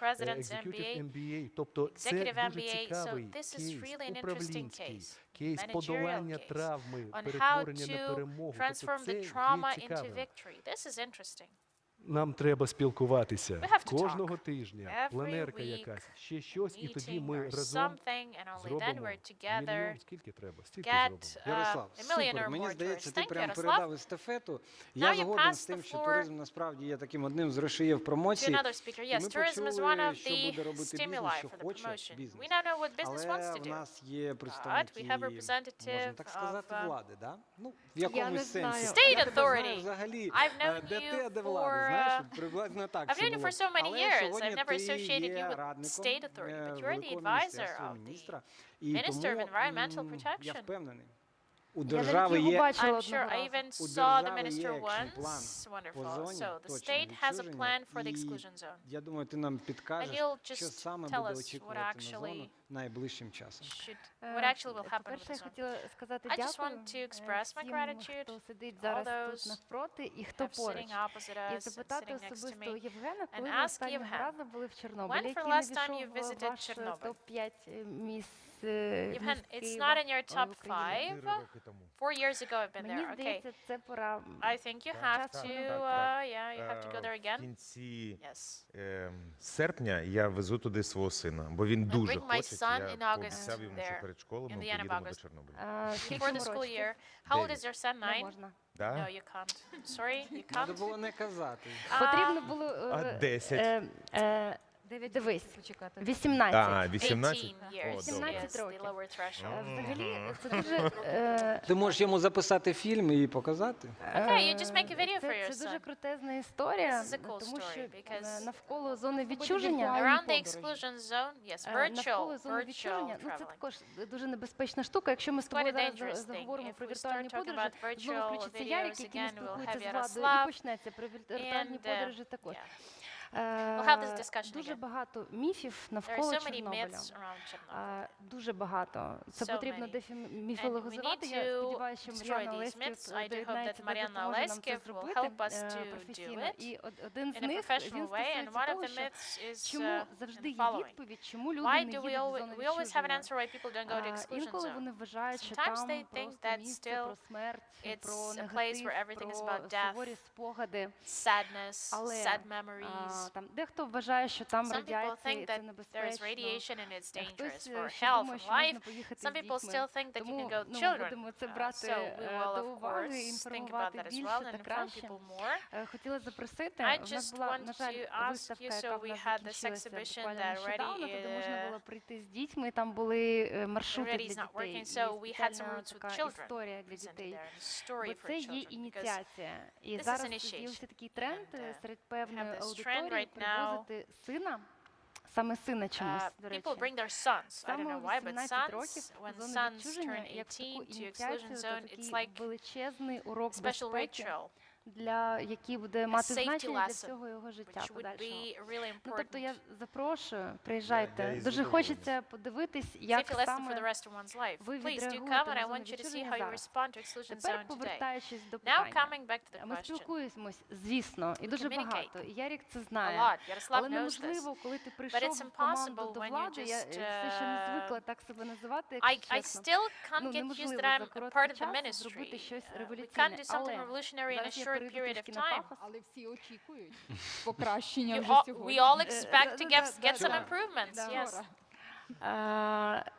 President's MBA, Executive MBA. Тобто це дуже цікавий кейс, управлінський, кейс подолання травми, перетворення на перемогу. Тобто це є цікавим. Нам треба спілкуватися кожного тижня, пленерка якась, ще щось, і тоді ми разом зробимо мільйон, скільки треба, стільки зробимо. Ярослав, супер, мені здається, ти прям передав естафету. Я згоден з тим, що туризм насправді є таким одним з рушіїв промоції. І ми почули, що буде робити бізнес, що хоче бізнес. Але в нас є представники, можна так сказати, влади, да? Ну, в якомусь сенсі. Я тебе знаю взагалі, де ти, а де влада. I've known you for so many years. I've never associated you with state authority, but you're the advisor of the Minister of Environmental Protection. I'm sure I even saw the minister once. Wonderful. So the state has a plan for the exclusion zone. Я думаю, ти нам підкажеш, що саме буде очікувати на зону найближчим часом. What actually will happen with the zone. I just want to express my gratitude to all those who are sitting opposite us and sitting next to me, and ask Yevhen, when for the last time you visited Chernobyl? Yevhen, it's not in your top 5. 4 years ago I've been there. Okay. I think you have to, you have to go there again. В кінці серпня я везу туди свого сина, бо він дуже хоче. Я пообіцяв йому, що перед школою ми поїдемо до Чорнобиля. Before the school year. How old is your son? 9? No, you can't. Sorry, you can't. Треба було не казати. Потрібно було 10. Дивись, 18. 18? 18 років. Взагалі, це дуже... Ти можеш йому записати фільм і показати? Це дуже крутезна історія, тому що навколо зони відчуження, навколо зони відчуження, ну це також дуже небезпечна штука. Якщо ми з тобою зараз заговоримо про віртуальні подорожі, знову включиться Ярик, який не спілкується з владою, і почнеться про віртуальні подорожі також. Дуже багато міфів навколо Чорнобиля. Дуже багато. Це потрібно деміфологізувати. Я сподіваюся, що Мар'яна Олеськів доєднається, допоможе нам це зробити професійно. І один з них, він стосується того, що чому завжди є відповідь, чому люди не їдуть в зону відчуження. Інколи вони вважають, що там просто місце про смерть, про негатив, про суворі спогади. Але там дехто вважає, що там радіація і це небезпечно. Хтось ще думає, що можна поїхати з дітьми. Тому ми будемо це брати до уваги, інформувати більше та краще. Хотіла запросити, у нас була, на жаль, виставка, яка в нас закінчилася буквально нещодавно, туди можна було прийти з дітьми, там були маршрути для дітей, і спеціальна така історія для дітей. Бо це є ініціація. І зараз з'явився такий тренд серед певної аудиторії привозити сина, саме сина чомусь, до речі. Саме у 18 років в зону відчуження, як таку ініціацію, це такий величезний урок безпеки, який буде мати значення для всього його життя подальшого. Ну, тобто я запрошую, приїжджайте. Дуже хочеться подивитись, як саме ви відреагуєте на відчуження зараз. Тепер, повертаючись до питання, ми спілкуємось, звісно, і дуже багато. І Ярик це знає. Але неможливо, коли ти прийшов в команду до влади, я все ще не звикла так себе називати, якщо чесно. Ну, неможливо за короткий час зробити щось революційне. Але зараз я period of time. Але всі очікують покращення вже сьогодні. We all expect to get some improvements. Yes.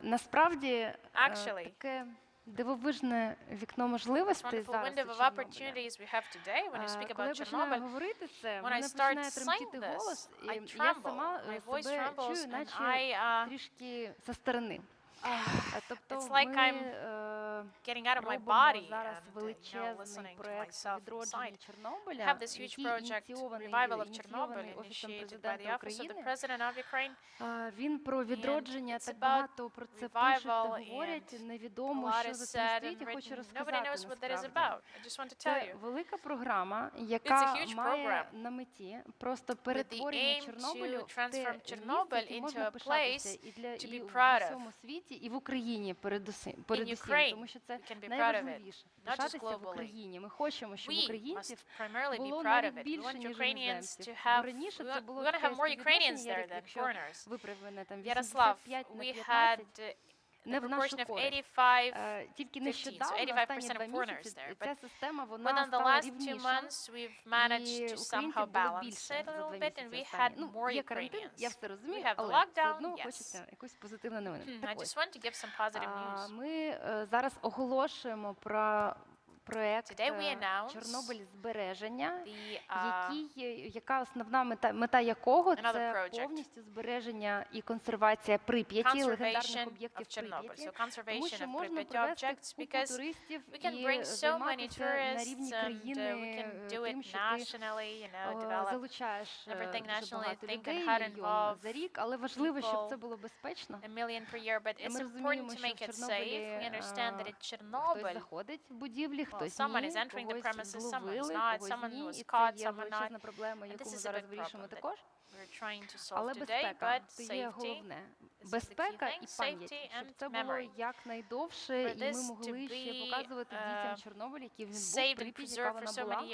Насправді таке дивовижне вікно можливостей зараз у Чорнобилі. Коли я починаю говорити це, мене починає тремтіти голос, і я сама себе чую, наче трішки зі сторони. Тобто ми робимо зараз величезний проект відродження Чорнобиля, який ініційований Офісом Президента України. Він про відродження, так багато про це пишуть та говорять, невідомо, що за цим стоїть, я хочу розказати насправді. Це велика програма, яка має на меті просто перетворення Чорнобилю в те місце, яке можна пишатися і в усьому світі, і в Україні передусім, тому що це найважливіше – пишатися в Україні. Ми хочемо, щоб українців було навіть більше, ніж іноземців. Бо раніше це було таке співвідношення, якщо виправ мене там 85/15, не в нашу користь. Тільки нещодавно, останні 2 місяці, ця система, вона стала рівніша, і українців було більше за 2 місяці останні. Ну, є карантин, я все розумію, але все одно хочеться якусь позитивну новину. Так ось, ми зараз оголошуємо про проект «Чорнобиль збереження», яка основна мета якого – це повністю збереження і консервація Прип'яті, легендарних об'єктів Прип'яті, тому що можна привезти купу туристів і займатися на рівні країни тим, що ти залучаєш дуже багато людей, мільйон за рік, але важливо, щоб це було безпечно. Ми розуміємо, що в Чорнобилі хтось заходить в будівлі, хтось ні, когось зловили, когось ні, і це є величезна проблема, яку ми зараз вирішуємо також. Але безпека – це є головне. Безпека і пам'ять, щоб це було якнайдовше, і ми могли ще показувати дітям Чорнобиль, який він був, Прип'ять, яка вона була.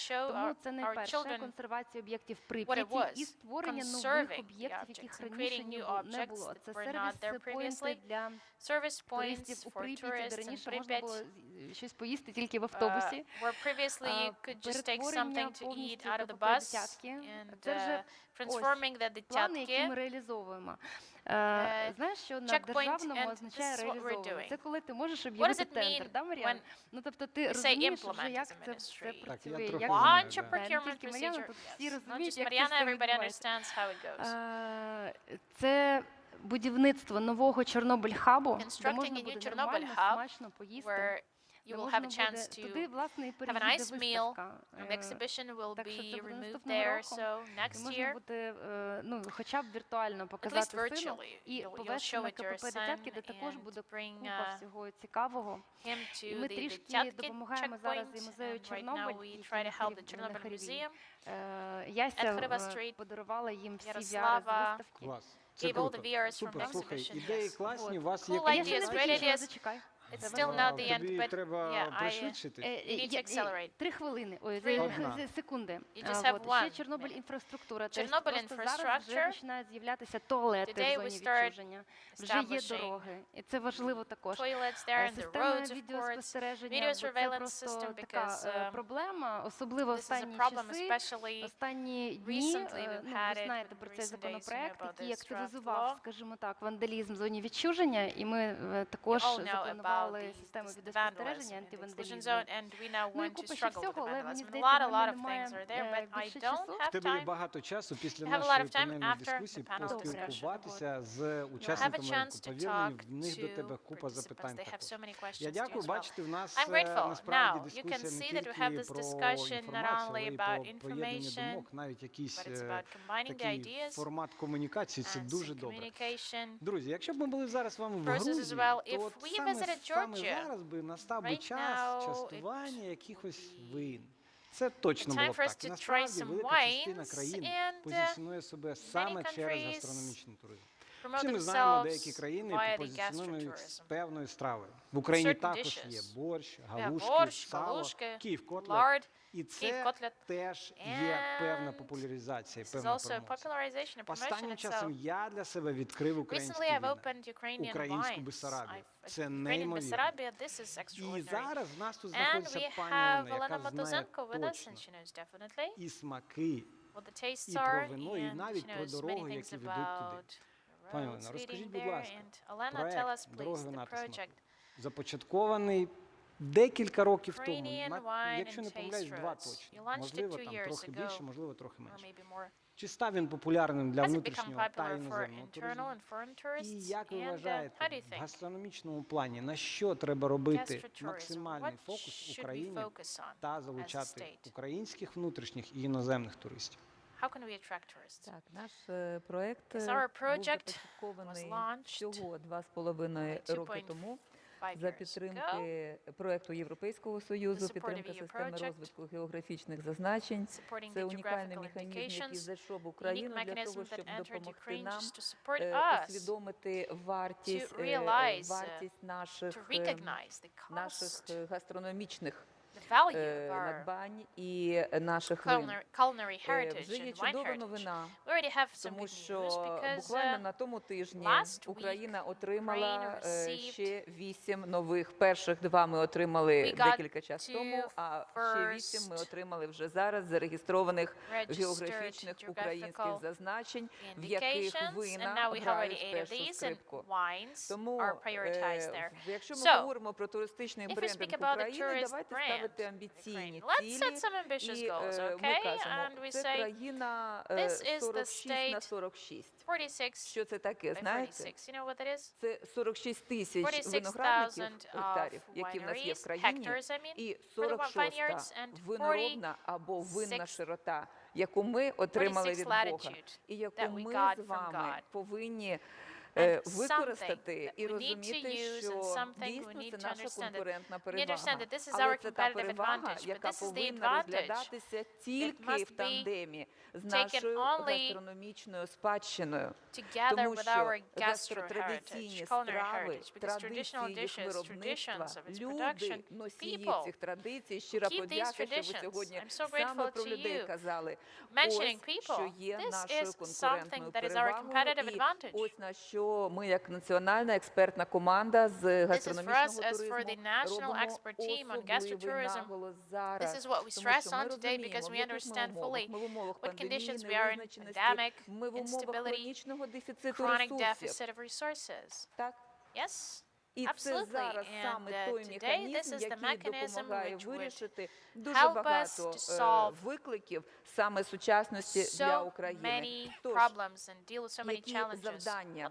Тому це найперше консервація об'єктів Прип'яті і створення нових об'єктів, яких раніше не було. Це сервіс-пойнти для туристів у Прип'яті, де раніше можна було щось поїсти тільки в автобусі. Перетворення повністю дитятки. Це вже плани, які ми реалізовуємо. Знаєш, що на державному означає реалізовувати? Це коли ти можеш об'явити тендер, да, Мар'яна? Ну, тобто ти розумієш вже, як це працює, як це не тільки Мар'яна, тут всі розуміють, як це все відбувається. Це будівництво нового Чорнобиль-хабу, де можна буде нормально, смачно поїсти. You will have a chance to have a nice meal. The exhibition will be removed there, so next year, хоча б віртуально показати сину і повести на КПП дитятки, де також буде купа всього цікавого. І ми трішки допомагаємо зараз і музею Чорнобиль, який на Харіві. Яся подарувала їм всі VR-виставки. Це круто. Супер, слухай, ідеї класні, у вас є... Зачекай. It's still not the end, Тобі but треба пришвидшити. you need to accelerate. 3 хвилини, секунди. Ще Чорнобиль інфраструктура. Просто зараз вже починають з'являтися туалети в зоні відчуження. Вже є дороги. І це важливо також. Система відеоспостереження, це просто така проблема, особливо останні часи, останні дні. Ви знаєте про цей законопроект, який активізував, скажімо так, вандалізм в зоні відчуження. І ми також запланували систему відеоспостереження, антивандалізму. Ну і купа ще всього, але мені здається, в мене немає більше часу. В тебе є багато часу після нашої панельної дискусії поспілкуватися з учасниками ринку. Повір мені, в них до тебе купа запитань також. Я дякую, бачите, в нас насправді дискусія не тільки про інформацію, але і про поєднання думок, навіть якийсь такий формат комунікації, це дуже добре. Друзі, якщо б ми були зараз з вами в Грузії, то от саме зараз би настав би час частування якихось вин. Це точно було б так. Насправді, велика частина країн позиціонує себе саме через гастрономічний туризм. Всі ми знаємо, деякі країни позиціонують з певною стравою. В Україні також є борщ, галушки, сало, Київ-котлет. І це теж є певна популяризація, певна промоція. Останнім часом я для себе відкрив українську Бессарабію. Це неймовірно. І зараз в нас тут знаходиться пані Олена, яка знає точно і смаки, і про вино, і навіть про дороги, які ведуть туди. Пані Олена, розкажіть, будь ласка, проект «Дороги вина та смаки». започаткований декілька років тому, якщо не помиляюсь, 2 точно. Можливо, там трохи більше, можливо, трохи менше. Чи став він популярним для внутрішнього та іноземного туризму? І як ви вважаєте, в гастрономічному плані, на що треба робити максимальний фокус в Україні та залучати українських внутрішніх і іноземних туристів? Так, наш проект був започаткований всього 2,5 роки тому за підтримки проекту Європейського Союзу, підтримка системи розвитку географічних зазначень. Це унікальний механізм, який зайшов в Україну для того, щоб допомогти нам усвідомити вартість наших гастрономічних надбань і наших вин. Вже є чудова новина, тому що буквально на тому тижні Україна отримала ще 8 нових. Перших 2 ми отримали декілька часу тому, а ще 8 ми отримали вже зараз зареєстрованих географічних українських зазначень, в яких вина грають першу скрипку. Тому, якщо ми говоримо про туристичний брендинг України, давайте ставити амбіційні цілі, і ми кажемо, це країна 46 на 46. Що це таке, знаєте? Це 46 тисяч виноградників, гектарів, які в нас є в країні, і 46-та виноробна або винна широта, яку ми отримали від Бога, і яку ми з вами повинні використати і розуміти, що дійсно це наша конкурентна перевага. Але це та перевага, яка повинна розглядатися тільки в тандемі з нашою гастрономічною спадщиною. Тому що гастротрадиційні страви, традиції їх виробництва, люди, носії цих традицій, щира подяка, що ви сьогодні саме про людей казали. Ось, що є нашою конкурентною перевагою, і ось на що ми, як національна експертна команда з гастрономічного туризму, робимо особливий наголос зараз, тому що ми розуміємо, в яких ми умовах. Ми в умовах пандемії, невизначеності, ми в умовах хронічного дефіциту ресурсів. Так? І це зараз саме той механізм, який допомагає вирішити дуже багато викликів саме сучасності для України. Тож, які завдання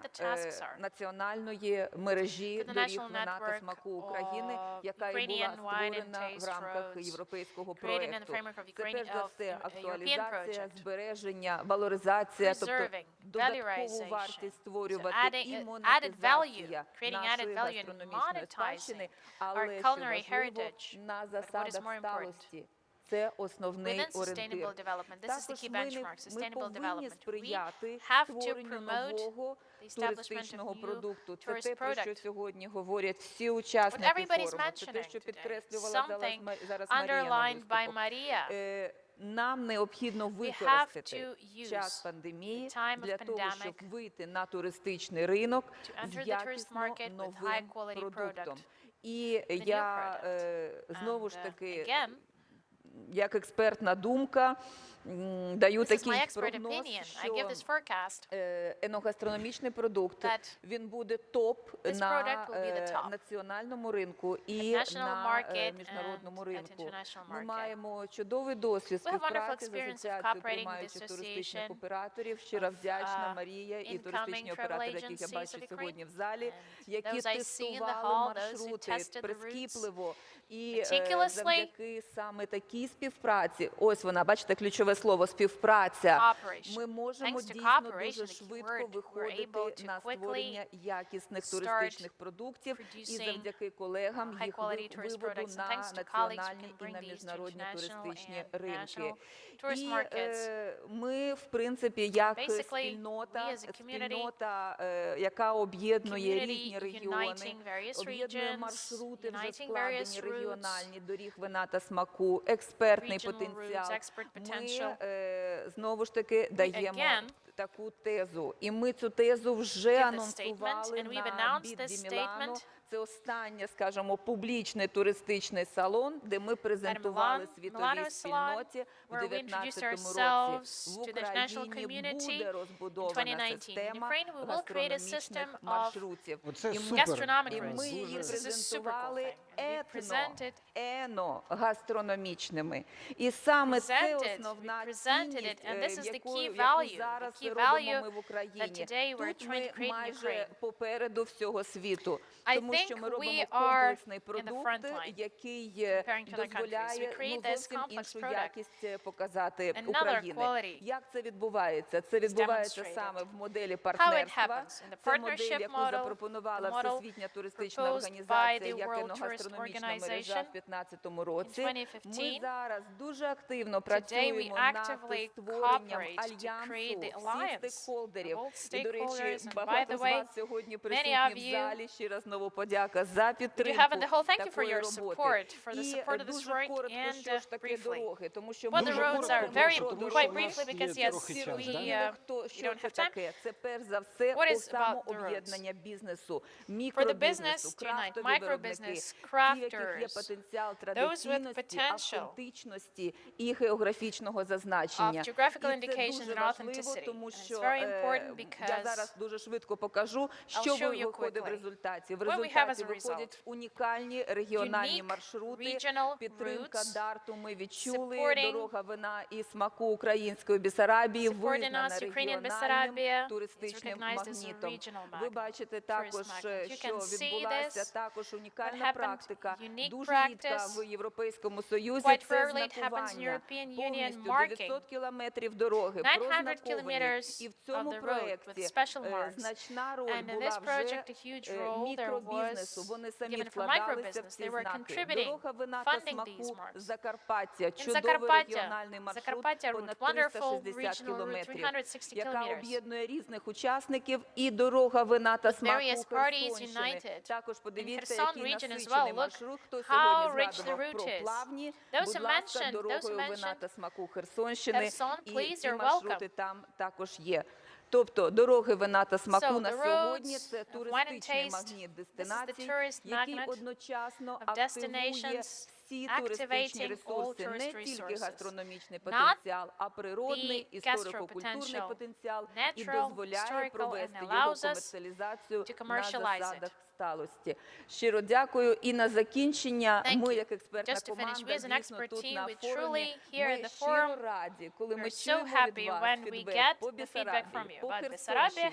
національної мережі доріг вина та смаку України, яка і була створена в рамках європейського проєкту? Це перш за все актуалізація, збереження, валоризація, тобто додаткову вартість створювати і монетизація нашої гастрономічної спадщини, але що важливо, на засадах сталості. Це основний орієнтир. Також ми повинні сприяти створенню нового туристичного продукту. Це те, про що сьогодні говорять всі учасники форуму. Це те, що підкреслювала зараз Марія. Нам необхідно використати час пандемії для того, щоб вийти на туристичний ринок з якісно новим продуктом. І я знову ж таки, як експертна думка, даю такий прогноз, що еногастрономічний продукт, він буде топ на національному ринку і на міжнародному ринку. Ми маємо чудовий досвід співпраці з Асоціацією приймаючих туристичних операторів. Щиро вдячна Марія і туристичні оператори, яких я бачу сьогодні в залі, які тестували маршрути прискіпливо. І завдяки саме такій співпраці, ось вона, бачите, ключове слово співпраця, ми можемо дійсно дуже швидко виходити на створення якісних туристичних продуктів і завдяки колегам їх виводу на національні і на міжнародні туристичні ринки. І ми, в принципі, як спільнота, яка об'єднує різні регіони, об'єднує маршрути вже складені регіональні доріг вина та смаку, експертний потенціал. Ми знову ж таки даємо таку тезу. І ми цю тезу вже анонсували на Бітді Мілано. це останнє, скажімо, публічний туристичний салон, де ми презентували світовій спільноті в 2019 році. В Україні буде розбудована система гастрономічних маршрутів. Оце І супер. ми її презентували етно-гастрономічними. І саме це основна цінність, яку зараз робимо ми в Україні. Тут ми майже попереду всього світу, тому що ми робимо комплексний продукт, який дозволяє зовсім іншу якість показати України. Як це відбувається? Це відбувається саме в моделі партнерства. Це модель, яку запропонувала Всесвітня туристична організація як етногастрономічна мережа в 2015 році. Ми зараз дуже активно працюємо над створенням альянсу всіх стейкхолдерів. І, до речі, багато з вас сьогодні присутні в залі. Ще раз знову подяка за підтримку такої роботи. І дуже коротко, що ж таке дороги, тому що ми говоримо про дороги. Що це таке? Це перш за все самооб'єднання бізнесу, мікробізнесу, крафтові виробники, ті, в яких є потенціал традиційності, автентичності і географічного зазначення. І це дуже важливо, тому що я зараз дуже швидко покажу, що виходить в результаті. В результаті виходять унікальні регіональні маршрути, підтримка дарту ми відчули, дорога вина і смаку української Бессарабії визнана регіональним туристичним магнітом. Ви бачите також, що відбулася також унікальна практика, дуже рідка в Європейському Союзі, це знакування повністю 900 кілометрів дороги прознаковані. І в цьому проєкті значна роль була вже мікробізнесу. Вони самі вкладалися в ці знаки. Дорога вина та смаку Закарпаття, чудовий регіональний маршрут, понад 360 кілометрів, яка об'єднує різних учасників, і дорога вина та смаку Херсонщини. Також подивіться, який насичений маршрут. Хто сьогодні згадував про плавні, будь ласка, дорогою вина та смаку Херсонщини, і ці маршрути там також є. Тобто дороги вина та смаку на сьогодні – це туристичний магніт дестинацій, який одночасно активує всі туристичні ресурси, не тільки гастрономічний потенціал, а природний, історико-культурний потенціал, і дозволяє провести його комерціалізацію на засадах сталості. Щиро дякую. І на закінчення ми, як експертна команда, дійсно тут на форумі, ми щиро раді, коли ми чуємо від вас фідбек по Бессарабії, по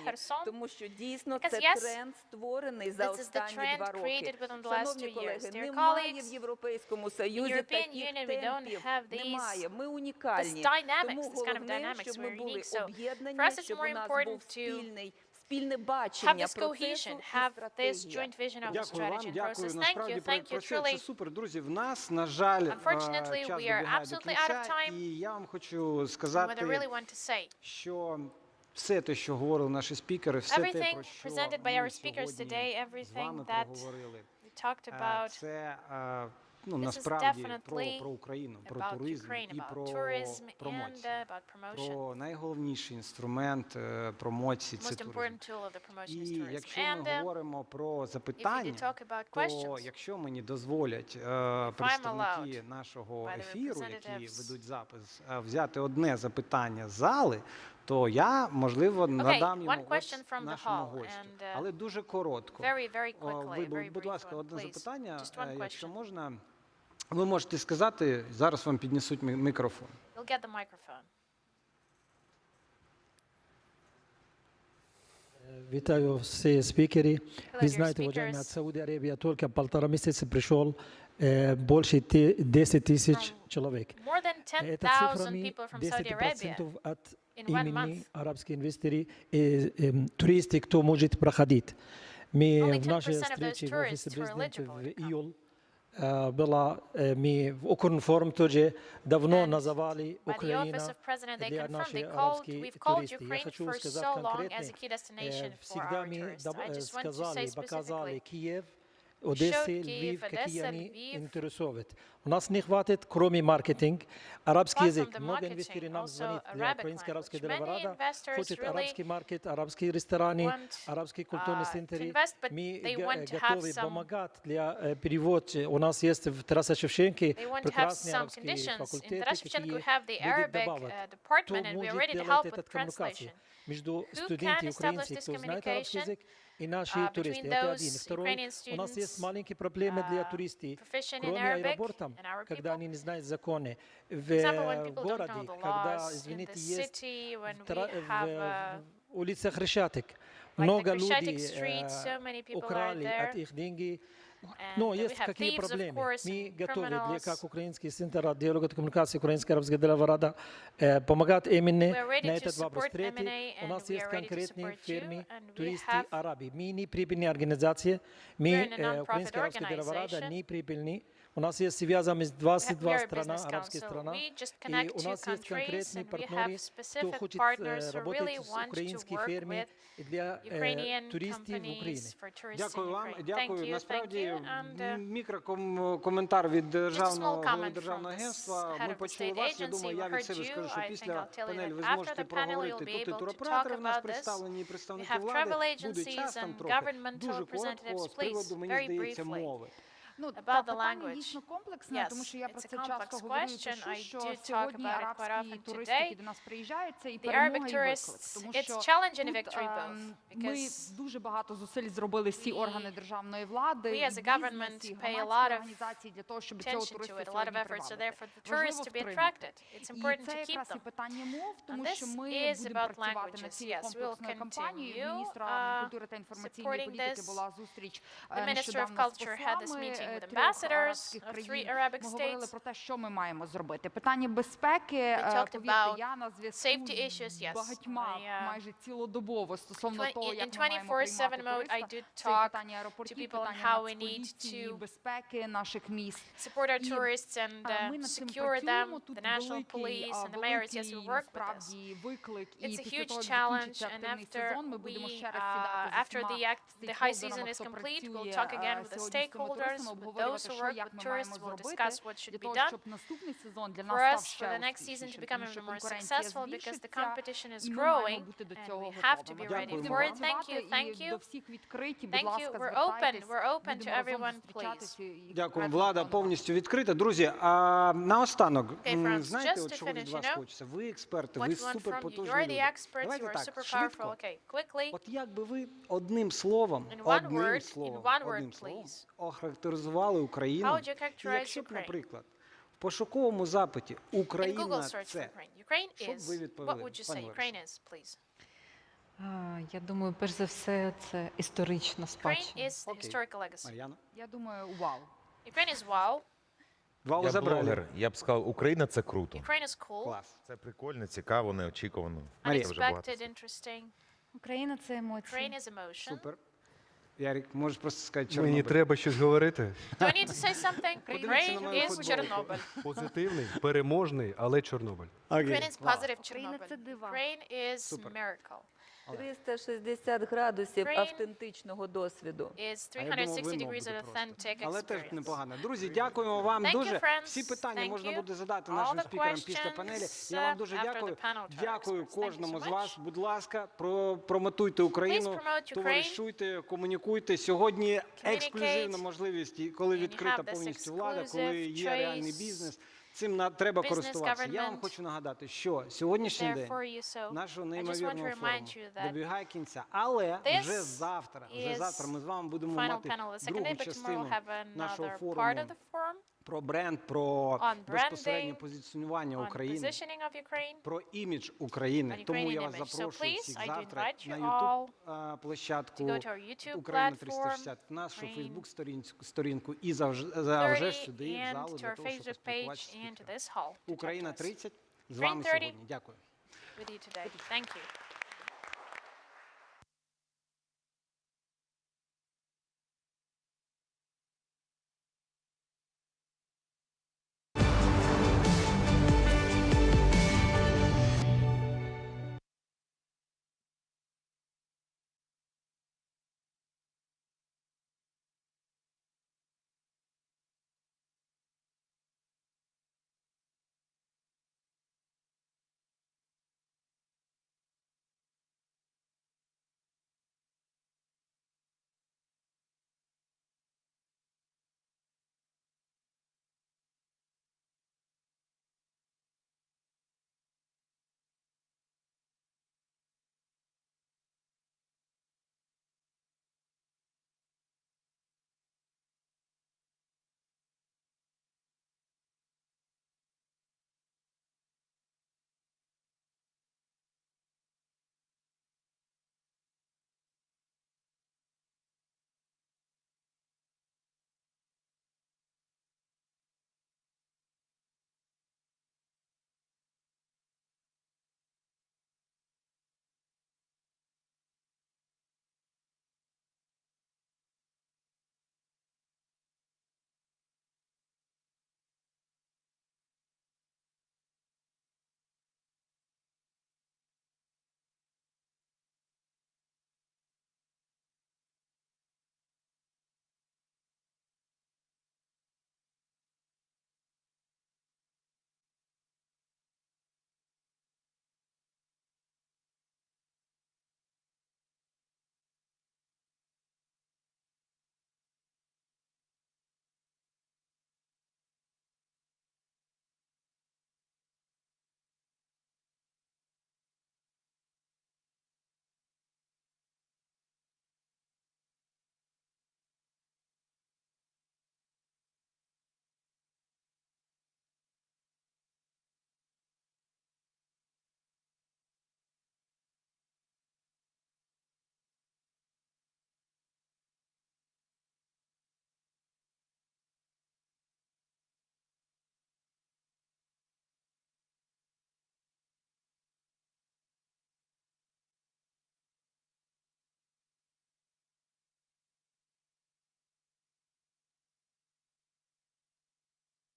Херсонщині, тому що дійсно це тренд, створений за останні 2 роки. Шановні колеги, немає в Європейському Союзі таких темпів, немає. Ми унікальні. Тому головне, щоб ми були об'єднані, щоб у нас був спільне бачення процесу і стратегія. Дякую вам, дякую. Насправді це супер. Друзі, в нас, на жаль, час добігає до кінця, і я вам хочу сказати, що все те, що говорили наші спікери, все те, про що ми сьогодні з вами проговорили, це насправді про Україну, про туризм і про промоцію. Про найголовніший інструмент промоції – це туризм. І якщо ми говоримо про запитання, то якщо мені дозволять представники нашого ефіру, які ведуть запис, взяти одне запитання з зали, то я, можливо, надам йому нашому гостю. Але дуже коротко. Будь ласка, одне запитання, якщо можна. Ви можете сказати, зараз вам піднесуть мікрофон. Вітаю всі спікери. Ви знаєте, уважаемая, Саудия Аравия только 1,5 месяца пришел больше 10 тысяч человек. Это цифрами 10% от имени арабские инвесторы и туристы, кто может проходить. Мы в нашей встрече в офисе президента в июле мы в Укринформ тоже давно называли Украину для наших арабских туристов. Я хочу сказать конкретно, всегда мы сказали, показали Киев Одессы, Львив, какие они интересуют. У нас не хватит, кроме маркетинга, арабский язык. Много инвесторов нам звонит для украинской арабской дереварада. Хочет арабский маркет, арабские рестораны, арабские культурные центры. Мы готовы помогать для перевода. У нас есть в Тараса Шевченко прекрасные арабские факультеты, какие будут добавить. Кто может делать эту коммуникацию между студентами украинцами, кто знает арабский язык, и наши туристы. Это один. Второй, у нас есть маленькие проблемы для туристов. Кроме аэропорта, когда они не знают законы. В городе, когда, извините, есть в улицах Решеток, много людей украли от их деньги. Но есть какие проблемы. Мы готовы для как украинский центр диалога и коммуникации украинской арабской дереварада помогать именно на этот вопрос. Третий, у нас есть конкретные фирмы, туристы, арабы. Мы не прибыльная организация, мы украинская арабская дереварада не прибыльные. У нас есть связи с 22 стран, арабские страны, и у нас есть конкретные партнеры, кто хочет работать с украинскими фирмами для туристів в Україні. Дякую вам. Дякую. Насправді, мікрокоментар від Державного агентства. Ми почули вас. Я думаю, я від себе скажу, що після панелі ви зможете проговорити. Тут і туроператори в нас представлені, і представники влади. Буде час там трохи. Дуже коротко, з приводу, мені здається, мови. Ну, питання дійсно комплексне, тому що я про це часто говорю, що сьогодні арабські туристи, які до нас приїжджають, це і перемога, і виклик. Тому що тут ми дуже багато зусиль зробили всі органи державної влади, і бізнес, і громадські організації для того, щоб цього туриста сьогодні привабити. Важливо втримати. І це якраз і питання мов, тому що ми будемо працювати над цією комплексною кампанією. Міністра культури та інформаційної політики була зустріч нещодавно з послами with ambassadors of 3 Arabic Ми говорили states. про те, що ми маємо зробити. Питання безпеки, повірте, я на зв'язку з багатьма майже цілодобово стосовно того, як ми маємо приймати туриста. Це питання аеропортів, питання нацполіції, безпеки наших міст. Support our tourists and secure them, the national police and the mayors, yes, we work with this. It's a huge challenge, and after the high season is complete, we'll talk again with the stakeholders, with those who work with tourists, we'll discuss what should be done for us for the next season to become even more successful, because the competition is growing and we have to be ready for it. Thank you, thank you. Thank you. We're open to everyone, please. Дякую. Влада повністю відкрита. Друзі, а наостанок, знаєте, от чого від вас хочеться? Ви експерти, ви суперпотужні люди. Давайте так, швидко. От як би ви одним словом охарактеризували Україну, якщо б, наприклад, в пошуковому запиті «Україна – це», що б ви відповіли? Я думаю, перш за все, це історична спадщина. Мар'яна? Я думаю, вау. Ukraine is wow. Вау, забрали. Блогер. Я б сказав, Україна – це круто. Ukraine is cool. Клас. Це прикольно, цікаво, неочікувано. Unexpected, interesting. Україна – це емоції. Ukraine is emotion. Супер. Ярик, можеш просто сказати Чорнобиль. Мені треба щось говорити. Do I need to say something? Ukraine is Chernobyl. Позитивний, переможний, але Чорнобиль. Ukraine is positive Chernobyl. Ukraine is miracle. 360 градусів автентичного досвіду. Але теж непогано. Друзі, дякуємо вам дуже. Всі питання можна буде задати нашим спікерам після панелі. Я вам дуже дякую. Дякую кожному з вас. Будь ласка, промотуйте Україну, товаришуйте, комунікуйте. Сьогодні ексклюзивна можливість, коли відкрита повністю влада, коли є реальний бізнес. Цим треба користуватися. Я вам хочу нагадати, що сьогоднішній день нашого неймовірного форуму добігає кінця. Але вже завтра ми з вами будемо мати другу частину нашого форуму про бренд, про безпосереднє позиціонування України, про імідж України. Тому я вас запрошую всіх завтра на YouTube-площадку «Україна 360», в нашу Facebook-сторінку і завжди сюди, в залу, для того, щоб поспілкуватися з Україна 30 з вами сьогодні. Дякую.